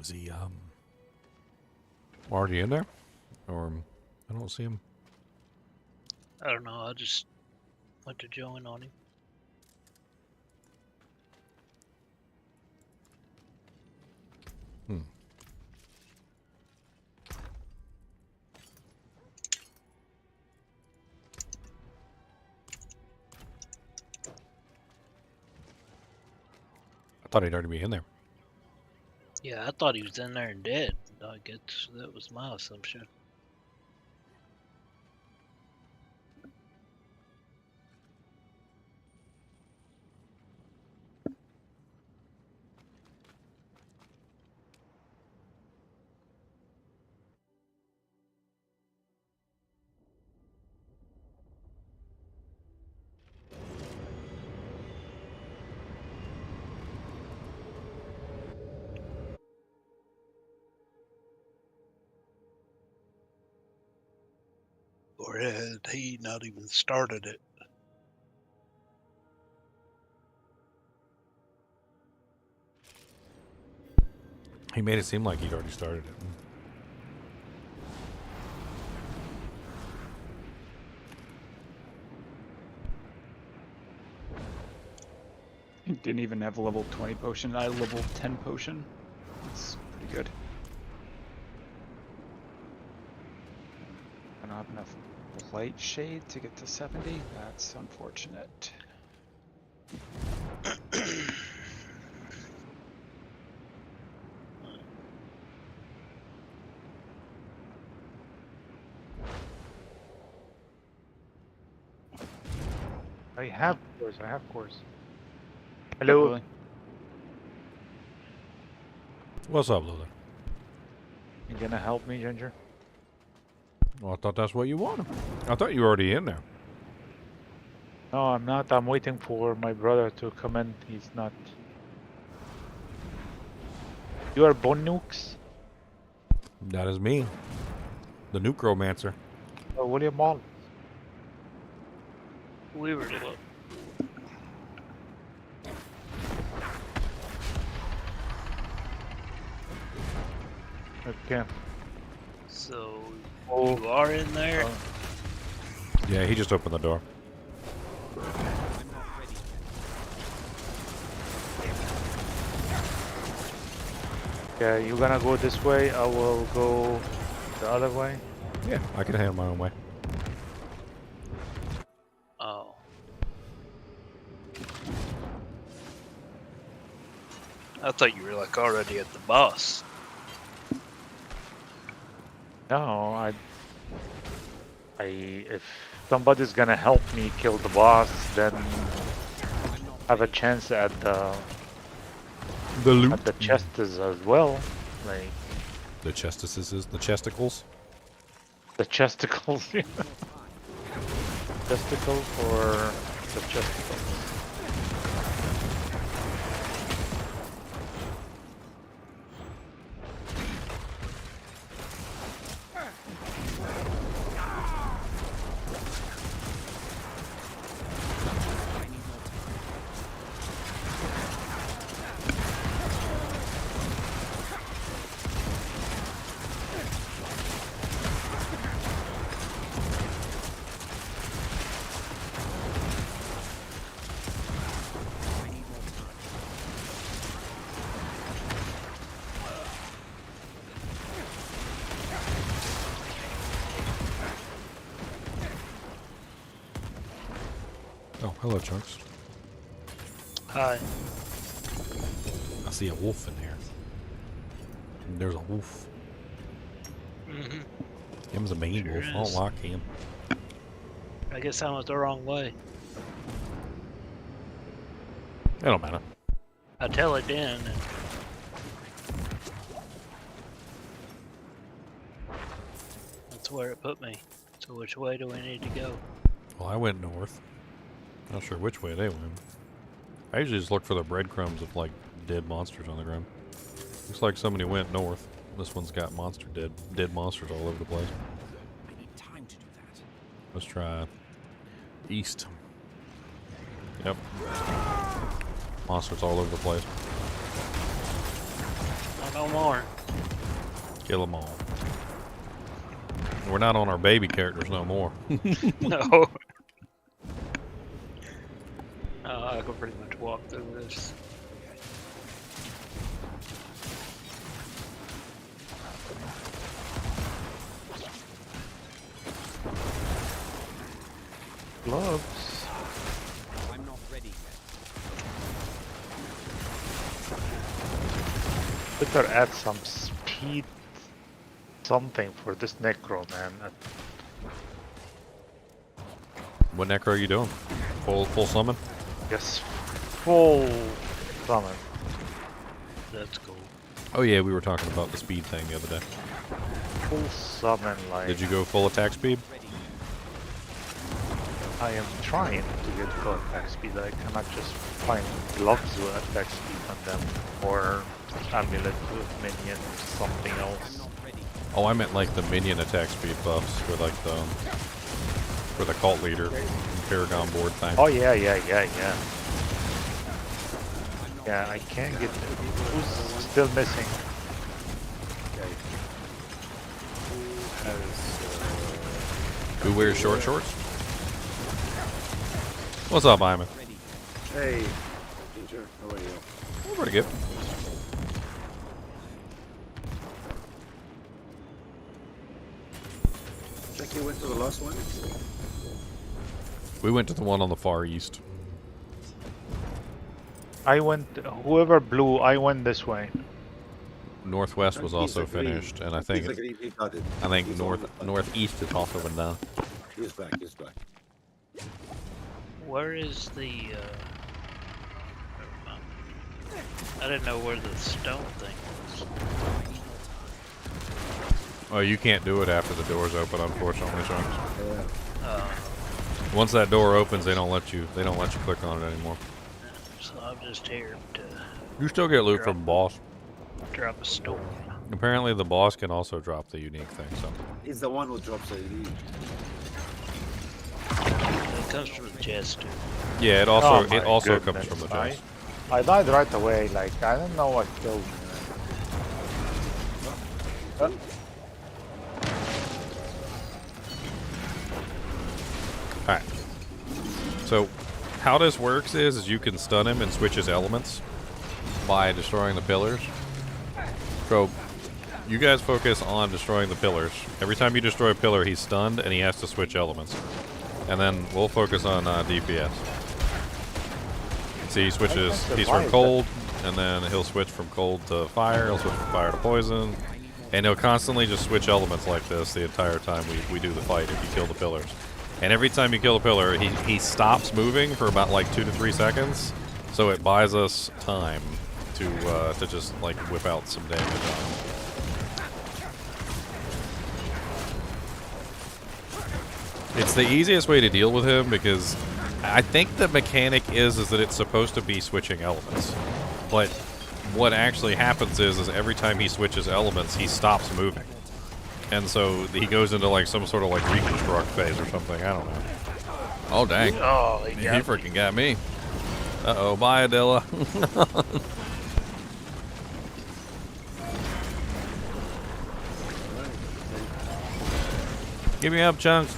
Is he already in there? Or I don't see him. I don't know, I just went to join on him. Hmm. I thought he'd already be in there. Yeah, I thought he was in there and dead. I guess that was my assumption. Or had he not even started it? He made it seem like he'd already started it. He didn't even have a level 20 potion. I level 10 potion. That's pretty good. I don't have enough light shade to get to 70. That's unfortunate. I have course. Hello. Really? What's up, Luther? You gonna help me, Ginger? Well, I thought that's what you wanted. I thought you were already in there. No, I'm not. I'm waiting for my brother to come in. He's not. You are Bone Nukes? That is me. The Nucromancer. Or William Wallace? We were look. Okay. So Oh. you are in there? Yeah, he just opened the door. Yeah, you're gonna go this way. I will go the other way. Yeah, I can handle my own way. Oh. I thought you were like already at the boss. No, if somebody's gonna help me kill the boss, then have a chance at the loot. at the chests as well, like The chestices, the chesticles. the chesticles. Testicles or the chesticles. Oh, hello, Chunks. Hi. I see a wolf in here. There's a wolf. Mm-hmm. Him's a mean Sure wolf. I is. don't like him. I guess I went the wrong way. It don't matter. I tell it in. And that's where it put me. So which way do we need to go? Well, I went north. Not sure which way they went. I usually just look for the breadcrumbs of like dead monsters on the ground. Looks like somebody went north. This one's got dead monsters all over the place. I need time to do that. Let's try east. Yep. Monsters all over the place. No more. Kill them all. We're not on our baby characters no more. No. I can pretty much walk through this. Gloves. I'm not ready yet. Better add some speed something for this necro, man. What necro are you doing? Full summon? Yes, full summon. That's cool. Oh yeah, we were talking about the speed thing the other day. Full summon, like... Did you go full attack speed? I am trying to get full attack speed. I cannot just find gloves with attack speed on them, or amulet with minion or something else. Oh, I meant like the minion attack speed buffs for like the cult leader Paragon board thing. Oh yeah. Yeah, I can't get them. Who's still missing? Who wears short shorts? What's up, Iman? Hey, Ginger, how are you? Oh, pretty good. Jackie went to the last one? We went to the one on the far east. I went, whoever blew, I went this way. Northwest was also He's agreeing. finished, and I think He's agreeing, he got it. I think He's northeast has also been done. He's back, he's back. Where is the, never mind. I didn't know where the stone thing was. Oh, you can't do it after the doors open, unfortunately, Chunks. Yeah. Once that door opens, they don't let you click on it anymore. So I'm just here to You still get loot from the boss. drop a stone. Apparently, the boss can also drop the unique thing. So He's the one who drops the lead. It comes from the chest, too. yeah, it Oh also my comes from the goodness, chest. I died right away, like, I don't know what killed me. Alright. So, how this works is you can stun him and switch his elements by destroying the pillars. So, you guys focus on destroying the pillars. Every time you destroy a pillar, he's stunned and he has to switch elements. And then we'll focus on DPS. See, he switches, he's from cold, and then he'll switch from cold to fire, he'll switch from fire to poison, and he'll constantly just switch elements like this the entire time we do the fight if you kill the pillars. And every time you kill a pillar, he stops moving for about like 2 to 3 seconds, so it buys us time to just like whip out some damage on him. It's the easiest way to deal with him because I think the mechanic is that it's supposed to be switching elements, but what actually happens is every time he switches elements, he stops moving. And so he goes into like some sort of like reconstruct phase or something. I don't know. Oh dang! Oh, He freaking got me. Uh-oh, bye Adela. Give me up, Chunks.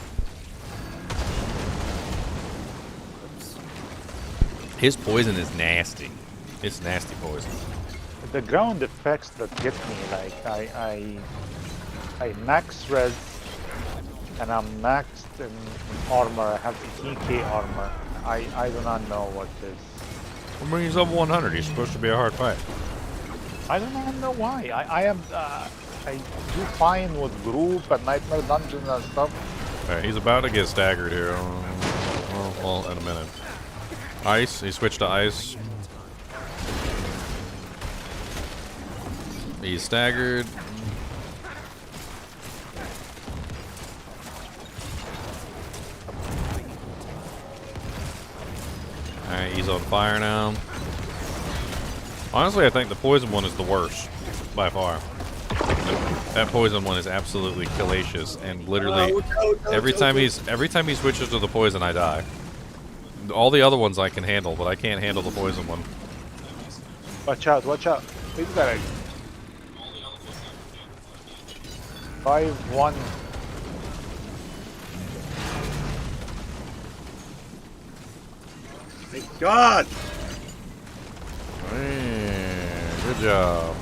His poison is nasty. It's nasty poison. The ground effects that get me, like, I max res, and I'm maxed in armor. I have DK armor. I do not know what this. I mean, he's level 100. He's supposed to be a hard fight. I do not know why. I do fine with group and nightmare dungeons and stuff. Alright, he's about to get staggered here. Well, in a minute. Ice. He switched to ice. He's staggered. Alright, he's on fire now. Honestly, I think the poison one is the worst, by far. That poison one is absolutely hellacious, and literally every time he switches to the poison, I die. All the other ones I can handle, but I can't handle the poison one. Watch out, watch out. We've got a 5-1. Thank God! Man, good job.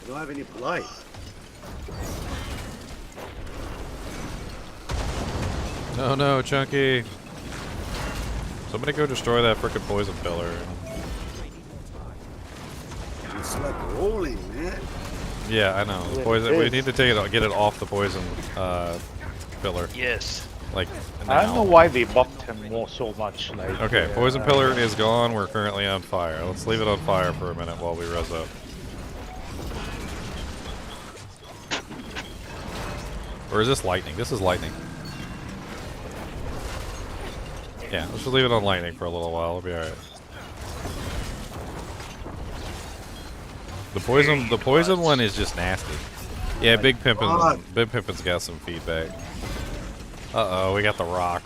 I don't have any blight. Oh no, Chunky. Somebody go destroy that frickin' poison pillar. It's like rolling, man. Yeah, I know. The poison. We need to take it, get it off the poison pillar. Yes. Like I don't know now. why they buffed him so much. Like, Okay, poison pillar is gone. We're currently on fire. Let's leave it on fire for a minute while we res up. Or is this lightning? This is lightning. Yeah, let's just leave it on lightning for a little while. It'll be alright. The poison one is just nasty. Yeah, Big Pimpin's got some feedback. Uh-oh, we got the rock.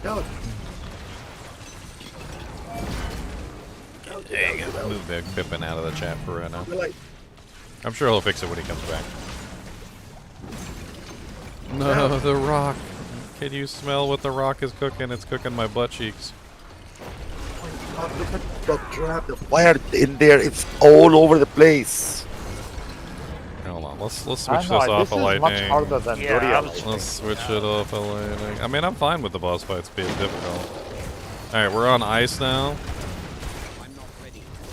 Go. There you go. Move Big Pimpin out of the chat for right now. Like, I'm sure he'll fix it when he comes back. No, the rock. Can you smell what the rock is cooking? It's cooking my butt cheeks. oh, look at the trap, the fire in there. It's all over the place. Hold on, let's switch I this know, off this of is lightning. much harder than Let's switch it off of lightning. I mean, I'm fine with the boss fights being difficult. Alright, we're on ice now.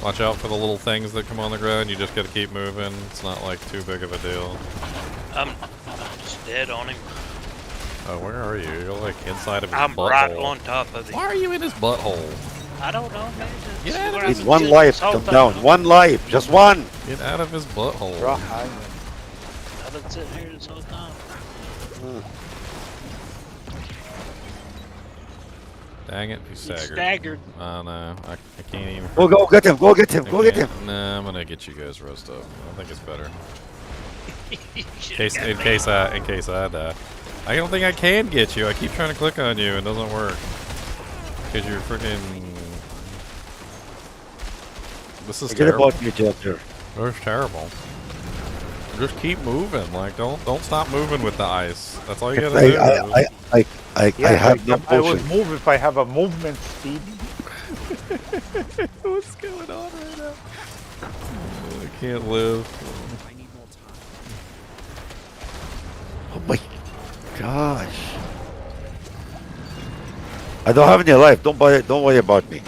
Watch out for the little things that come on the ground. You just gotta keep moving. It's not like too big of a deal. I'm just dead on him. Oh, where are you? You're like inside of his I'm butthole. right on top of him. Why are you in his butthole? I don't know, man. Get out of It's one life. Come down. One life. Just one. Get out of his butthole. I've been sitting here this whole time. Dang it, he's staggered. Staggered. Oh no, I can't even. Go get him. Go get him. Go get him. Nah, I'm gonna get you guys roast up. I think it's better. in case I die. I don't think I can get you. I keep trying to click on you and it doesn't work. Because you're freaking. This is Forget terrible. about me, Joker. That's terrible. Just keep moving. Like don't stop moving with the ice. That's all you gotta do. I have no I would potion. move if I have a movement speed. What's going on right now? I can't live. Oh my gosh. I don't have any life. Don't worry about me.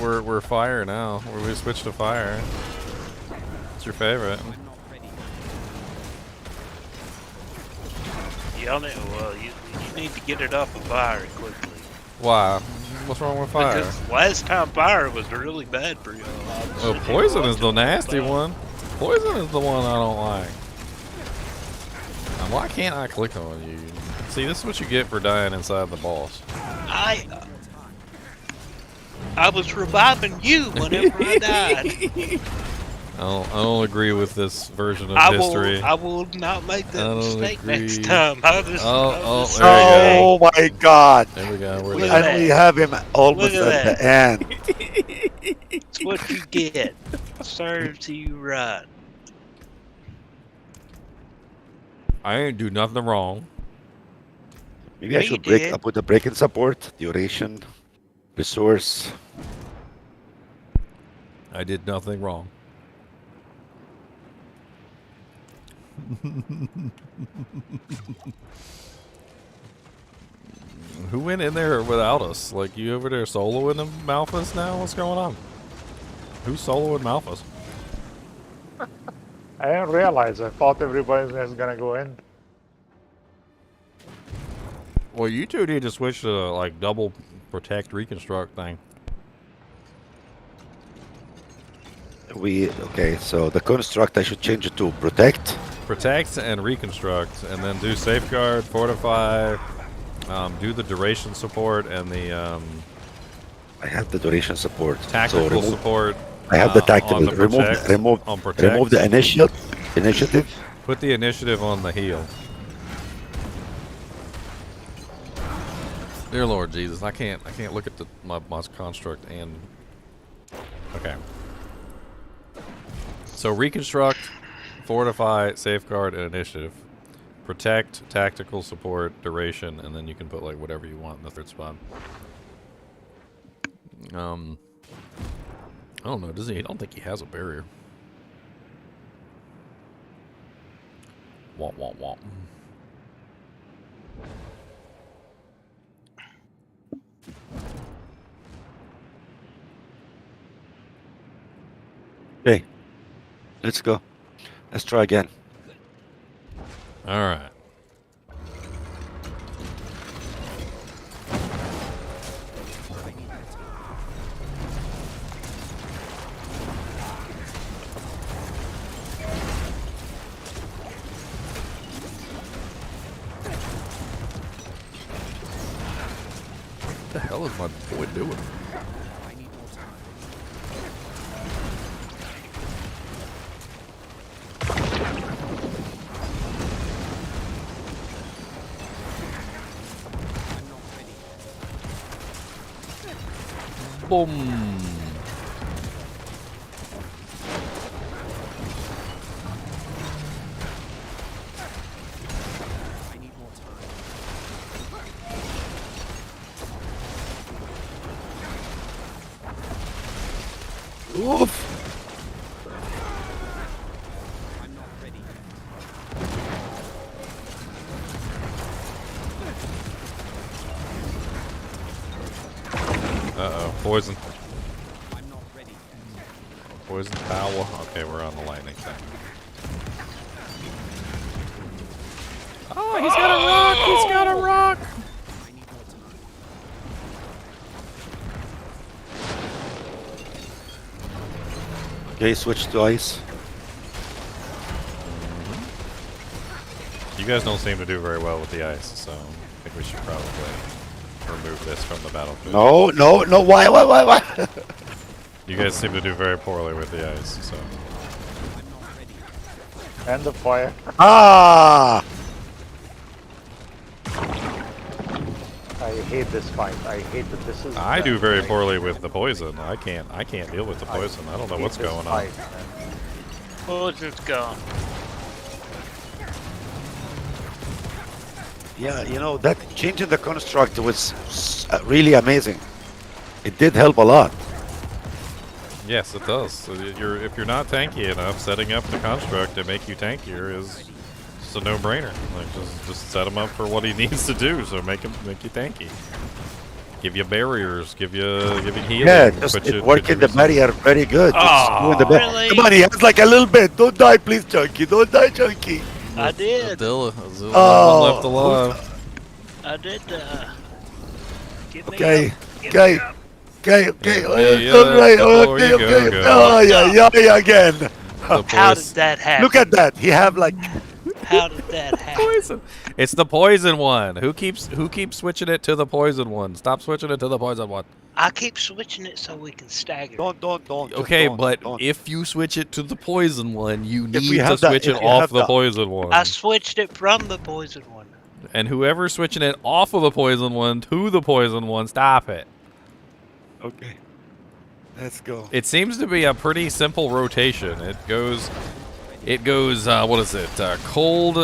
We're fire now. We switched to fire. What's your favorite? Y'all know, well, you need to get it off of fire quickly. Why? What's wrong with fire? Because last time fire was really bad for y'all. Oh, poison is the nasty one. Poison is the one I don't like. Why can't I click on you? See, this is what you get for dying inside the boss. I was reviving you whenever I died. I don't agree with this version of history. I will not make that mistake next time. There you Oh go. my God! There we go. We're Look there. at And we have him almost Look at at the end. It's what you get. Serves you right. I ain't do nothing wrong. Maybe I should break. I put the break in support, duration, resource. I did nothing wrong. Who went in there without us? Like, you over there soloing them Malphas now? What's going on? Who's soloing Malphas? I didn't realize. I thought everybody was gonna go in. Well, you two need to switch to like double protect reconstruct thing. Okay, so the construct I should change it to protect. Protect and reconstruct, and then do safeguard, fortify, do the duration support and the I have the duration support. tactical support. I have the tactical. On the protect, remove the initiative. Put the initiative on the heal. Dear Lord Jesus, I can't look at my construct and okay. So reconstruct, fortify, safeguard, and initiative. Protect, tactical support, duration, and then you can put like whatever you want in the third spot. I don't know. Does he? I don't think he has a barrier. Womp womp womp. Let's go. Let's try again. All right. What the hell is my boy doing? Boom. Oof. Uh-oh, poison. Poison power. Okay, we're on the lightning thing. Oh, he's got a rock! He's got a rock! Okay, switch to ice. You guys don't seem to do very well with the ice, so I think we should probably remove this from the battlefield. No. Why? You guys seem to do very poorly with the ice, so. And the fire. Ah! I hate this fight. I hate that this is. I do very poorly with the poison. I can't deal with the poison. I don't know what's going on. Poison's gone. Yeah, you know, that changing the construct was really amazing. It did help a lot. Yes, it does. So if you're not tanky enough, setting up the construct to make you tankier is just a no-brainer. Like just set him up for what he needs to do. So make you tanky. Give you barriers. Give you healing. Yeah, just working the barrier very good. Oh, really? Come on, he has like a little bit. Don't die, please, Chunky. Don't die, Chunky. I did. Azilla Oh. left alive. I did. Get me Okay, up. Get okay. me up. Okay. Yeah, All right. before you Okay. go. Oh, yeah, again. The How did poison. that happen? Look at that. He have like. How did that happen? Poison. It's the poison one. Who keeps switching it to the poison one? Stop switching it to the poison one. I keep switching it so we can stagger. Don't. Okay, don't, but don't. if you switch it to the poison one, you If need we to have that- switch if it we off have the that- poison one. I switched it from the poison one. And whoever's switching it off of the poison one to the poison one, stop it. Okay. Let's go. It seems to be a pretty simple rotation. It goes what is it? Cold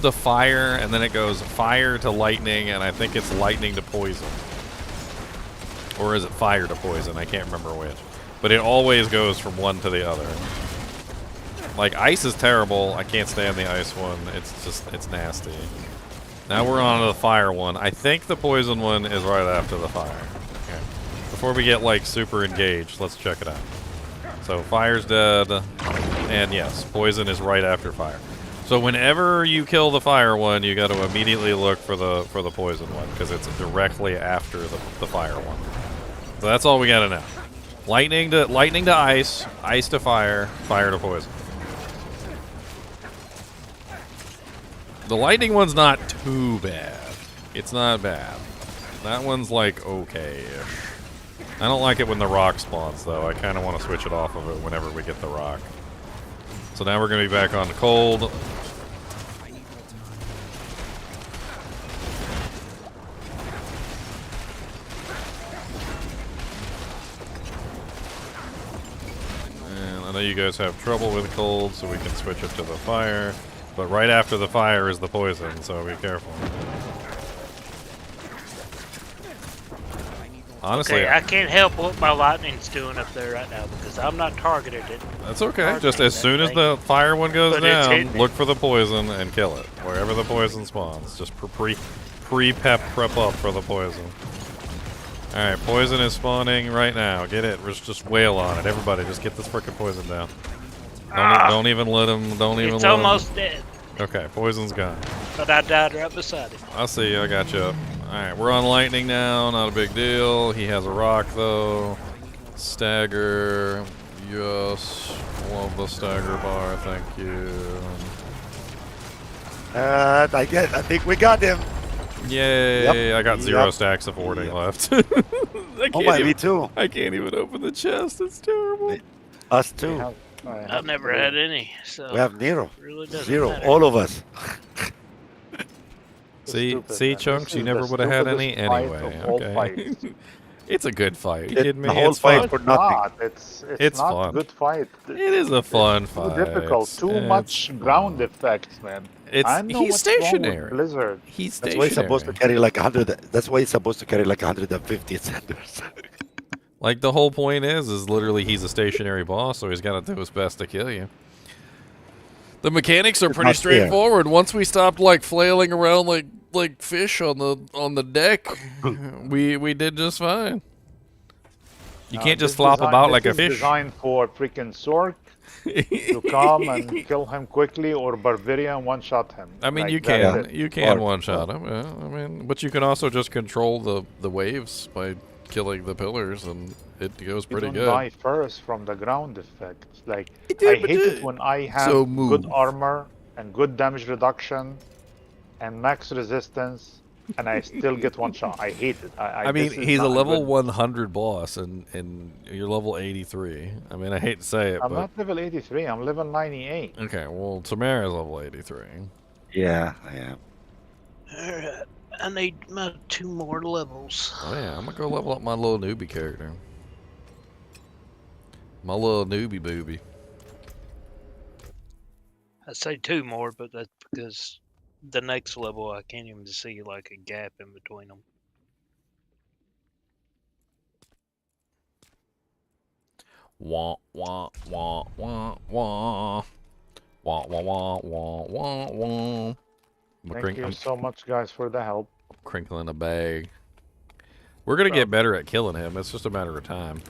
to fire, and then it goes fire to lightning, and I think it's lightning to poison. Or is it fire to poison? I can't remember which. But it always goes from one to the other. Like, ice is terrible. I can't stand the ice one. It's nasty. Now we're on to the fire one. I think the poison one is right after the fire. Okay. Before we get, like, super engaged, let's check it out. So, fire's dead. And yes, poison is right after fire. So whenever you kill the fire one, you got to immediately look for the poison one, because it's directly after the fire one. So that's all we got to know. Lightning to ice, ice to fire, fire to poison. The lightning one's not too bad. It's not bad. That one's like okay-ish. I don't like it when the rock spawns though. I kind of want to switch it off of it whenever we get the rock. So now we're going to be back on cold. And I know you guys have trouble with cold, so we can switch it to the fire. But right after the fire is the poison, so be careful. Honestly, Okay, I can't help what my lightning's doing up there right now because I'm not targeted it. that's okay. Just as soon as the fire one goes But it's down, hitting me. look for the poison and kill it. Wherever the poison spawns. Just prep up for the poison. Alright, poison is spawning right now. Get it. Just wail on it. Everybody, just get this frickin' poison down. Don't even let him. Don't even It's let him. almost dead. Okay, poison's gone. But I died right beside him. I see you. I got you up. Alright, we're on lightning now. Not a big deal. He has a rock, though. Stagger. Yes. Love the stagger bar. Thank you. I think we got him. Yay! Yep. I got 0 Yep. stacks of hoarding left. Oh my, me too. I can't even open the chest. It's terrible. Us too. I've never had any, so We have Nero. it really doesn't 0. matter. All of us. See, Stupid, man. Chunks, This you is never the would have had stupidest any fight anyway. of all Okay. fights. It's a good fight. You It- kidding me? the whole It's fight fun. for nothing. It's not fun. a good fight. It is a fun It's fight. too difficult. Too It's much ground effects, man. It's I know he's what's wrong with stationary. Blizzard. He's That's why he's supposed to stationary. carry like 100. That's why he's supposed to carry like 150 senders. Like the whole point is literally he's a stationary boss, so he's got to do his best to kill you. The mechanics are It's pretty not fair. straightforward. Once we stopped like flailing around like fish on the deck, we did just fine. You can't just This flop design- about this like a is fish. designed for freaking Sork to come and kill him quickly, or Barbarian one-shot him. I mean, Like, you that's can it. one shot him. Yeah, I mean, but you can also just control the waves by killing the pillars, and it goes You pretty don't good. die first from the ground effects. Like, Yeah, I but hate the- it when I have So good move. armor and good damage reduction and max resistance, and I still get one shot. I hate it. I mean, this is he's a not level good. 100 boss, and you're level 83. I mean, I hate to say it, I'm but not level 83. I'm level 98. okay. Well, Tamara's level 83. Yeah, I am. Alright, I need my 2 more levels. Oh yeah, I'm gonna go level up my little newbie character. My little newbie booby. I say 2 more, but that's because the next level I can't even see like a gap in between them. Wah wah wah wah wah. Wah wah wah wah wah wah. Thank you so much, guys, for the help. Crinkling a bag. We're gonna get better at killing him. It's just a matter of time.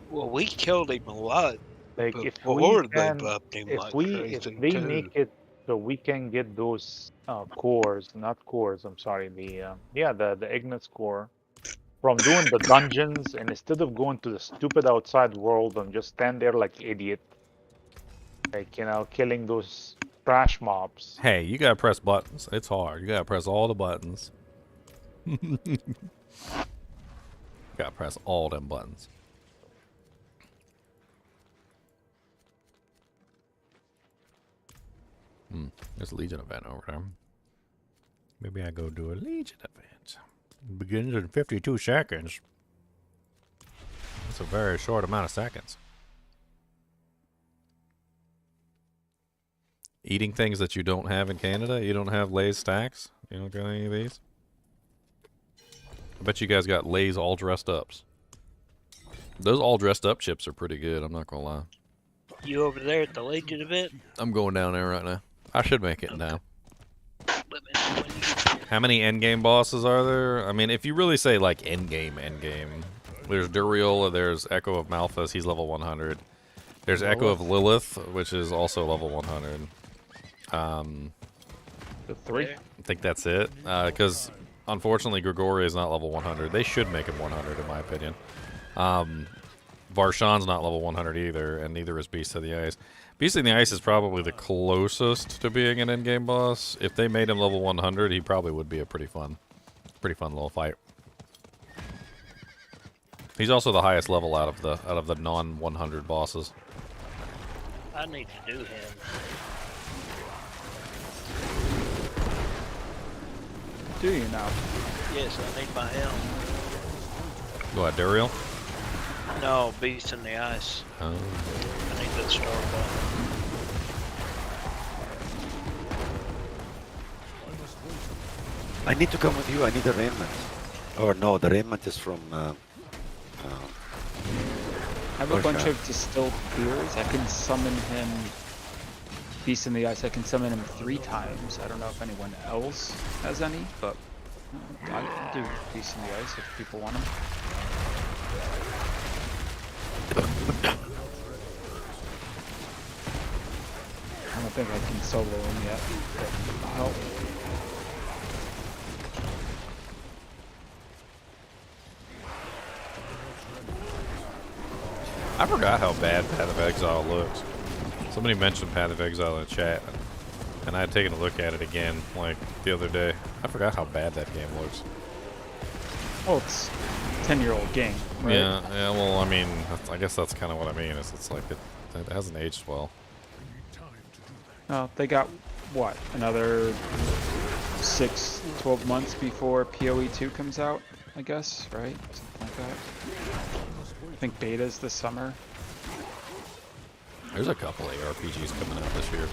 Well, we killed him a lot. Like, if Before we they can, buffed him if like we, crazy if they too. make it so we can get those cores, not cores. I'm sorry, the Ignis core, from doing the dungeons, and instead of going to the stupid outside world and just stand there like idiot, like, you know, killing those trash mobs. Hey, you gotta press buttons. It's hard. You gotta press all the buttons. Gotta press all them buttons. There's a Legion event over there. Maybe I go do a Legion event. Begins in 52 seconds. That's a very short amount of seconds. Eating things that you don't have in Canada? You don't have Lay's stacks? You don't got any of these? I bet you guys got Lay's all dressed ups. Those all dressed up chips are pretty good, I'm not gonna lie. You over there at the Legion event? I'm going down there right now. I should make it now. Let me know when you get there. How many endgame bosses are there? I mean, if you really say like endgame, there's Duriel, there's Echo of Malphas, he's level 100. There's Echo of Lilith, which is also level 100. The 3. There. I think that's it. Because unfortunately, Gregoria is not level 100. They should make him 100, in my opinion. Varshan's not level 100 either, and neither is Beast of the Ice. Beast of the Ice is probably the closest to being an endgame boss. If they made him level 100, he probably would be a pretty fun little fight. He's also the highest level out of the non-100 bosses. I need to do him. Do you now? Yes, I need my helm. Go ahead, Duriel. No, Beast in the Ice. Oh. I need that star button. I need to come with you. I need a raiment. Or no, the raiment is from. I have a Oh, bunch sure. of distilled beers. I can summon him Beast in the Ice, I can summon him 3 times. I don't know if anyone else has any, but I can do Beast in the Ice if people want him. I don't think I can solo him yet, but help. I forgot how bad Path of Exile looks. Somebody mentioned Path of Exile in the chat, and I had taken a look at it again, like, the other day. I forgot how bad that game looks. Well, it's a 10-year-old game, right? Yeah, well, I mean, I guess that's kind of what I mean, is it's like, it hasn't aged well. They got, what, another 6, 12 months before PoE 2 comes out, I guess, right? Something like that. I think beta's this summer. There's a couple of ARPGs coming out this year.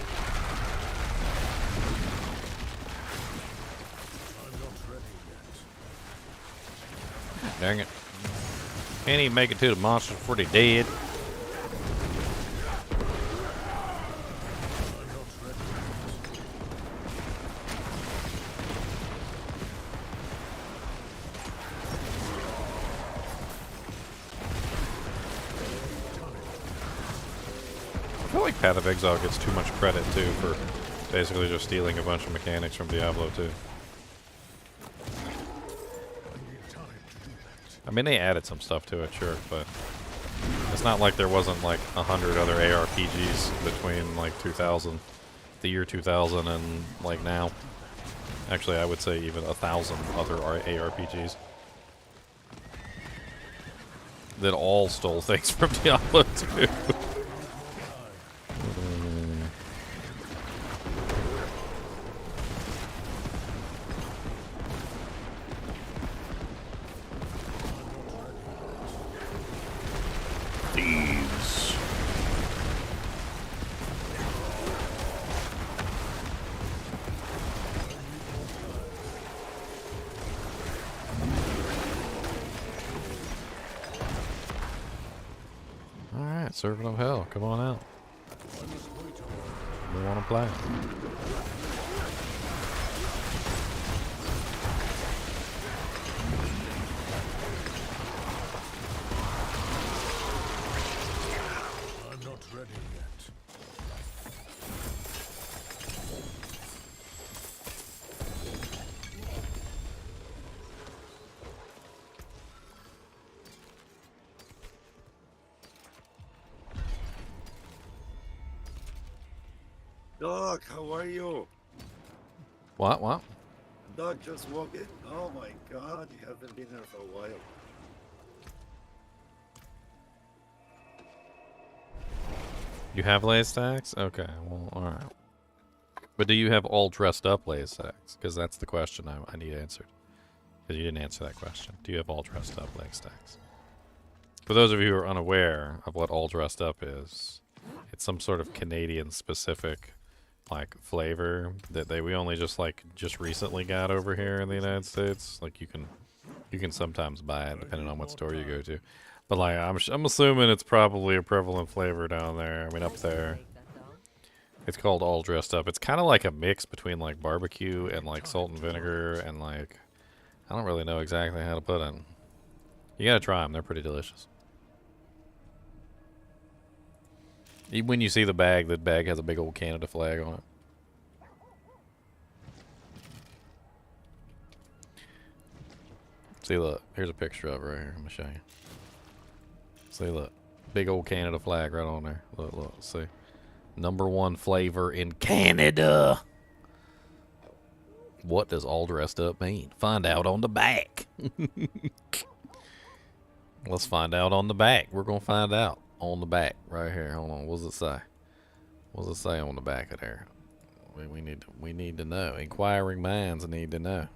Dang it. Can't even make it to the monsters before they're dead. I feel like Path of Exile gets too much credit, too, for basically just stealing a bunch of mechanics from Diablo 2. I mean, they added some stuff to it, sure, but it's not like there wasn't, like, 100 other ARPGs between, like, 2000, the year 2000, and, like, now. Actually, I would say even 1,000 other ARPGs that all stole things from Diablo 2. Thieves. Alright, Servant of Hell, come on out. We want to play. Doc, how are you? What? Doc just walked in. Oh my god, you haven't been here for a while. You have lace stacks? Okay, well, alright. But do you have all dressed up lace stacks? Because that's the question I need answered. Because you didn't answer that question. Do you have all dressed up lace stacks? For those of you who are unaware of what all dressed up is, it's some sort of Canadian specific like flavor that we only just recently got over here in the United States. Like you can sometimes buy it depending on what store you go to. But like I'm assuming it's probably a prevalent flavor down there. I mean up there. It's called all dressed up. It's kind of like a mix between like barbecue and like salt and vinegar and like I don't really know exactly how to put it. You gotta try them. They're pretty delicious. When you see the bag has a big old Canada flag on it. See, look. Here's a picture of it right here. I'm going to show you. See, look. Big old Canada flag right on there. Look. See. #1 flavor in Canada. What does all dressed up mean? Find out on the back. Let's find out on the back. We're going to find out. On the back, right here. Hold on. What does it say? What does it say on the back of there? We need to know. Inquiring minds need to know.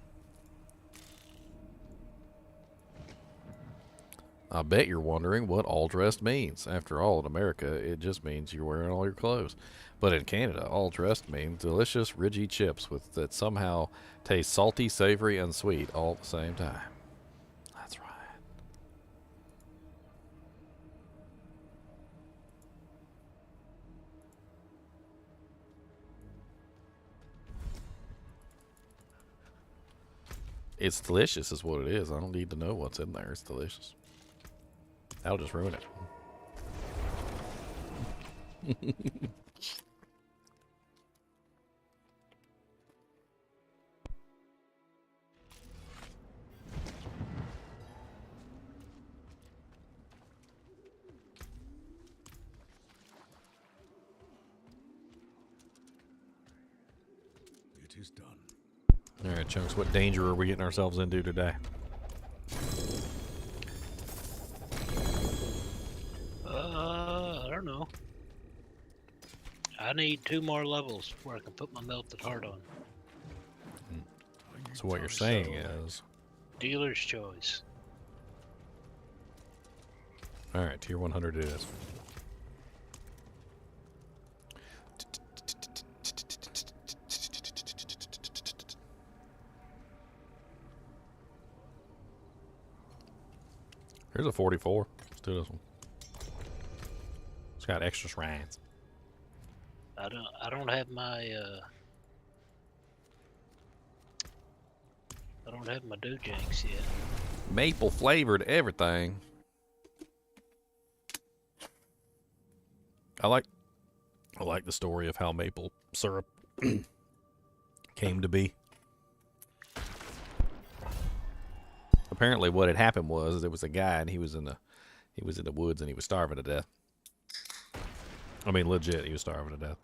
I bet you're wondering what all dressed means. After all, in America, it just means you're wearing all your clothes. But in Canada, all dressed means delicious, ridgy chips that somehow taste salty, savory, and sweet all at the same time. That's right. It's delicious is what it is. I don't need to know what's in there. It's delicious. That'll just ruin it. It is done. All right, Chunks, what danger are we getting ourselves into today? I don't know. I need 2 more levels where I can put my melted heart on. So what you're saying is... Dealer's choice. All right, tier 100 it is. Here's a 44. Let's do this one. It's got extra shrines. I don't have my I don't have my dojanks yet. Maple flavored everything. I like the story of how maple syrup came to be. Apparently what had happened was there was a guy and he was in the woods and he was starving to death. I mean legit, he was starving to death.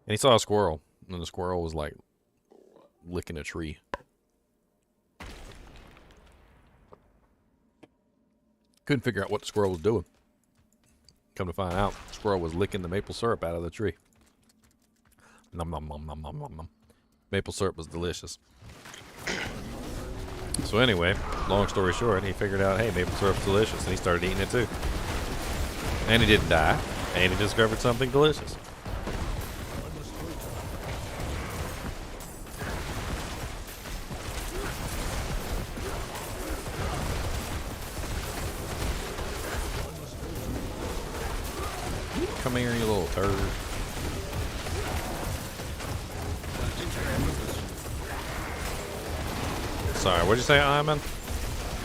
And he saw a squirrel, and the squirrel was like licking a tree. Couldn't figure out what the squirrel was doing. Come to find out, the squirrel was licking the maple syrup out of the tree. Nom nom nom nom nom nom nom. Maple syrup was delicious. So anyway, long story short, he figured out, hey, maple syrup's delicious, and he started eating it too. And he didn't die, and he discovered something delicious. Come here, you little turd. Sorry, what'd you say, Iman?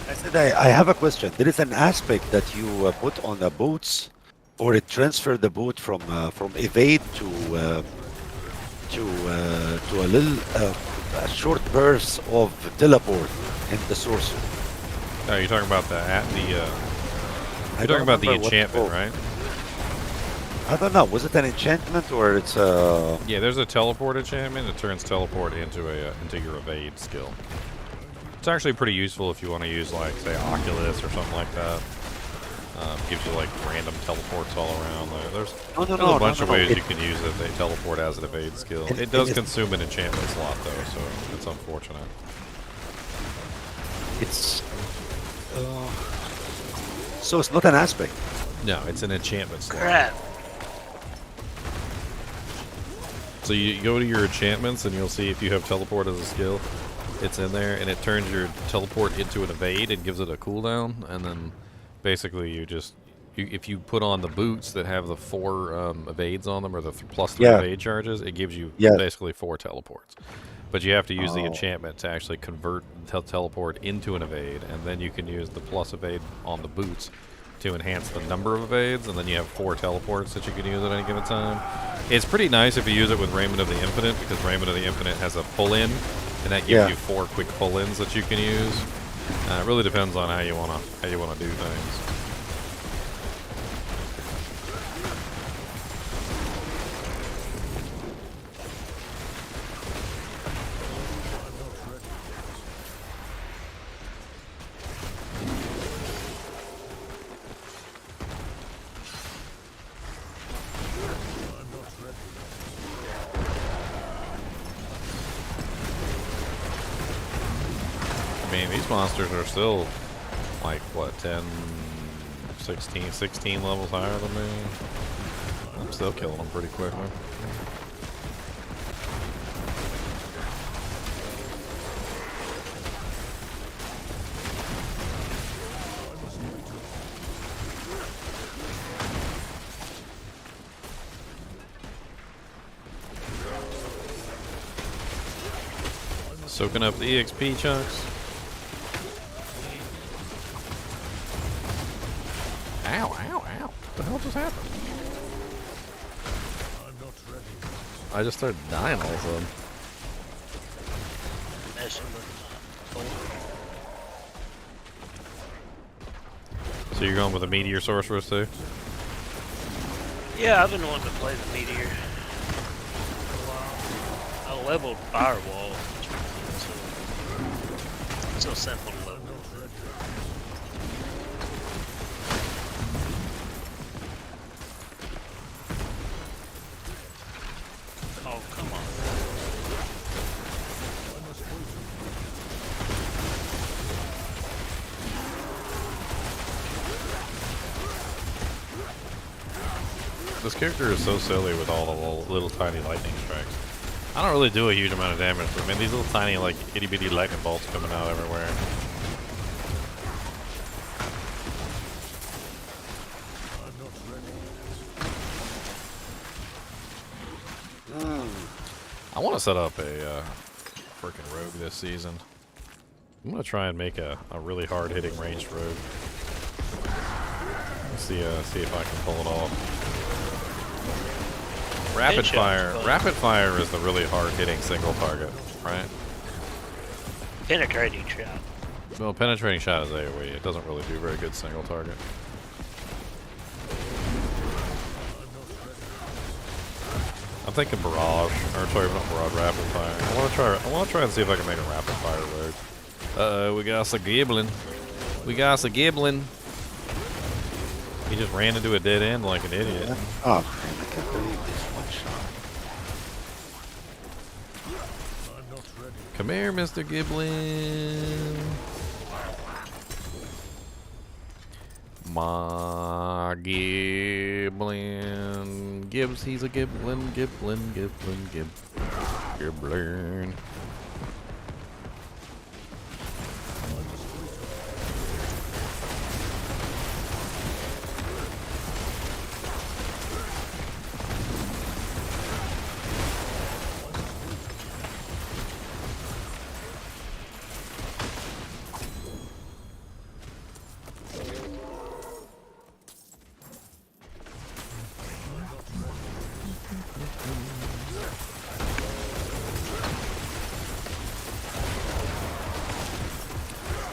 I said I have a question. There is an aspect that you put on the boats, or it transfer the boat from evade to a little a short burst of teleport in the sorcerer. Oh, you're talking about you're talking about the enchantment, right? I don't know. Was it an enchantment or it's Yeah, there's a teleport enchantment. It turns teleport into your evade skill. It's actually pretty useful if you want to use, like, say, Oculus or something like that. Gives you like random teleports all around. There's a bunch of ways you can use it. They teleport as an evade skill. It does consume an enchantment slot though, so it's unfortunate. It's so it's not an aspect. No, it's an enchantment slot. Crap. So you go to your enchantments and you'll see if you have teleport as a skill. It's in there, and it turns your teleport into an evade and gives it a cooldown, and then basically if you put on the boots that have the 4 evades on them, or the plus 3 evade charges, it gives you basically 4 teleports. But you have to use the enchantment to actually convert teleport into an evade, and then you can use the plus evade on the boots to enhance the number of evades, and then you have 4 teleports that you can use at any given time. It's pretty nice if you use it with Raiment of the Infinite, because Raiment of the Infinite has a pull-in, and that gives you 4 quick pull-ins that you can use. It really depends on how you wanna do things. I mean, these monsters are still, like, what, 10, 16 levels higher than me? I'm still killing them pretty quickly. Soaking up the EXP chunks. Ow, ow, ow. What the hell just happened? I'm not ready. I just started dying all of a sudden. Messing with So you're going with a meteor sorceress too? Yeah, I've been wanting to play the meteor for a while. I leveled Firewall. It's so simple to level. Oh, come on. This character is so silly with all the little tiny lightning strikes. I don't really do a huge amount of damage, but I mean these little tiny like itty bitty lightning bolts coming out everywhere. I want to set up a freaking rogue this season. I'm gonna try and make a really hard hitting ranged rogue. Let's see if I can pull it off. Rapid fire is the really hard hitting single target, right? Penetrating shot. Well, penetrating shot is AoE. It doesn't really do very good single target. I'm thinking barrage, or sorry, not barrage, rapid fire. I want to try and see if I can make a rapid fire rogue. We got us a giblin. We got us a giblin. He just ran into a dead end like an idiot. Oh, man, I can't believe this one shot. Come here, Mr. Giblin. My Giblin. Gibbs, he's a Giblin, Giblin.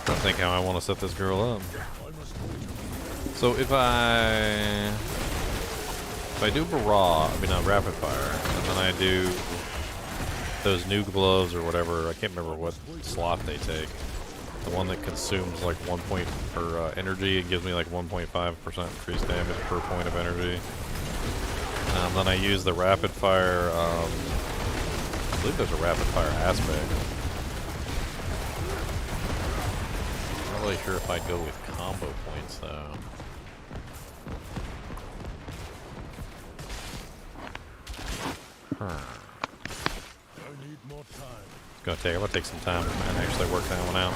I think how I want to set this girl up. So if I do barrage, rapid fire, and then I do those new gloves or whatever, I can't remember what slot they take. The one that consumes like 1 point per energy, it gives me like 1.5% increased damage per point of energy. Then I use the rapid fire, I believe there's a rapid fire aspect. I'm not really sure if I'd go with combo points though. I'm gonna take some time and actually work that one out.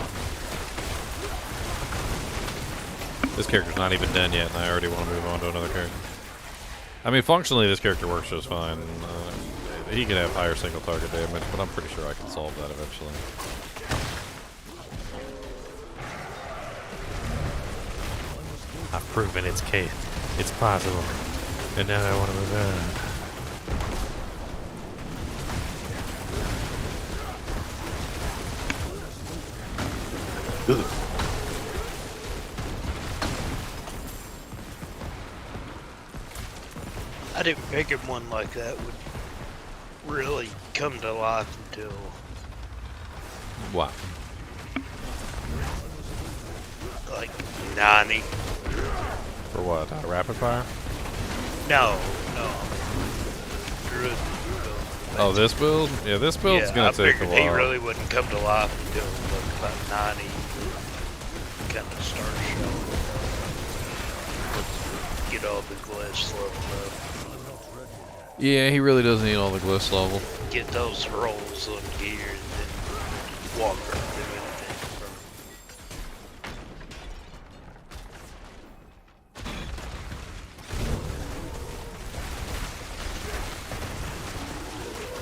This character's not even done yet, and I already want to move on to another character. I mean, functionally, this character works just fine. He can have higher single target damage, but I'm pretty sure I can solve that eventually. I've proven it's possible, and now I want to move on. Good. I didn't figure one like that would really come to life until... What? Like, NiNi. For what? Rapid fire? No. Druid build. Oh, this build? Yeah, this build's gonna take a while. He really wouldn't come to life until like about NiNi kind of start showing. Get all the glyphs leveled up. Yeah, he really does need all the glyphs level. Get those rolls on gear and then walk around do anything.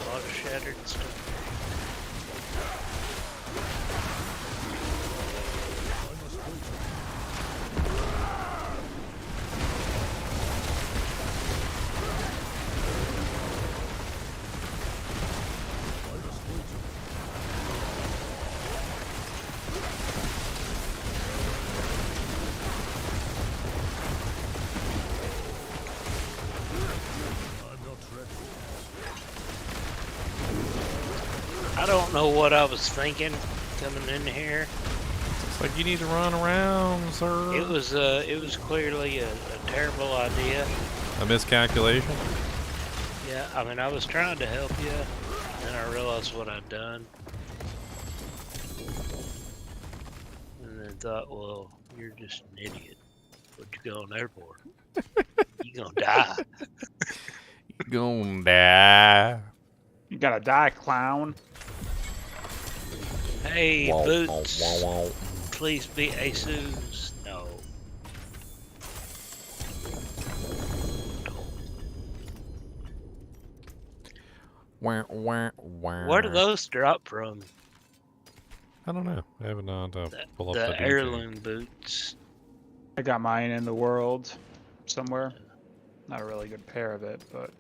A lot of shattered stuff. I don't know what I was thinking coming in here. It's like you need to run around, sir. It was clearly a terrible idea. A miscalculation? Yeah, I mean, I was trying to help you, and I realized what I'd done. And then thought, well, you're just an idiot. What you going there for? You gonna die. You gonna die. You gotta die, clown. Hey, Wah, Boots. wah, wah, wah. Please be ASUS. No. Wah, wah, wah. Where do those drop from? I don't know. I haven't pull up The the heirloom boots. I got mine in the world somewhere. Not a really good pair of it, but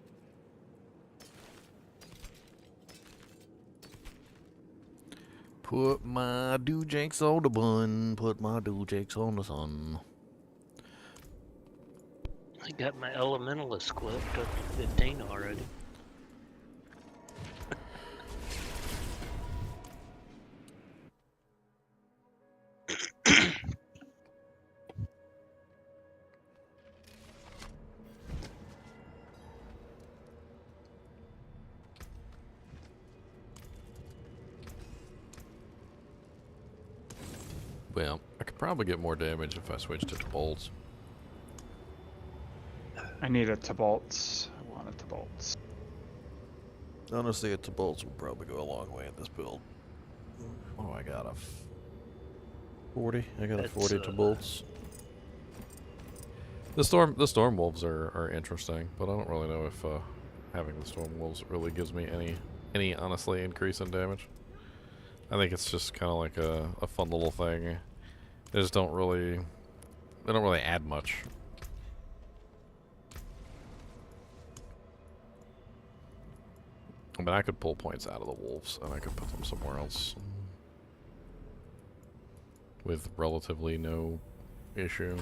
Put my doojakes on the bun. Put my doojakes on the sun. I got my elementalist equipped up to 15 already. Well, I could probably get more damage if I switched it to bolts. I need a Tabolts. I want a Tabolts. Honestly, a bolts would probably go a long way in this build. Oh, I got a 40. I got a 40 to bolts. The storm wolves are interesting, but I don't really know if having the storm wolves really gives me any honestly increase in damage. I think it's just kind of like a fun little thing. They just don't really add much. I mean, I could pull points out of the wolves and I could put them somewhere else with relatively no issue.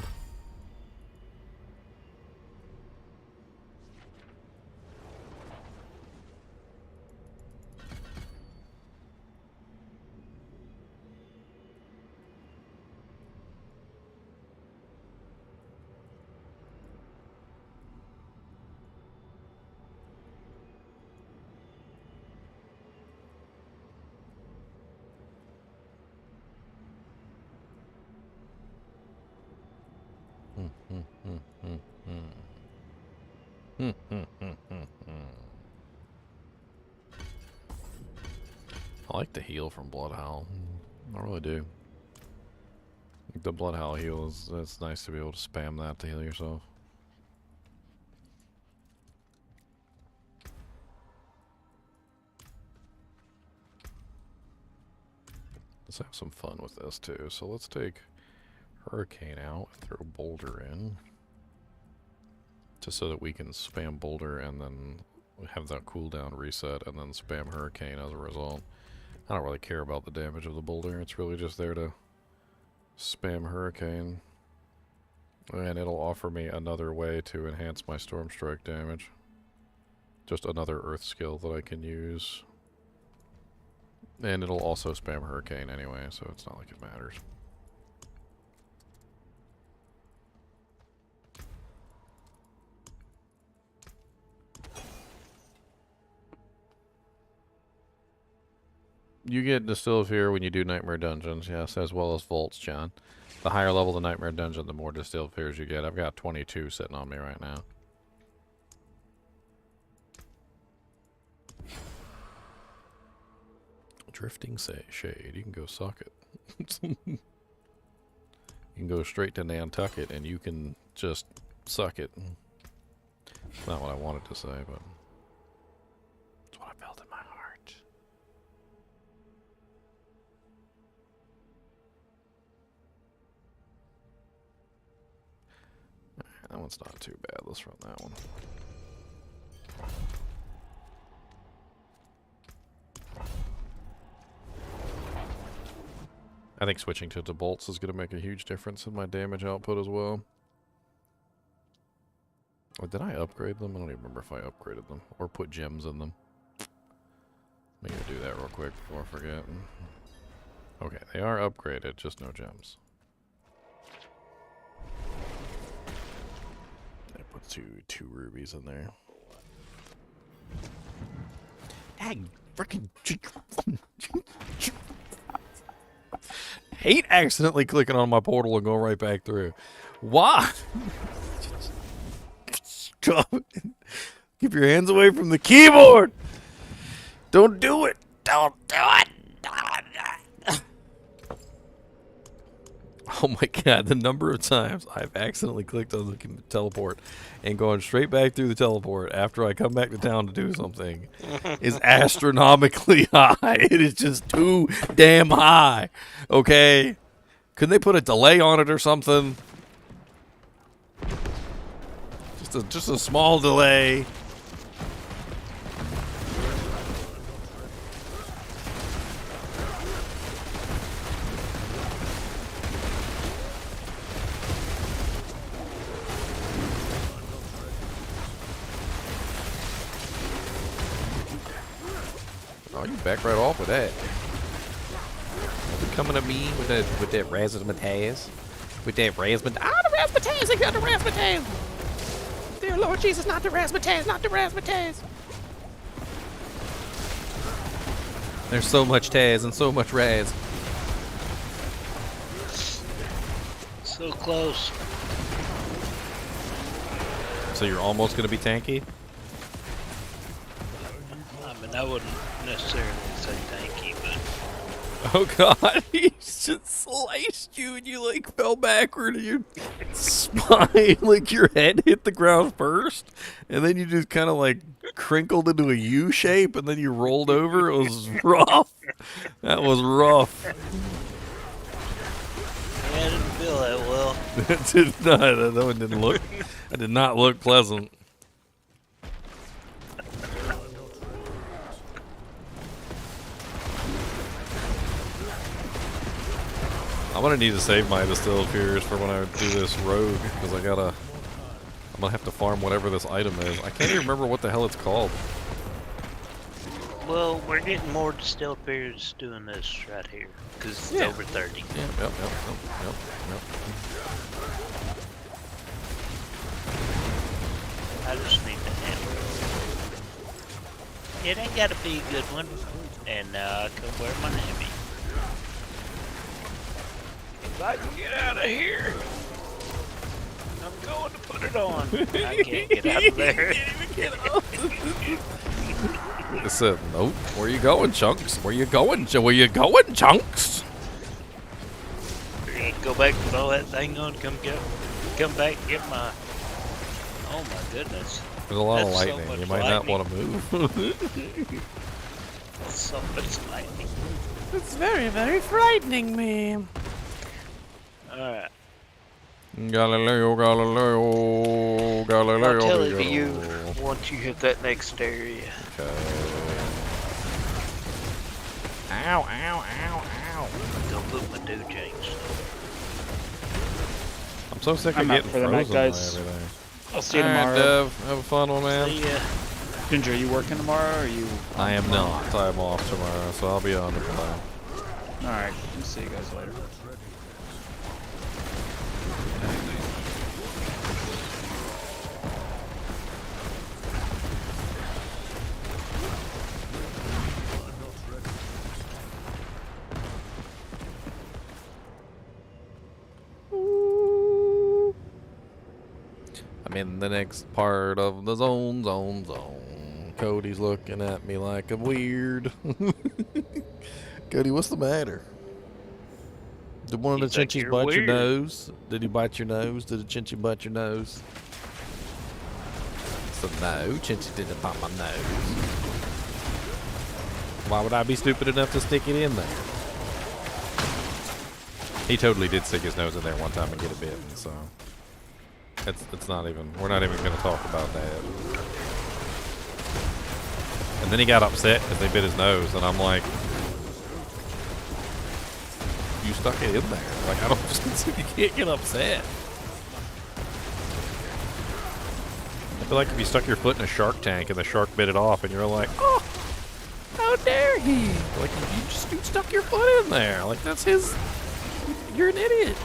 I like the heal from Bloodhowl. I really do. The Bloodhowl heal it's nice to be able to spam that to heal yourself. Let's have some fun with this too. So let's take Hurricane out, throw Boulder in. Just so that we can spam Boulder and then have that cooldown reset and then spam Hurricane as a result. I don't really care about the damage of the Boulder. It's really just there to spam Hurricane. And it'll offer me another way to enhance my Storm Strike damage. Just another Earth skill that I can use. And it'll also spam Hurricane anyway, so it's not like it matters. You get Distilled Fear when you do Nightmare Dungeons, yes, as well as Vaults, John. The higher level the Nightmare Dungeon, the more Distilled Fears you get. I've got 22 sitting on me right now. Drifting Shade, you can go suck it. You can go straight to Nantucket and you can just suck it. It's not what I wanted to say, but it's what I felt in my heart. That one's not too bad. Let's run that one. I think switching to the bolts is going to make a huge difference in my damage output as well. Or did I upgrade them? I don't even remember if I upgraded them or put gems in them. Let me do that real quick before I forget. Okay, they are upgraded, just no gems. I put two rubies in there. Ag, freaking hate accidentally clicking on my portal and going right back through. Why? Stop it. Keep your hands away from the keyboard. Don't do it. Don't do it. Oh my god, the number of times I've accidentally clicked on the teleport and going straight back through the teleport after I come back to town to do something is astronomically high. It is just too damn high. Okay? Couldn't they put a delay on it or something? Just a small delay. Oh, you back right off with that. You coming at me with that razzmatazz? With that razzmatazz? Ah, the razzmatazz! I got the razzmatazz! Dear Lord Jesus, not the razzmatazz, not the razzmatazz! There's so much Taz and so much Raz. So close. So you're almost going to be tanky? I mean, I wouldn't necessarily say tanky, but... Oh god, he just sliced you and you like fell backward and your spine, like your head hit the ground first and then you just kind of like crinkled into a U shape and then you rolled over. It was rough. That was rough. Yeah, I didn't feel that well. That did not, that one didn't look, that did not look pleasant. I'm gonna need to save my distilled fears for when I do this rogue, because I'm gonna have to farm whatever this item is. I can't even remember what the hell it's called. Well, we're getting more distilled beers doing this right here, because it's over 30. Yep. I just need to handle it. It ain't gotta be a good one, and I can wear my navy. If I can get out of here, I'm going to put it on. I can't get out of there. I said, nope. Where you going, Chunks? Where you going? Where you going, Chunks? Go back and throw that thing on. Come back and get my... Oh my goodness. There's a lot of That's so lightning. much You might not want to move. That's so much lightning. It's very, very frightening me. Alright. Galileo. I'll tell it to you once you hit that next area. Okay. Ow. Go put my dude chains. I'm so sick of I'm out getting for the night, frozen by guys. everything. I'll see you Alright, tomorrow. Dev, have a fun one, man. See ya. Ginger, are you working tomorrow or are you? I am not. I'm off tomorrow, so I'll be on the play. Alright, we'll see you guys later. I'm in the next part of the zone. Cody's looking at me like I'm weird. Cody, what's the matter? Did one of the chinchies bite your nose? Did he bite your nose? Did the chinchy bite your nose? So no, Chinchy didn't bite my nose. Why would I be stupid enough to stick it in there? He totally did stick his nose in there one time and get a bitten, so it's not even, we're not even going to talk about that. And then he got upset because they bit his nose, and I'm like, you stuck it in there. Like, I don't just, you can't get upset. I feel like if you stuck your foot in a shark tank and the shark bit it off and you're like, oh, How dare he? Like, you stuck your foot in there. Like, that's his... You're an idiot.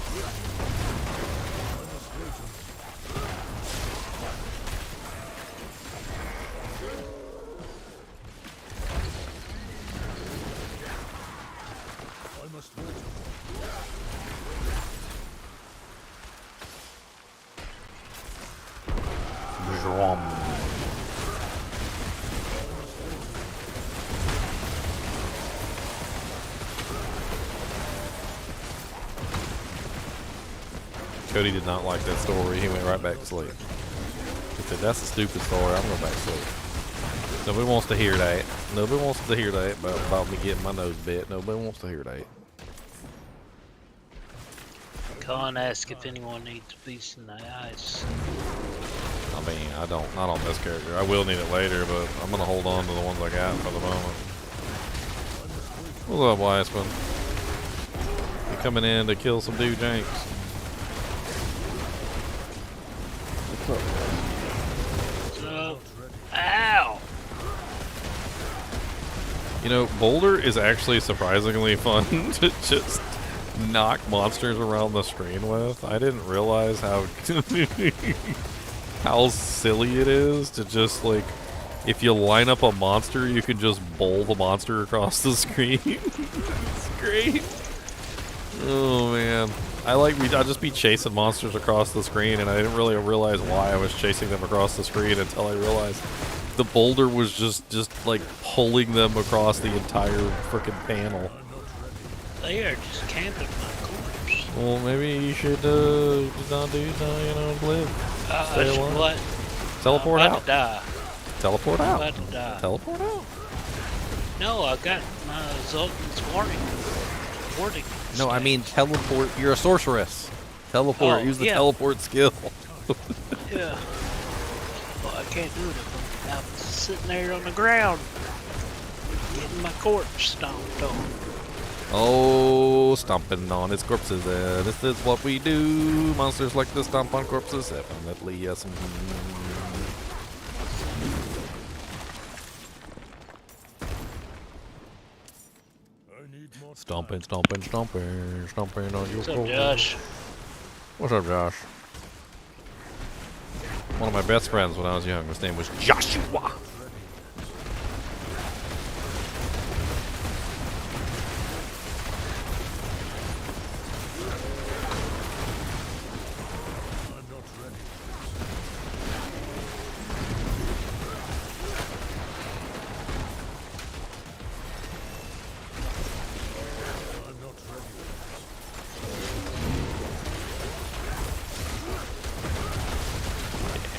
Cody did not like that story. He went right back to sleep. He said, that's a stupid story. I'm going back to sleep. Nobody wants to hear that. Nobody wants to hear that about me getting my nose bit. Nobody wants to hear that. Khan asked if anyone needs a piece in the ice. I mean, I don't. Not on this character. I will need it later, but I'm going to hold on to the ones I got for the moment. What's up, Wiseman? You coming in to kill some dude janks? So, ow! You know, Boulder is actually surprisingly fun to just knock monsters around the screen with. I didn't realize how how silly it is to just, like, if you line up a monster, you can just bowl the monster across the screen. It's great. Oh man, I'll just be chasing monsters across the screen, and I didn't really realize why I was chasing them across the screen until I realized the boulder was just like pulling them across the entire frickin' panel. They are just camping my corpse. Well, maybe you should not do, live. Stay alive. What? Teleport I'm about out. to die. Teleport out. I'm about to die. Teleport out. No, I got my Zoltan's warning. No, I mean teleport. You're a sorceress. Teleport. Oh, Use the yeah. teleport skill. Yeah. Well, I can't do it if I'm sitting there on the ground getting my corpse stomped on. Oh, stomping on its corpses. This is what we do. Monsters like to stomp on corpses. Definitely, yes. Stomping, stomping, stomping, stomping on your What's up, corpse. Josh? What's up, Josh? One of my best friends when I was young. His name was Joshua.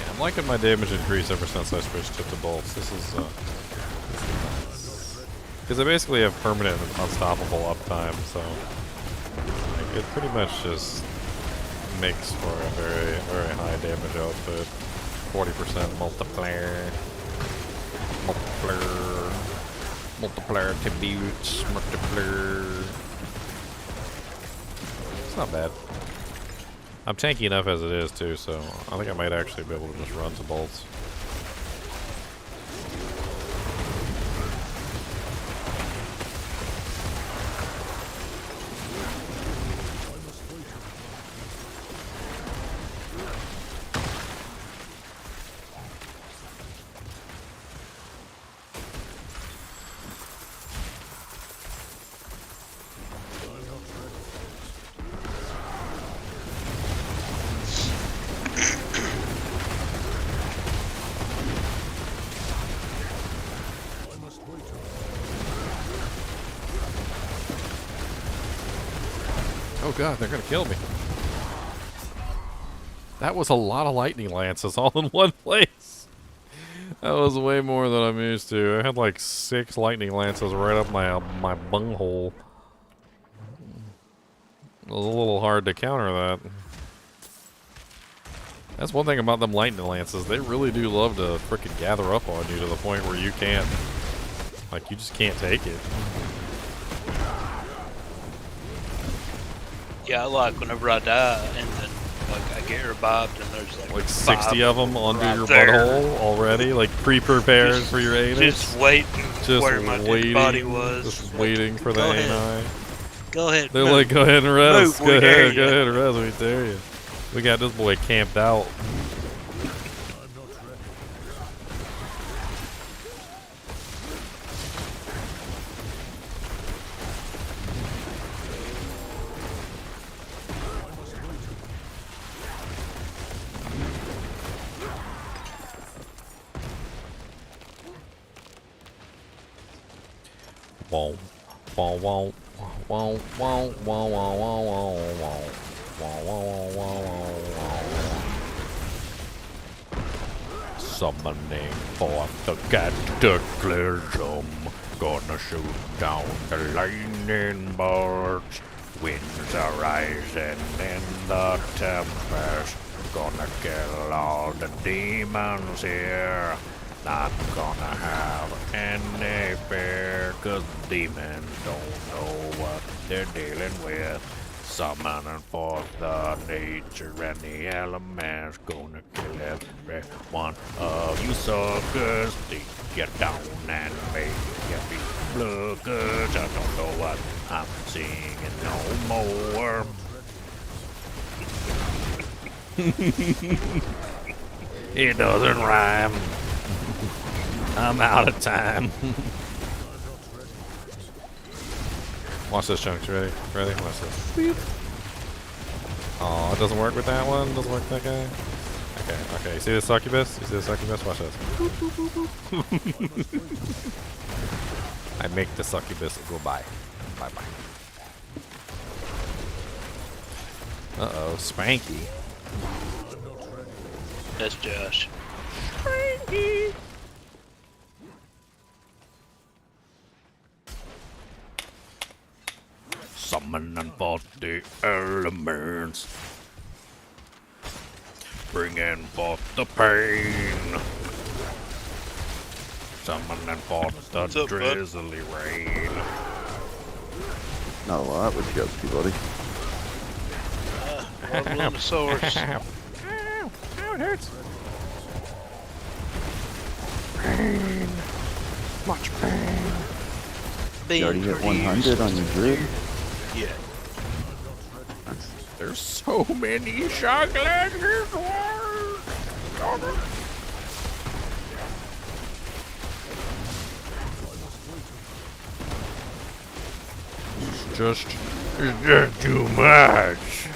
I'm liking my damage increase ever since I switched it to bolts. This is, because I basically have permanent and unstoppable uptime, so like, it pretty much just makes for a very, very high damage output. 40% multiplier, multiplier attributes, multiplier. It's not bad. I'm tanky enough as it is too, so I think I might actually be able to just run some bolts. Oh god, they're gonna kill me. That was a lot of lightning lances all in one place. That was way more than I'm used to. I had like 6 lightning lances right up my bunghole. It was a little hard to counter that. That's one thing about them lightning lances. They really do love to frickin' gather up on you to the point where you can't, like, you just can't take it. Yeah, I like whenever I die and then like I get revived and there's like 60 of them under right your there. butthole already, like pre-prepared for your anus. Just waiting. Just where my dead waiting, body was. just waiting for the Go ahead. NiNi. Go ahead. They're move. like, go ahead and rest. Move, Go we dare ahead, go ya." ahead and rest. We dare you. We got this boy camped out. Wow, wow, wow, wow, wow, wow, wow, wow, wow, wow, wow, wow, wow. Summoning forth the cataclysm, gonna shoot down the lightning bolts. Winds are rising in the tempest, gonna kill all the demons here. Not gonna have any fear, 'cause demons don't know what they're dealing with. Summoning forth the nature and the elements, gonna kill every one of you suckers. Take you down and make you be blood, 'cause I don't know what I'm singing no more. It doesn't rhyme. I'm out of time. Watch this, Chunks. Ready? Ready? Watch this. Beep. Oh, it doesn't work with that one? Doesn't work with that guy? Okay, okay. You see the succubus? You see the succubus? Watch this. I make the succubus go by. Bye-bye. Uh-oh. Spanky. That's Josh. Spanky. Summoning forth the elements, bringing forth the pain. Summoning forth the What's up, bud? drizzly rain. Not a lot, what you got to, buddy? One the source. Ow, ow, it hurts. Pain. Much pain. You already hit 100 on your Druid? Yeah. There's so many chocolates. It's just too much.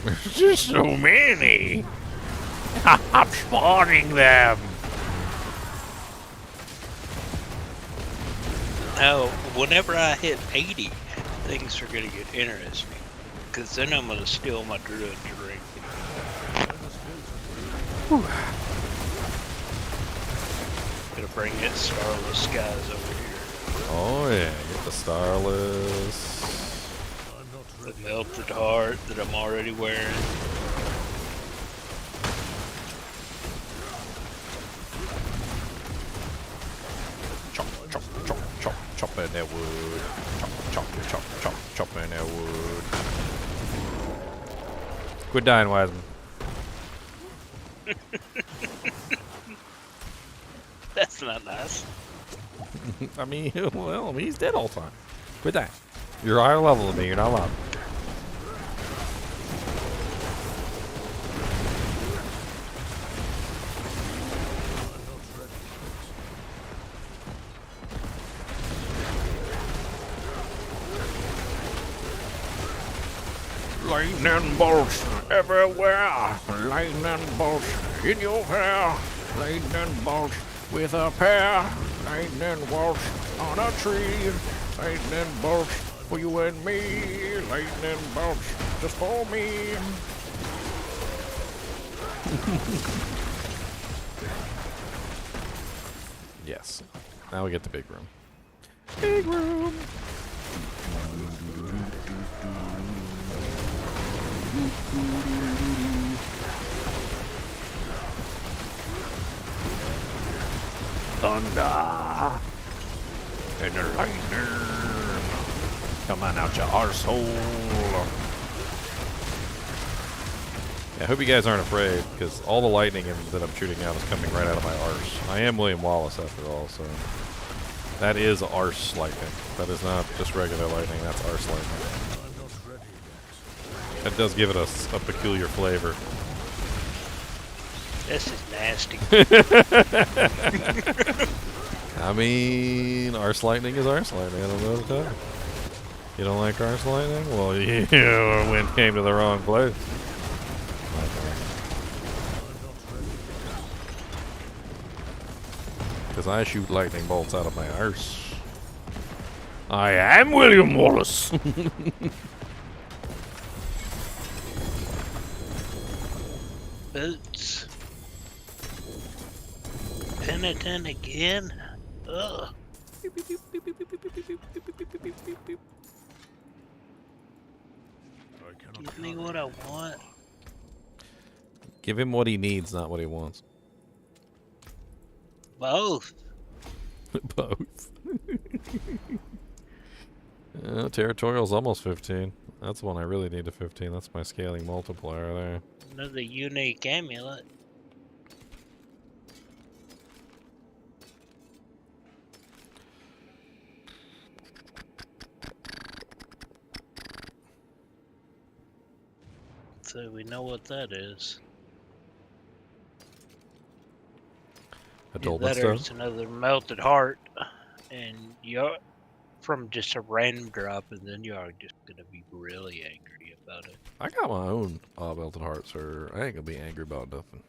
There's just so many. I'm spawning them. Now, whenever I hit 80, things are gonna get interesting. Because then I'm gonna steal my Druid drink. Gonna bring it starless skies over here. Oh yeah, get the starless. The melted heart that I'm already wearing. Chop, chop, chop, chop, chop in that wood. Chop, chop, chop, chop, chop in that wood. Quit dying, Wiseman. That's not nice. I mean, well, he's dead all the time. Quit dying. You're higher level than me. You're not allowed. Lightning bolts everywhere. Lightning bolts in your hair. Lightning bolts with a pair. Lightning bolts on a tree. Lightning bolts for you and me. Lightning bolts just for me. Yes. Now we get the big room. Big room. Thunder and the lightning coming out your arsehole. I hope you guys aren't afraid, because all the lightning that I'm shooting out is coming right out of my arse. I am William Wallace, after all, so... That is arse lightning. That is not just regular lightning, that's arse lightning. That does give it a peculiar flavor. This is nasty. I mean, arse lightning is arse lightning. I don't know what to tell you. You don't like arse lightning? Well, you came to the wrong place. Because I shoot lightning bolts out of my arse. I am William Wallace. Boots. Penitent again? Ugh. Give me what I want. Give him what he needs, not what he wants. Both. Both. Territorial's almost 15. That's the one I really need to 15. That's my scaling multiplier there. Another unique amulet. So we know what that is. Adult Either stuff. it's another melted heart, and you're from just a random drop, and then you are just gonna be really angry about it. I got my own melted heart, sir. I ain't gonna be angry about nothing.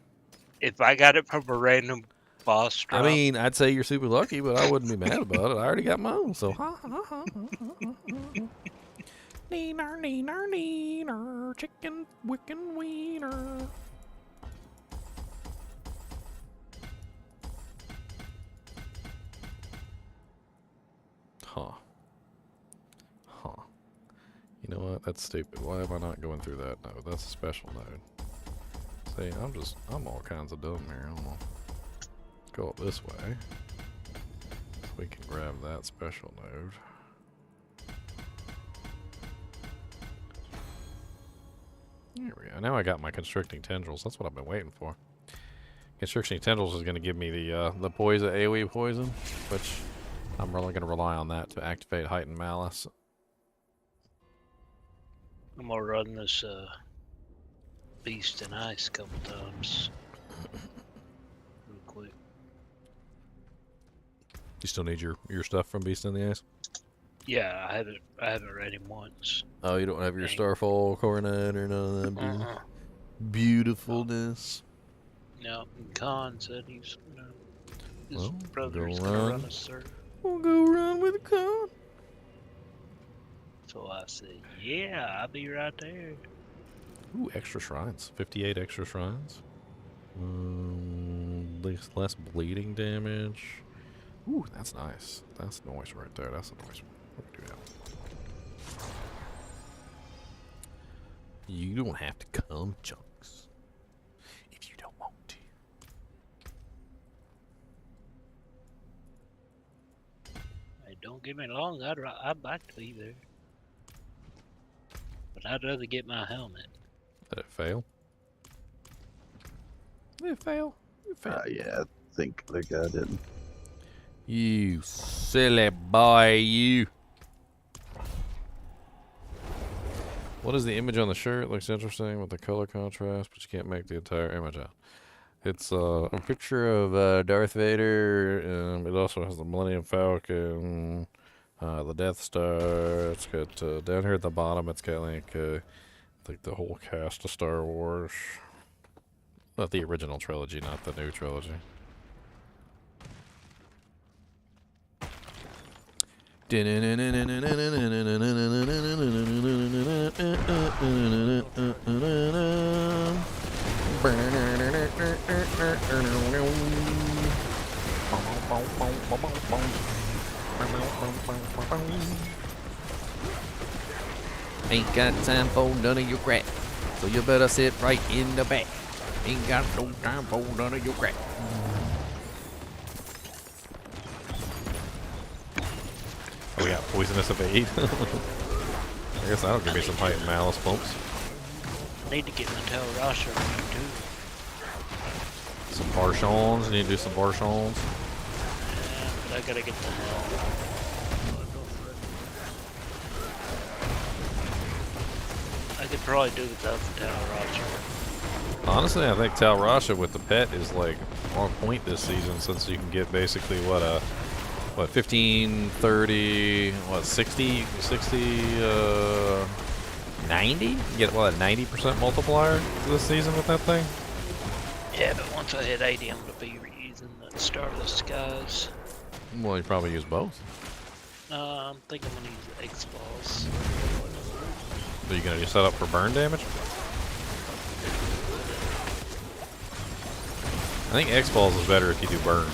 If I got it from a random boss drop, I mean, I'd say you're super lucky, but I wouldn't be mad about it. I already got my own, so ha ha ha ha ha. Neener, neener, neener, chicken, wicken, wiener. Huh. Huh. You know what? That's stupid. Why am I not going through that node? That's a special node. See, I'm all kinds of dumb here. I'm gonna go up this way. So we can grab that special node. There we go. Now I got my constricting tendrils. That's what I've been waiting for. Constricting tendrils is going to give me the poison, AoE poison, which I'm really going to rely on that to activate heightened malice. I'm gonna run this Beast and Ice a couple times. Real quick. You still need your stuff from Beast in the Ice? Yeah, I haven't read him once. Oh, you don't have your Starfall Coronet or none of that beautifulness? No, Khan said he's gonna. His Well, brother's go gonna run. run a server. We'll go run with a Khan. So I said, yeah, I'll be right there. Ooh, extra shrines. 58 extra shrines. Less bleeding damage. Ooh, that's nice. That's noise right there. That's a nice one. We're gonna do that. You don't have to come, Chunks. If you don't want to. Hey, don't get me wrong, I'd like to be there. But I'd rather get my helmet. Did it fail? Did it fail? It failed. Yeah, I think the guy did. You silly boy, you. What is the image on the shirt? Looks interesting with the color contrast, but you can't make the entire image out. It's a picture of Darth Vader. It also has the Millennium Falcon, the Death Star. It's got down here at the bottom. It's got like the whole cast of Star Wars. Not the original trilogy, not the new trilogy. Ain't got time for none of your crap, so you better sit right in the back. Ain't got no time for none of your crap. Oh, we got poisonous evade. I guess that'll give me some heightened malice bumps. I need to get my Telrasha running too. Some Barshons. You need to do some Barshons. Yeah, but I gotta get the hell. I could probably do without the Telrasha. Honestly, I think Talrasha with the pet is like on point this season, since you can get basically what 15, 30, what 60, 90? You get what, a 90% multiplier this season with that thing? Yeah, but once I hit 80, I'm gonna be using the Starless Skies. Well, you probably use both. I'm thinking I'm gonna use the X-Balls. Are you gonna set up for burn damage? I think X-Balls is better if you do burn.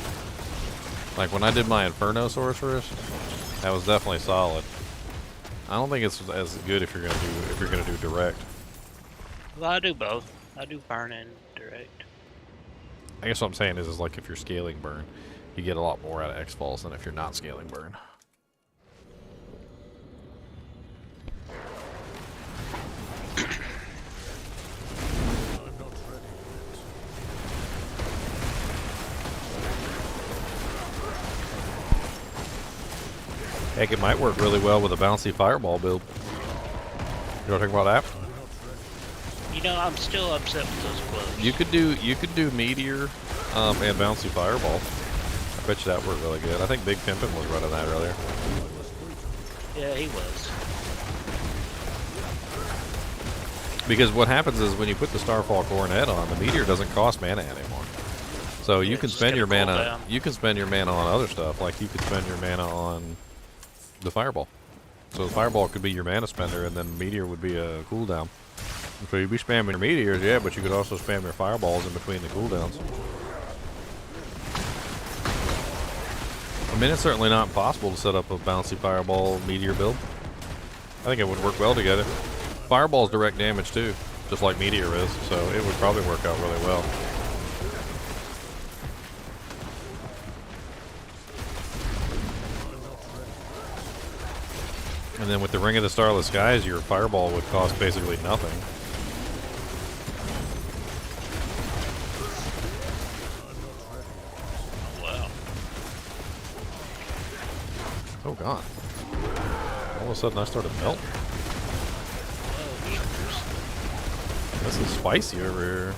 Like when I did my Inferno Sorceress, that was definitely solid. I don't think it's as good if you're gonna do direct. Well, I do both. I do burn and direct. I guess what I'm saying is like if you're scaling burn, you get a lot more out of X-Balls than if you're not scaling burn. Heck, it might work really well with a bouncy fireball build. You want to talk about that? You know, I'm still upset with those gloves. You could do meteor and bouncy fireball. I bet you that worked really good. I think Big Pimpin' was running that earlier. Yeah, he was. Because what happens is when you put the Starfall Coronet on, the meteor doesn't cost mana anymore. So you can spend your mana. You can spend your mana on other stuff. Like you could spend your mana on the fireball. So the fireball could be your mana spender, and then meteor would be a cooldown. So you'd be spamming your meteors, yeah, but you could also spam your fireballs in between the cooldowns. I mean, it's certainly not impossible to set up a bouncy fireball meteor build. I think it would work well together. Fireball's direct damage too, just like meteor is, so it would probably work out really well. And then with the Ring of the Starless Skies, your fireball would cost basically nothing. Wow. Oh god. All of a sudden I started melting. This is spicy over here.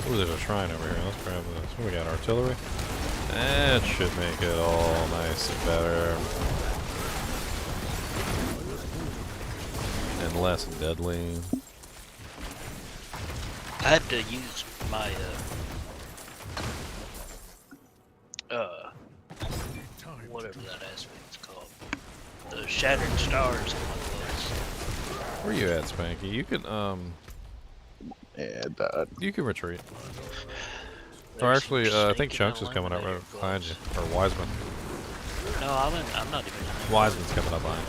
Oh, there's a shrine over here. Let's grab this. What we got? Artillery? That should make it all nice and better. And less deadly. I had to use my whatever that aspect's called, the Shattered Stars. Where you at, Spanky? You can Yeah, died. you can retreat. Or actually, I think Chunks is coming up right behind you, or Wiseman. No, I'm not even. Wiseman's coming up behind.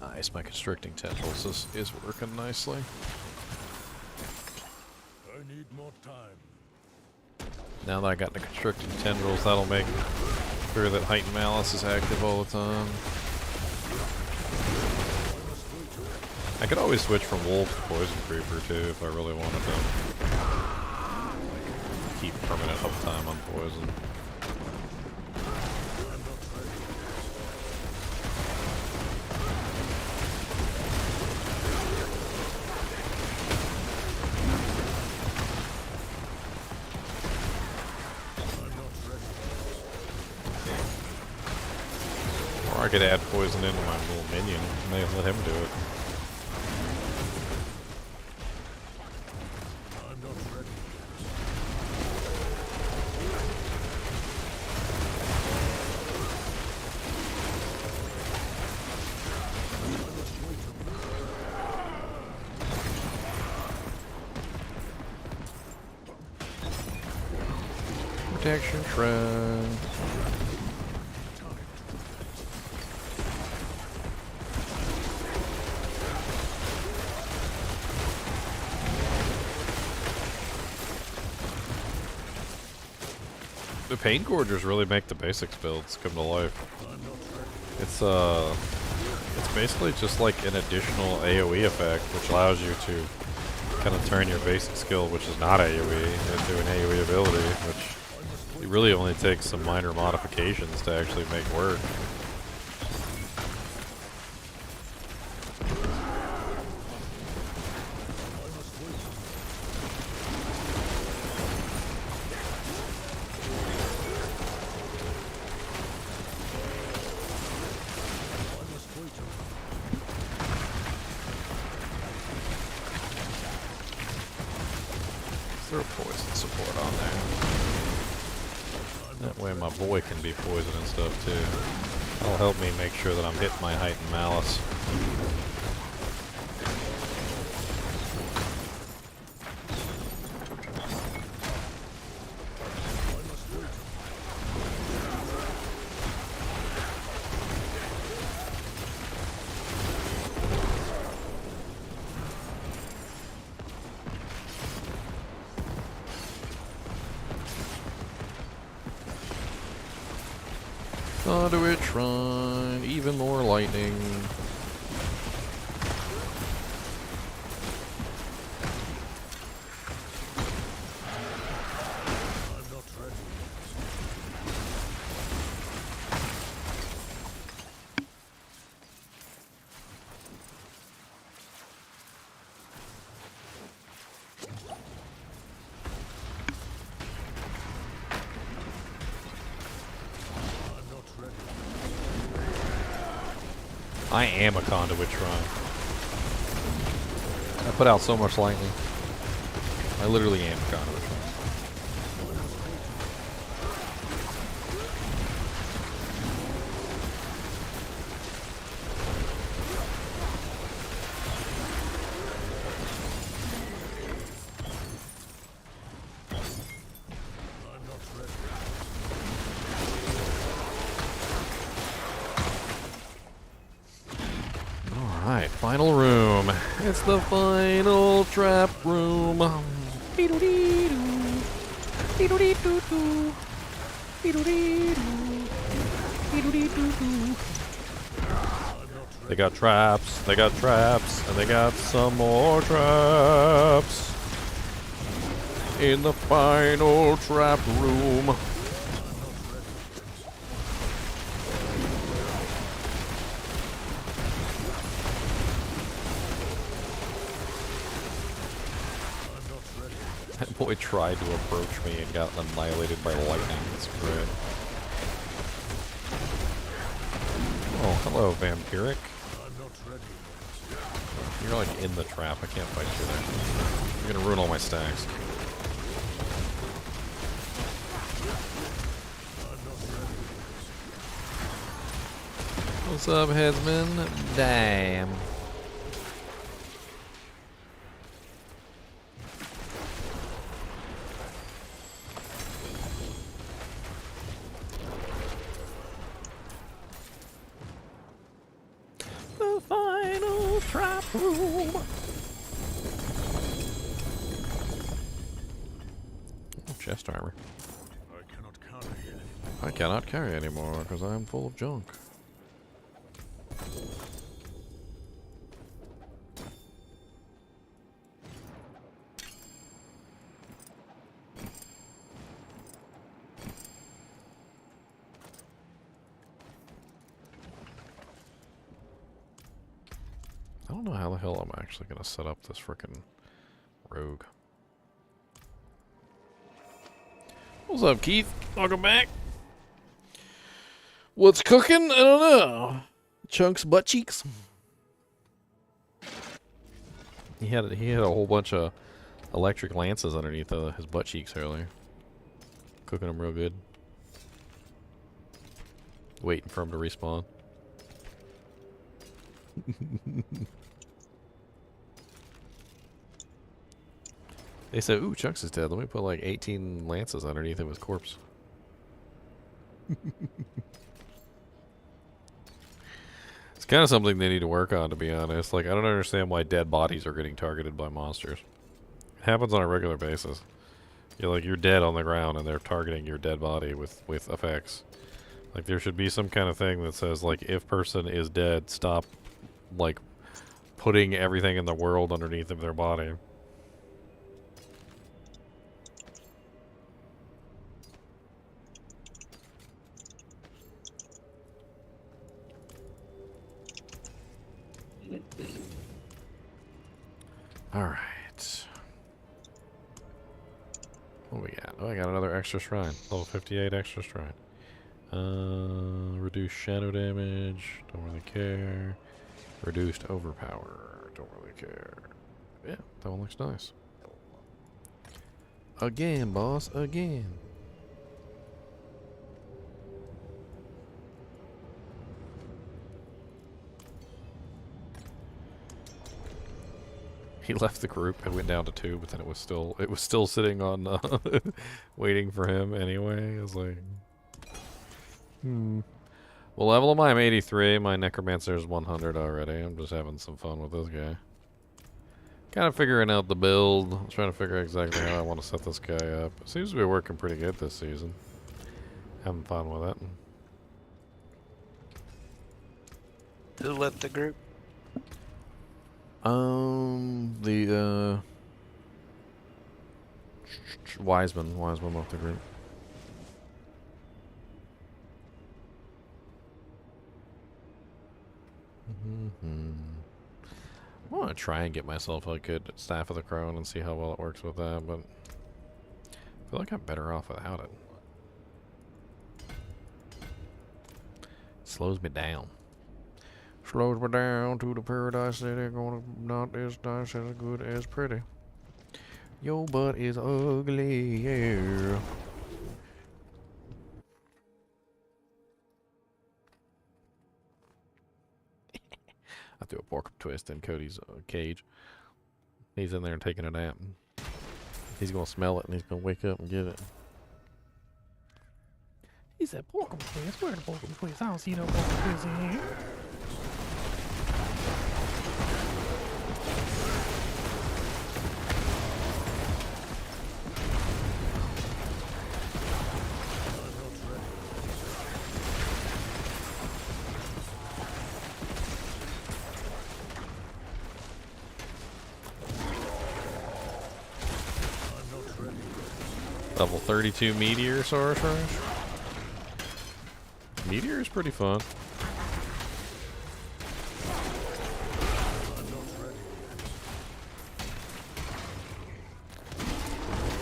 Nice, my constricting tendrils is working nicely. I need more time. Now that I got the constricting tendrils, that'll make sure that heightened malice is active all the time. I could always switch from wolf to poison creeper too if I really wanted to. Like, keep permanent uptime on poison. Or I could add poison into my little minion and they let him do it. Protection shred. 'Cause The Pain Gorgers really make the basics builds come to life. It's basically just like an additional AoE effect, which allows you to kind of turn your basic skill, which is not AoE, into an AoE ability, which it really only takes some minor modifications to actually make work. Boy can be poison and stuff too. That'll help me make sure that I'm hitting my height and malice. Conduit Shrine, even more lightning. I am a conduit shrine. I put out so much lightning. I literally am a conduit shrine. Final room. It's the final trap room. They got traps, and they got some more traps. In the final trap room. That boy tried to approach me and got annihilated by lightning. That's great. Oh, hello, Vampiric. You're like in the trap. I can't fight you there. You're gonna ruin all my stacks. What's up, headsman? Damn. Room. Oh, chest armor. I cannot carry anymore because I'm full of junk. I don't know how the hell I'm actually going to set up this frickin' rogue. What's up, Keith? Welcome back. What's cooking? I don't know. Chunks butt cheeks. He had a whole bunch of electric lances underneath his butt cheeks earlier. Cooking them real good. Waiting for him to respawn. They said, ooh, Chunks is dead. Let me put like 18 lances underneath of his corpse. It's kind of something they need to work on, to be honest. Like, I don't understand why dead bodies are getting targeted by monsters. It happens on a regular basis. You're dead on the ground, and they're targeting your dead body with effects. Like, there should be some kind of thing that says, like, if person is dead, stop, like, putting everything in the world underneath of their body. Alright. What we got? Oh, I got another extra shrine. Level 58 extra shrine. Reduced shadow damage. Don't really care. Reduced overpower. Don't really care. Yeah, that one looks nice. Again, boss. Again. He left the group and went down to 2, but then it was still sitting on waiting for him anyway. I was like, Well, level of I'm 83. My necromancer is 100 already. I'm just having some fun with this guy. Kind of figuring out the build. I'm trying to figure out exactly how I want to set this guy up. It seems to be working pretty good this season. Having fun with it. Who left the group? The Wiseman left the group. I want to try and get myself a good Staff of the Crone and see how well it works with that, but I feel like I'm better off without it. Slows me down. Slows me down to the paradise that ain't gonna not as nice as good as pretty. Your butt is ugly, yeah. I threw a pork twist in Cody's cage. He's in there taking a nap. He's gonna smell it and he's gonna wake up and get it. He said, pork twist. Where the pork twist? I don't see no pork twist in here. Level 32 Meteor Sorcerer. Meteor is pretty fun.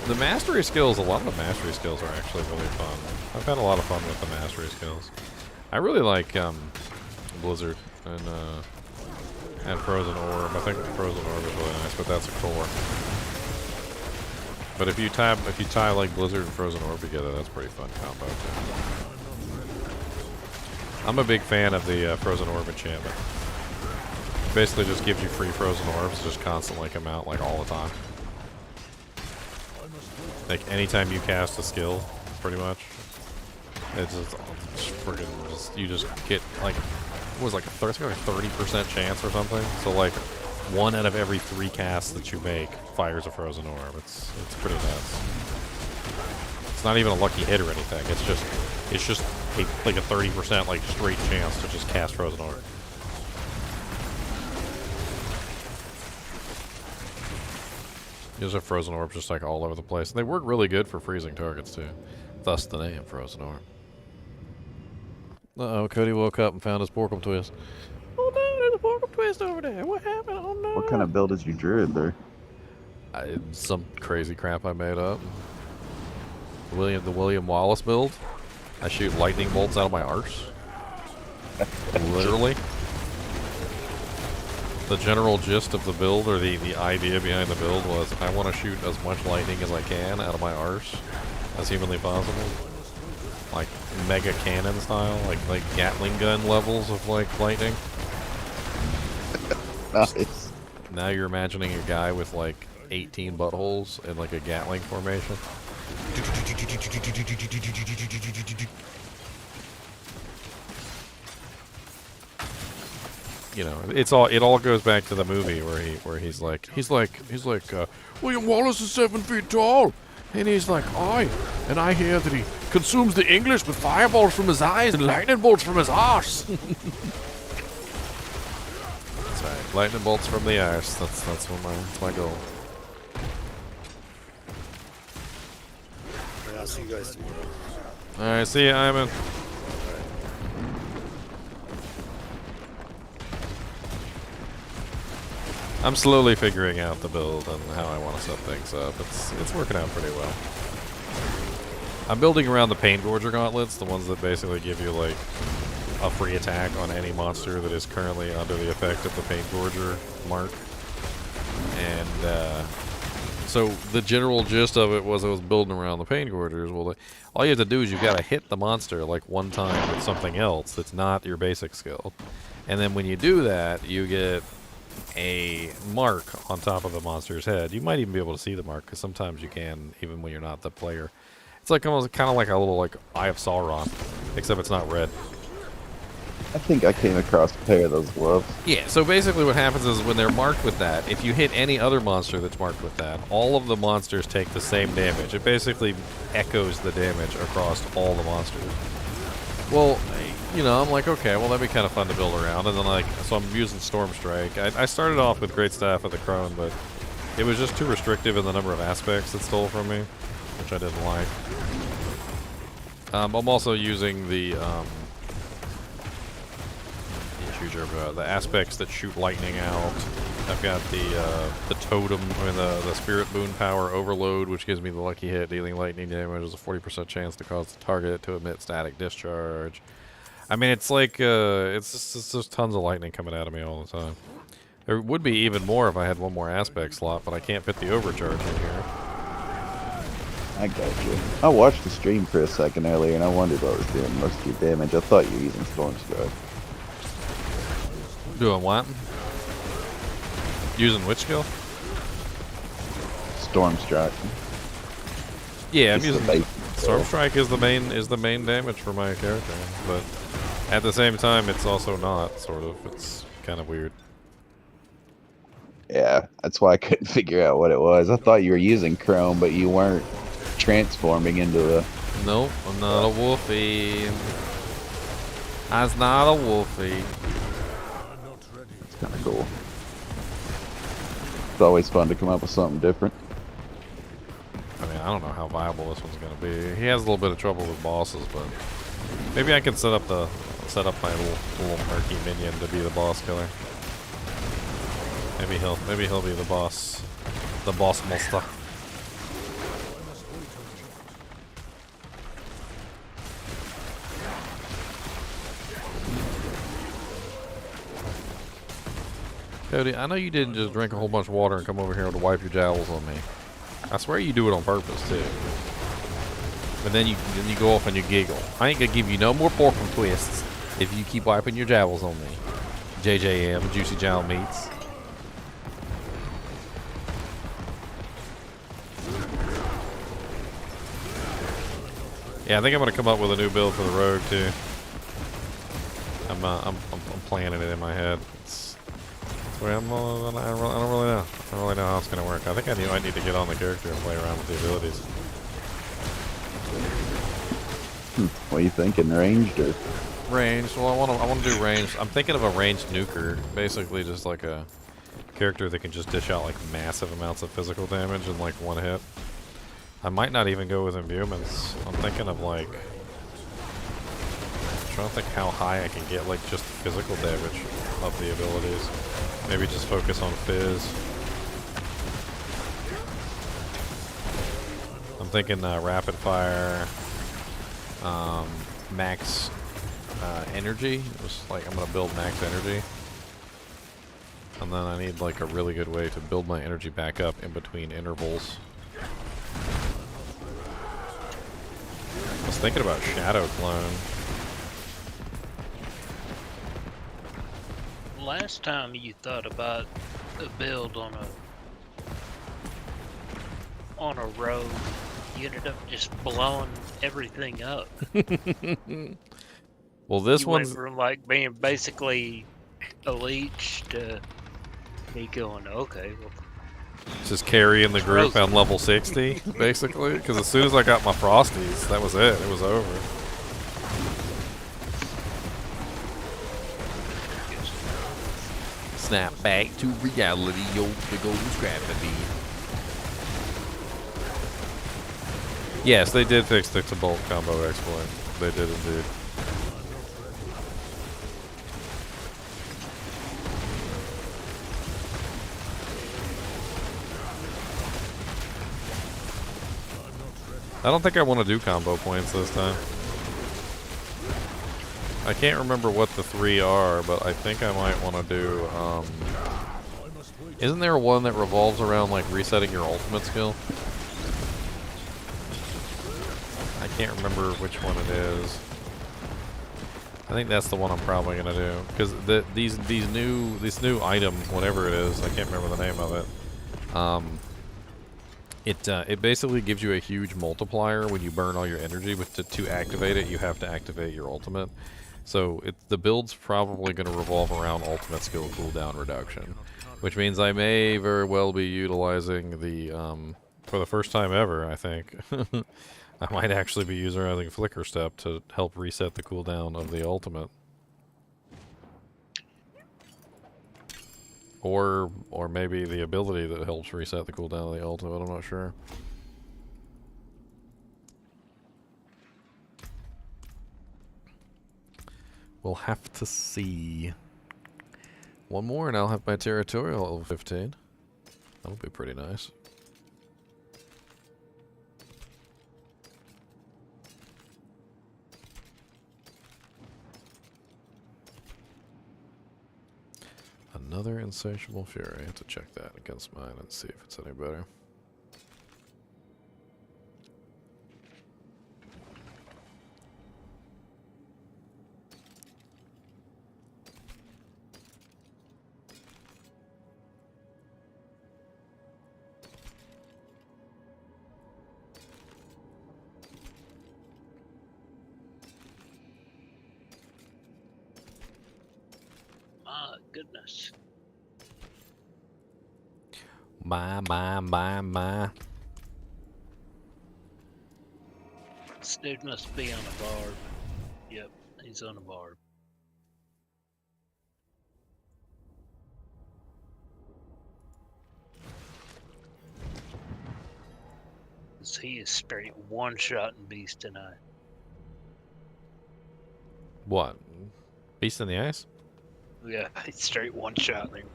The mastery skills, a lot of the mastery skills are actually really fun. I've had a lot of fun with the mastery skills. I really like Blizzard and Frozen Orb. I think the Frozen Orb is really nice, but that's a core. But if you tie like Blizzard and Frozen Orb together, that's a pretty fun combo too. I'm a big fan of the Frozen Orb enchantment. Basically just gives you free Frozen Orbs, just constantly come out like all the time. Like anytime you cast a skill, pretty much. It's just freaking you just get like what was it, like a 30% chance or something. So like 1 out of every 3 casts that you make fires a Frozen Orb. It's pretty nuts. It's not even a lucky hit or anything. It's just like a 30% like straight chance to just cast Frozen Orb. There's a Frozen Orb just like all over the place. And they work really good for freezing targets too. Thus the name Frozen Orb. Uh-oh, Cody woke up and found his Porkum Twist. Oh no, there's a pork twist over there. What happened? Oh no. What kind of build is your druid there? Some crazy crap I made up. The William Wallace build. I shoot lightning bolts out of my arse. Literally. The general gist of the build, or the idea behind the build, was I want to shoot as much lightning as I can out of my arse as humanly possible. Like mega cannon style, like Gatling gun levels of like lightning. Nice. Now you're imagining a guy with like 18 buttholes in like a Gatling formation. You know, it all goes back to the movie where he's like William Wallace is 7 feet tall. And he's like, "Aye," and I hear that he consumes the English with fireballs from his eyes and lightning bolts from his arse. That's right. Lightning bolts from the arse. That's that's my goal. I'll see you guys tomorrow. All right, see you, Iman. I'm slowly figuring out the build and how I want to set things up. It's working out pretty well. I'm building around the Pain Gorger gauntlets, the ones that basically give you like a free attack on any monster that is currently under the effect of the Pain Gorger mark. And so the general gist of it was I was building around the Pain Gorgers. Well, all you have to do is you've got to hit the monster like one time with something else that's not your basic skill. And then when you do that, you get a mark on top of the monster's head. You might even be able to see the mark because sometimes you can even when you're not the player. It's like almost kind of like a little like Eye of Sauron, except it's not red. I think I came across a pair of those gloves. Yeah, so basically what happens is when they're marked with that, if you hit any other monster that's marked with that, all of the monsters take the same damage. It basically echoes the damage across all the monsters. Well, you know, I'm like, okay, well, that'd be kind of fun to build around. And then, like, so I'm using Storm Strike. I started off with Great Staff of the Crone, but it was just too restrictive in the number of aspects it stole from me, which I didn't like. I'm also using the aspects that shoot lightning out. I've got the totem, I mean the Spirit Boon Power Overload, which gives me the lucky hit, dealing lightning damage. There's a 40% chance to cause the target to emit static discharge. I mean, it's like it's just tons of lightning coming out of me all the time. There would be even more if I had one more aspect slot, but I can't fit the overcharge in here. I got you. I watched the stream for a second earlier and I wondered what was doing most of your damage. I thought you were using Storm Strike. Doing what? Using which skill? Storm Strike. Yeah, I'm Just using the basic Storm skill. Strike is the main damage for my character, but at the same time, it's also not. Sort of, it's kind of weird. Yeah, that's why I couldn't figure out what it was. I thought you were using Chrome, but you weren't transforming into a... Nope, I'm not a wolfie. I'm not a wolfie. It's kind of cool. It's always fun to come up with something different. I mean, I don't know how viable this one's gonna be. He has a little bit of trouble with bosses, but maybe I can set up my little murky minion to be the boss killer. Maybe he'll be the boss monster. Cody, I know you didn't just drink a whole bunch of water and come over here to wipe your jowls on me. I swear you do it on purpose too. But then you go off and you giggle. I ain't gonna give you no more pork and twists if you keep wiping your jowls on me. JJM, Juicy Jowl Meats. Yeah, I think I'm gonna come up with a new build for the Rogue too. I'm planning it in my head. I don't really know. I don't really know how it's gonna work. I think I need to get on the character and play around with the abilities. What are you thinking, ranged or? Ranged. Well, I want to do ranged. I'm thinking of a ranged nuker, basically just like a character that can just dish out like massive amounts of physical damage in like one hit. I might not even go with imbuements. I'm thinking of like, I'm trying to think how high I can get like just physical damage of the abilities. Maybe just focus on Fizz. I'm thinking rapid fire, max energy. Just like I'm gonna build max energy, and then I need like a really good way to build my energy back up in between intervals. I was thinking about Shadow Clone. Last time you thought about a build on a road, you ended up just blowing everything up. Well, this you one's went from like being basically a leech to me going, okay, well, Just carrying the group on level 60, basically. Because as soon as I got my Frosties, that was it. It was over. Snap back to reality, yo, big old gravity. Yes, they did fix the bolt combo exploit. They did indeed. I don't think I want to do combo points this time. I can't remember what the 3 are, but I think I might want to do, isn't there one that revolves around, like, resetting your ultimate skill? I can't remember which one it is. I think that's the one I'm probably gonna do, because this new item, whatever it is, I can't remember the name of it. It basically gives you a huge multiplier when you burn all your energy, but to activate it, you have to activate your ultimate. So the build's probably going to revolve around ultimate skill cooldown reduction, which means I may very well be utilizing the, for the first time ever, I think, I might actually be utilizing Flicker Step to help reset the cooldown of the ultimate. Or maybe the ability that helps reset the cooldown of the ultimate, I'm not sure. We'll have to see. One more and I'll have my territorial level 15. That'll be pretty nice. Another Insatiable Fury. I have to check that against mine and see if it's any better. My goodness. My. This dude must be on a barb. Yep, he's on a barb. He is straight one-shotting Beast tonight. What? Beast in the Ice? Yeah, he's straight one-shotting him.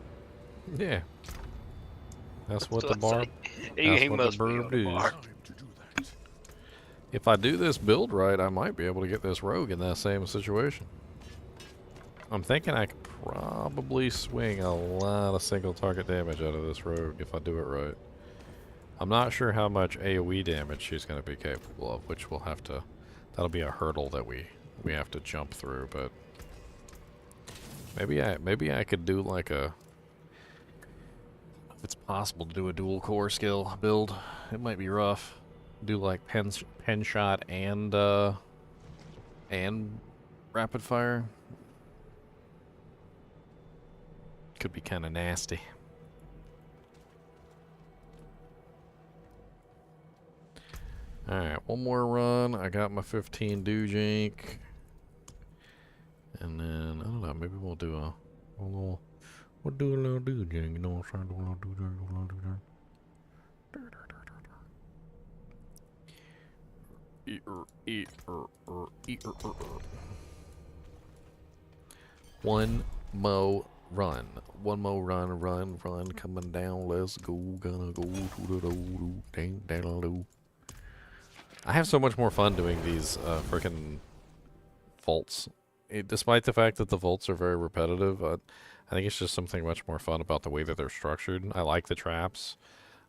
Yeah. That's what the what I barb. say. That's He what must the be barb on a does. barb. If I do this build right, I might be able to get this rogue in that same situation. I'm thinking I could probably swing a lot of single target damage out of this rogue if I do it right. I'm not sure how much AoE damage she's going to be capable of, which we'll have to... That'll be a hurdle that we have to jump through, but... Maybe I could do like a... If it's possible to do a dual core skill build, it might be rough. Do like pen shot and rapid fire. Could be kind of nasty. Alright, one more run. I got my 15 Dujink. And then, I don't know, maybe we'll do a little... We'll do a little Dujink, you know what I'm saying? Do a little Dujink, One more run. One more run, coming down. Let's go. Gonna go to the do. I have so much more fun doing these frickin' vaults. Despite the fact that the vaults are very repetitive, I think it's just something much more fun about the way that they're structured. I like the traps.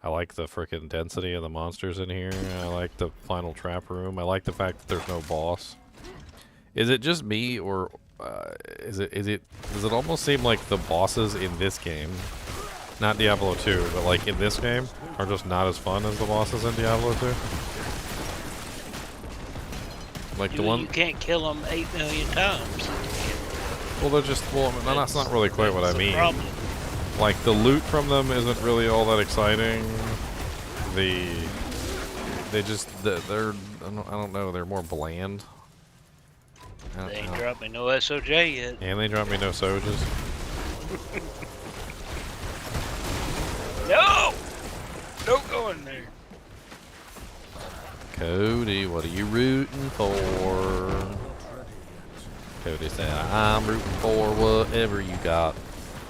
I like the frickin' density of the monsters in here. I like the final trap room. I like the fact that there's no boss. Is it just me, or does it almost seem like the bosses in this game, not Diablo 2, but like in this game, are just not as fun as the bosses in Diablo 2? Like the one You can't kill them 8 million times. Well, they're just, well, no, that's not really quite what I mean. Like, the loot from them isn't really all that exciting. They just, they're, I don't know, they're more bland. They ain't dropped me no SOJ yet. And they dropped me no Sojas. No! Don't go in there. Cody, what are you rooting for? Cody said, I'm rooting for whatever you got.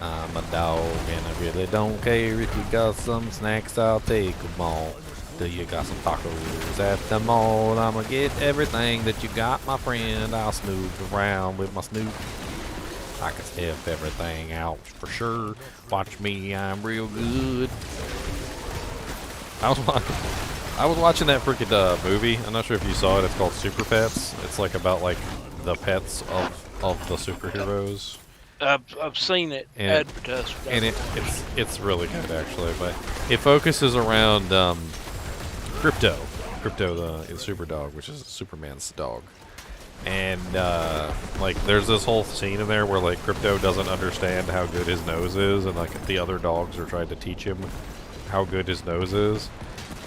I'm a dog and I really don't care if you got some snacks, I'll take them all. Do you got some tacos at the mall? I'ma get everything that you got, my friend. I'll smooth around with my snoot. I can sniff everything out for sure. Watch me, I'm real good. I was watching that freaking movie. I'm not sure if you saw it. It's called Super Pets. It's like about like the pets of the superheroes. I've seen it advertised. And it's really good actually, but it focuses around Crypto, the super dog, which is Superman's dog. And like there's this whole scene in there where like Crypto doesn't understand how good his nose is, and like the other dogs are trying to teach him how good his nose is.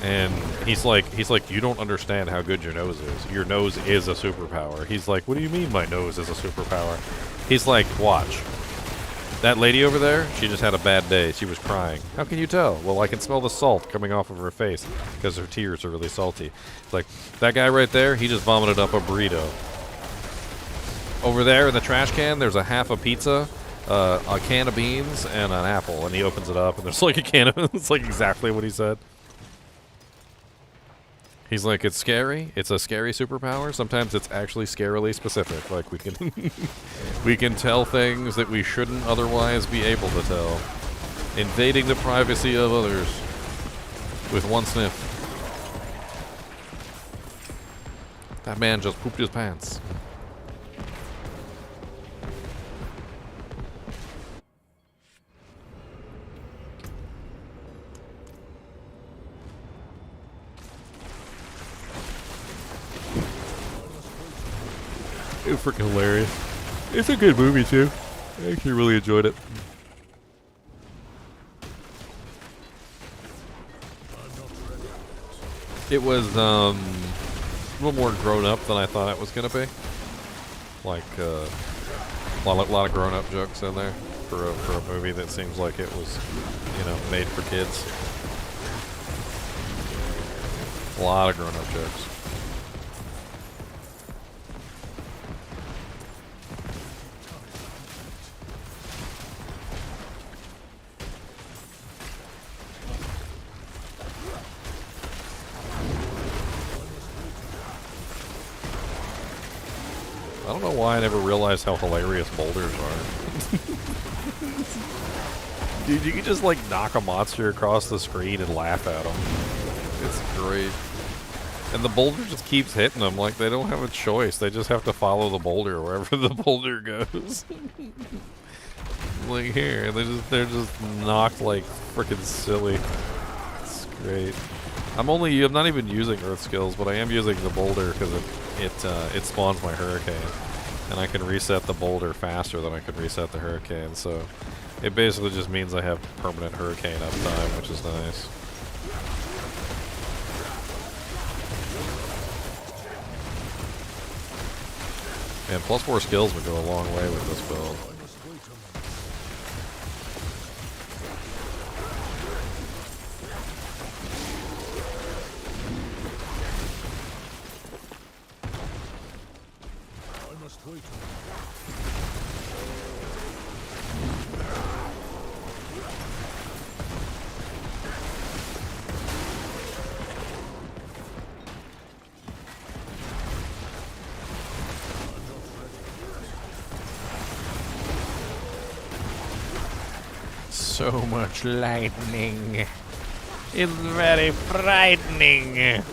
And he's like, you don't understand how good your nose is. Your nose is a superpower. He's like, what do you mean my nose is a superpower? He's like, watch. That lady over there, she just had a bad day. She was crying. How can you tell? Well, I can smell the salt coming off of her face because her tears are really salty. It's like, that guy right there, he just vomited up a burrito. Over there in the trash can, there's a half a pizza, a can of beans, and an apple. And he opens it up, and there's like a can of... It's like exactly what he said. He's like, it's scary. It's a scary superpower. Sometimes it's actually scarily specific. Like, we can we can tell things that we shouldn't otherwise be able to tell. Invading the privacy of others with one sniff. That man just pooped his pants. It's freaking hilarious. It's a good movie too. I actually really enjoyed it. It was a little more grown up than I thought it was gonna be. Like a lot of grown up jokes in there for a movie that seems like it was, you know, made for kids. A lot of grown up jokes. I don't know why I never realized how hilarious boulders are. Dude, you can just like knock a monster across the screen and laugh at them. It's great. And the boulder just keeps hitting them like they don't have a choice. They just have to follow the boulder wherever the boulder goes. Like here, they're just knocked like freaking silly. It's great. I'm not even using Earth skills, but I am using the boulder because it spawns my hurricane, and I can reset the boulder faster than I can reset the hurricane. So it basically just means I have permanent hurricane uptime, which is nice. And plus 4 skills would go a long way with this build. So much lightning. It's very frightening.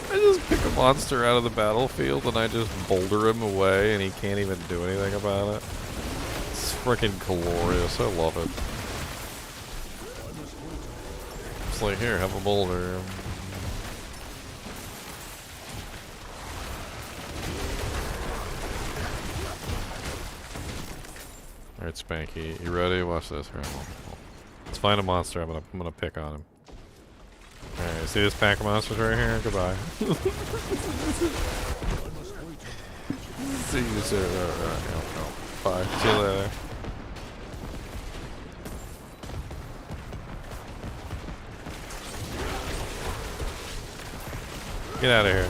I just pick monster out of the battlefield and I just boulder him away and he can't even do anything about it. It's freaking glorious. I love it. It's like, here, have a boulder. Alright, Spanky, you ready? Watch this. Here, let's find a monster. I'm gonna pick on him. Alright, see this pack of monsters right here? Goodbye. See you soon. Bye. See you later. Get out of here.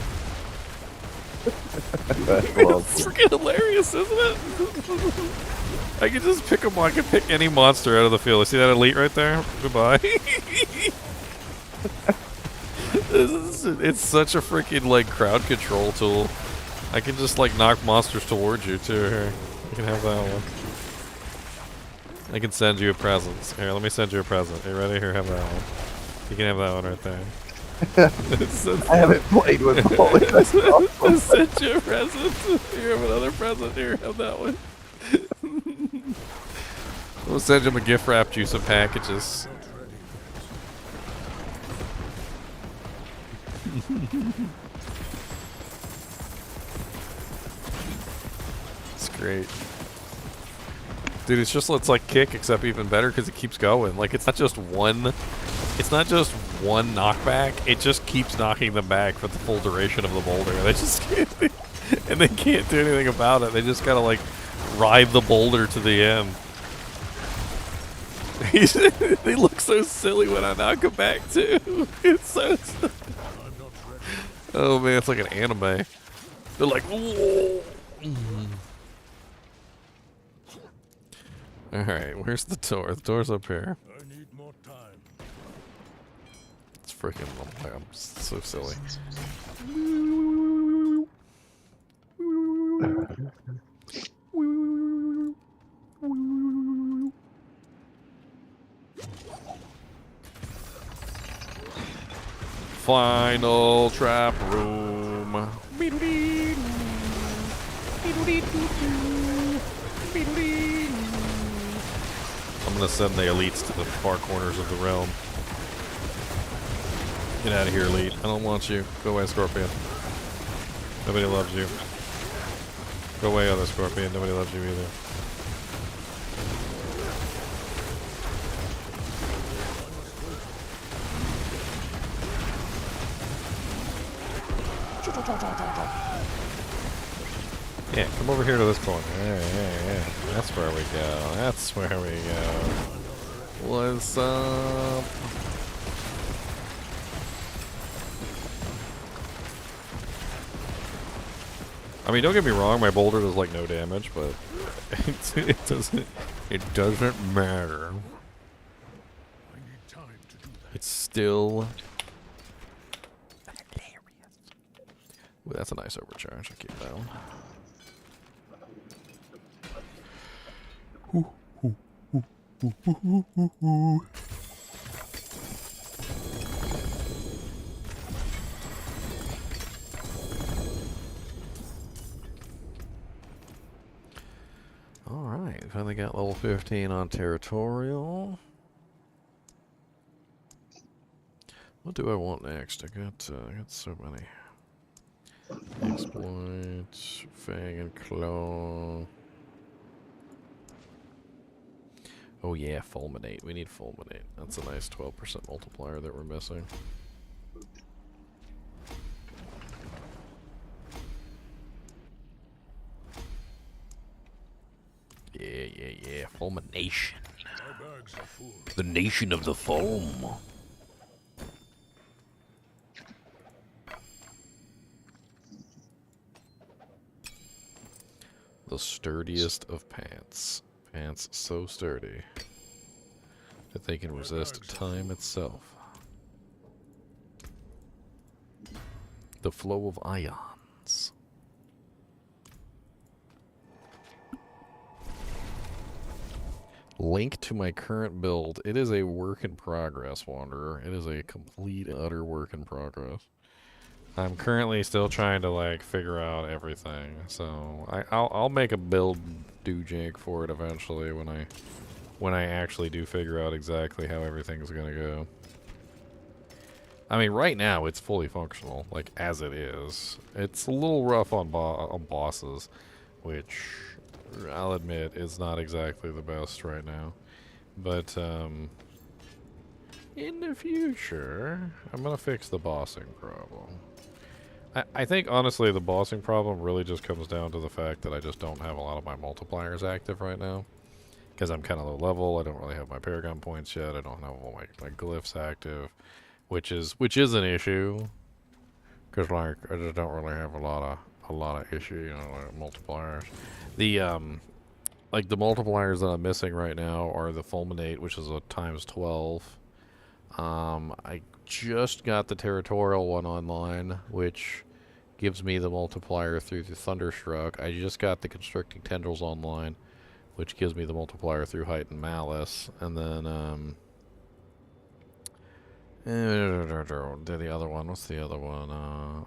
It's freaking hilarious, isn't it? I can just pick them. I can pick any monster out of the field. See that elite right there? Goodbye. It's such a freaking like crowd control tool. I can just like knock monsters towards you too. Here, you can have that one. I can send you a present. Here, let me send you a present. You ready? Here, have that one. You can have that one right there. I haven't played with Wallace. That's awesome. I'll send you a present. Here, have another present. Here, have that one. We'll send him a gift wrapped you some packages. It's great. Dude, it's like Kick, except even better because it keeps going. Like, it's not just one knockback, it just keeps knocking them back for the full duration of the boulder. They just can't, and they can't do anything about it. They just gotta like ride the boulder to the end. They look so silly when I knock them back too. It's so oh man, it's like an anime. They're like, whoa. Alright, where's the door? The door's up here. I need more time. It's freaking, I'm so silly. Final trap room. I'm gonna send the elites to the far corners of the realm. Get out of here, elite. I don't want you. Go away, Scorpion. Nobody loves you. Go away, other Scorpion. Nobody loves you either. Yeah, come over here to this corner. Yeah. That's where we go. That's where we go. What's up? I mean, don't get me wrong, my boulder does like no damage, but it doesn't matter. I need time to do that. It's still hilarious. Ooh, that's a nice overcharge. I'll keep that one. Alright, finally got level 15 on Territorial. What do I want next? I got so many. Exploit, Fang and Claw. Oh yeah, Fulminate. We need Fulminate. That's a nice 12% multiplier that we're missing. Yeah. Fulmination. My bags are full. The nation of the foam. The sturdiest of pants. Pants so sturdy that they can resist time itself. The flow of ions. Link to my current build. It is a work in progress, Wanderer. It is a complete, utter work in progress. I'm currently still trying to like figure out everything, so I'll make a build doojig for it eventually when I actually do figure out exactly how everything's gonna go. I mean, right now it's fully functional, like as it is. It's a little rough on bosses, which I'll admit is not exactly the best right now. But in the future, I'm gonna fix the bossing problem. I think, honestly, the bossing problem really just comes down to the fact that I just don't have a lot of my multipliers active right now. Because I'm kind of low level, I don't really have my Paragon points yet, I don't have all my glyphs active, which is an issue. Because, like, I just don't really have a lot of issue, you know, like multipliers. The, like, the multipliers that I'm missing right now are the Fulminate, which is a times 12. I just got the Territorial one online, which gives me the multiplier through the Thunderstruck. I just got the Constricting Tendrils online, which gives me the multiplier through Heightened Malice. And then, the other one, what's the other one?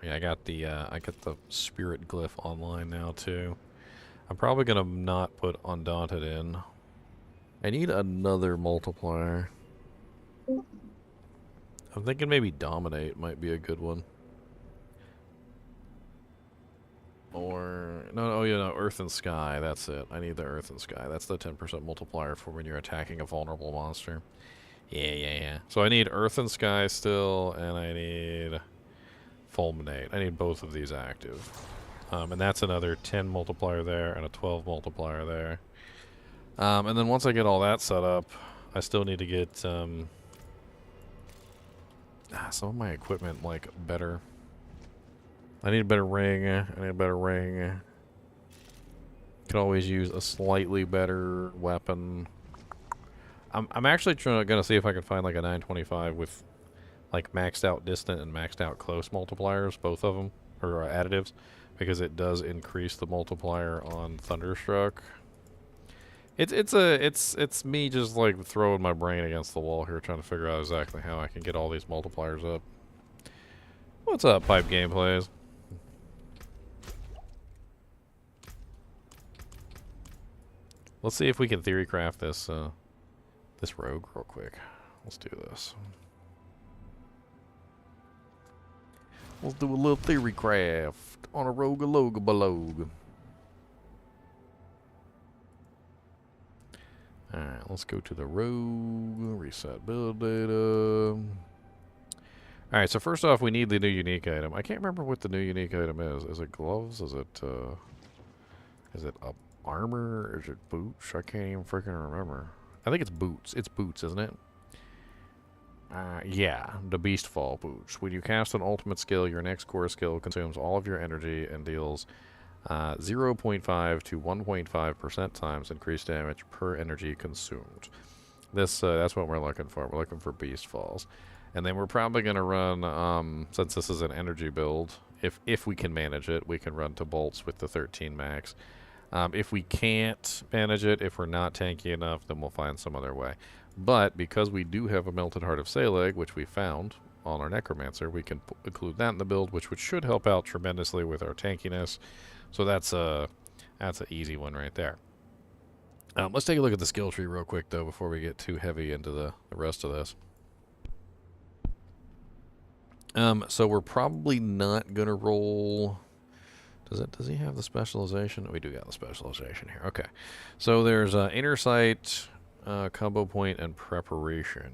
Yeah, I got the Spirit Glyph online now, too. I'm probably gonna not put Undaunted in. I need another multiplier. I'm thinking maybe Dominate might be a good one. Or, no, oh yeah, no, Earth and Sky, that's it. I need the Earth and Sky. That's the 10% multiplier for when you're attacking a vulnerable monster. Yeah. So I need Earth and Sky still, and I need Fulminate. I need both of these active. And that's another 10 multiplier there, and a 12 multiplier there. And then once I get all that set up, I still need to get, some of my equipment, like, better. I need a better ring. Could always use a slightly better weapon. I'm actually gonna see if I can find like a 925 with like maxed out distant and maxed out close multipliers, both of them, or additives, because it does increase the multiplier on Thunderstruck. It's me just like throwing my brain against the wall here, trying to figure out exactly how I can get all these multipliers up. What's up, Pipe Gameplays? Let's see if we can theorycraft this this rogue real quick. Let's do this. Let's do a little theorycraft on a rogue below. Alright, let's go to the rogue, reset build data. Alright, so first off, we need the new unique item. I can't remember what the new unique item is. Is it gloves? Is it up? Armor? Is it boots? I can't even freaking remember. I think it's boots. It's boots, isn't it? Yeah, the Beast Fall boots. When you cast an ultimate skill, your next core skill consumes all of your energy and deals 0.5 to 1.5% times increased damage per energy consumed. That's what we're looking for. We're looking for Beast Falls. And then we're probably going to run, since this is an energy build, if we can manage it, we can run to bolts with the 13 max. If we can't manage it, if we're not tanky enough, then we'll find some other way. But because we do have a Melted Heart of Saleg, which we found on our Necromancer, we can include that in the build, which should help out tremendously with our tankiness. So that's an easy one right there. Let's take a look at the skill tree real quick, though, before we get too heavy into the rest of this. So we're probably not going to roll... Does he have the specialization? We do got the specialization here. Okay. So there's Inner Sight, Combo Point, and Preparation.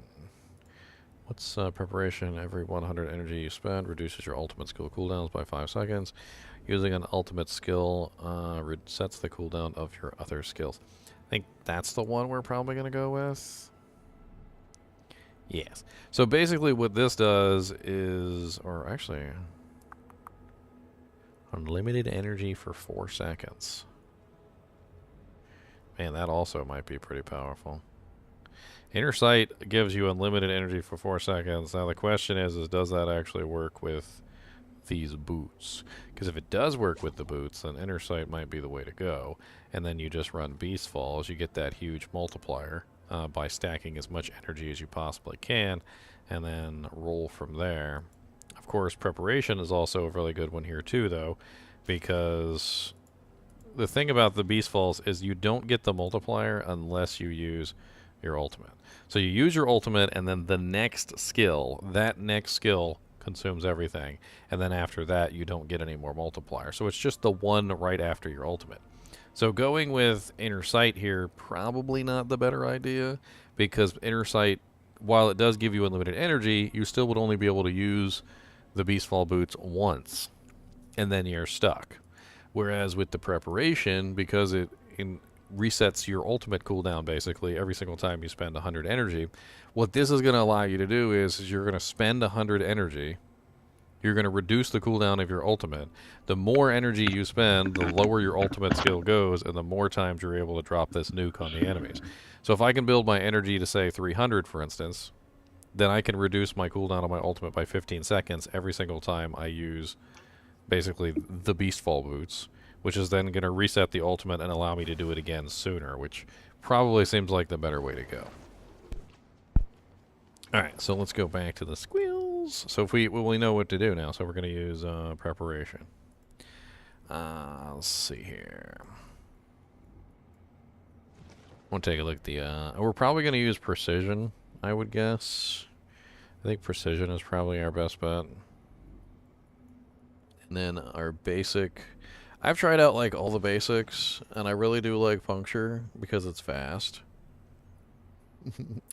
What's Preparation? Every 100 energy you spend reduces your ultimate skill cooldowns by 5 seconds. Using an ultimate skill resets the cooldown of your other skills. I think that's the one we're probably going to go with. Yes. So basically what this does is, or actually... Unlimited energy for 4 seconds. Man, that also might be pretty powerful. Inner Sight gives you unlimited energy for 4 seconds. Now the question is does that actually work with these boots? Because if it does work with the boots, then Inner Sight might be the way to go. And then you just run Beast Falls. You get that huge multiplier by stacking as much energy as you possibly can, and then roll from there of course, preparation is also a really good one here too, though, because the thing about the Beast Falls is you don't get the multiplier unless you use your ultimate. So you use your ultimate, and then the next skill, that next skill consumes everything, and then after that you don't get any more multiplier. So it's just the one right after your ultimate. So going with Inner Sight here, probably not the better idea, because Inner Sight, while it does give you unlimited energy, you still would only be able to use the Beastfall boots once, and then you're stuck. Whereas with the preparation, because it resets your ultimate cooldown basically every single time you spend 100 energy, what this is going to allow you to do is you're going to spend 100 energy. You're going to reduce the cooldown of your ultimate. The more energy you spend, the lower your ultimate skill goes, and the more times you're able to drop this nuke on the enemies. So if I can build my energy to, say, 300, for instance, then I can reduce my cooldown on my ultimate by 15 seconds every single time I use, basically, the Beastfall boots, which is then going to reset the ultimate and allow me to do it again sooner, which probably seems like the better way to go. Alright, so let's go back to the squeals. So if we know what to do now, so we're going to use preparation. Let's see here. We'll take a look at the... we're probably going to use precision, I would guess. I think precision is probably our best bet. And then our basic... I've tried out like all the basics, and I really do like puncture because it's fast.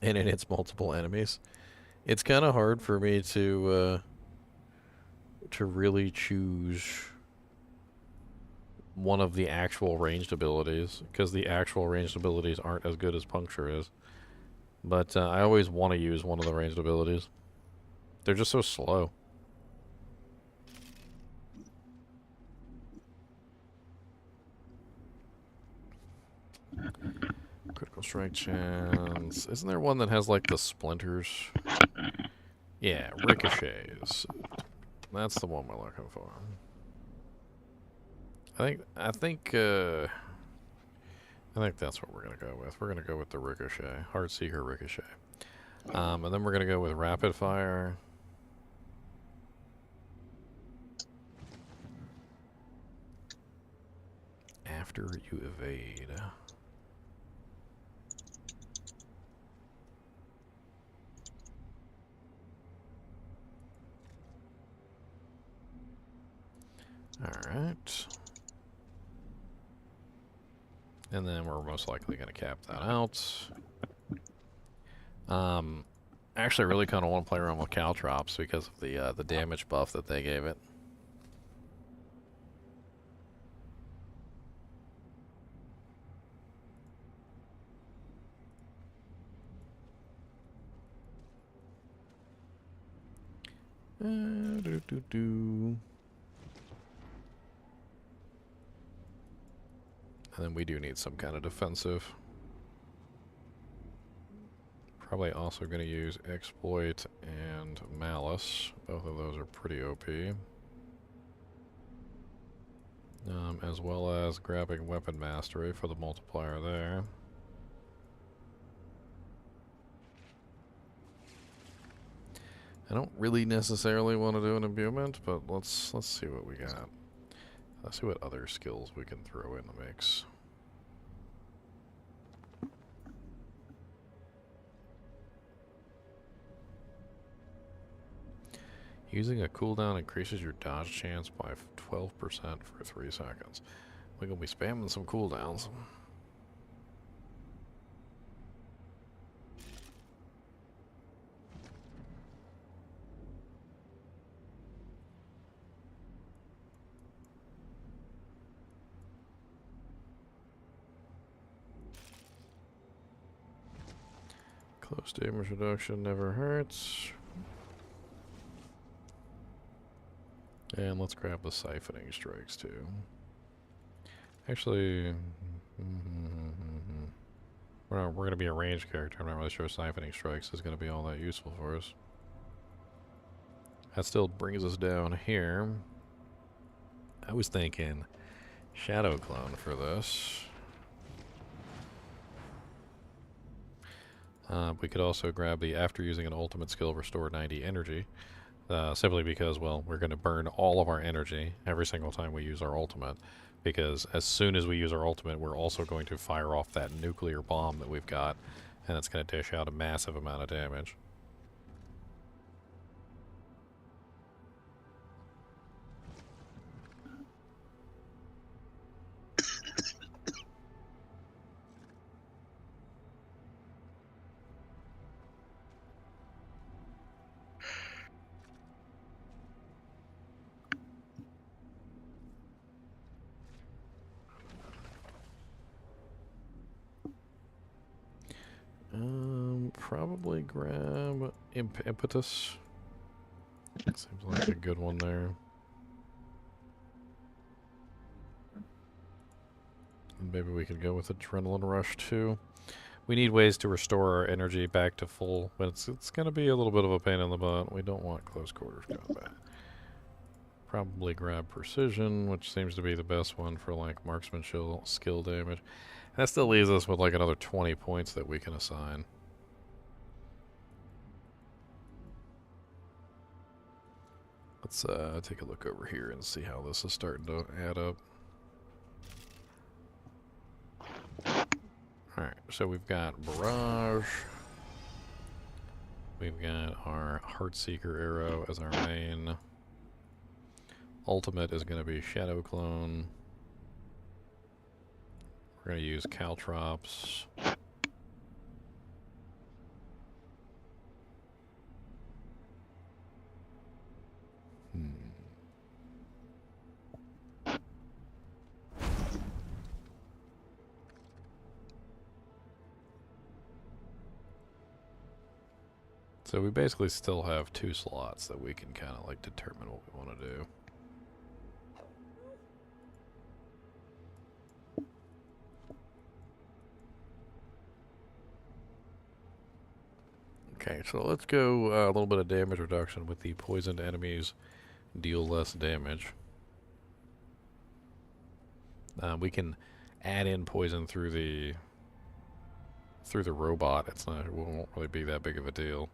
And it hits multiple enemies. It's kind of hard for me to really choose one of the actual ranged abilities, because the actual ranged abilities aren't as good as puncture is. But I always want to use one of the ranged abilities. They're just so slow. Critical strike chance. Isn't there one that has like the splinters? Yeah, ricochets. That's the one we're looking for. I think that's what we're gonna go with. We're gonna go with the ricochet, Heart Seeker ricochet, and then we're gonna go with rapid fire. After you evade. Alright. And then we're most likely going to cap that out. Actually, I really kind of want to play around with Caltrops because of the damage buff that they gave it. And then we do need some kind of defensive. Probably also going to use Exploit and Malice. Both of those are pretty OP. As well as grabbing Weapon Mastery for the multiplier there. I don't really necessarily want to do an imbuement, but let's see what we got. Let's see what other skills we can throw in the mix. Using a cooldown increases your dodge chance by 12% for 3 seconds. We're going to be spamming some cooldowns. Close damage reduction never hurts. And let's grab the siphoning strikes too. Actually, we're going to be a ranged character. I'm not really sure siphoning strikes is going to be all that useful for us. That still brings us down here. I was thinking Shadow Clone for this. We could also grab the after using an ultimate skill restore 90 energy. Simply because, well, we're going to burn all of our energy every single time we use our ultimate. Because as soon as we use our ultimate, we're also going to fire off that nuclear bomb that we've got, and it's going to dish out a massive amount of damage. Probably grab Impetus. Seems like a good one there. And maybe we could go with Adrenaline Rush too. We need ways to restore our energy back to full, but it's going to be a little bit of a pain in the butt. We don't want close quarters combat. Probably grab Precision, which seems to be the best one for like marksmanship skill damage. That still leaves us with like another 20 points that we can assign. Let's take a look over here and see how this is starting to add up. Alright, so we've got Barrage. We've got our Heartseeker arrow as our main. Ultimate is going to be Shadow Clone. We're going to use Caltrops. So we basically still have 2 slots that we can kind of like determine what we want to do. Okay, so let's go a little bit of damage reduction with the poisoned enemies deal less damage. We can add in poison through the robot. It won't really be that big of a deal.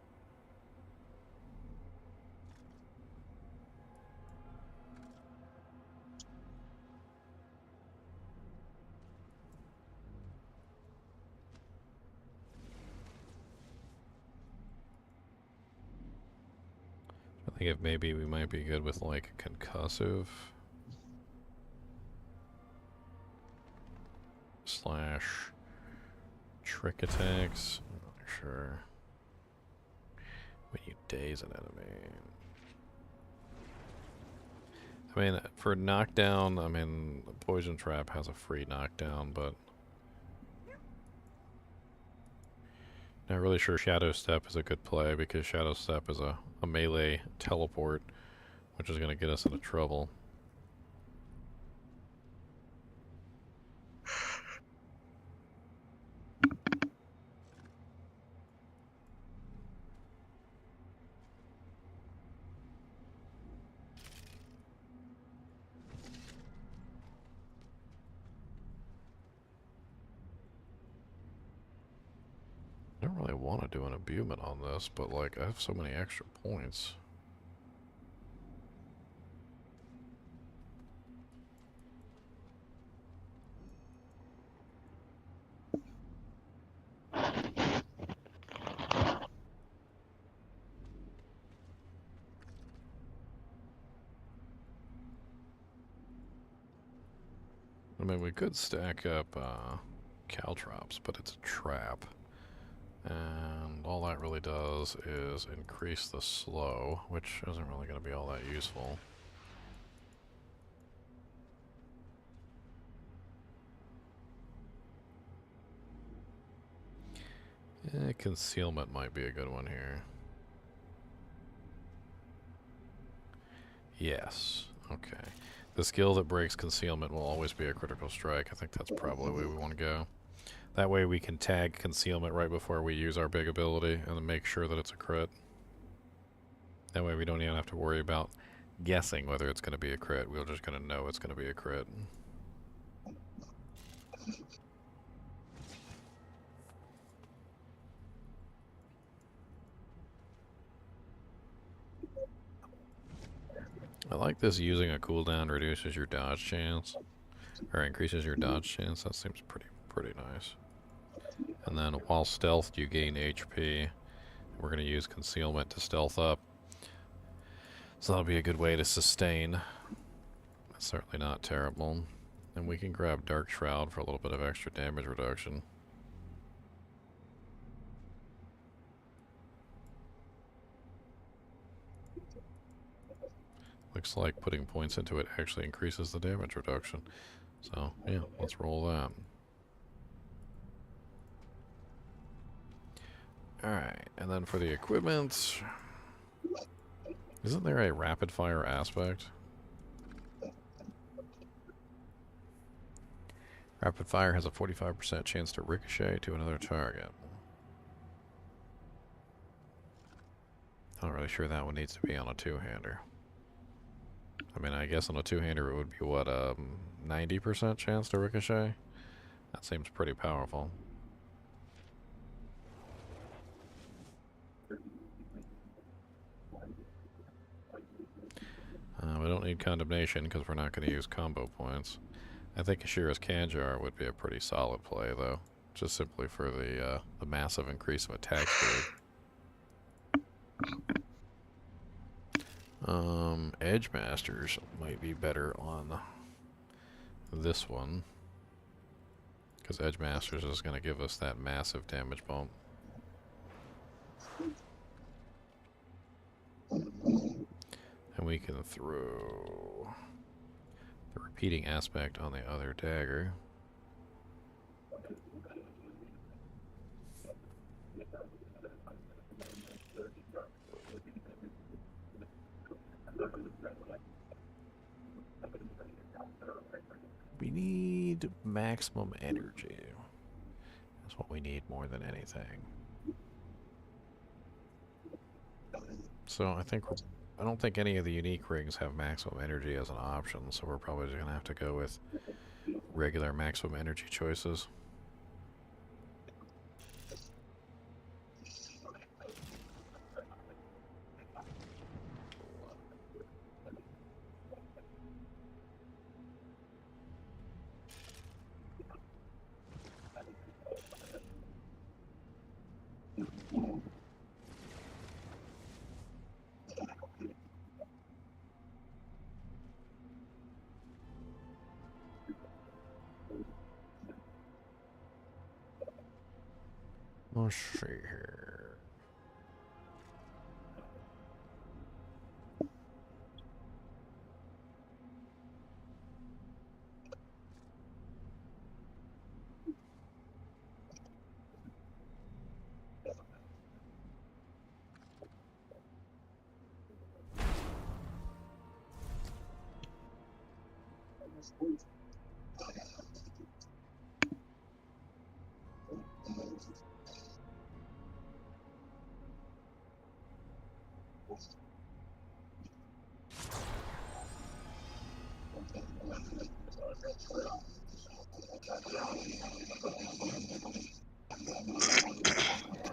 I think if maybe we might be good with like concussive / trick attacks. I'm not sure. When you daze an enemy. I mean, for knockdown, I mean, Poison Trap has a free knockdown, but not really sure Shadow Step is a good play because Shadow Step is a melee teleport, which is going to get us into trouble. I don't really want to do an imbuement on this, but like I have so many extra points. I mean, we could stack up Caltrops, but it's a trap. And all that really does is increase the slow, which isn't really going to be all that useful. Concealment might be a good one here. Yes. Okay. The skill that breaks concealment will always be a critical strike. I think that's probably where we want to go. That way we can tag concealment right before we use our big ability and then make sure that it's a crit. That way we don't even have to worry about guessing whether it's going to be a crit. We're just going to know it's going to be a crit. I like this using a cooldown reduces your dodge chance, or increases your dodge chance. That seems pretty nice. And then while stealthed, you gain HP. We're going to use concealment to stealth up. So that'll be a good way to sustain. That's certainly not terrible. And we can grab Dark Shroud for a little bit of extra damage reduction. Looks like putting points into it actually increases the damage reduction. So, yeah, let's roll that. Alright, and then for the equipment... Isn't there a rapid fire aspect? Rapid fire has a 45% chance to ricochet to another target. I'm not really sure that one needs to be on a two-hander. I mean, I guess on a two-hander it would be, what, 90% chance to ricochet? That seems pretty powerful. We don't need condemnation because we're not going to use combo points. I think Ashira's Kanjar would be a pretty solid play, though, just simply for the massive increase of attack speed. Edge Masters might be better on this one, because Edge Masters is going to give us that massive damage bump. And we can throw the repeating aspect on the other dagger. We need maximum energy. That's what we need more than anything. So I don't think any of the unique rings have maximum energy as an option, so we're probably just gonna have to go with regular maximum energy choices. Let's see here.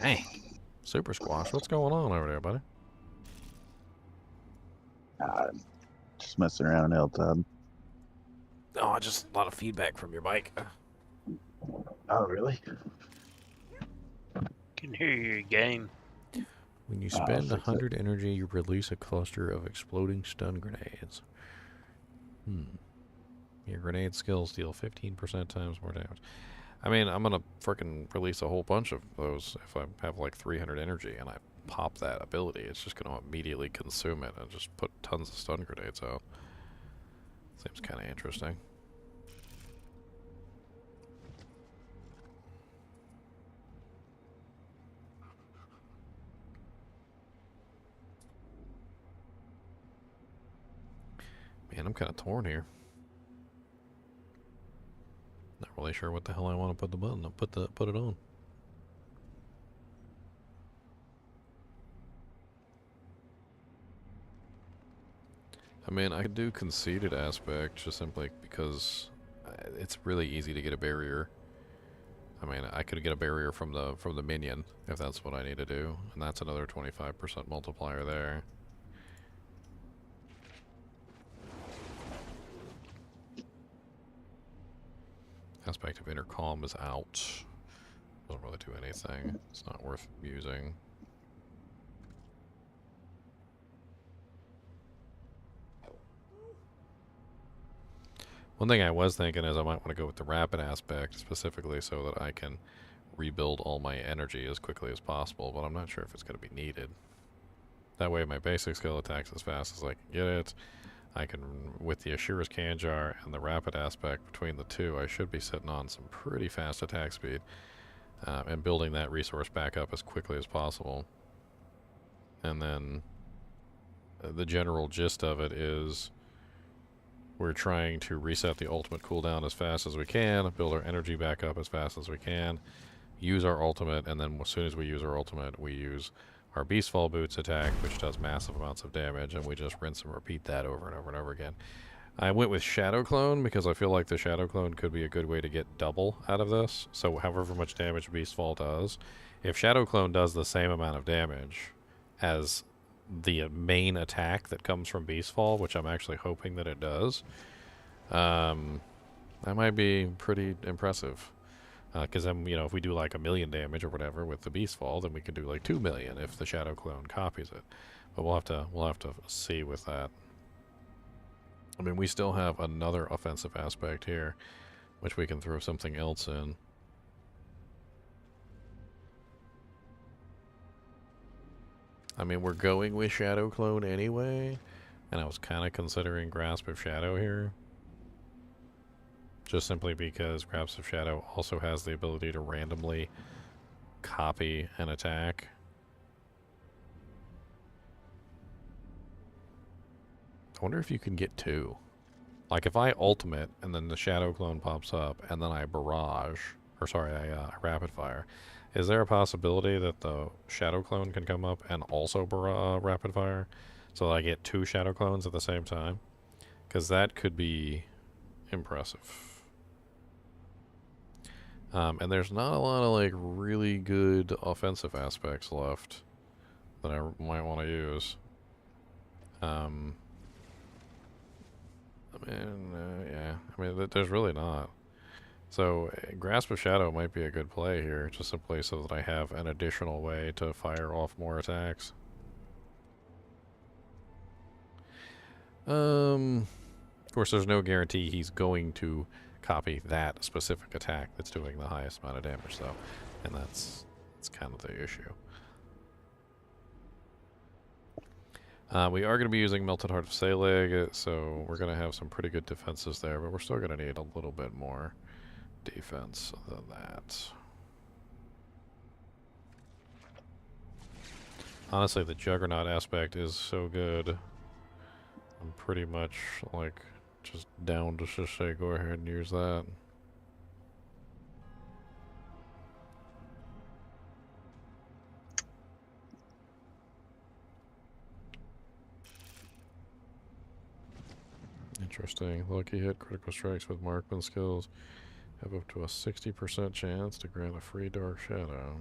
Hey, Super Squash, what's going on over there, buddy? Just messing around in HellTide. Oh, just a lot of feedback from your mic. Oh, really? Can hear your game. When you spend 100 energy, you release a cluster of exploding stun grenades. Your grenade skills deal 15% times more damage. I mean, I'm gonna frickin' release a whole bunch of those if I have like 300 energy and I pop that ability. It's just gonna immediately consume it and just put tons of stun grenades out. Seems kind of interesting. Man, I'm kind of torn here. Not really sure what the hell I want to put the button. Put it on. I mean, I could do conceded aspect just simply because it's really easy to get a barrier. I mean, I could get a barrier from the minion if that's what I need to do, and that's another 25% multiplier there. Aspect of Intercom is out. Doesn't really do anything. It's not worth using. One thing I was thinking is I might want to go with the rapid aspect specifically so that I can rebuild all my energy as quickly as possible, but I'm not sure if it's going to be needed. That way my basic skill attacks as fast as I can get it. I can, with the Ashura's Kanjar and the rapid aspect between the two, I should be sitting on some pretty fast attack speed and building that resource back up as quickly as possible. And then the general gist of it is we're trying to reset the ultimate cooldown as fast as we can, build our energy back up as fast as we can, use our ultimate, and then as soon as we use our ultimate, we use our Beastfall Boots attack, which does massive amounts of damage, and we just rinse and repeat that over and over and over again. I went with Shadow Clone because I feel like the Shadow Clone could be a good way to get double out of this. So however much damage Beastfall does, if Shadow Clone does the same amount of damage as the main attack that comes from Beastfall, which I'm actually hoping that it does, that might be pretty impressive. Because then, you know, if we do like 1,000,000 damage or whatever with the Beastfall, then we can do like 2,000,000 if the Shadow Clone copies it. But we'll have to see with that. I mean, we still have another offensive aspect here, which we can throw something else in. I mean, we're going with Shadow Clone anyway, and I was kind of considering Grasp of Shadow here. Just simply because Grasp of Shadow also has the ability to randomly copy an attack. I wonder if you can get two. Like if I ultimate and then the Shadow Clone pops up and then I barrage, or sorry, I rapid fire. Is there a possibility that the Shadow Clone can come up and also rapid fire? So that I get two Shadow Clones at the same time? Because that could be impressive. And there's not a lot of like really good offensive aspects left that I might want to use. I mean, yeah. I mean, there's really not. So, Grasp of Shadow might be a good play here, just simply so that I have an additional way to fire off more attacks. Of course, there's no guarantee he's going to copy that specific attack that's doing the highest amount of damage, though, and that's kind of the issue. We are going to be using Melted Heart of Selig, so we're going to have some pretty good defenses there, but we're still going to need a little bit more defense than that. Honestly, the Juggernaut aspect is so good. I'm pretty much, like, just down to just say go ahead and use that. Interesting. Lucky hit, critical strikes with marksman skills have up to a 60% chance to grant a free Dark Shadow.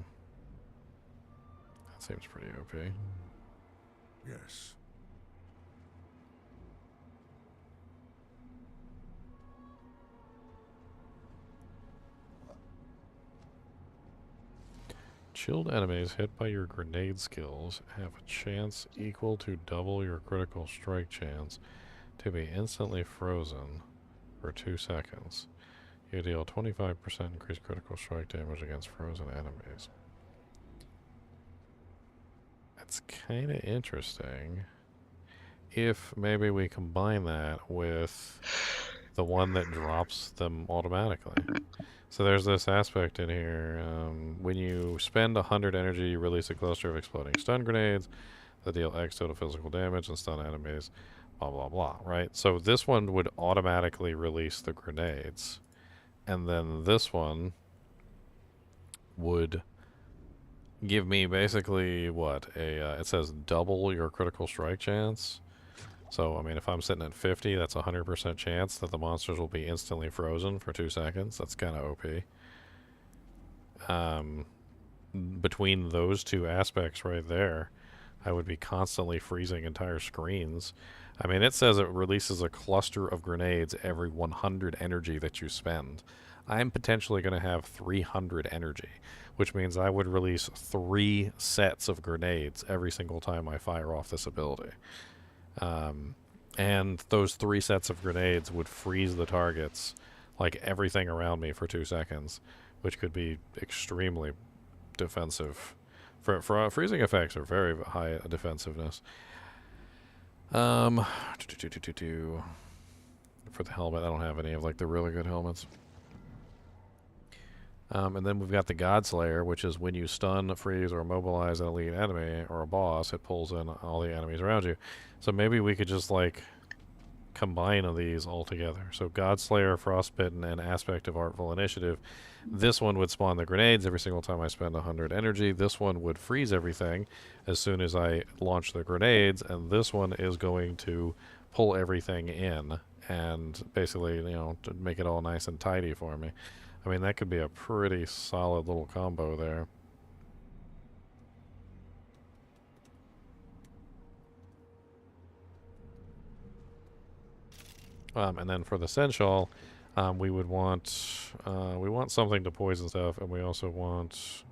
That seems pretty OP. Yes. Chilled enemies hit by your grenade skills have a chance equal to double your critical strike chance to be instantly frozen for 2 seconds. You deal 25% increased critical strike damage against frozen enemies. That's kind of interesting. If maybe we combine that with the one that drops them automatically. So there's this aspect in here. When you spend 100 energy, you release a cluster of exploding stun grenades that deal X total physical damage and stun enemies, blah, blah, blah, right? So this one would automatically release the grenades. And then this one would give me basically, what, it says double your critical strike chance. So, I mean, if I'm sitting at 50, that's a 100% chance that the monsters will be instantly frozen for 2 seconds. That's kind of OP. Between those two aspects right there, I would be constantly freezing entire screens. I mean, it says it releases a cluster of grenades every 100 energy that you spend. I'm potentially going to have 300 energy, which means I would release 3 sets of grenades every single time I fire off this ability. And those 3 sets of grenades would freeze the targets, like everything around me, for 2 seconds, which could be extremely defensive. For freezing effects are very high defensiveness. For the helmet, I don't have any of like the really good helmets. And then we've got the Godslayer, which is when you stun, freeze, or immobilize an elite enemy or a boss, it pulls in all the enemies around you. So maybe we could just like combine these all together. So Godslayer, Frostbitten, and Aspect of Artful Initiative. This one would spawn the grenades every single time I spend 100 energy. This one would freeze everything as soon as I launch the grenades, and this one is going to pull everything in and basically, you know, to make it all nice and tidy for me. I mean, that could be a pretty solid little combo there. And then for the Sensual, we would want something to poison stuff, and we also want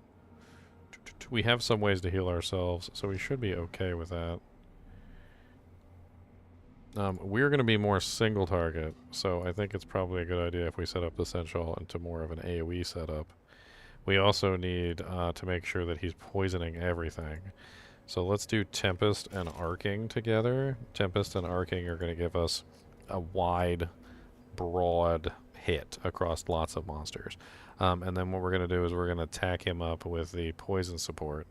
we have some ways to heal ourselves, so we should be okay with that. We're going to be more single target, so I think it's probably a good idea if we set up the Sensual into more of an AoE setup. We also need to make sure that he's poisoning everything. So let's do Tempest and Arcing together. Tempest and Arcing are going to give us a wide, broad hit across lots of monsters. And then what we're going to do is we're going to attack him up with the poison support,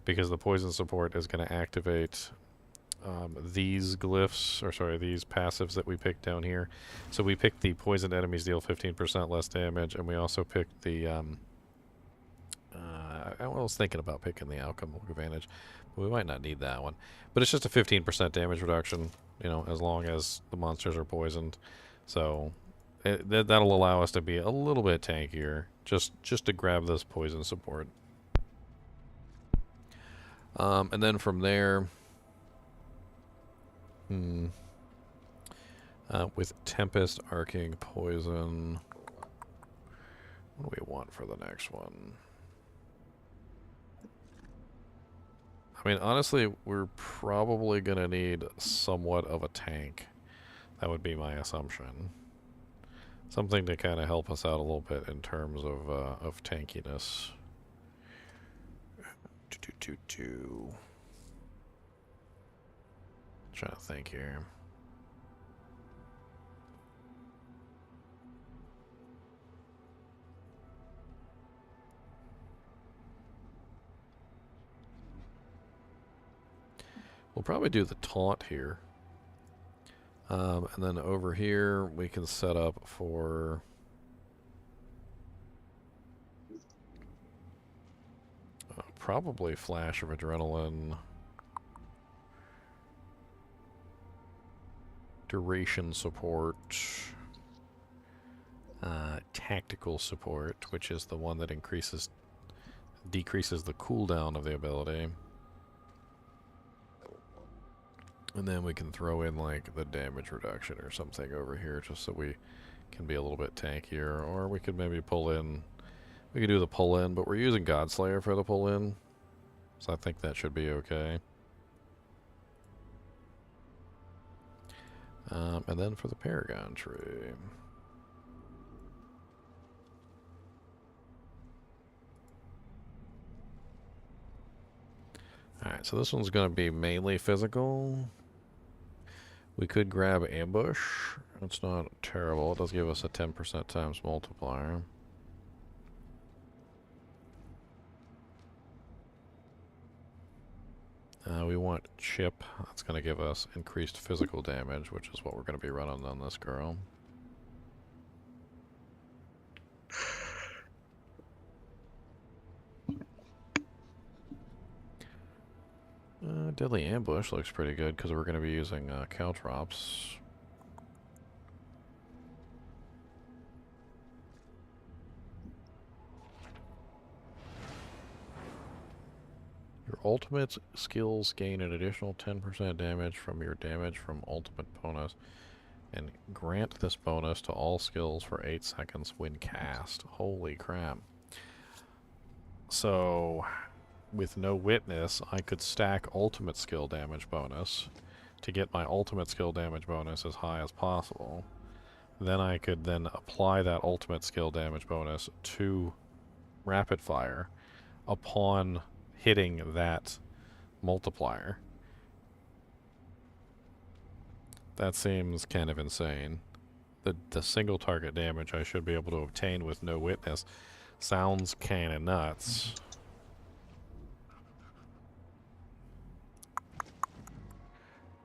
because the poison support is going to activate these glyphs, or sorry, these passives that we picked down here. So we picked the poisoned enemies deal 15% less damage, and we also picked the I was thinking about picking the outcome advantage, but we might not need that one. But it's just a 15% damage reduction, you know, as long as the monsters are poisoned. So that'll allow us to be a little bit tankier, just to grab this poison support. And then from there, with Tempest, Arcing, Poison, what do we want for the next one? I mean, honestly, we're probably going to need somewhat of a tank. That would be my assumption. Something to kind of help us out a little bit in terms of tankiness. Trying to think here. We'll probably do the taunt here. And then over here, we can set up for probably Flash of Adrenaline, duration support, tactical support, which is the one that decreases the cooldown of the ability. And then we can throw in like the damage reduction or something over here just so we can be a little bit tankier. Or we could maybe pull in, we could do the pull in, but we're using Godslayer for the pull in, so I think that should be okay. And then for the Paragon tree. Alright, so this one's going to be mainly physical. We could grab Ambush. It's not terrible. It does give us a 10% times multiplier. We want Chip. That's going to give us increased physical damage, which is what we're going to be running on this girl. Deadly Ambush looks pretty good because we're going to be using Caltrops. Your ultimate skills gain an additional 10% damage from your damage from ultimate bonus, and grant this bonus to all skills for 8 seconds when cast. Holy crap. So, with no witness, I could stack ultimate skill damage bonus to get my ultimate skill damage bonus as high as possible. Then I could then apply that ultimate skill damage bonus to rapid fire upon hitting that multiplier. That seems kind of insane. The single target damage I should be able to obtain with no witness sounds kind of nuts.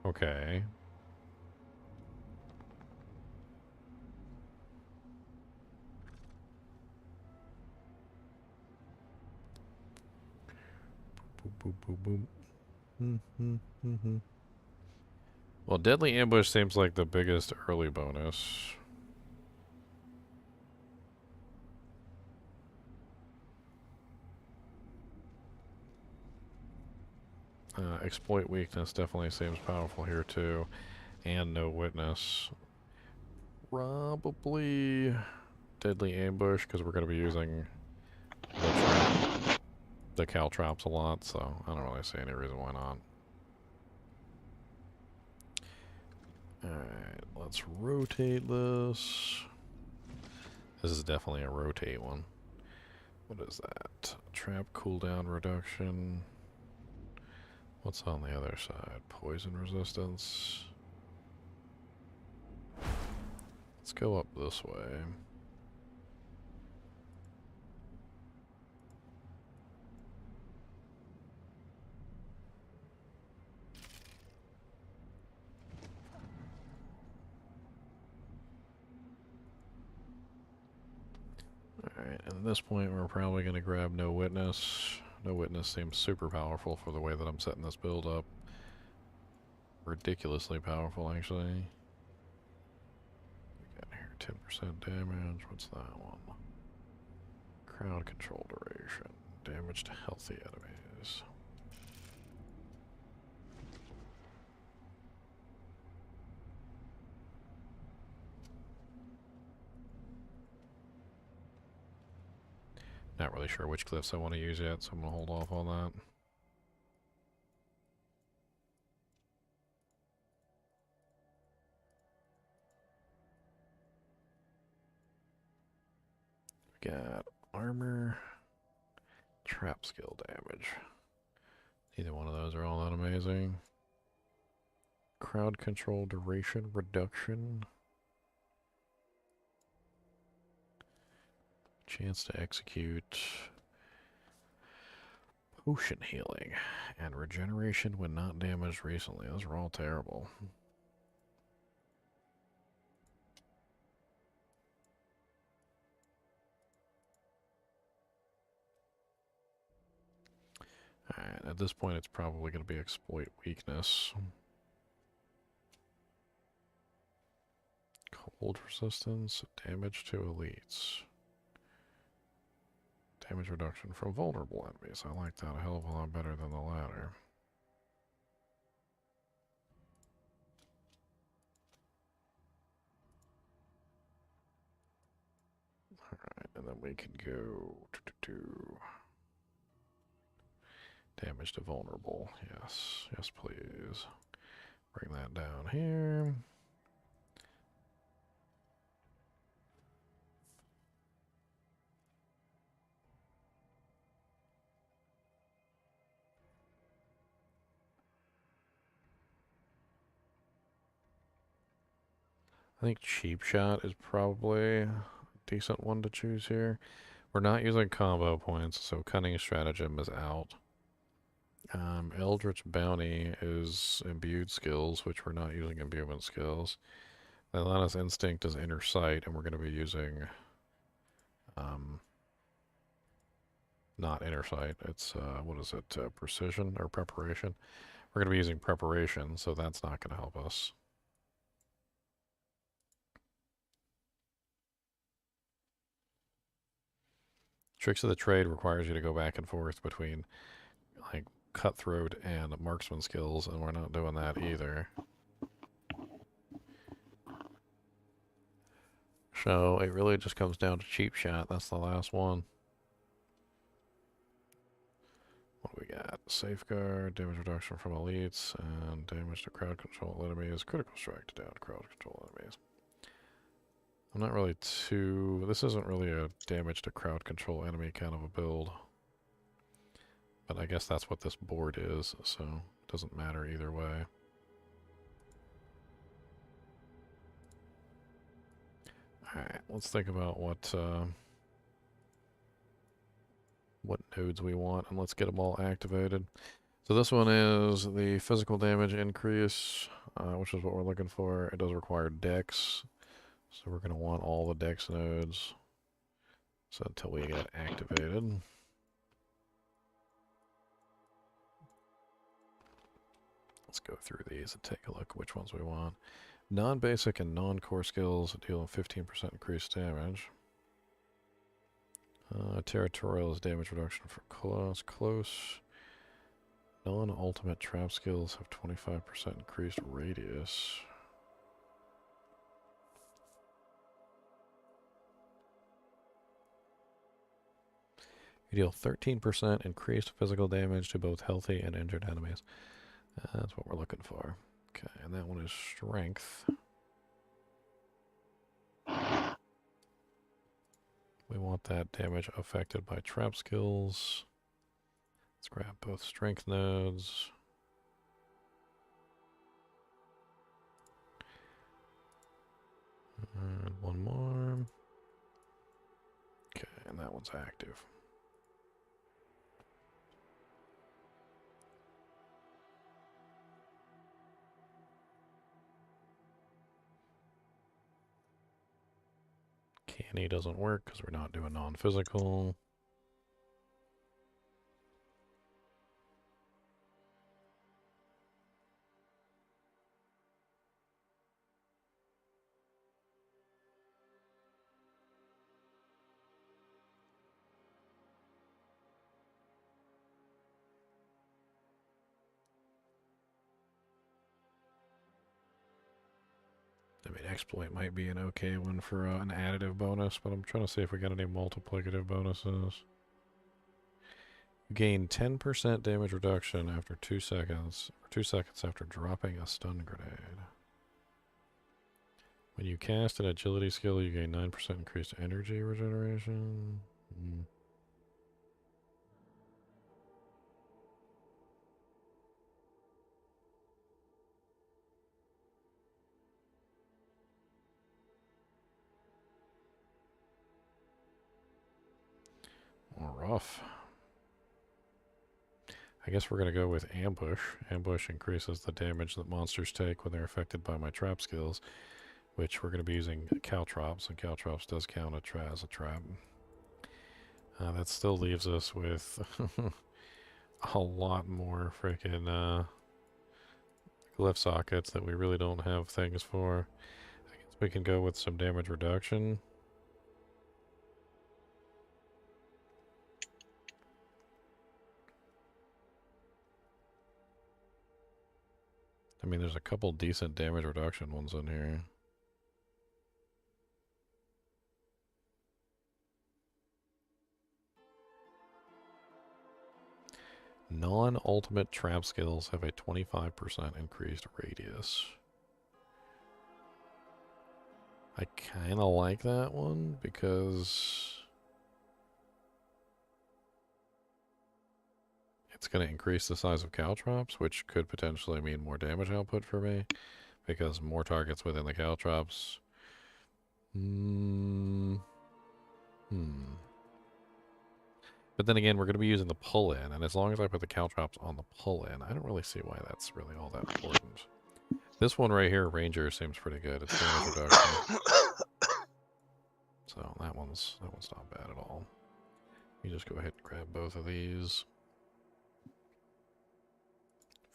Okay. Boom, boom, boom, boom. Well, Deadly Ambush seems like the biggest early bonus. Exploit Weakness definitely seems powerful here too. And No Witness. Probably Deadly Ambush, because we're going to be using the caltrops a lot, so I don't really see any reason why not. Alright, let's rotate this. This is definitely a rotate one. What is that? Trap cooldown reduction. What's on the other side? Poison resistance. Let's go up this way. Alright, and at this point we're probably going to grab No Witness. No Witness seems super powerful for the way that I'm setting this build up. Ridiculously powerful, actually. We got here 10% damage. What's that one? Crowd control duration. Damage to healthy enemies. Not really sure which glyphs I want to use yet, so I'm going to hold off on that. We got armor, trap skill damage. Neither one of those are all that amazing. Crowd control duration reduction. Chance to execute. Potion healing and regeneration when not damaged recently. Those are all terrible. Alright, at this point it's probably going to be exploit weakness. Cold resistance, damage to elites. Damage reduction from vulnerable enemies. I like that a hell of a lot better than the latter. Alright, and then we can go to damage to vulnerable. Yes, yes please. Bring that down here. I think Cheap Shot is probably a decent one to choose here. We're not using combo points, so Cunning Stratagem is out. Eldritch Bounty is imbued skills, which we're not using imbuement skills. Atlantis Instinct is Inner Sight, and we're going to be using not Inner Sight. It's, what is it, Precision or Preparation? We're going to be using Preparation, so that's not going to help us. Tricks of the Trade requires you to go back and forth between like cutthroat and marksman skills, and we're not doing that either. So it really just comes down to cheap shot. That's the last one. What do we got? Safeguard, damage reduction from elites, and damage to crowd control enemies. Critical strike to down crowd control enemies. I'm not really too... This isn't really a damage to crowd control enemy kind of a build. But I guess that's what this board is, so it doesn't matter either way. Alright, let's think about what nodes we want, and let's get them all activated. So this one is the physical damage increase, which is what we're looking for. It does require dex, so we're going to want all the dex nodes. So until we get activated. Let's go through these and take a look at which ones we want. Non-basic and non-core skills deal a 15% increased damage. Territorial is damage reduction for close. Non-ultimate trap skills have 25% increased radius. You deal 13% increased physical damage to both healthy and injured enemies. That's what we're looking for. Okay, and that one is strength. We want that damage affected by trap skills. Let's grab both strength nodes. And one more. Okay, and that one's active. Canny doesn't work because we're not doing non-physical. I mean, exploit might be an okay one for an additive bonus, but I'm trying to see if we got any multiplicative bonuses. You gain 10% damage reduction after 2 seconds, or 2 seconds after dropping a stun grenade. When you cast an agility skill, you gain 9% increased energy regeneration. Rough. I guess we're going to go with Ambush. Ambush increases the damage that monsters take when they're affected by my trap skills, which we're going to be using Caltrops, and Caltrops does count as a trap. That still leaves us with a lot more freaking glyph sockets that we really don't have things for. I guess we can go with some damage reduction. I mean, there's a couple decent damage reduction ones in here. Non-ultimate trap skills have a 25% increased radius. I kind of like that one because it's going to increase the size of caltrops, which could potentially mean more damage output for me, because more targets within the caltrops. But then again, we're going to be using the pull-in, and as long as I put the caltrops on the pull-in, I don't really see why that's really all that important. This one right here, Ranger, seems pretty good. It's damage reduction. So that one's not bad at all. You just go ahead and grab both of these.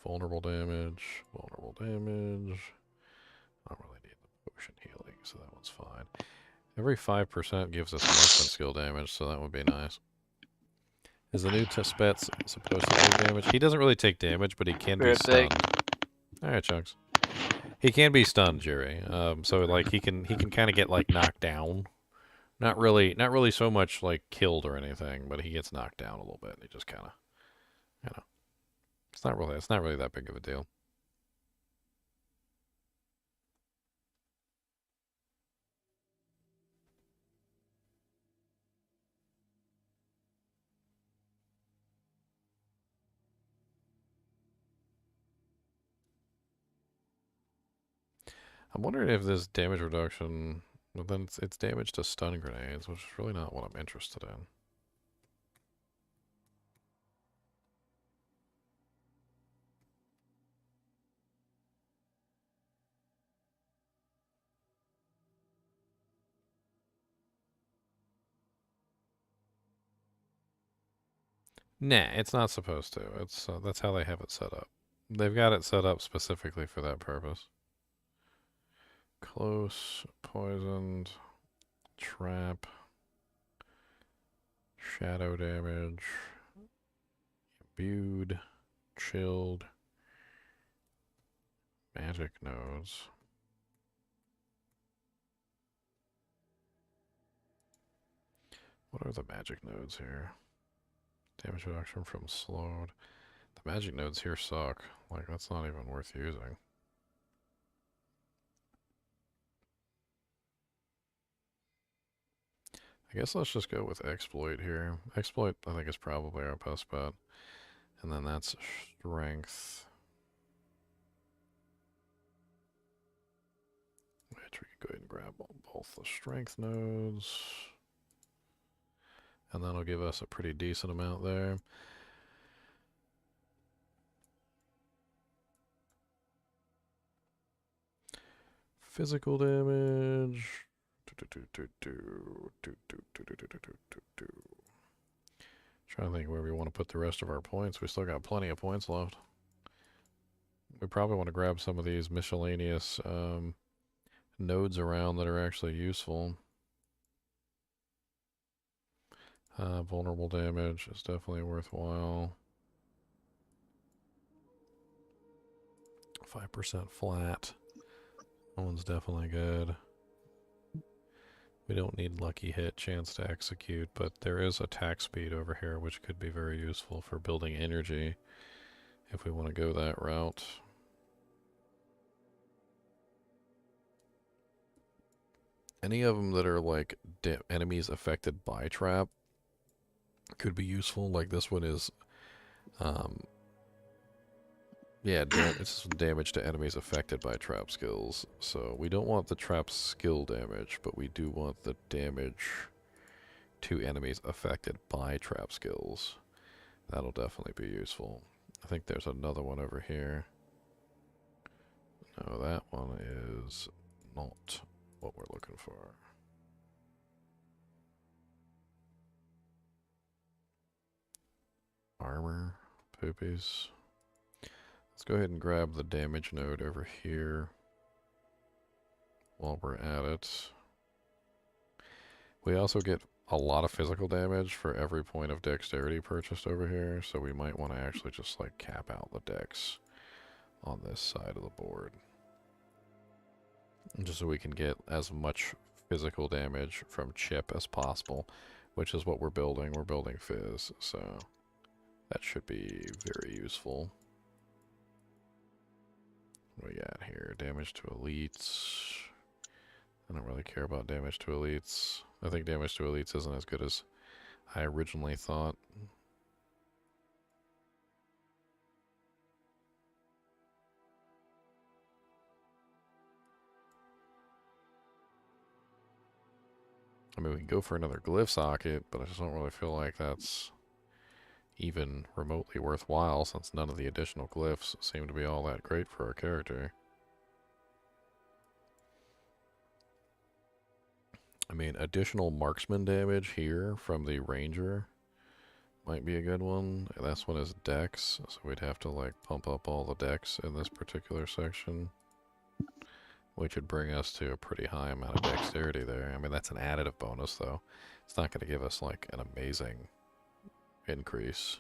Vulnerable damage, vulnerable damage. I don't really need the potion healing, so that one's fine. Every 5% gives us marksman skill damage, so that would be nice. Is the new Spets supposed to take damage? He doesn't really take damage, but he can be Right back. stunned. All right, Chunks. He can be stunned, Jerry. So like he can kind of get like knocked down. Not really so much like killed or anything, but he gets knocked down a little bit. He just kind of, you know, it's not really that big of a deal. I'm wondering if this damage reduction, well then it's damage to stun grenades, which is really not what I'm interested in. Nah, it's not supposed to. It's that's how they have it set up. They've got it set up specifically for that purpose. Close, poisoned, trap, shadow damage, imbued, chilled, magic nodes. What are the magic nodes here? Damage reduction from slowed. The magic nodes here suck. Like, that's not even worth using. I guess let's just go with exploit here. Exploit, I think, is probably our best bet. And then that's strength. Which we can go ahead and grab both the strength nodes. And that'll give us a pretty decent amount there. Physical damage. Trying to think where we want to put the rest of our points. We still got plenty of points left. We probably want to grab some of these miscellaneous nodes around that are actually useful. Vulnerable damage is definitely worthwhile. 5% flat. That one's definitely good. We don't need lucky hit, chance to execute, but there is attack speed over here, which could be very useful for building energy if we want to go that route. Any of them that are like enemies affected by trap could be useful. Like this one is, yeah, it's damage to enemies affected by trap skills. So we don't want the trap skill damage, but we do want the damage to enemies affected by trap skills. That'll definitely be useful. I think there's another one over here. No, that one is not what we're looking for. Armor, poopies. Let's go ahead and grab the damage node over here while we're at it. We also get a lot of physical damage for every point of dexterity purchased over here, so we might want to actually just like cap out the dex on this side of the board. Just so we can get as much physical damage from chip as possible, which is what we're building. We're building fizz, so that should be very useful. What we got here? Damage to elites. I don't really care about damage to elites. I think damage to elites isn't as good as I originally thought. I mean, we can go for another glyph socket, but I just don't really feel like that's even remotely worthwhile since none of the additional glyphs seem to be all that great for our character. I mean, additional marksman damage here from the ranger might be a good one. This one is dex, so we'd have to like pump up all the dex in this particular section, which would bring us to a pretty high amount of dexterity there. I mean, that's an additive bonus though. It's not going to give us like an amazing, increase.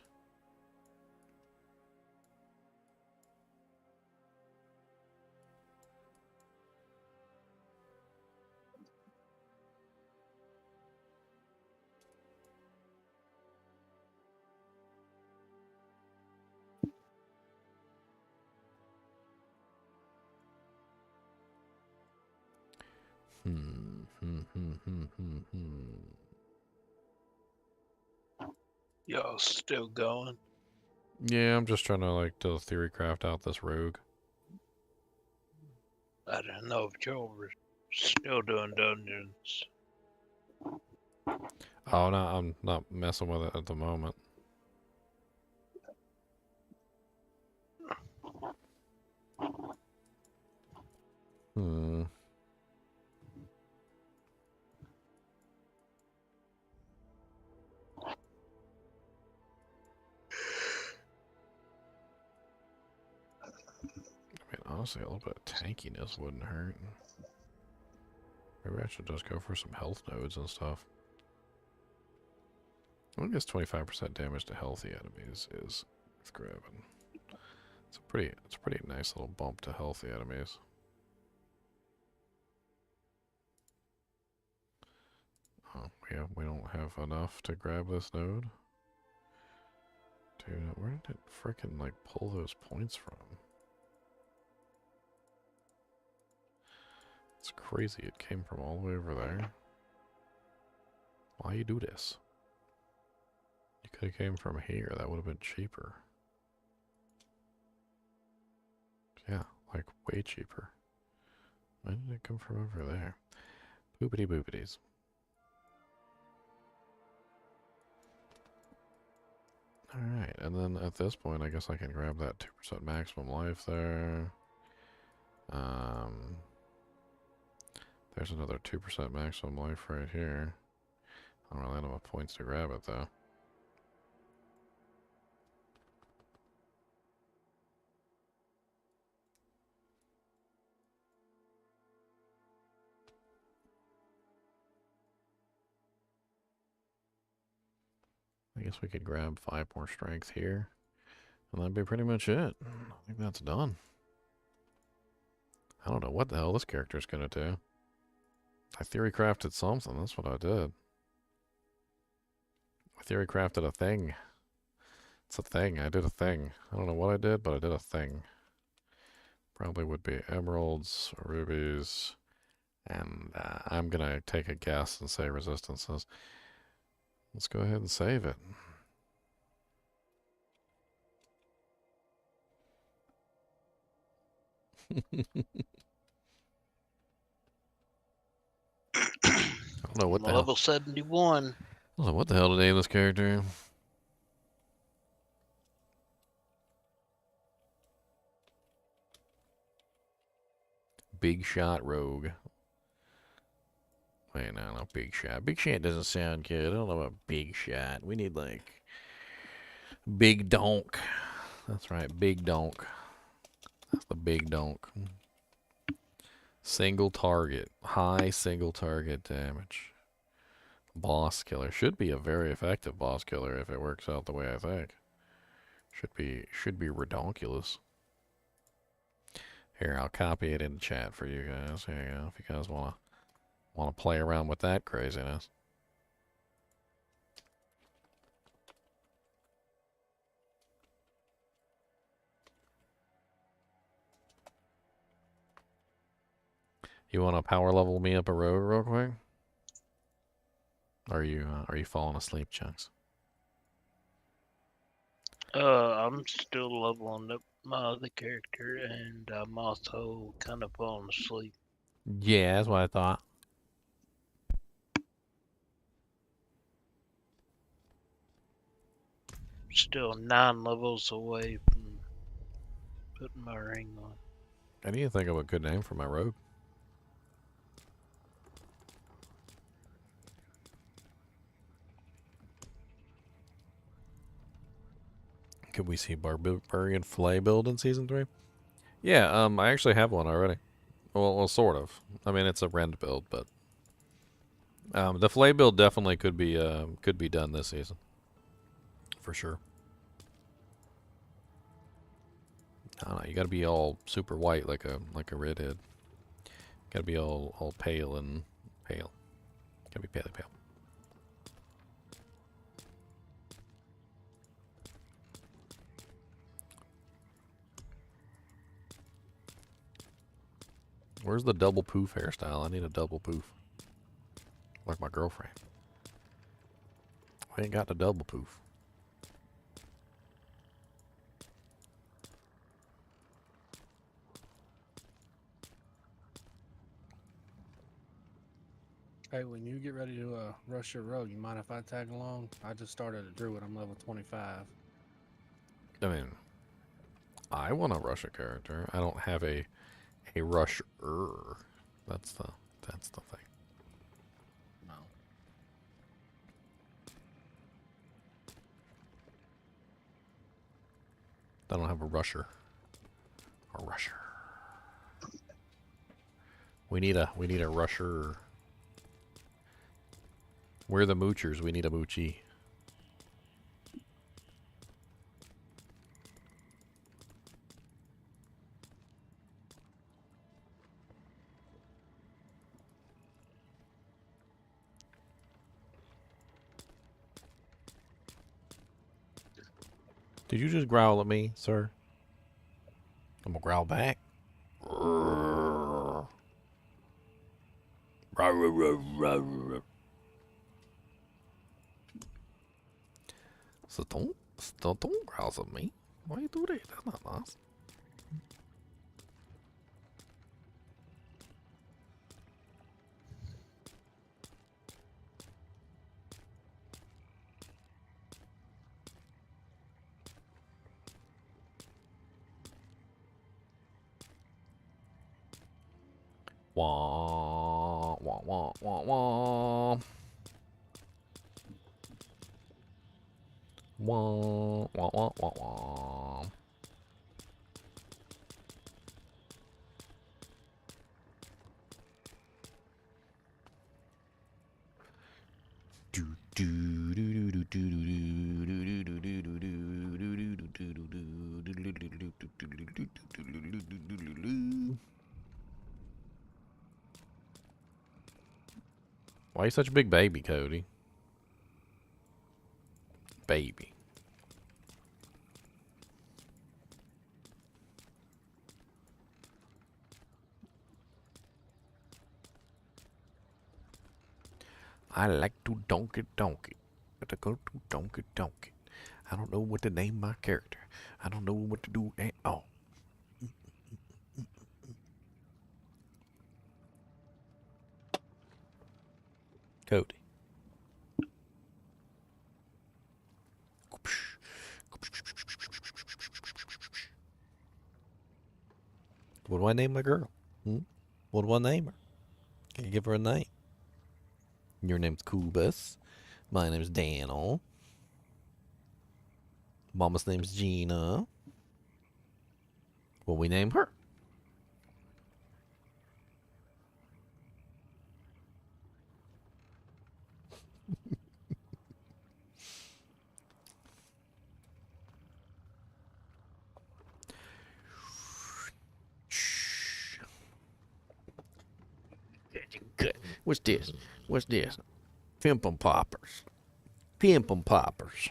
Y'all still going? Yeah, I'm just trying to like do theorycraft out this rogue. I don't know if y'all were still doing dungeons. Oh no, I'm not messing with it at the moment. Hmm. I mean, honestly, a little bit of tankiness wouldn't hurt. Maybe I should just go for some health nodes and stuff. I guess 25% damage to healthy enemies is worth grabbing. It's a pretty nice little bump to healthy enemies. Oh, yeah, we don't have enough to grab this node. Dude, where did it frickin' like pull those points from? It's crazy. It came from all the way over there. Why you do this? You could have came from here. That would have been cheaper. Yeah, like way cheaper. Why did it come from over there? Boopity boopities. Alright, and then at this point, I guess I can grab that 2% maximum life there. There's another 2% maximum life right here. I don't really have enough points to grab it, though. I guess we could grab 5 more strength here. And that'd be pretty much it. I think that's done. I don't know what the hell this character's gonna do. I theory crafted something, that's what I did. I theory crafted a thing. It's a thing, I did a thing. I don't know what I did, but I did a thing. Probably would be emeralds, rubies, and I'm gonna take a guess and say resistances. Let's go ahead and save it. I don't know what the hell. Level 71. I don't know what the hell to name this character. Big Shot Rogue. Wait, no, not Big Shot. Big Shot doesn't sound good. I don't know about Big Shot. We need, like, Big Donk. That's right, Big Donk. That's the Big Donk. Single target. High single target damage. Boss killer. Should be a very effective boss killer if it works out the way I think. Should be redonkulous. Here, I'll copy it in the chat for you guys. Here you go. If you guys wanna play around with that craziness. You wanna power level me up a rogue real quick? Are you falling asleep, Chunks? I'm still leveling up my other character, and I'm also kind of falling asleep. Yeah, that's what I thought. Still 9 levels away from putting my ring on. I need to think of a good name for my rogue. Could we see Barbarian Flay build in Season 3? Yeah, I actually have one already. Well, sort of. I mean, it's a rend build, but the Flay build definitely could be done this season. For sure. I don't know, you gotta be all super white like a redhead. Gotta be all pale and pale. Gotta be paley pale. Where's the double poof hairstyle? I need a double poof. Like my girlfriend. I ain't got the double poof. Hey, when you get ready to rush your rogue, you mind if I tag along? I just started a druid. I'm level 25. I mean, I want to rush a character. I don't have a rusher. That's the thing. No. I don't have a rusher. A rusher. We need a rusher. We're the moochers. We need a moochie. Did you just growl at me, sir? I'm gonna growl back. So don't growl at me. Why you do that? That's not nice. Wah, wah, wah, wah, wah. Wah, wah, wah, wah, wah. Why are you such a big baby, Cody? Baby. I like to donkey. To go to donkey. I don't know what to name my character. I don't know what to do at all. Cody. What do I name my girl? What do I name her? Can you give her a name? Your name's Kubus. My name's Daniel. Mama's name's Gina. What we name her? Good. What's this? What's this? Pimpin' poppers. Pimpin' poppers.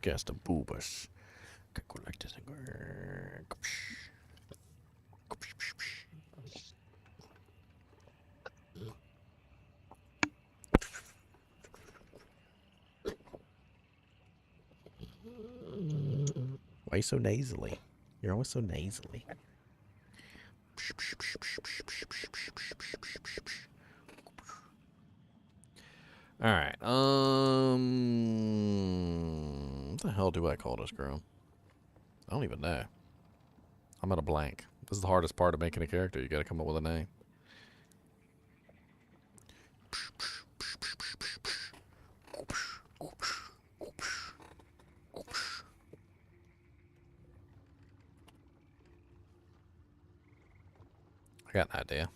Guess the boobas. Okay, go like this. Why are you so nasally? You're always so nasally. All right. What the hell do I call this girl? I don't even know. I'm at a blank. This is the hardest part of making a character. You got to come up with a name. I got an idea.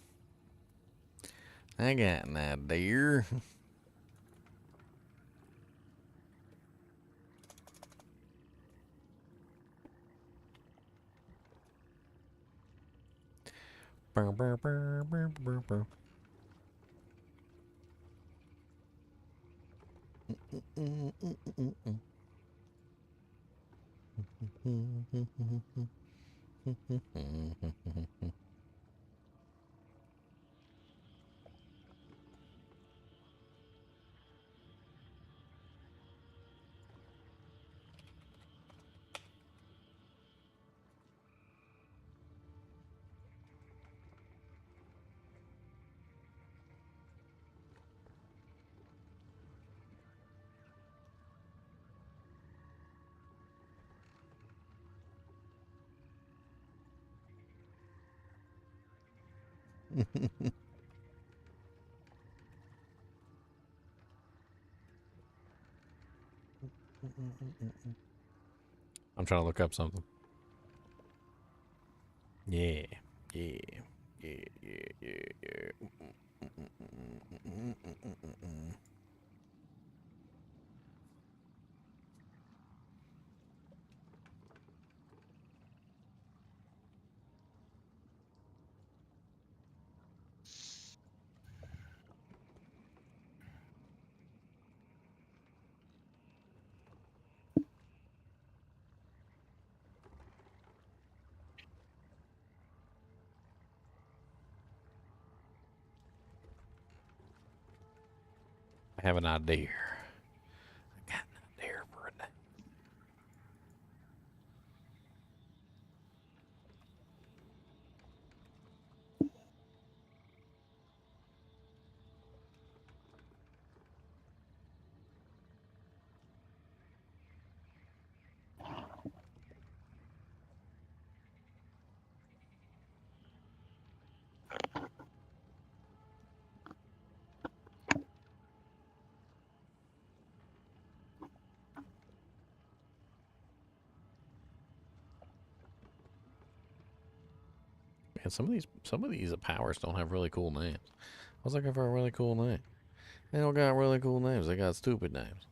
I'm trying to look up something. Yeah, yeah, yeah, yeah, yeah, yeah. I have an idea. I got an idea for it. Man, some of these powers don't have really cool names. I was looking for a really cool name. They don't got really cool names. They got stupid names.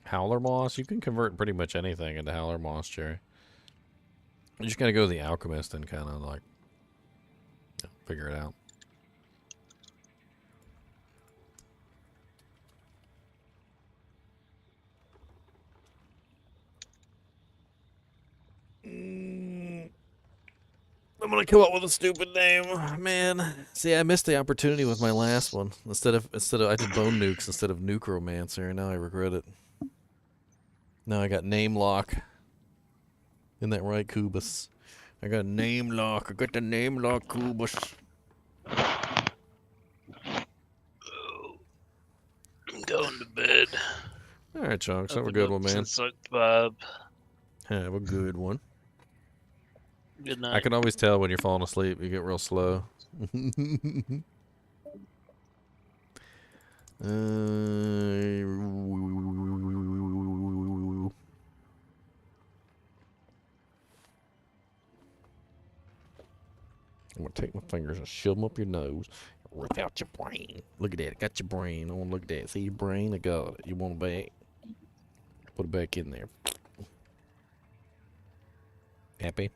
Howler moss? You can convert pretty much anything into howler moss, Jerry. You just gotta go to the alchemist and kind of like figure it out. I'm gonna come up with a stupid name, man. See, I missed the opportunity with my last one. Instead of I did bone nukes instead of nucromancer, and now I regret it. Now I got name lock. Isn't that right, Kubus? I got name lock. I got the name lock, Kubus. I'm going to bed. All right, Chunks. Have a good one, man. Have a good one. Good night. I can always tell when you're falling asleep. You get real slow. I'm gonna take my fingers and shove them up your nose, rip out your brain. Look at that, I got your brain. I want to look at that. See your brain? I got it. You want it back? Put it back in there. Happy?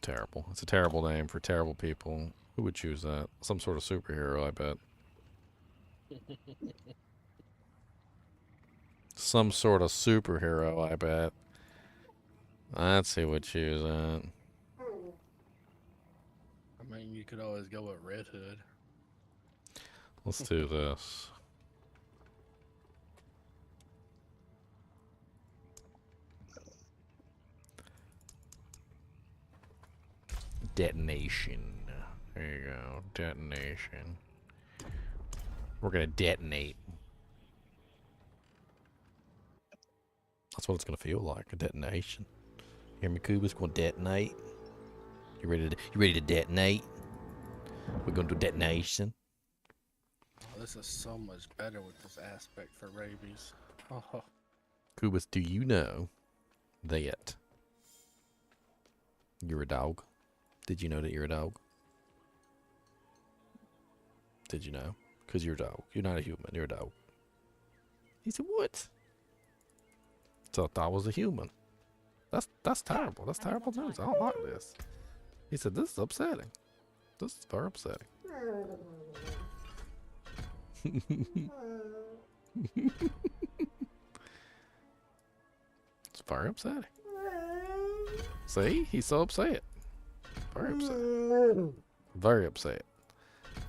terrible. It's a terrible name for terrible people. Who would choose that? Some sort of superhero, I bet. Some sort of superhero, I bet. Let's see what choose that. I mean, you could always go with Red Hood. Let's do this. Detonation. There you go. Detonation. We're gonna detonate. That's what it's gonna feel like, a detonation. Hear me, Kuba's gonna detonate. You ready to detonate? We're gonna do detonation. Oh, this is so much better with this aspect for rabies. Oh. Kubas, do you know that you're a dog? Did you know that you're a dog? Did you know? Because you're a dog. You're not a human. You're a dog. He said, what? Thought I was a human. That's terrible. That's terrible news. I don't like this. He said, this is upsetting. This is very upsetting. It's very upsetting. See? He's so upset. Very upset. Very upset.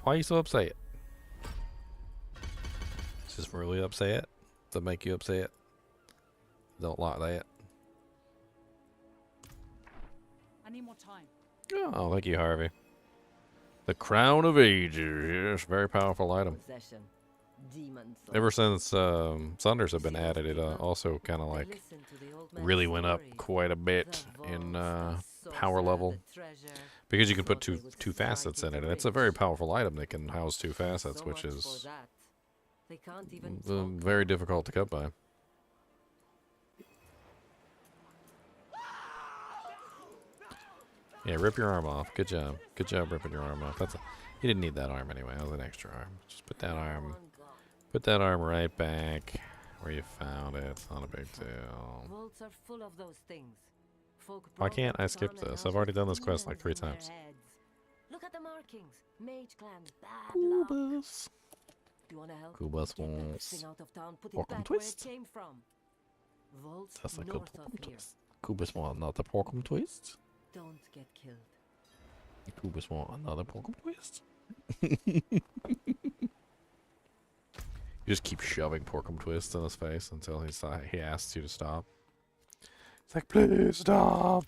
Why are you so upset? Just really upset? To make you upset? Don't like that? I need more time. Oh, thank you, Harvey. The Crown of Ages. Yes, very powerful item. Possession. Demons. Ever since Thunders have been added, it also kind of like really went up quite a bit in power level. Because you can put two facets in it, and it's a very powerful item that can house two facets, which is very difficult to come by. Yeah, rip your arm off. Good job. Good job ripping your arm off. You didn't need that arm anyway. That was an extra arm. Just put that arm right back where you found it. It's not a big deal. Vaults are full of those things. Why can't I skip this? I've already done this quest like 3 times. Look at the markings. Mage clan, bad luck. Kubas. Do you want to help? Kubas Get that wants thing out of town, put it Porkum back twist. where it came from. Vaults That's like a north of Porkum here. twist. Kubas want another Porkum twist. Don't get killed. Kubas want another Porkum twist. You just keep shoving Porkum twists in his face until he asks you to stop. It's like, please stop.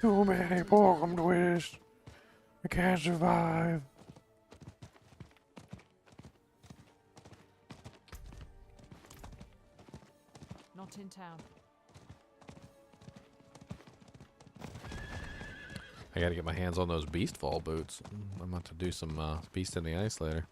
Too many Porkum twists. I can't survive. Not in town. I gotta get my hands on those beast fall boots. I'm about to do some beast in the ice later.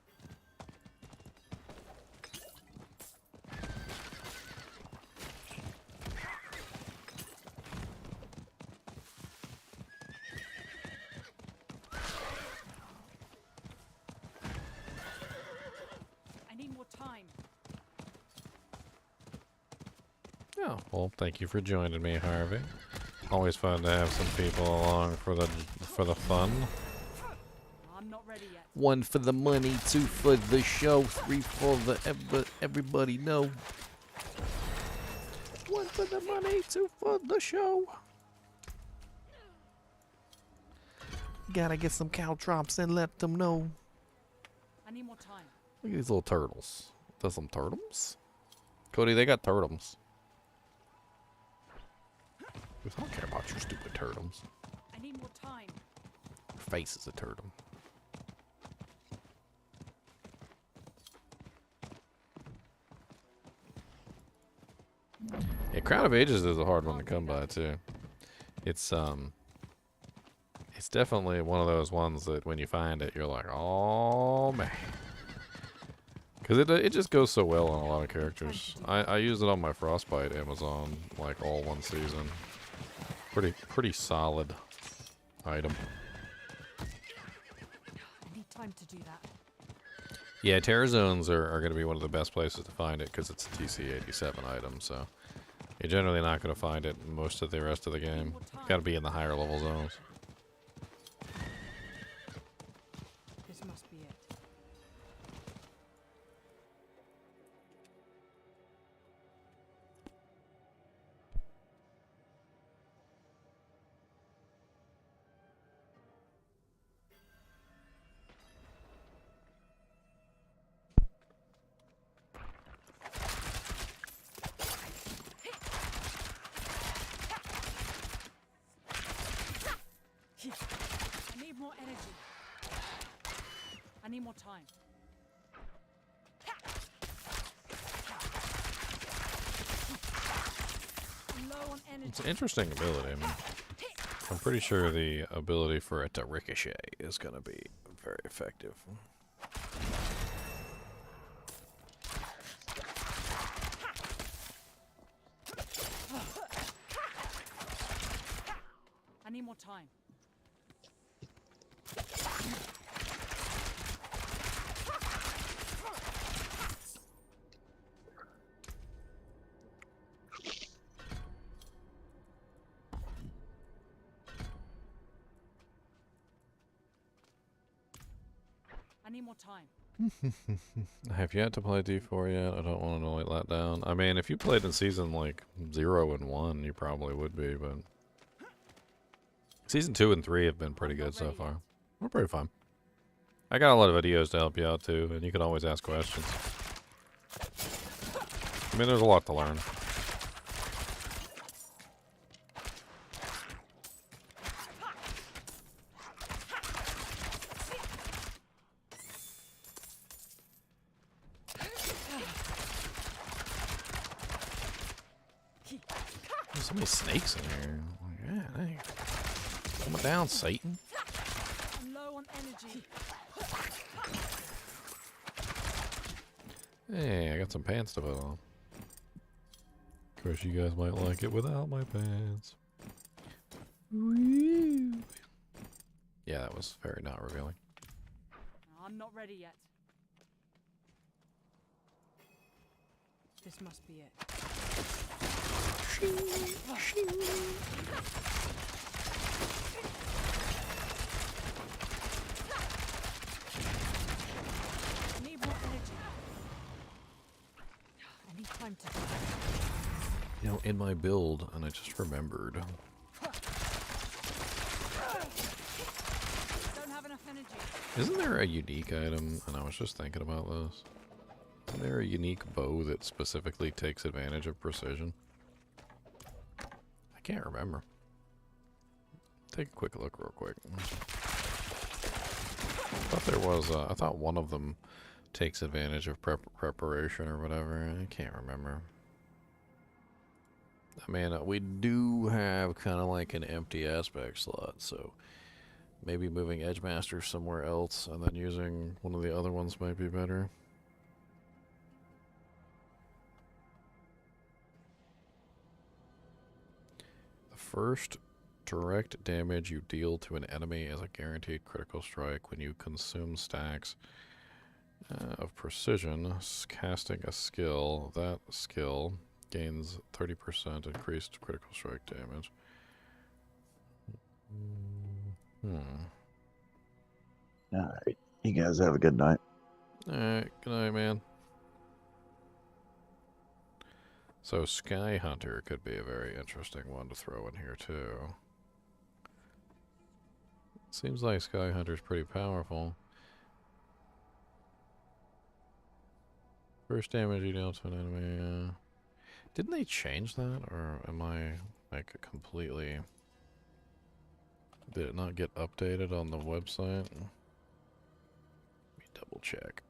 I need more time. Oh, well, thank you for joining me, Harvey. Always fun to have some people along for the fun. I'm not ready yet. 1 for the money, 2 for the show, 3 for the everybody know. 1 for the money, 2 for the show. Gotta get some caltrops and let them know. I need more time. Look at these little turtles. There's some turtles? Cody, they got turtles. I don't care about your stupid turtles. I need more time. Your face is a turtle. Yeah, Crown of Ages is a hard one to come by too. It's definitely one of those ones that when you find it, you're like, oh man, because it just goes so well on a lot of characters. I use it on my Frostbite Amazon like all one season. Pretty solid item. I need time to do that. Yeah, Terror Zones are going to be one of the best places to find it because it's a TC-87 item, so you're generally not going to find it in most of the rest of the game. Got to be in the higher level zones. need more time. Low on energy. It's an interesting ability. I mean, I'm pretty sure the ability for it to ricochet is going to be very effective. I need more time. I need more time. I have yet to play D4 yet. I don't want to let that down. I mean, if you played in season like 0 and 1, you probably would be, but season 2 and 3 have been pretty good so far. We're pretty fun. I got a lot of videos to help you out too, and you can always ask questions. I mean, there's a lot to learn. There's so many snakes in here. Yeah, dang. Come down, Satan. I'm low on energy. Hey, I got some pants to put on. Of course, you guys might like it without my pants. Woo. Yeah, that was very not revealing. I'm not ready yet. This must be it. I need more energy. I need time to. You know, in my build, and I just remembered. Don't have enough energy. Isn't there a unique item? And I was just thinking about this. Isn't there a unique bow that specifically takes advantage of precision? I can't remember. Take a quick look real quick. I thought there was, I thought one of them takes advantage of preparation or whatever. I can't remember. I mean, we do have kind of like an empty aspect slot, so maybe moving Edgemaster somewhere else and then using one of the other ones might be better. The first direct damage you deal to an enemy is a guaranteed critical strike when you consume stacks of precision casting a skill. That skill gains 30% increased critical strike damage. Alright. You guys have a good night. Alright, good night, man. So Sky Hunter could be a very interesting one to throw in here too. Seems like Sky Hunter's pretty powerful. First damage you deal to an enemy. Didn't they change that, or am I like completely? Did it not get updated on the website? Let me double check.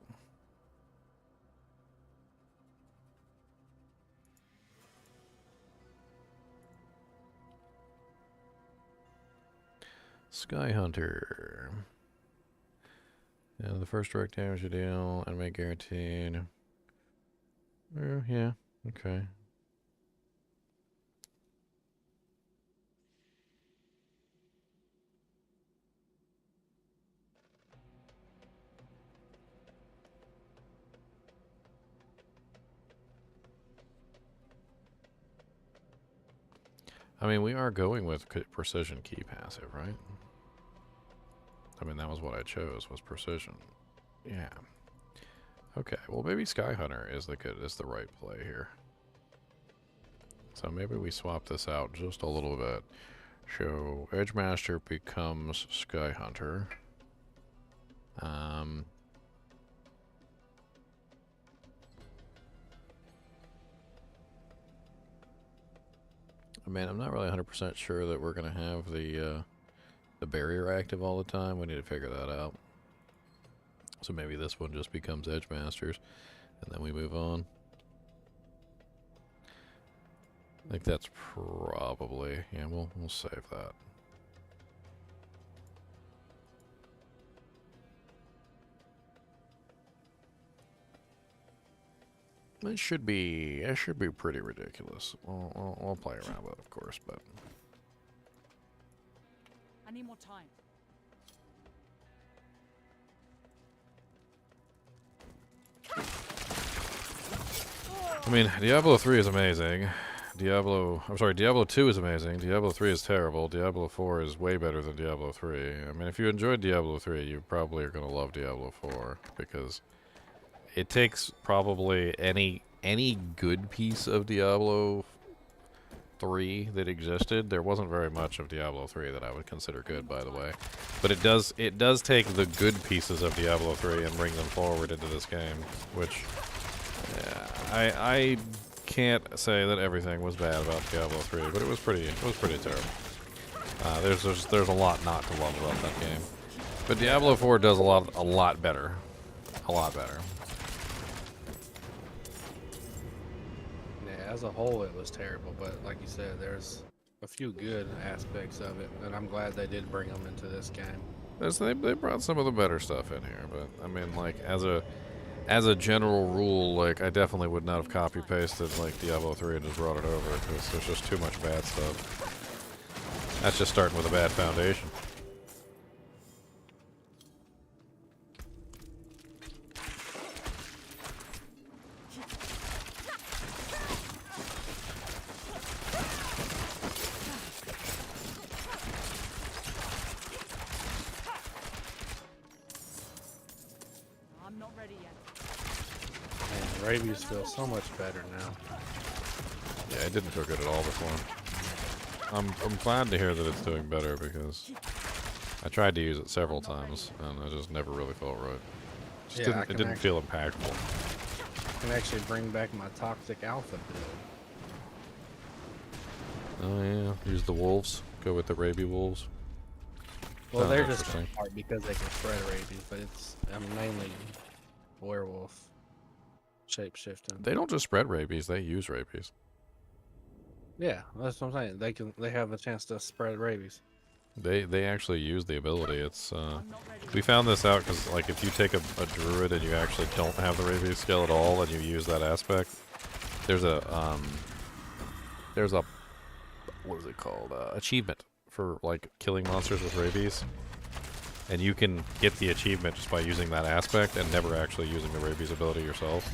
Sky Hunter. And the first direct damage you deal, enemy guaranteed. Yeah, okay. I mean, we are going with precision key passive, right? I mean, that was what I chose, was precision. Yeah. Okay, well maybe Sky Hunter is the right play here. So maybe we swap this out just a little bit. So Edgemaster becomes Sky Hunter. I mean, I'm not really 100% sure that we're gonna have the barrier active all the time. We need to figure that out. So maybe this one just becomes Edge Masters, and then we move on. I think that's probably, yeah, we'll save that. It should be pretty ridiculous. We'll play around with it, of course, but I need more time. I mean, Diablo 3 is amazing. Diablo 2 is amazing. Diablo 3 is terrible. Diablo 4 is way better than Diablo 3. I mean, if you enjoyed Diablo 3, you probably are going to love Diablo 4 because it takes probably any good piece of Diablo 3 that existed. There wasn't very much of Diablo 3 that I would consider good, by the way. But it does take the good pieces of Diablo 3 and bring them forward into this game, which I can't say that everything was bad about Diablo 3, but it was pretty terrible. There's a lot not to love about that game. But Diablo 4 does a lot better. A lot better. Yeah, as a whole, it was terrible, but like you said, there's a few good aspects of it, and I'm glad they did bring them into this game. They brought some of the better stuff in here, but I mean, like, as a general rule, like, I definitely would not have copy-pasted, like, Diablo 3 and just brought it over, because there's just too much bad stuff. That's just starting with a bad foundation. Rabies feel so much better now. Yeah, it didn't feel good at all before. I'm glad to hear that it's doing better because I tried to use it several times and I just never really felt right. It didn't feel impactful. I can actually bring back my toxic alpha build. Oh yeah, use the wolves. Go with the rabies wolves. Well, they're just hard because they can spread rabies, but I'm mainly werewolf. Shape-shifting. They don't just spread rabies; they use rabies. Yeah, that's what I'm saying. They have a chance to spread rabies. They actually use the ability. It's we found this out because, like, if you take a druid and you actually don't have the rabies skill at all and you use that aspect, there's a what is it called? Achievement for, like, killing monsters with rabies. And you can get the achievement just by using that aspect and never actually using the rabies ability yourself.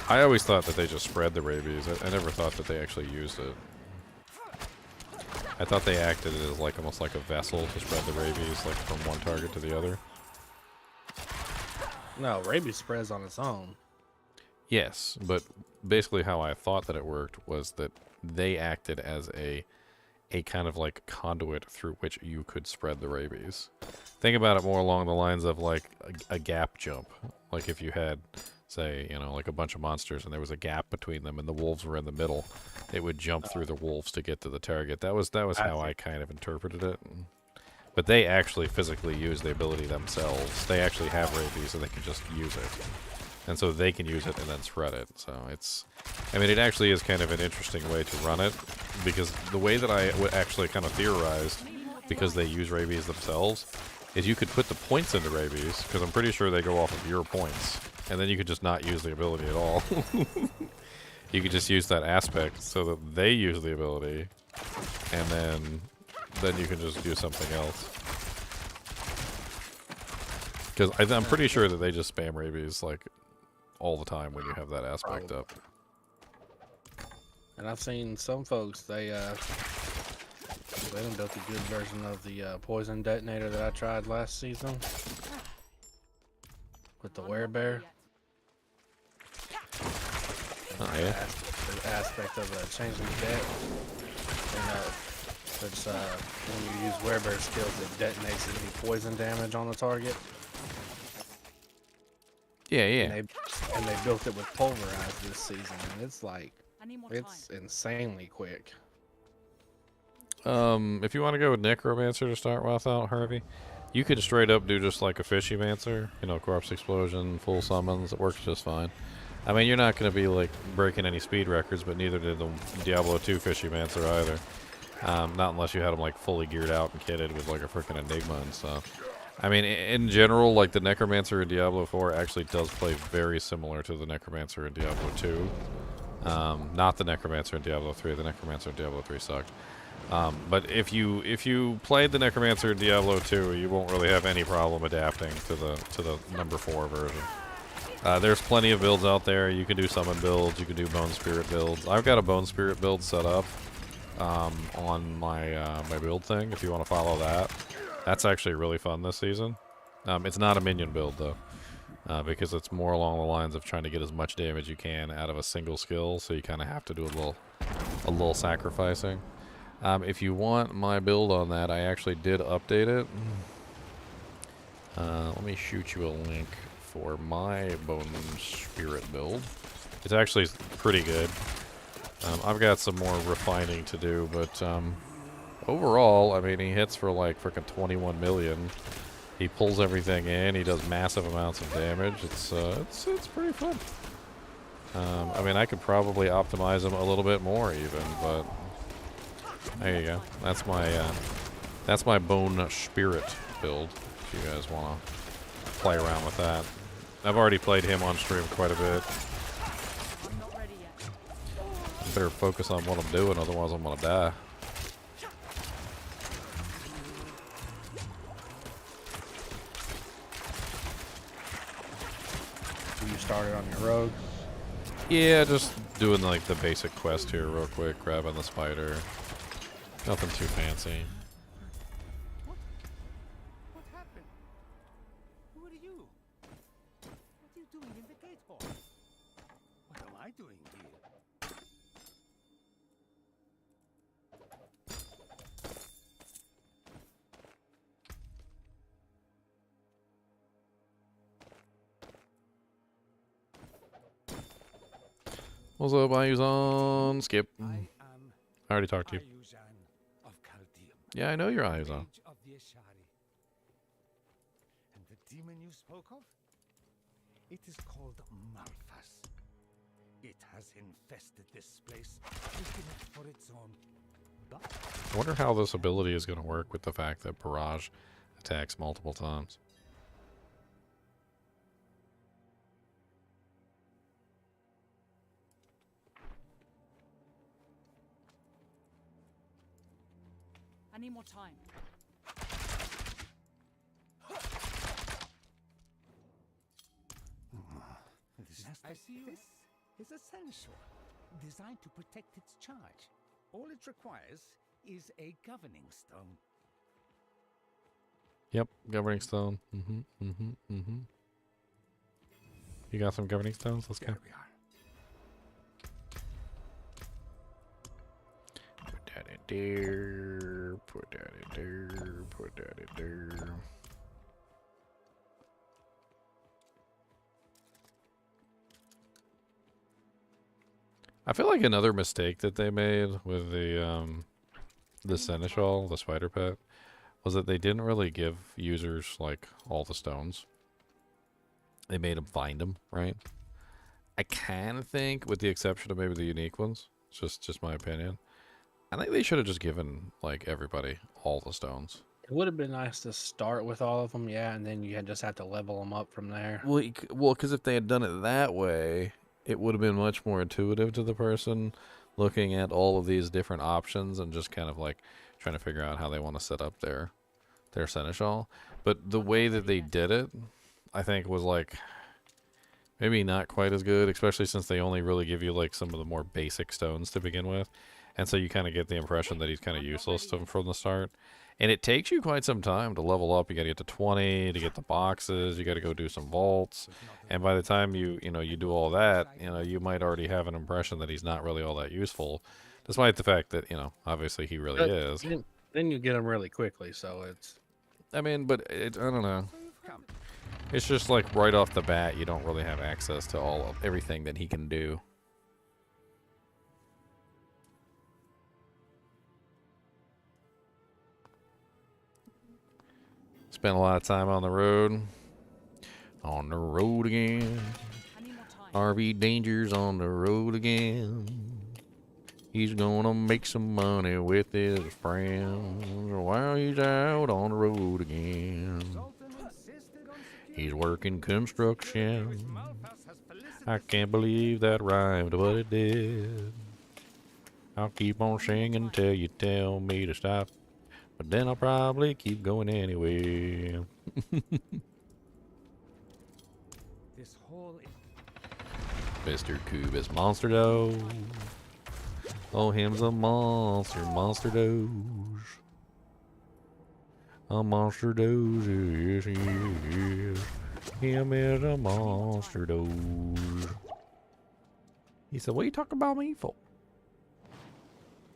I always thought that they just spread the rabies. I never thought that they actually used it. I thought they acted as, like, almost like a vessel to spread the rabies, like, from one target to the other. No, rabies spreads on its own. Yes, but basically how I thought that it worked was that they acted as a kind of, like, conduit through which you could spread the rabies. Think about it more along the lines of, like, a gap jump. Like, if you had, say, you know, like a bunch of monsters and there was a gap between them and the wolves were in the middle, it would jump through the wolves to get to the target. That was how I kind of interpreted it. But they actually physically use the ability themselves. They actually have rabies and they can just use it. And so they can use it and then spread it. So it's, I mean, it actually is kind of an interesting way to run it, because the way that I actually kind of theorized, because they use rabies themselves, is you could put the points into rabies, because I'm pretty sure they go off of your points, and then you could just not use the ability at all. You could just use that aspect so that they use the ability, and then you can just do something else. Because I'm pretty sure that they just spam rabies, like, all the time when you have that aspect up. And I've seen some folks, they done built a good version of the poison detonator that I tried last season with the werebear. Oh yeah. The aspect of changing the deck. It's when you use werebear skills, it detonates any poison damage on the target. Yeah, yeah. And they built it with pulverize this season, and it's like, it's insanely quick. If you want to go with Necromancer to start with, Harvey, You could straight up do just like a Fishymancer, you know, Corpse Explosion, full summons. It works just fine. I mean, you're not going to be like breaking any speed records, but neither did the Diablo 2 Fishymancer either. Not unless you had them like fully geared out and kitted with like a freaking Enigma and stuff. I mean, in general, like the Necromancer in Diablo 4 actually does play very similar to the Necromancer in Diablo 2. Not the Necromancer in Diablo 3. The Necromancer in Diablo 3 sucked. But if you played the Necromancer in Diablo 2, you won't really have any problem adapting to the number 4 version. There's plenty of builds out there. You can do summon builds. You can do Bone Spirit builds. I've got a Bone Spirit build set up on my my build thing. If you want to follow that, that's actually really fun this season. It's not a minion build though. Because it's more along the lines of trying to get as much damage you can out of a single skill, so you kind of have to do a little sacrificing. If you want my build on that, I actually did update it. Let me shoot you a link for my Bone Spirit build. It's actually pretty good. I've got some more refining to do, but overall, I mean, he hits for like freaking 21 million. He pulls everything in. He does massive amounts of damage. It's pretty fun. I mean, I could probably optimize him a little bit more even, but there you go. That's my Bone Spirit build. If you guys want to play around with that, I've already played him on stream quite a bit. I better focus on what I'm doing, otherwise I'm gonna die. You started on your rogue? Yeah, just doing like the basic quest here real quick, grabbing the spider. Nothing too fancy. What happened? Who are you? What are you doing in the gate hall? What am I doing here? What's up, Ayuzan? Skip. I already talked to you. Yeah, I know you're Ayuzan. And the demon you spoke of? It is called Malphas. It has infested this place, taking it for its own. But I wonder how this ability is going to work with the fact that Barrage attacks multiple times. I need more time. I see this is essential, designed to protect its charge. All it requires is a governing stone. Yep, governing stone. You got some governing stones? Let's go. There we are. Put that in there. Put that in there. Put that in there. I feel like another mistake that they made with the Seneschal, the spider pet, was that they didn't really give users like all the stones. They made them find them, right? I kind of think, with the exception of maybe the unique ones, it's just my opinion, I think they should have just given like everybody all the stones. It would have been nice to start with all of them, yeah, and then you just have to level them up from there. Well, because if they had done it that way, it would have been much more intuitive to the person looking at all of these different options and just kind of like trying to figure out how they want to set up their Seneschal. But the way that they did it, I think, was like maybe not quite as good, especially since they only really give you like some of the more basic stones to begin with. And so you kind of get the impression that he's kind of useless from the start. And it takes you quite some time to level up. You got to get to 20 to get the boxes. You got to go do some vaults. And by the time you do all that, you might already have an impression that he's not really all that useful, despite the fact that, obviously he really is. Then you get him really quickly, so it's... I mean, but I don't know. It's just like right off the bat, you don't really have access to everything that he can do. Spent a lot of time on the road. On the road again. RV Danger's on the road again. He's gonna make some money with his friends while he's out on the road again. He's working construction. I can't believe that rhymed, but it did. I'll keep on singing till you tell me to stop, but then I'll probably keep going anyway. This whole Mr. Kubus Monster Doge. Oh, him's a monster Doge. A monster Doge, yes he is. Him is a monster Doge. He said, what are you talking about me for?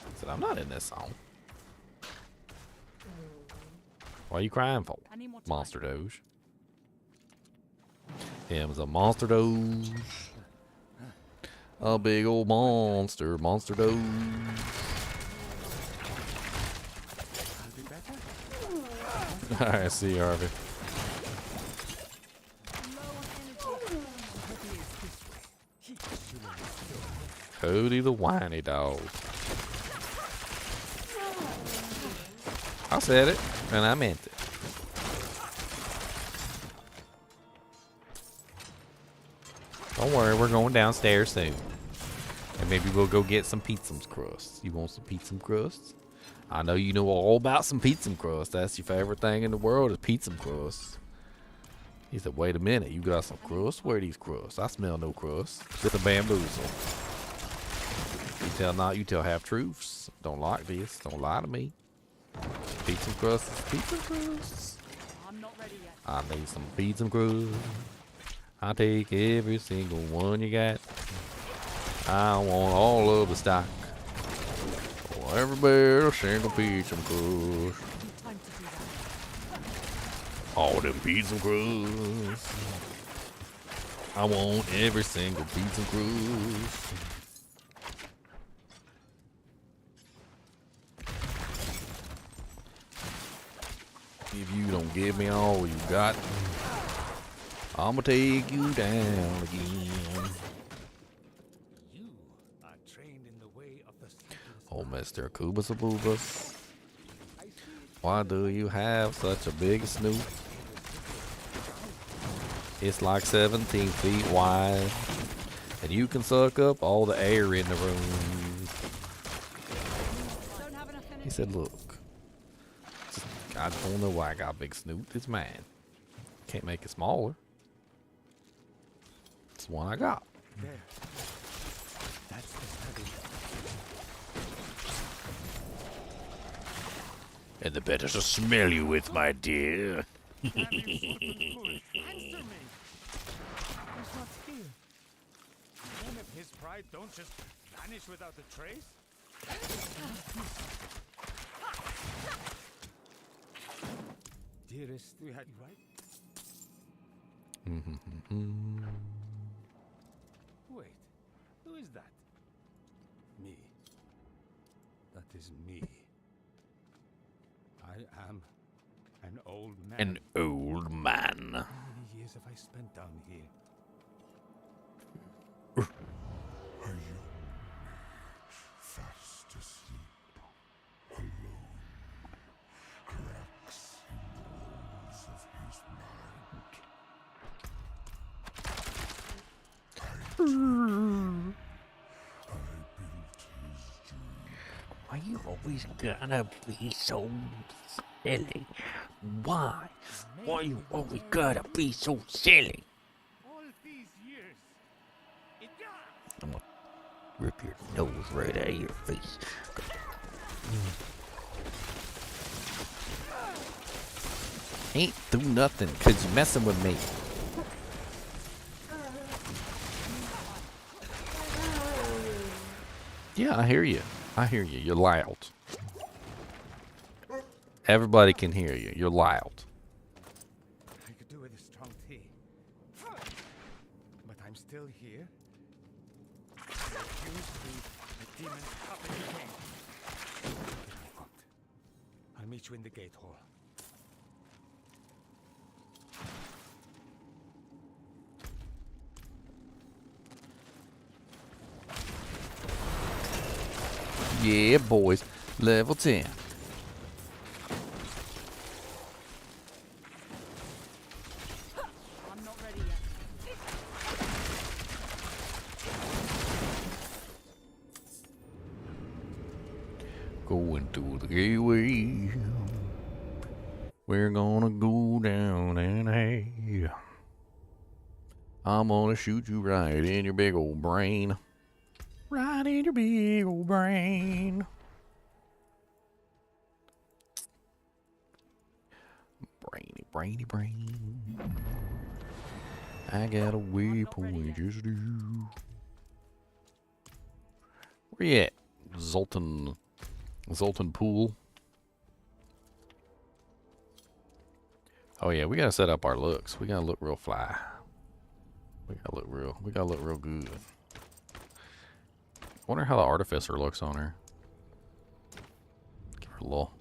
I said, I'm not in this song. What are you crying for, Monster Doge? Him's a monster Doge. A big old monster Doge. Alright, see you, Harvey. Cody the whiny dog. I said it, and I meant it. Don't worry, we're going downstairs soon. And maybe we'll go get some pizza crusts. You want some pizza crusts? I know you know all about some pizza crusts. That's your favorite thing in the world is pizza crusts. He said, wait a minute, you got some crusts? Where are these crusts? I smell no crusts. Just a bamboozle. You tell not, you tell half truths. Don't like this. Don't lie to me. Pizza crusts, pizza crusts. I'm not ready yet. I need some pizza crusts. I take every single one you got. I want all of the stock. For every barrel, single pizza crust. All them pizza crusts. I want every single pizza crust. If you don't give me all you got, I'ma take you down again. you are trained in the way of the Oh, Mr. Kubus Aboobus. Why do you have such a big snoot? It's like 17 feet wide, and you can suck up all the air in the room. He said, look, I don't know why I got a big snoot. It's mine. Can't make it smaller. It's the one I got. There. That's the study. And the better to smell you with, my dear. Answer me. He's not here. Men of his pride don't just vanish without a trace. Dearest, we had you right. Wait, who is that? Me. That is me. I am an old man. An old man. How many years have I spent down here? Fast asleep, alone, cracks in the walls of his mind. I built his dream. Why you always gotta be so silly? Why? Why you always gotta be so silly? All these years. I'm gonna rip your nose right out of your face. Ain't do nothing, cause you messing with me. Yeah, I hear you. I hear you. You're loud. Everybody can hear you. You're loud. I could do with a strong tea. But I'm still here. I refuse to be a demon's puppet king. I'll meet you in the gate hall. Yeah, boys. Level 10. I'm not ready yet. Going through the gateway. We're gonna go down and hey. I'm gonna shoot you right in your big old brain. Right in your big old brain. Brainy brain. I got a waypoint, just do. Where you at? Zoltan Pool. Oh yeah, we gotta set up our looks. We gotta look real fly. We gotta look real good. Wonder how the artificer looks on her. Give her a little,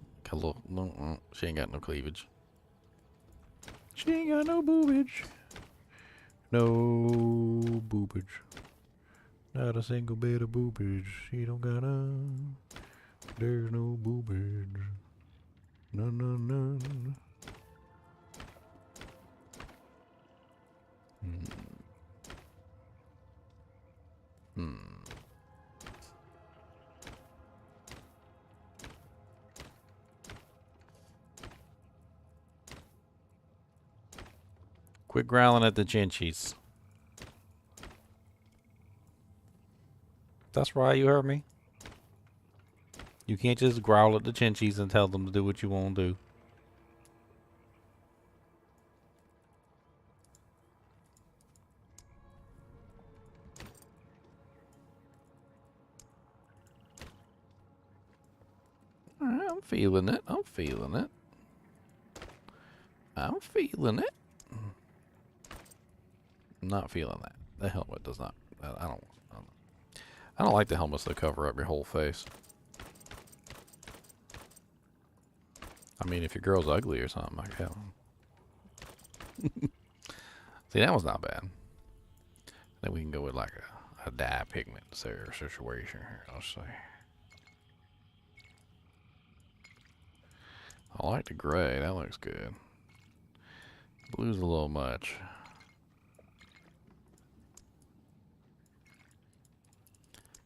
no, she ain't got no cleavage. She ain't got no boobage. No boobage. Not a single bit of boobage. She don't got none. There's no boobage. None. Quit growling at the Chinchies. That's why you heard me. You can't just growl at the Chinchies and tell them to do what you want to do. I'm feeling it. I'm feeling it. I'm feeling it. I'm not feeling that. The helmet does not. I don't like the helmets that cover up your whole face. I mean, if your girl's ugly or something, like hell. See, that was not bad. Then we can go with like a dye pigment situation here. Let's see. I like the gray. That looks good. Blue's a little much.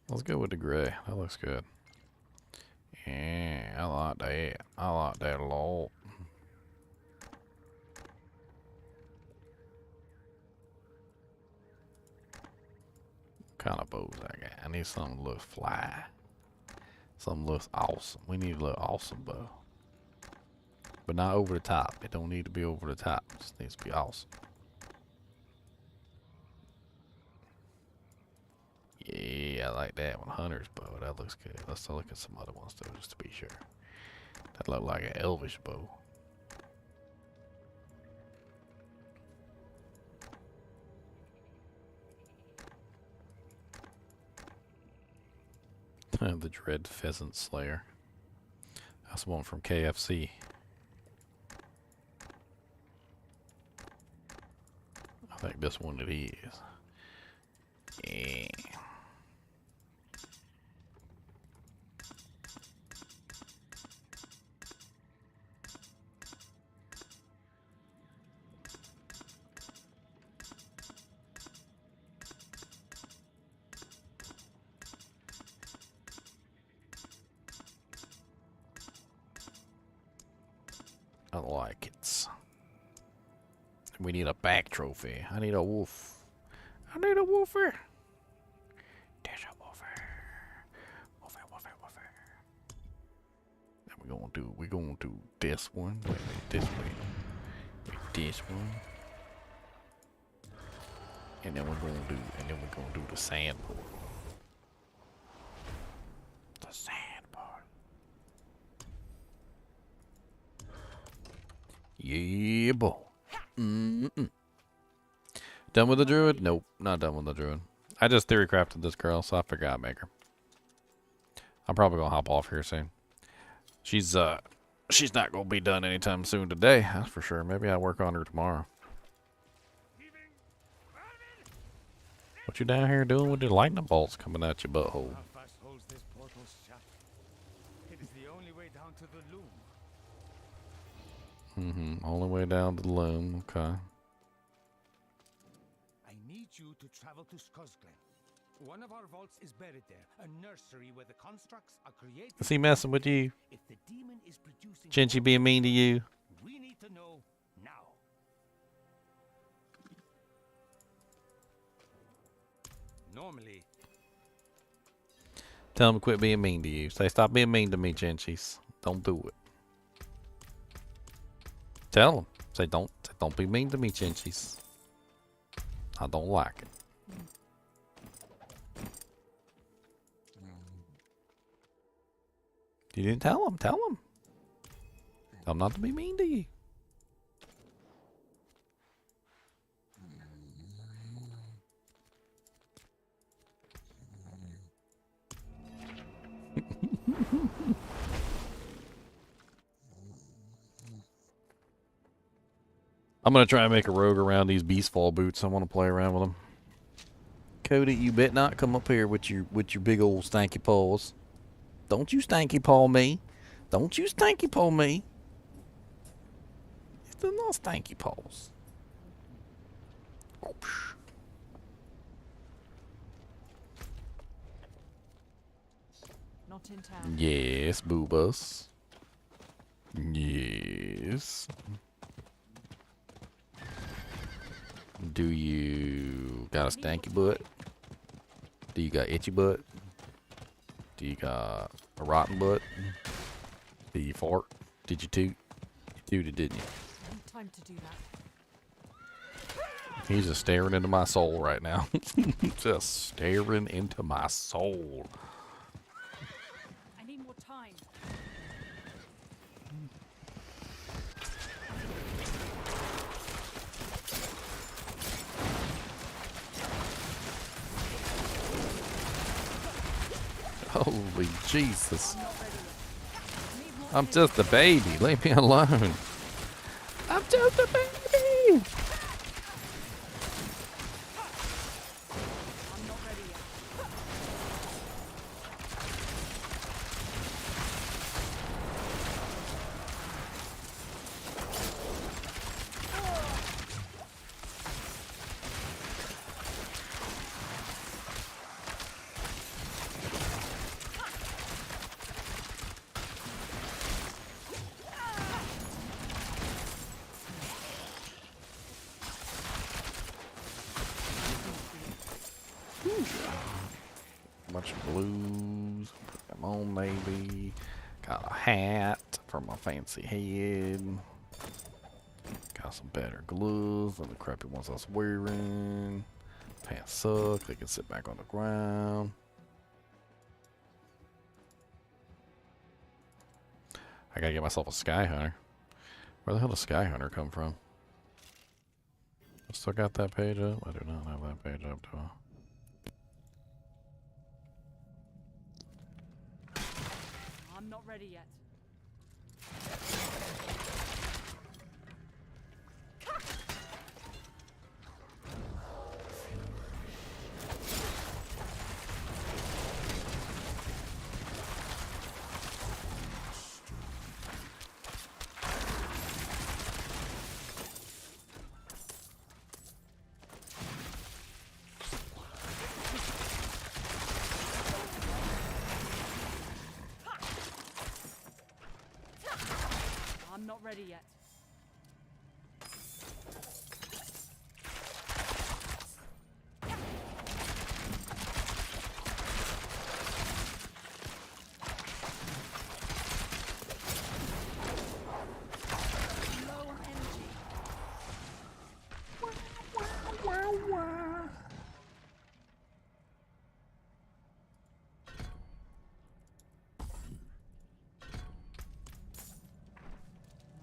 Let's go with the gray. That looks good. Yeah, I like that. I like that a lot. What kind of bows I got? I need something that looks fly. Something looks awesome. We need a little awesome bow. But not over the top. It don't need to be over the top. It just needs to be awesome. Yeah, I like that one. Hunter's bow. That looks good. Let's look at some other ones though, just to be sure. That look like an elvish bow. The Dread Pheasant Slayer. That's one from KFC. I think this one it is. Yeah. I like it. We need a back trophy. I need a wolf. I need a wolfer. There's a wolfer. Wolfer. And we're gonna do this one. Wait, this way. This one. And then we're gonna do the sand portal. The sand portal. Yeah, boy. Done with the druid? Nope, not done with the druid. I just theory crafted this girl, so I figured I'd make her. I'm probably gonna hop off here soon. She's not gonna be done anytime soon today, that's for sure. Maybe I'll work on her tomorrow. What you down here doing with your lightning bolts coming out your butthole? Only way down to the loom. Okay. I need you to travel to Skosglen. One of our vaults is buried there, a nursery where the constructs are created. Is he messing with you? If the demon is producing Chinchilla being mean to you? we need to know now. Normally, Tell him to quit being mean to you. Say, stop being mean to me, Chinchies. Don't do it. Tell him. Say, don't be mean to me, Chinchies. I don't like it. You didn't tell him. Tell him. Tell him not to be mean to you. I'm going to try and make a rogue around these beast fall boots. I want to play around with them. Cody, you bet not come up here with your big old stanky paws. Don't you stanky paw me. Don't you stanky paw me. It's the little stanky paws. Not in town. Yes, boobas. Yes. Do you got a stanky butt? Do you got itchy butt? Do you got a rotten butt? Did you fart? Did you toot? You tooted, didn't you? Time to do that. He's just staring into my soul right now. Just staring into my soul. I need more time. Holy Jesus. I'm just a baby. Leave me alone. I'm just a baby. Bunch of blues. Put them on, maybe. Got a hat for my fancy head. Got some better gloves than the crappy ones I was wearing. Pants suck. They can sit back on the ground. I gotta get myself a Sky Hunter. Where the hell does Sky Hunter come from? I still got that page up? I do not have that page up, do I? I'm not ready yet. I'm not ready yet. Low on energy.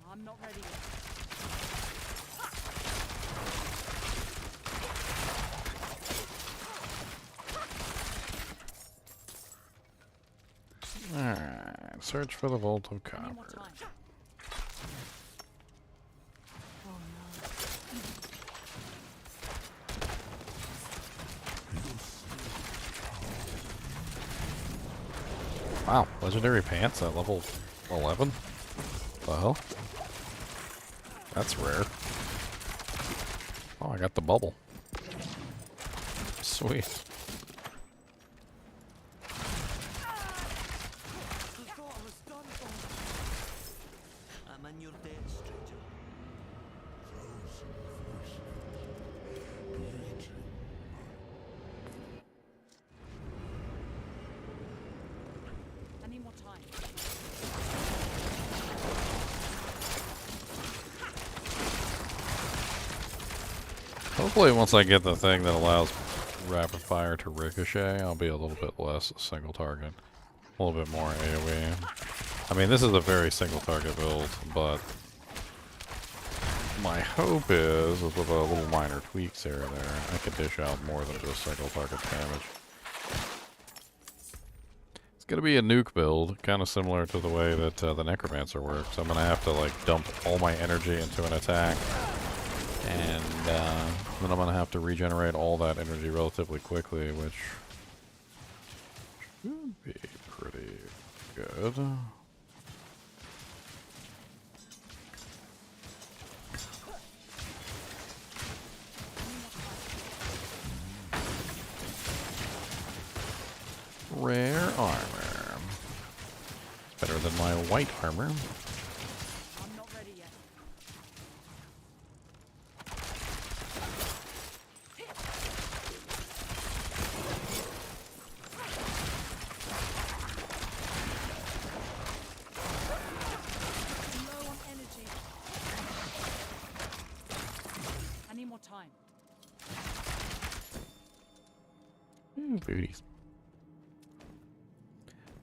I'm not ready yet. Alright, search for the Vault of I need more Copper. time. Oh no. Wow, legendary pants at level 11? The hell? That's rare. Oh, I got the bubble. Sweet. Hopefully once I get the thing that allows rapid fire to ricochet, I'll be a little bit less single target. A little bit more AoE. I mean, this is a very single target build, but my hope is, with a little minor tweaks here and there, I can dish out more than just single target damage. It's going to be a nuke build, kind of similar to the way that the Necromancer works. I'm going to have to like dump all my energy into an attack, and then I'm going to have to regenerate all that energy relatively quickly, which should be pretty good. Rare armor. It's better than my white armor. Booties.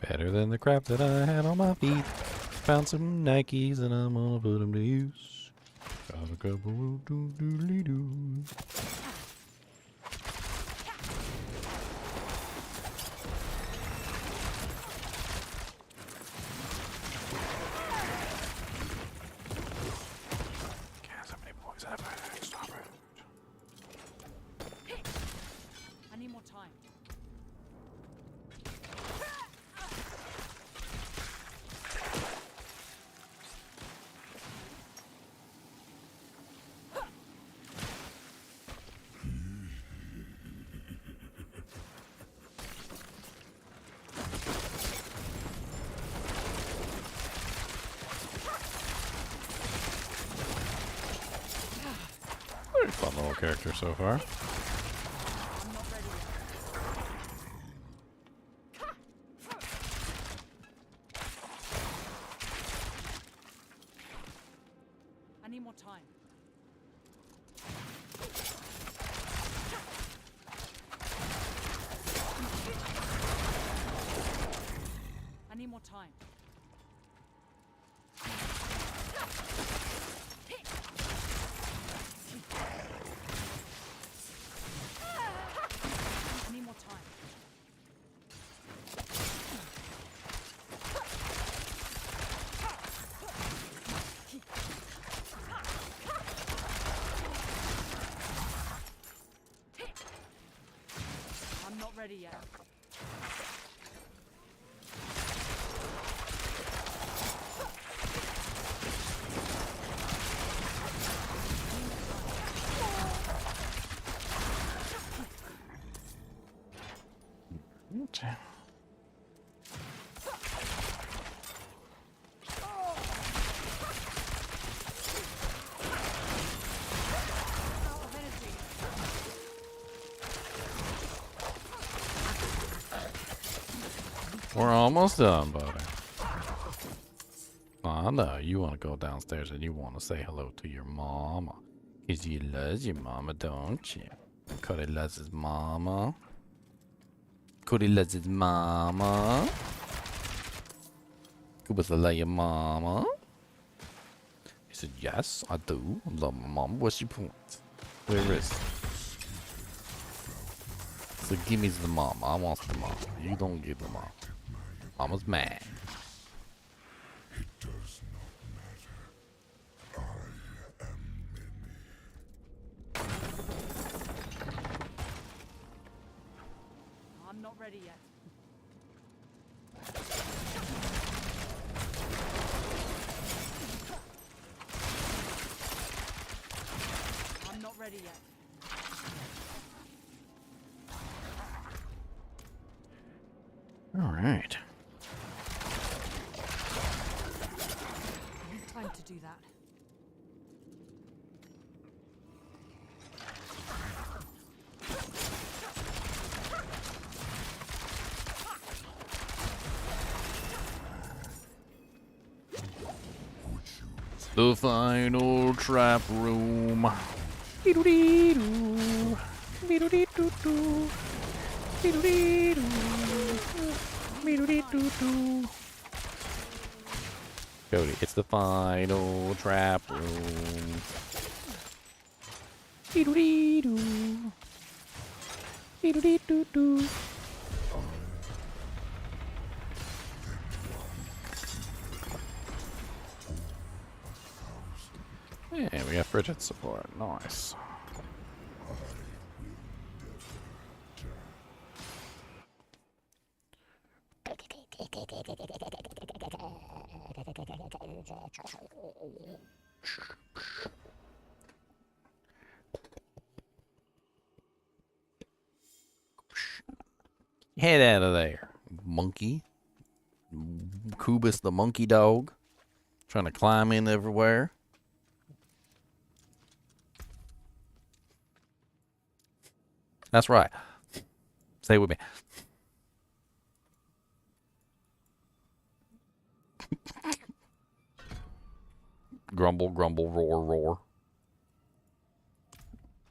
Better than the crap that I had on my feet. Found some Nikes and I'm gonna put them to use. Got a couple of doodly-doos. Fun little character so far. I need more time. I need more time. Ready yet. We're almost done, buddy. I know you want to go downstairs and you want to say hello to your mama. Because you love your mama, don't you? Cody loves his mama. Cody loves his mama. Cooper's love your mama. He said, yes, I do. I love my mama. What's your point? Where is it? So give me the mama. I want the mama. You don't give the mama. Mama's mad. It does not matter. I am many. I'm not ready yet. right. Time to do that. The final trap room. Dee-doo-dee-doo. Dee-doo-dee-doo-doo. Dee-doo-dee-doo. Dee-doo-dee-doo-doo. Cody, it's the final trap room. Dee-doo-dee-doo. Dee-doo-dee-doo-doo. Yeah, we got frigid support. Nice. Head out of there, monkey. Kubus the monkey dog. Trying to climb in everywhere. That's right. Say it with me. Grumble, grumble, roar, roar.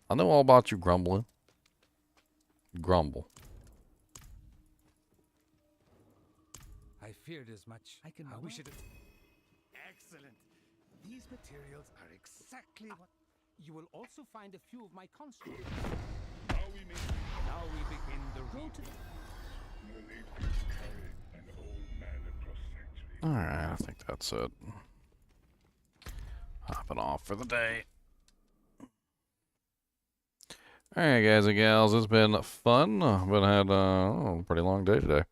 I know all about you grumbling. Grumble. I feared as much. I wish it. Excellent. These materials are exactly what. You will also find a few of my constructs. Now we begin the route. Alright, I think that's it. Hopping off for the day. Alright, guys and gals, it's been fun. But had a pretty long day today.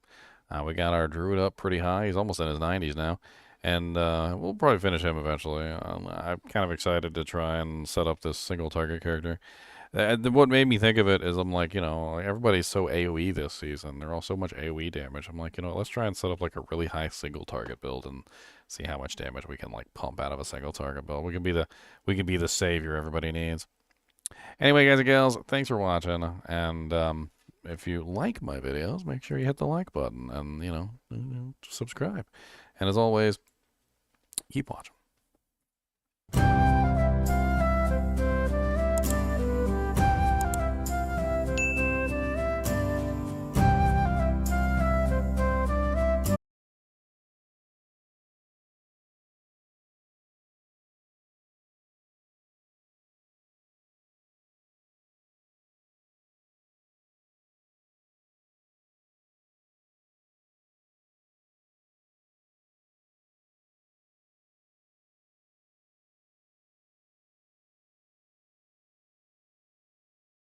We got our Druid up pretty high. He's almost in his 90s now. And we'll probably finish him eventually. I'm kind of excited to try and set up this single target character. What made me think of it is I'm like, you know, everybody's so AoE this season. They're all so much AoE damage. I'm like, you know, let's try and set up like a really high single target build and see how much damage we can like pump out of a single target build. We can be the savior everybody needs. Anyway, guys and gals, thanks for watching. And if you like my videos, make sure you hit the like button and, you know, subscribe. And as always, keep watching.